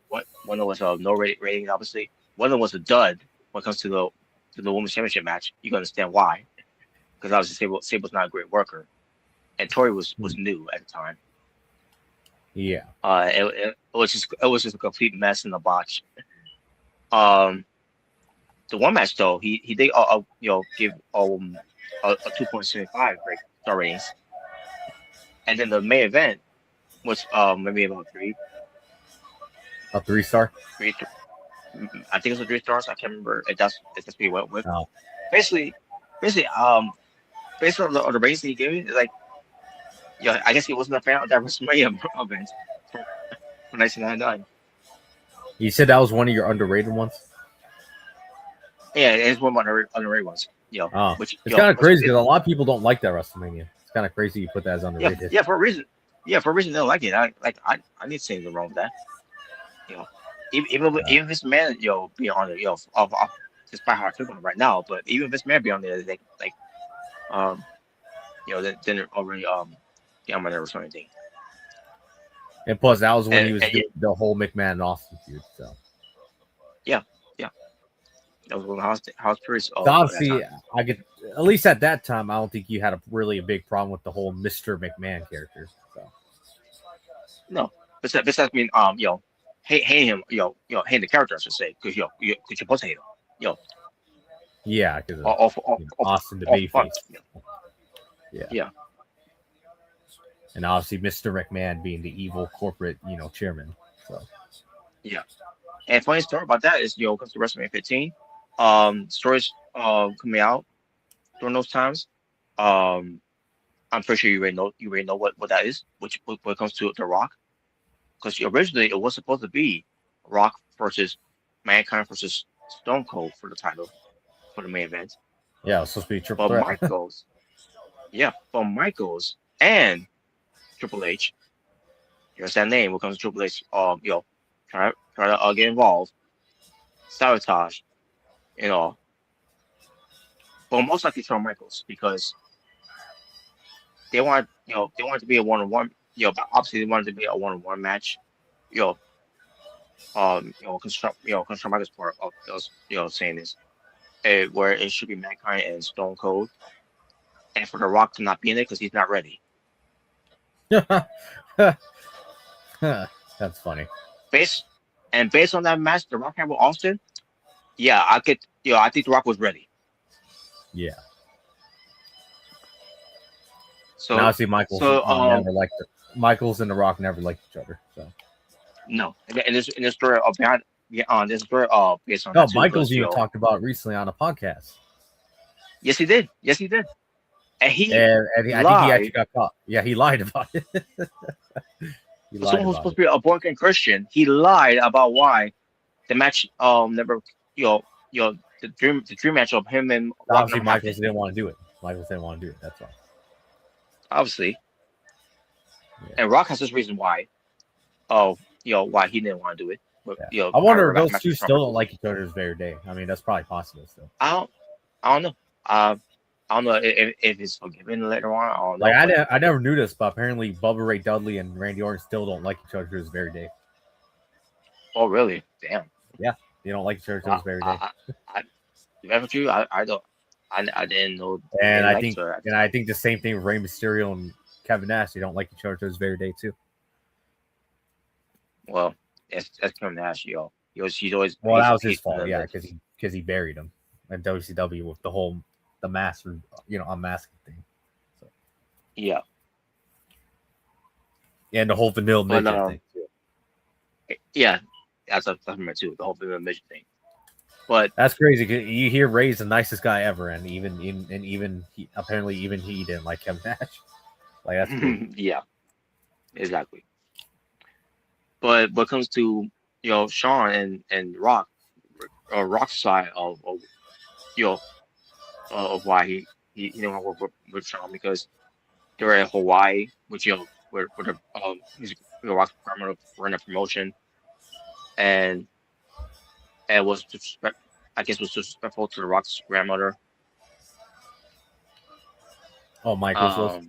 One of them was no rating, obviously. One of them was a dud when it comes to the women's championship match. You can understand why, because obviously Sable's not a great worker. and Tori was new at the time. Yeah. It was just a complete mess in the botch. The one match though, he did give a 2.75 great star ratings, and then the main event was maybe about A 3-star. I think it was a 3 stars. I can't remember if that's what he went with. Oh. Basically, based on the ratings he gave me, like, I guess he wasn't a fan of that WrestleMania event for 1999. You said that was one of your underrated ones. Yeah, it's one of my underrated ones. Which it's kind of crazy because a lot of people don't like that WrestleMania. It's kind of crazy you put that as underrated. Yeah, for a reason. Yeah, for a reason they don't like it. I need to say anything wrong with that. Even if this man be on it, of despite how I feel on it right now, but even if this man be on there, then they're already on my nerves or anything. And plus, that was when he was doing the whole McMahon and Austin feud. So yeah, that was when House Priest. Obviously, I get at least at that time. I don't think you had a big problem with the whole Mr. McMahon character. So no, besides mean hate him, hate the character, I should say, because you're supposed to hate him, Yeah, because Austin the babyface. Yeah. And obviously, Mr. McMahon being the evil corporate, chairman. So yeah. And funny story about that is, comes to WrestleMania 15, stories coming out during those times. I'm pretty sure you already know what that is, when it comes to The Rock. Because originally it was supposed to be Rock versus Mankind versus Stone Cold for the title for the main event. Yeah, it was supposed to be triple threat. Michaels and Triple H. Here's that name. When it comes to Triple H, try to get involved, sabotage, but most likely Shawn Michaels, because they want to be a 1-on-1. But obviously they wanted to be a 1-on-1 match. Construct Michael's part of saying this, where it should be Mankind and Stone Cold, and for The Rock to not be in it because he's not ready. That's funny. Based on that match, The Rock had with Austin, I think The Rock was ready. Yeah. So now I see Michaels never liked it. Michaels and The Rock never liked each other. So no, and there's a story behind based on. No, Michaels even talked about it recently on a podcast. Yes, he did. And I think he actually got caught. Yeah, he lied about it. Someone who's supposed to be a born-again Christian, he lied about why the match never the dream match of him and obviously Michaels didn't want to do it. That's all. Obviously. Yeah. And Rock has this reason why. Why he didn't want to do it. But, I wonder if those two still don't like each other this very day. I mean, that's probably possible still. I don't know. I don't know if it's forgiven later on. I don't know. I never knew this, but apparently Bubba Ray Dudley and Randy Orton still don't like each other to this very day. Oh, really? Damn. Yeah, they don't like each other to this very day. I didn't know. And I think the same thing with Rey Mysterio and Kevin Nash. They don't like each other to this very day too. Well, that's Kevin Nash, He's always. Well, that was his fault, because he buried him at WCW with the mask, unmasking thing. So. Yeah. And the whole vanilla midget thing too. Yeah, that's number two. The whole vanilla midget thing. But that's crazy. You hear Ray's the nicest guy ever, and even apparently he didn't like Kevin Nash. Like that's crazy. Yeah, exactly. But when it comes to Shawn and Rock, Rock's side of why he didn't want to work with Shawn, because they were at Hawaii, which where Rock's grandmother ran a promotion, and was disrespectful to the Rock's grandmother. Oh, Michaels was.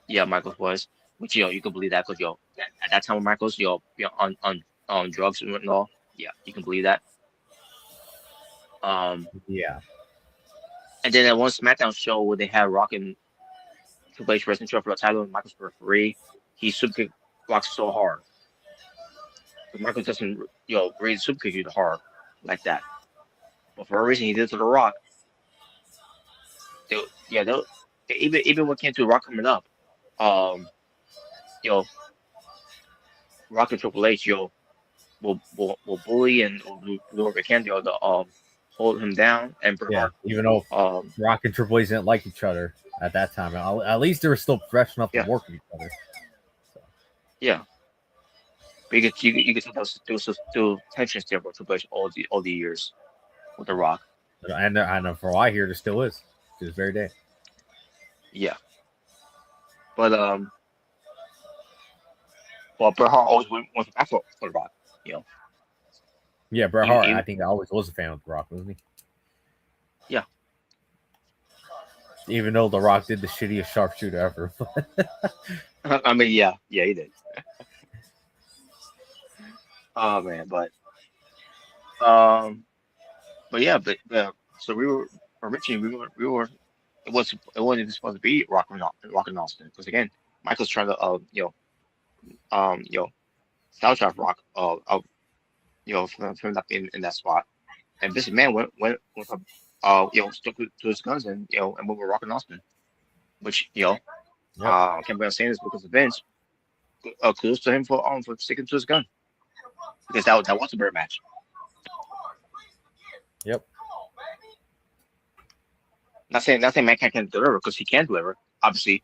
Yeah, Michaels was. Which you can believe that, because at that time when Michaels on drugs and all. Yeah, you can believe that. Yeah. And then at one SmackDown show where they had Rock and Triple H wrestling show for the title, and Michael's referee, he super kick Rock so hard. But Michael doesn't, really super kick you hard like that. But for a reason, he did it to the Rock. They even when it came to Rock coming up, Rock and Triple H, will bully and will do whatever they can to hold him down. And Bret Hart, even though Rock and Triple H didn't like each other at that time, at least they were still fresh enough to work with each other. So. Yeah, but you could see there was still tensions there with Triple H all the years with the Rock. And I know for all I hear, there still is to this very day. Yeah, but Bret Hart always went back for the Rock. Yeah, Bret Hart, I think I always was a fan of The Rock, wasn't he? Yeah. Even though The Rock did the shittiest sharpshooter ever. I mean, yeah, he did. Oh man, but yeah, so we were originally it wasn't supposed to be Rock and Austin, because again, Michael's trying to style drive Rock from not being in that spot, and this man went stuck to his guns and went with Rock and Austin, which I can't believe I'm saying this because of Vince. Kudos to him for sticking to his gun, because that was a better match. Yep. Not saying man can't deliver, because he can deliver. Obviously,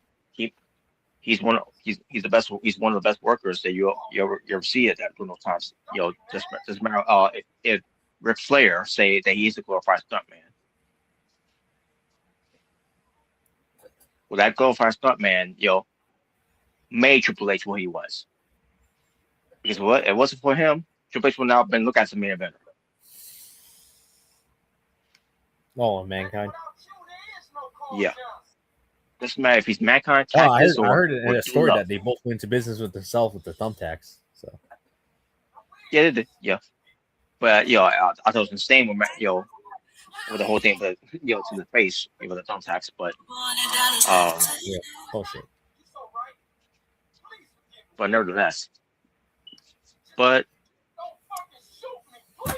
he's one of the best. He's one of the best workers that you ever see at that those times. Doesn't matter if Ric Flair say that he's a glorified stuntman. Well, that glorified stuntman, made Triple H what he was. Because what it wasn't for him, Triple H would now have been looked at as a main eventer. Oh, Mankind. Yeah. Doesn't matter if he's Mankind. I heard in a story that they both went into business with themselves with the thumbtacks. So. Yeah, they did. Yeah. But I thought it was insane with with the whole thing, but to the face with the thumbtacks. But yeah, bullshit. But nevertheless, I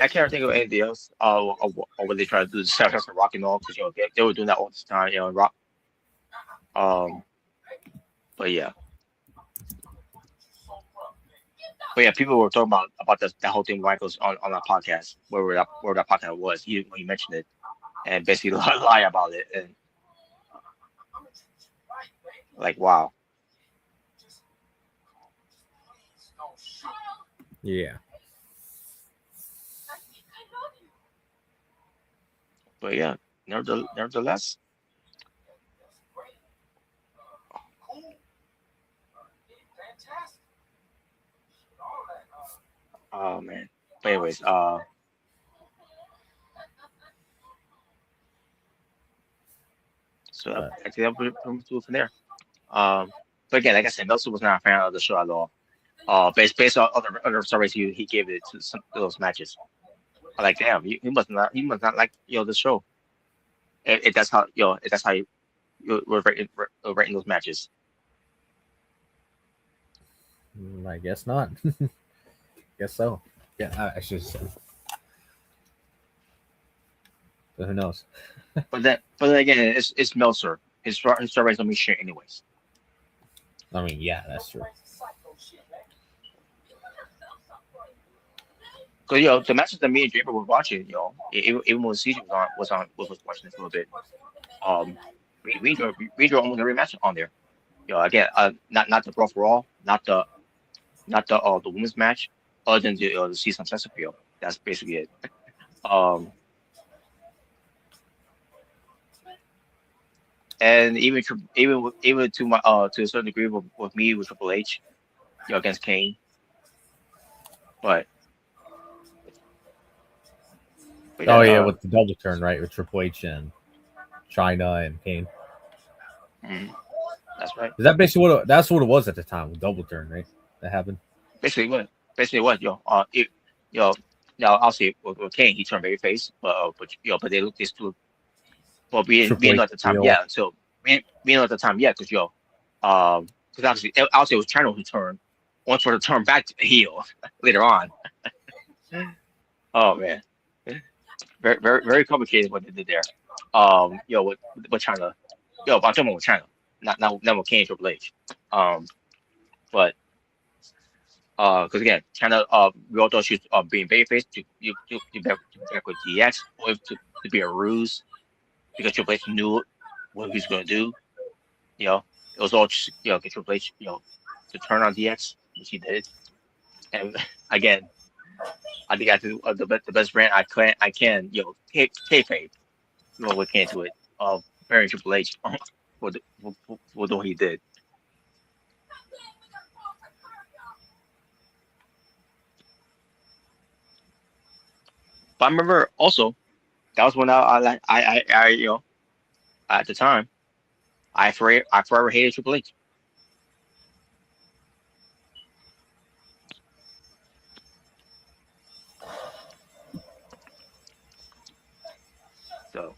can't think of anything else. Or when they try to do the stuff for Rock and all, because they were doing that all the time. Rock. But yeah. People were talking about that whole thing. Michael's on that podcast, where that podcast was. He mentioned it, and basically lie about it, and like, wow. Yeah. But yeah, nevertheless. Oh man. But anyways, so I think I'll put it from there. But again, like I said, Meltzer was not a fan of the show at all. Based on other stories he gave it to some of those matches. I'm like, damn, he must not like the show. If that's how you were rating those matches. I guess not. Guess so. Yeah, I should say. But who knows? but then again, it's Meltzer. His stories don't mean shit anyways. I mean, yeah, that's true. Because the matches that me and Draper were watching, even when Caesar was watching this a little bit, we enjoyed almost every match on there. Again, not the Brawl for All, not the women's match, other than the season Chesterfield. That's basically it. And even to a certain degree with me with Triple H, against Kane, but with the double turn, right, with Triple H and China and Kane. That's right. Is that basically that's what it was at the time, with double turn, right? That happened. Basically what I'll say with Kane, he turned babyface, but they still. Well, we didn't know at the time, yeah. So we didn't know at the time, yeah, because Because obviously it was China who turned, once for the turn back to heel later on. Oh man, very very complicated what they did there. With China, but I'm talking about with China, not with Kane Triple H. But because again, China, we all thought she was being babyface to back with DX, or to be a ruse because Triple H knew what he was going to do. It was all just, get Triple H, to turn on DX, which he did. And again, I think I do the best brand I can, kayfabe, look into it of comparing Triple H for what he did. But I remember also that was when I at the time I forever hated Triple H. So,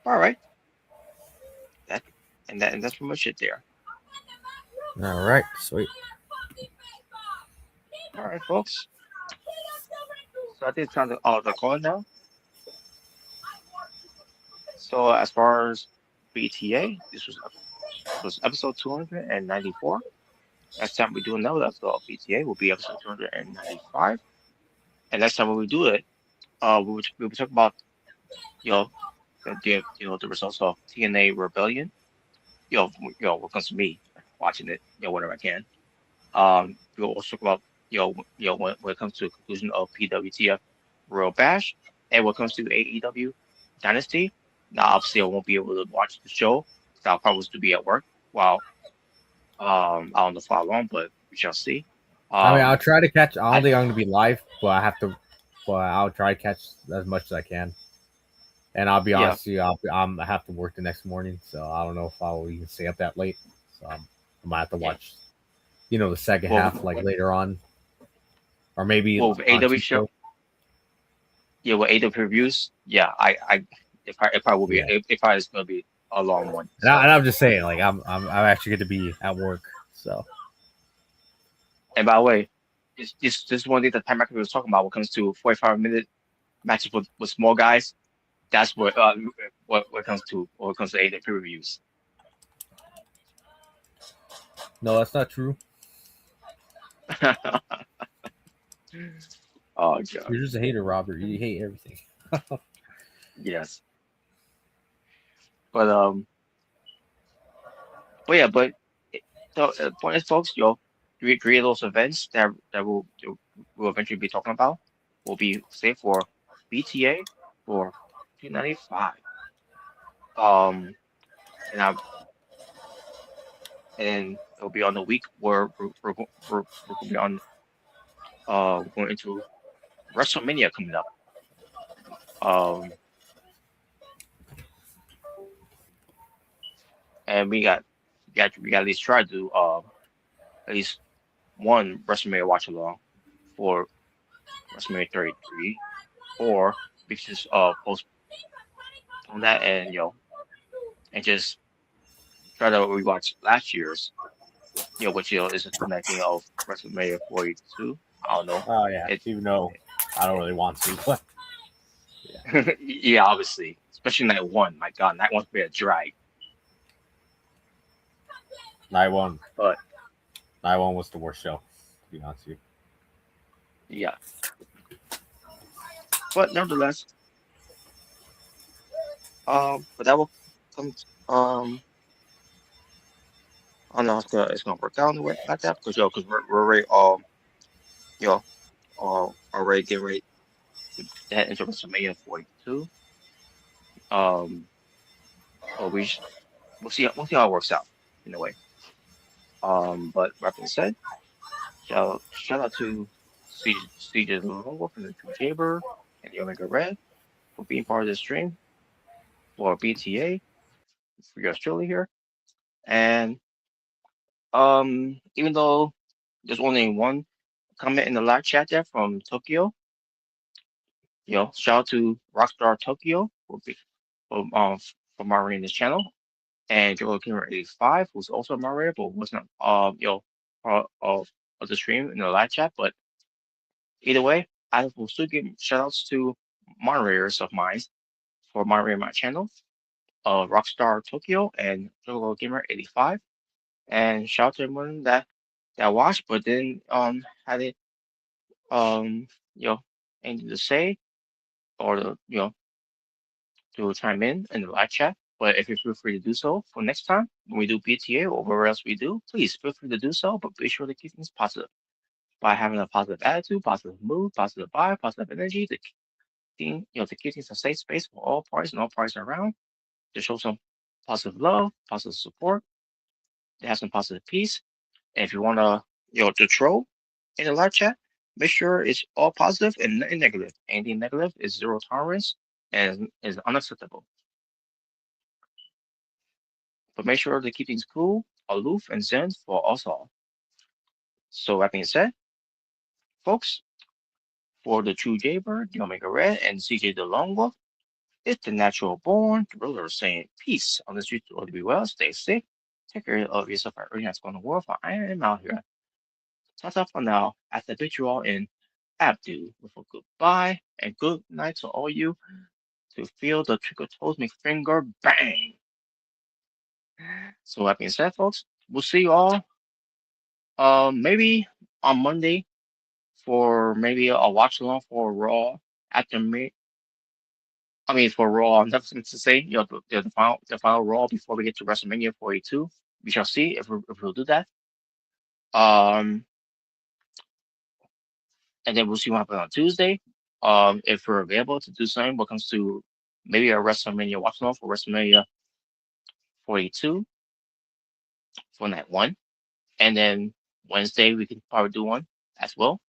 all right, and that's pretty much it there. All right, sweet. All right, folks. So I think it's time to the call now. So as far as BTA, this was episode 294. Next time we do another episode of BTA will be episode 295. And next time when we do it, we will talk about the results of TNA Rebellion. What comes to me watching it, whenever I can. We'll also talk about when it comes to the conclusion of PWTF Royal Bash, and when it comes to AEW Dynasty. Now, obviously, I won't be able to watch the show because I'll probably still be at work while I don't know for how long, but we shall see. I mean, I'll try to catch. I don't think I'm going to be live, but I have to. But I'll try to catch as much as I can. And I'll be honest with you, I have to work the next morning, so I don't know if I'll even stay up that late. So I might have to watch, the second half later on, or maybe AEW show. Yeah, with AEW reviews. Yeah, if I will be, if I is going to be a long one. So. And I'm just saying, I'm actually going to be at work, so. And by the way, this is one thing that Pat McAfee was talking about when it comes to 45-minute matches with small guys. That's what it comes to AEW reviews. No, that's not true. Oh god, you're just a hater, Robert. You hate everything. Yes, but so point is, folks, three of those events that we'll eventually be talking about will be saved for BTA for 295. And it'll be on the week where we're going to be on going into WrestleMania coming up. And we got at least try to do at least one WrestleMania watch along for WrestleMania 33, or we can just post on that and and just try to rewatch last year's, which is the connecting of WrestleMania 42. I don't know. Oh yeah, even though I don't really want to, but yeah, obviously, especially night one. My God, night one's be a drag. Night one was the worst show, to be honest with you. Yeah. But nevertheless, but that will come. I know it's gonna work out in the way like that because we're already already getting ready to head into WrestleMania 42. But we'll see how it works out in a way. But that being said, shout out to CJ Longo from the True Chamber and the Omega Red for being part of this stream for BTA for yours truly here. And even though there's only one comment in the live chat there from Tokyo, shout out to Rockstar Tokyo for for moderating this channel, and Joel Gamer 85, who's also a moderator, but was not part of the stream in the live chat. But either way, I will still give shout outs to moderators of mine for moderating my channel, Rockstar Tokyo and Joel Gamer 85, and shout out to everyone that watched but didn't had it anything to say or to chime in the live chat. But if you feel free to do so for next time when we do BTA or whatever else we do, please feel free to do so. But be sure to keep things positive by having a positive attitude, positive mood, positive vibe, positive energy to keep things a safe space for all parties and all parties around, to show some positive love, positive support, to have some positive peace. And if you want to troll in the live chat, make sure it's all positive and nothing negative. Anything negative is zero tolerance and is unacceptable. But make sure to keep things cool, aloof, and zen for us all. So that being said, folks, for the True Jaybird, the Omega Red, and CJ the Lone Wolf, it's the natural born gorilla saying peace on the streets. To be well, stay safe, take care of yourself at everything that's going on in the world. For I am out here. Ta-ta for now. I have to put you all in Abdu with a goodbye and good night to all you to feel the trigger toes make finger bang. So that being said, folks, we'll see you all maybe on Monday for maybe a watch along for Raw after me. I mean for Raw, nothing to say. The final Raw before we get to WrestleMania 42. We shall see if we'll do that. And then we'll see what happens on Tuesday. If we're available to do something when it comes to maybe a WrestleMania watch along for WrestleMania 42 for night 1. And then Wednesday we can probably do one as well.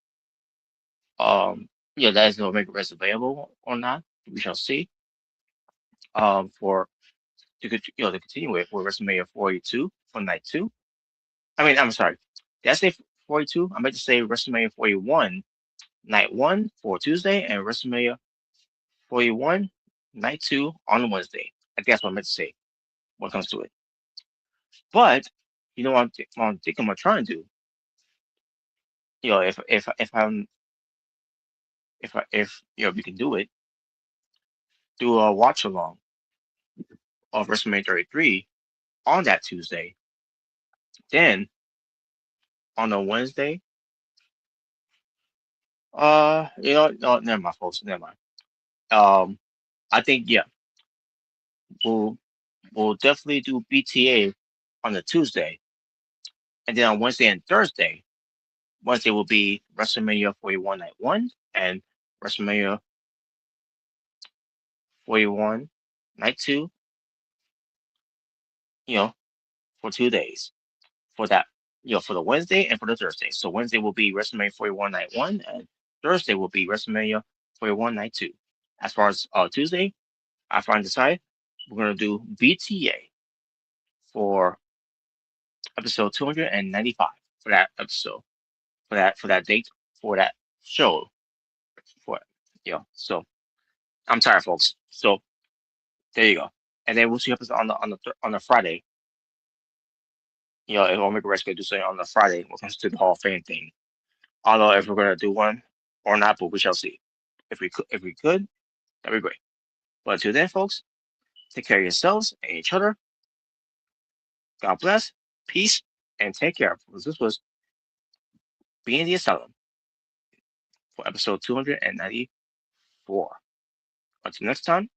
That is no make rest available or not. We shall see. For to continue with WrestleMania 42 for night 2. I mean, I'm sorry. Did I say 42? I meant to say WrestleMania 41 night 1 for Tuesday and WrestleMania 41 night 2 on Wednesday. I think that's what I meant to say when it comes to it. But you know what I'm thinking I'm trying to do. If we can do it, do a watch along of WrestleMania 33 on that Tuesday. Then on a Wednesday, no, never mind, folks, never mind. I think we'll definitely do BTA on the Tuesday, and then on Wednesday and Thursday. Wednesday will be WrestleMania 41 Night 1 and WrestleMania 41 Night 2. For 2 days for that. For the Wednesday and for the Thursday. So Wednesday will be WrestleMania 41 Night 1 and Thursday will be WrestleMania 41 Night 2. As far as Tuesday, I finally decided we're gonna do BTA for episode 295 for that episode, for that date, for that show. So I'm tired, folks. So there you go. And then we'll see episode on the Friday. If Omega Red's gonna do something on the Friday when it comes to the Hall of Fame thing. I don't know if we're gonna do one or not, but we shall see. If we could, that'd be great. But until then, folks, take care of yourselves and each other. God bless, peace, and take care. Because this was Being the Asylum for episode 294. Until next time,